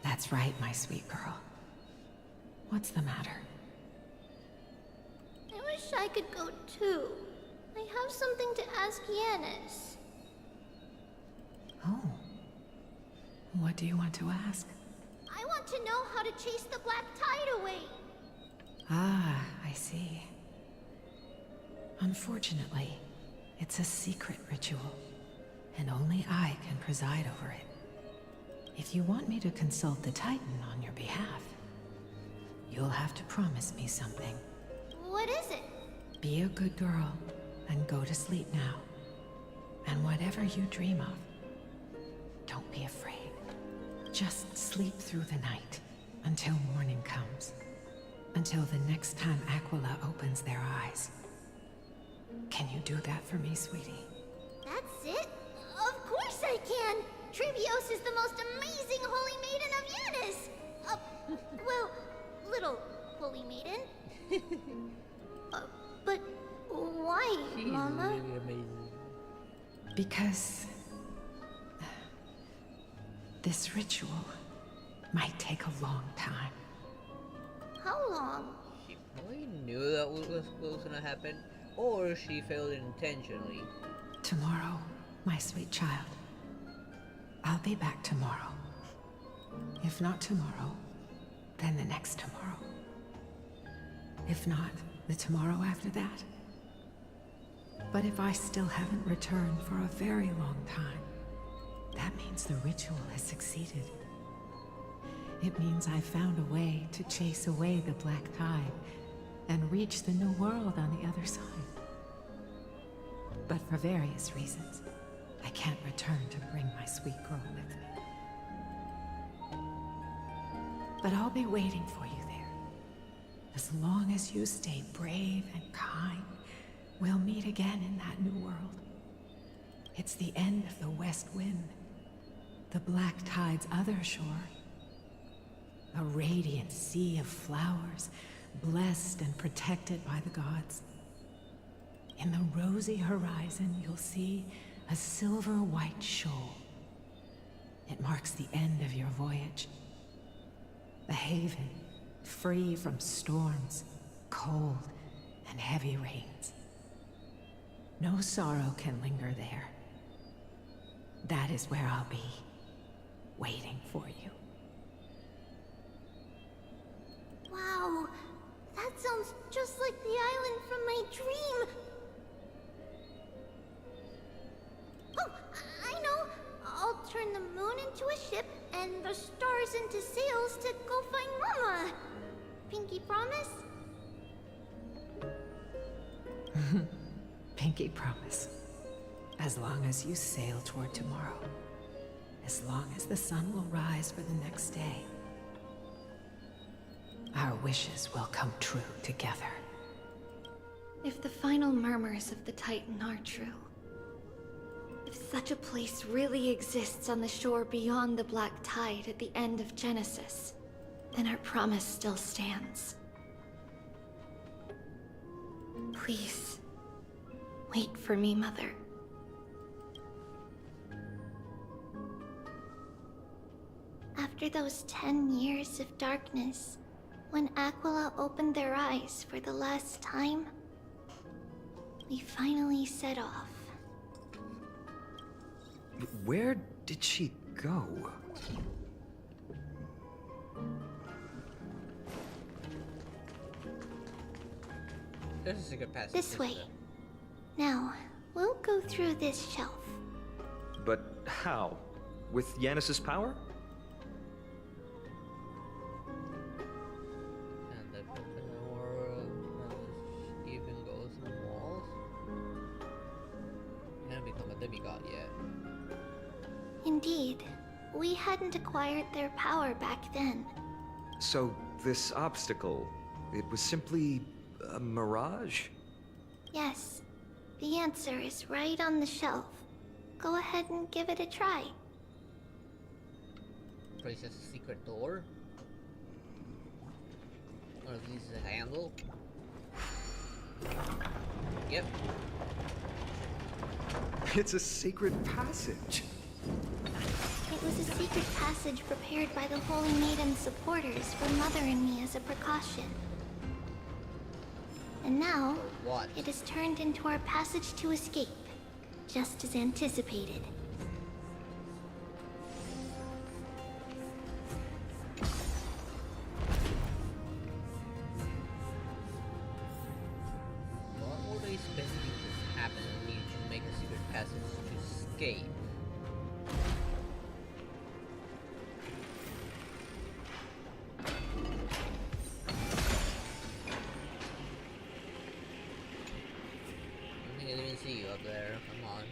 Speaker 13: That's right, my sweet girl. What's the matter?
Speaker 3: I wish I could go too. I have something to ask Yanis.
Speaker 13: Oh. What do you want to ask?
Speaker 3: I want to know how to chase the black tide away.
Speaker 13: Ah, I see. Unfortunately, it's a secret ritual, and only I can preside over it. If you want me to consult the Titan on your behalf, you'll have to promise me something.
Speaker 3: What is it?
Speaker 13: Be a good girl and go to sleep now. And whatever you dream of, don't be afraid. Just sleep through the night until morning comes. Until the next time Aquila opens their eyes. Can you do that for me, sweetie?
Speaker 3: That's it? Of course I can! Trebios is the most amazing Holy Maiden of Yanis! Well, little Holy Maiden. But why,
Speaker 1: She's
Speaker 3: Mama?
Speaker 1: really amazing.
Speaker 13: Because this ritual might take a long time.
Speaker 3: How long?
Speaker 1: She probably knew that was gonna happen, or she failed intentionally.
Speaker 13: Tomorrow, my sweet child. I'll be back tomorrow. If not tomorrow, then the next tomorrow. If not, the tomorrow after that. But if I still haven't returned for a very long time, that means the ritual has succeeded. It means I found a way to chase away the black tide and reach the new world on the other side. But for various reasons, I can't return to bring my sweet girl with me. But I'll be waiting for you there. As long as you stay brave and kind, we'll meet again in that new world. It's the end of the West Wind, the black tide's other shore. A radiant sea of flowers, blessed and protected by the gods. In the rosy horizon, you'll see a silver-white shoal. It marks the end of your voyage. A haven, free from storms, cold, and heavy rains. No sorrow can linger there. That is where I'll be, waiting for you.
Speaker 3: Wow, that sounds just like the island from my dream. Oh, I know. I'll turn the moon into a ship and the stars into sails to go find Mama. Pinky promise?
Speaker 13: Pinky promise. As long as you sail toward tomorrow. As long as the sun will rise for the next day. Our wishes will come true together.
Speaker 10: If the final murmurs of the Titan are true, if such a place really exists on the shore beyond the Black Tide at the end of Genesis, then our promise still stands. Please, wait for me, Mother.
Speaker 3: After those 10 years of darkness, when Aquila opened their eyes for the last time, we finally set off.
Speaker 7: Where did she go?
Speaker 1: There's a secret passage.
Speaker 3: This way. Now, we'll go through this shelf.
Speaker 7: But how? With Yanis's power?
Speaker 1: And the world even goes in the walls. You haven't become a demigod yet.
Speaker 3: Indeed, we hadn't acquired their power back then.
Speaker 7: So, this obstacle, it was simply a mirage?
Speaker 3: Yes, the answer is right on the shelf. Go ahead and give it a try.
Speaker 1: So it's just a secret door? One of these is a handle? Yep.
Speaker 7: It's a secret passage.
Speaker 3: It was a secret passage prepared by the Holy Maiden's supporters for Mother and me as a precaution. And now,
Speaker 1: what?
Speaker 3: It has turned into our passage to escape, just as anticipated.
Speaker 1: What would they spend to happen and need to make a secret passage to escape? I didn't even see you up there. Come on.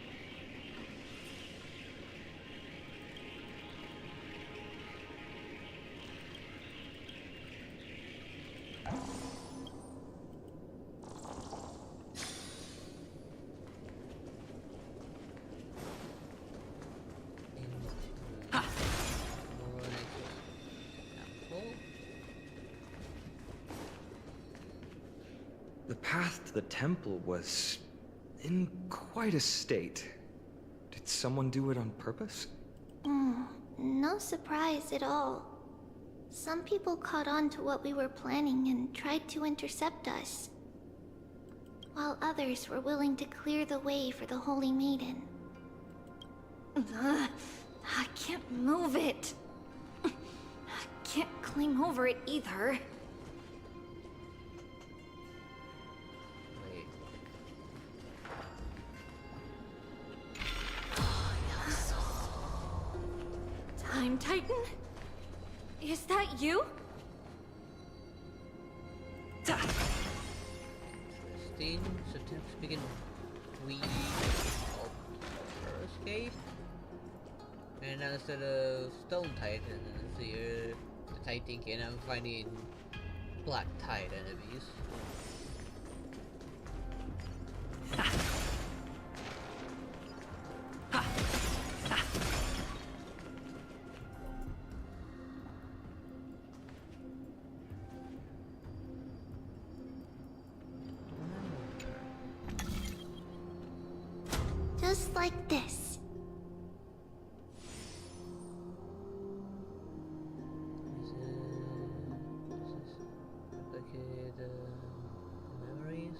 Speaker 7: The path to the temple was in quite a state. Did someone do it on purpose?
Speaker 3: No surprise at all. Some people caught on to what we were planning and tried to intercept us, while others were willing to clear the way for the Holy Maiden.
Speaker 10: I can't move it. I can't climb over it either.
Speaker 1: Wait.
Speaker 10: Time Titan? Is that you?
Speaker 1: Interesting. So to begin, we help her escape. And now instead of Stone Titan, the Titankin, I'm finding Black Tide enemies.
Speaker 3: Just like this.
Speaker 1: Replicate memories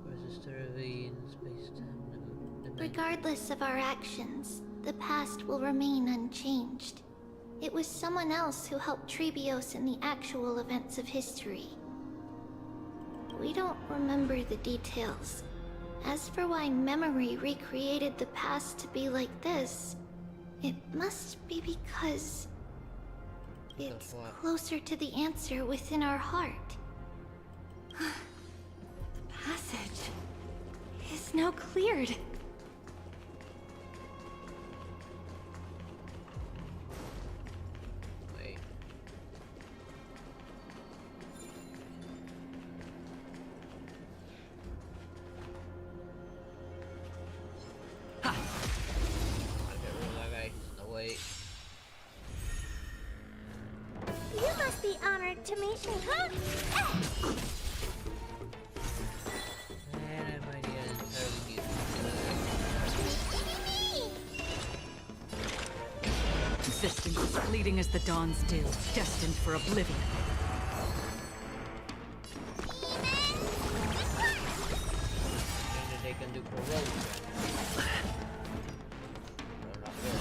Speaker 1: versus surveying space-time.
Speaker 3: Regardless of our actions, the past will remain unchanged. It was someone else who helped Trebios in the actual events of history. We don't remember the details. As for why memory recreated the past to be like this, it must be because it's closer to the answer within our heart.
Speaker 10: The passage is now cleared.
Speaker 1: Wait.
Speaker 10: Ha!
Speaker 1: I'll get rid of that guy. No way.
Speaker 18: You must be honored to meet me, huh?
Speaker 1: And I might need an entirely new
Speaker 8: Existence is fleeting as the dawn's dew, destined for oblivion.
Speaker 1: they can do corrosion. No, not really.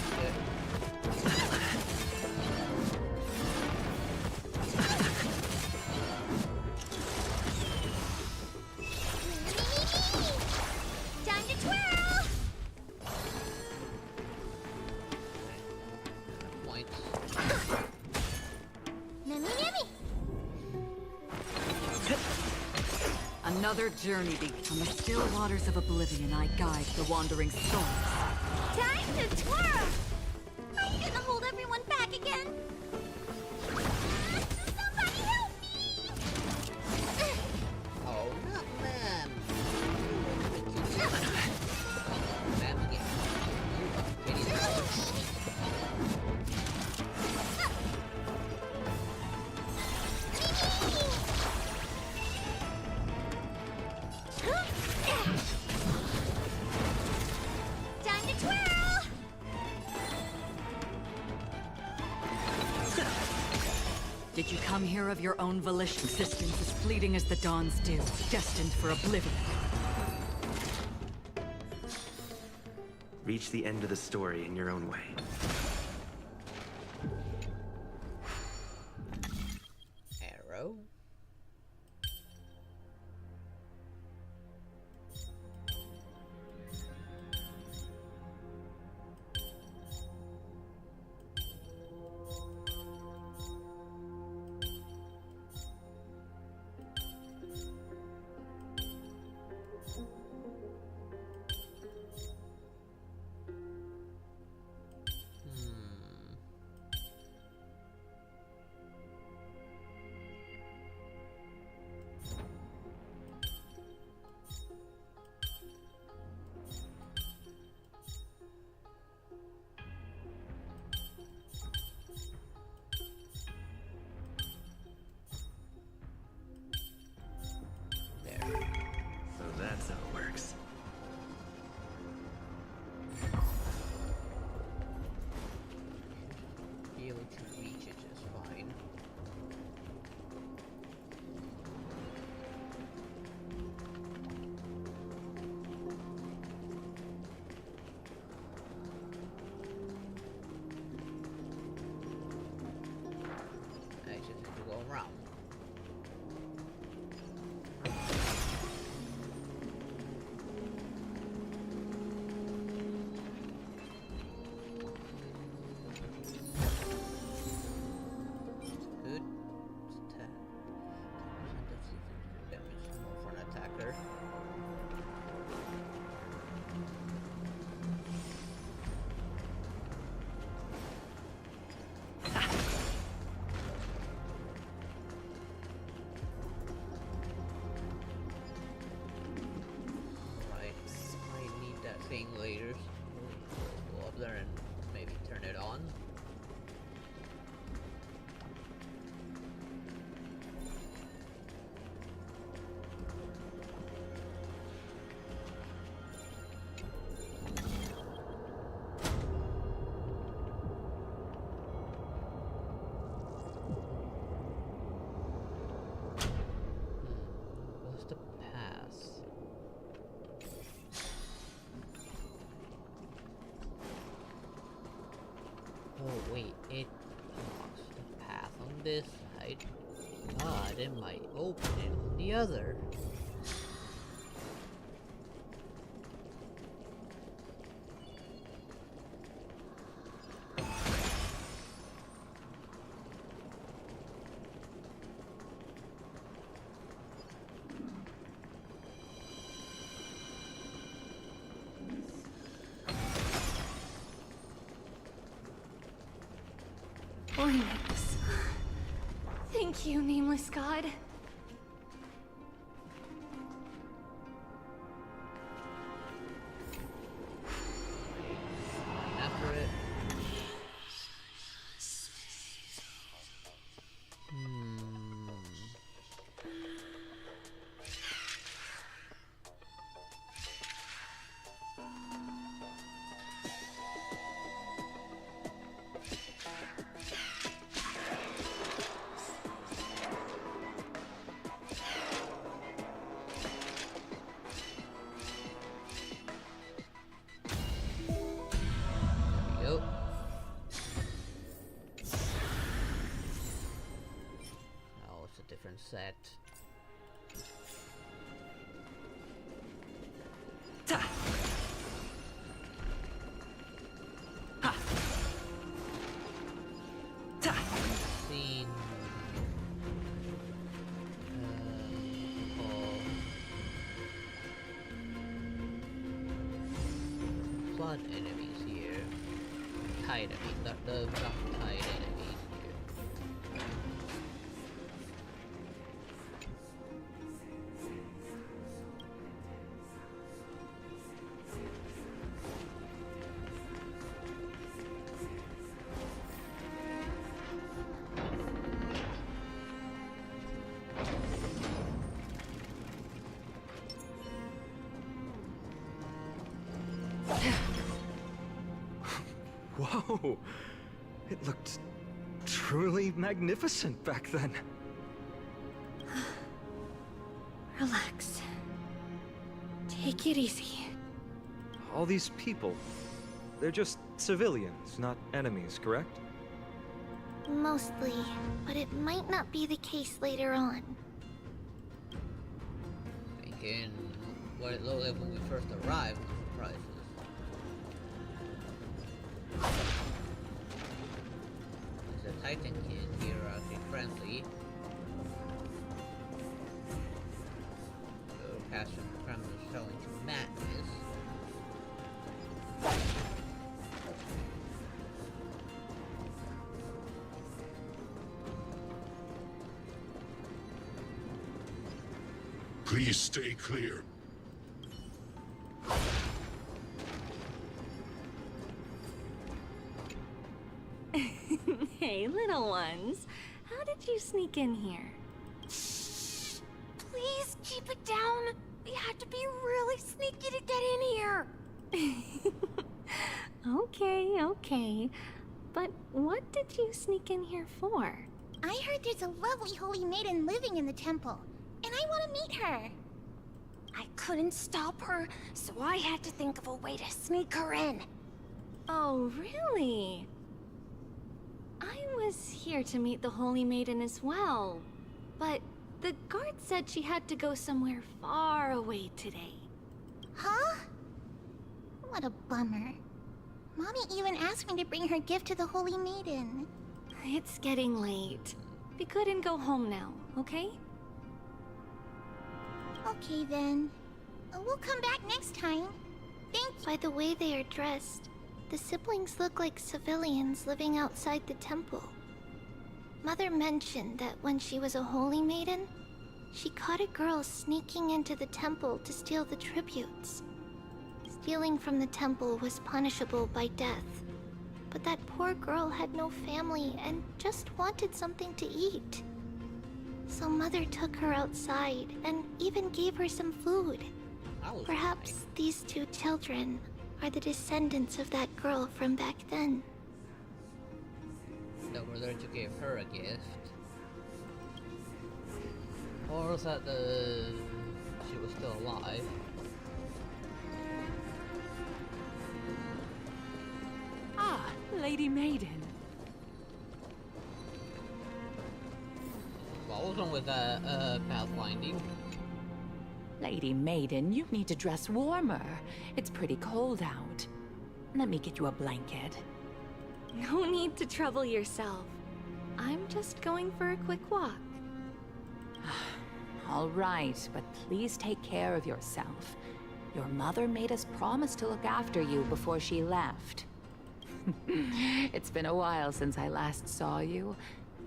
Speaker 8: Another journey on the still waters of oblivion I guide the wandering souls.
Speaker 18: Time to twirl! Are you gonna hold everyone back again? Somebody help me!
Speaker 1: Oh, not ma'am. Ma'am again. Kitty the color.
Speaker 18: Time to twirl!
Speaker 8: Did you come here of your own volition? Existence as fleeting as the dawn's dew, destined for oblivion.
Speaker 2: Reach the end of the story in your own way.
Speaker 1: Arrow.
Speaker 2: So that's how it works.
Speaker 1: Be able to reach it just fine. I just have to go around. Good. Attack. Damage more for an attacker. Right, I need that thing later. So go up there and maybe turn it on. What's the pass? Oh wait, it blocks the path on this side. God, it might open it on the other.
Speaker 10: Ornaments. Thank you, nameless god.
Speaker 1: After it. blood enemies here. Tide enemies, not tide enemies here.
Speaker 7: Whoa! It looked truly magnificent back then.
Speaker 10: Relax. Take it easy.
Speaker 7: All these people, they're just civilians, not enemies, correct?
Speaker 3: Mostly, but it might not be the case later on.
Speaker 1: Thinking what it looked like when we first arrived, surprises. The Titan kids here are actually friendly. So passion criminals selling to madness.
Speaker 12: Please stay clear.
Speaker 10: Hey, little ones. How did you sneak in here?
Speaker 18: Shh! Please keep it down. We had to be really sneaky to get in here.
Speaker 10: Okay, okay. But what did you sneak in here for?
Speaker 3: I heard there's a lovely holy maiden living in the temple, and I want to meet her.
Speaker 18: I couldn't stop her, so I had to think of a way to sneak her in.
Speaker 10: Oh, really? I was here to meet the Holy Maiden as well, but the guard said she had to go somewhere far away today.
Speaker 3: Huh? What a bummer. Mommy even asked me to bring her gift to the Holy Maiden.
Speaker 10: It's getting late. We couldn't go home now, okay?
Speaker 3: Okay then. We'll come back next time. Thank you. By the way they are dressed, the siblings look like civilians living outside the temple. Mother mentioned that when she was a holy maiden, she caught a girl sneaking into the temple to steal the tributes. Stealing from the temple was punishable by death, but that poor girl had no family and just wanted something to eat. So Mother took her outside and even gave her some food. Perhaps these two children are the descendants of that girl from back then.
Speaker 1: That whether you gave her a gift, or was that she was still alive?
Speaker 8: Ah, Lady Maiden.
Speaker 1: What was wrong with that pathfinding?
Speaker 8: Lady Maiden, you need to dress warmer. It's pretty cold out. Let me get you a blanket.
Speaker 10: No need to trouble yourself. I'm just going for a quick walk.
Speaker 8: All right, but please take care of yourself. Your mother made us promise to look after you before she left. It's been a while since I last saw you.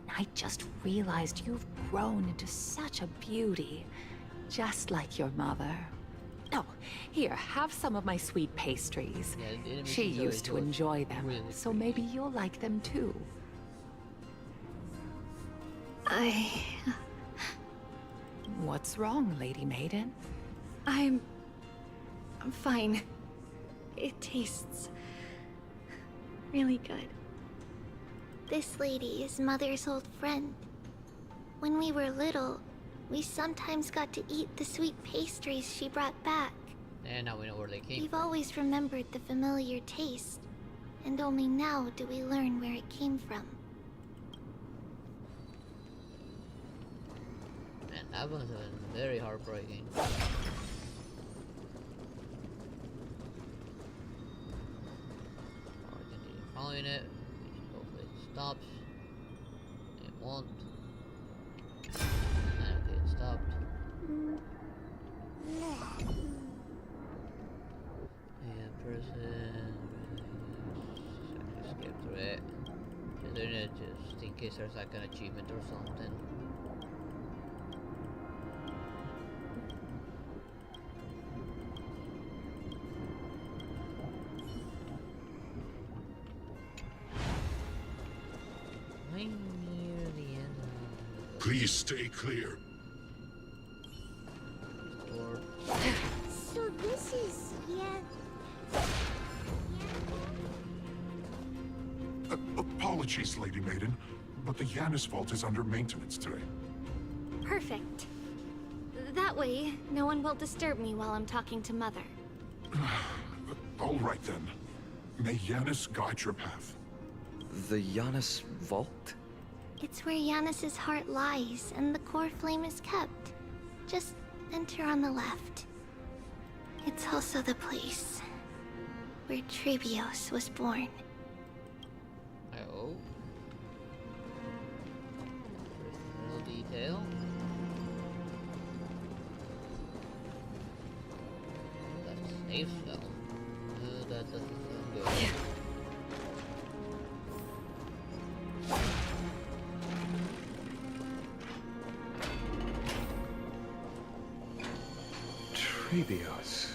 Speaker 8: I just realized you've grown into such a beauty. Just like your mother. Oh, here, have some of my sweet pastries.
Speaker 1: Yeah,
Speaker 8: she used to enjoy them,
Speaker 1: really
Speaker 8: so maybe you'll like them too. What's wrong, Lady Maiden?
Speaker 10: I'm fine. It tastes really good.
Speaker 3: This lady is Mother's old friend. When we were little, we sometimes got to eat the sweet pastries she brought back.
Speaker 1: And now we know where they came
Speaker 3: We've
Speaker 1: from.
Speaker 3: always remembered the familiar taste, and only now do we learn where it came from.
Speaker 1: Man, that must have been very heartbreaking. Or continue following it. Hopefully it stops. It won't. Okay, it stopped. Yeah, person. just in case there's like an achievement or something. I'm near the end.
Speaker 12: Please stay clear.
Speaker 1: Or
Speaker 18: So this is
Speaker 12: Apologies, Lady Maiden, but the Yanis Vault is under maintenance today.
Speaker 10: Perfect. That way, no one will disturb me while I'm talking to Mother.
Speaker 12: All right then. May Yanis guide your path.
Speaker 7: The Yanis Vault?
Speaker 3: It's where Yanis's heart lies and the core flame is kept. Just enter on the left. It's also the place where Trebios was born.
Speaker 1: oh. Little detail. That's a safe spell. That doesn't sound good.
Speaker 7: Trebios.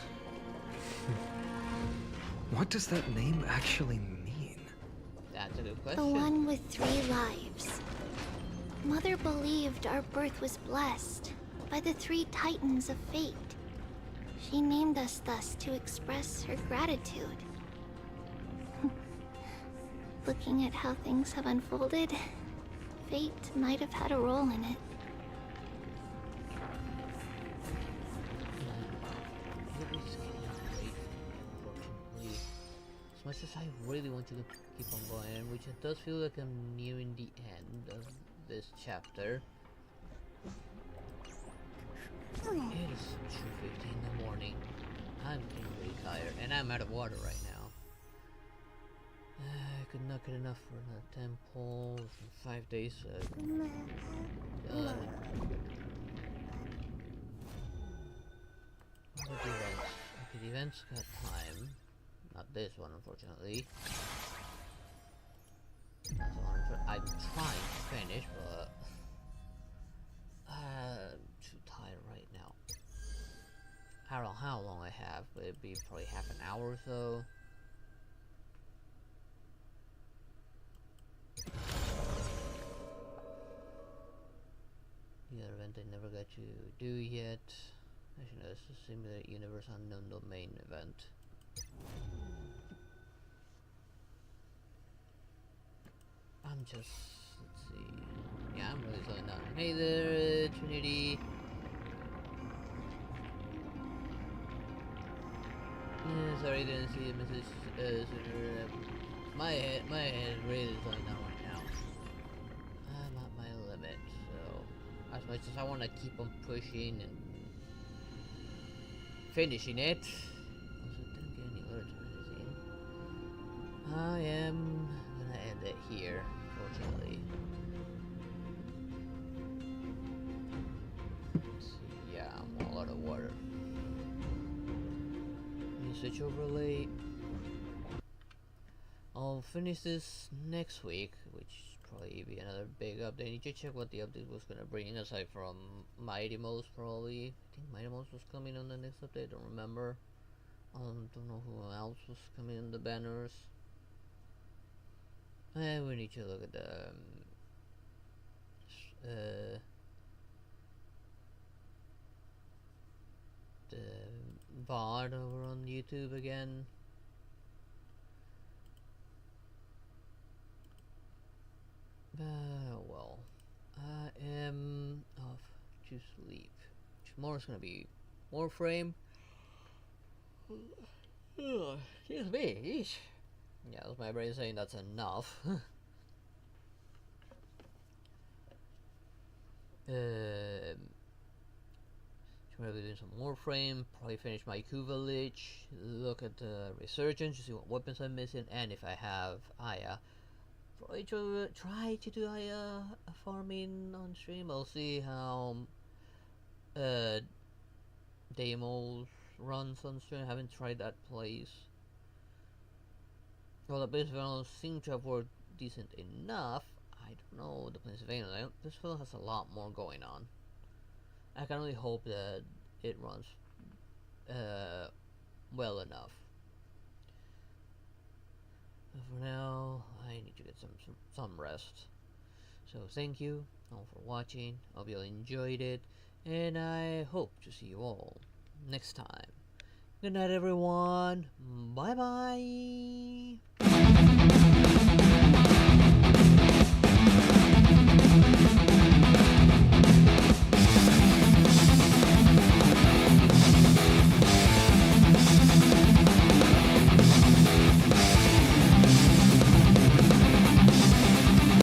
Speaker 7: What does that name actually mean?
Speaker 1: That's a good
Speaker 3: The
Speaker 1: question.
Speaker 3: one with 3 lives. Mother believed our birth was blessed by the 3 titans of fate. She named us thus to express her gratitude. Looking at how things have unfolded, fate might have had a role in it.
Speaker 1: As much as I really want you to keep on going, which it does feel like I'm nearing the end of this chapter. It is 2:50 in the morning. I'm getting really tired, and I'm out of water right now. I could not get enough for the temple for 5 days. Look at the events. Okay, the events got time. Not this one, unfortunately. That's the one I'm trying to finish, but I'm too tired right now. I don't know how long I have, but it'd be probably half an hour or so. The other event I never got to do yet. Actually, no, this is Simulate Universe Unknown Domain event. I'm just, let's see. Yeah, I'm really slowing down. Hey there, Trinity. Yeah, sorry, didn't see the message sooner. My head is really slowing down right now. I'm at my limit, so as much as I want to keep on pushing and finishing it. Also, didn't get any alerts or anything. I am gonna end it here, unfortunately. Let's see, yeah, I'm all out of water. Switch overlay. I'll finish this next week, which probably be another big update. I need to check what the update was gonna bring, aside from Mighty Most, probably. I think Mighty Most was coming on the next update, don't remember. Don't know who else was coming in the banners. And we need to look at the VOD over on YouTube again. Well, I am off to sleep. Tomorrow's gonna be more frame. Excuse me. Yeesh. Yeah, that's my brain saying that's enough. Tomorrow we're doing some more frame. Probably finish my Ku village. Look at the resurgence to see what weapons I'm missing, and if I have Aya. Probably try to do Aya farming on stream. I'll see how Deimos runs on stream. I haven't tried that place. Well, the base villains seem to have worked decent enough. I don't know the Pennsylvania. This film has a lot more going on. I can only hope that it runs well enough. But for now, I need to get some rest. So thank you all for watching. Hope you all enjoyed it, and I hope to see you all next time. Good night, everyone. Bye bye.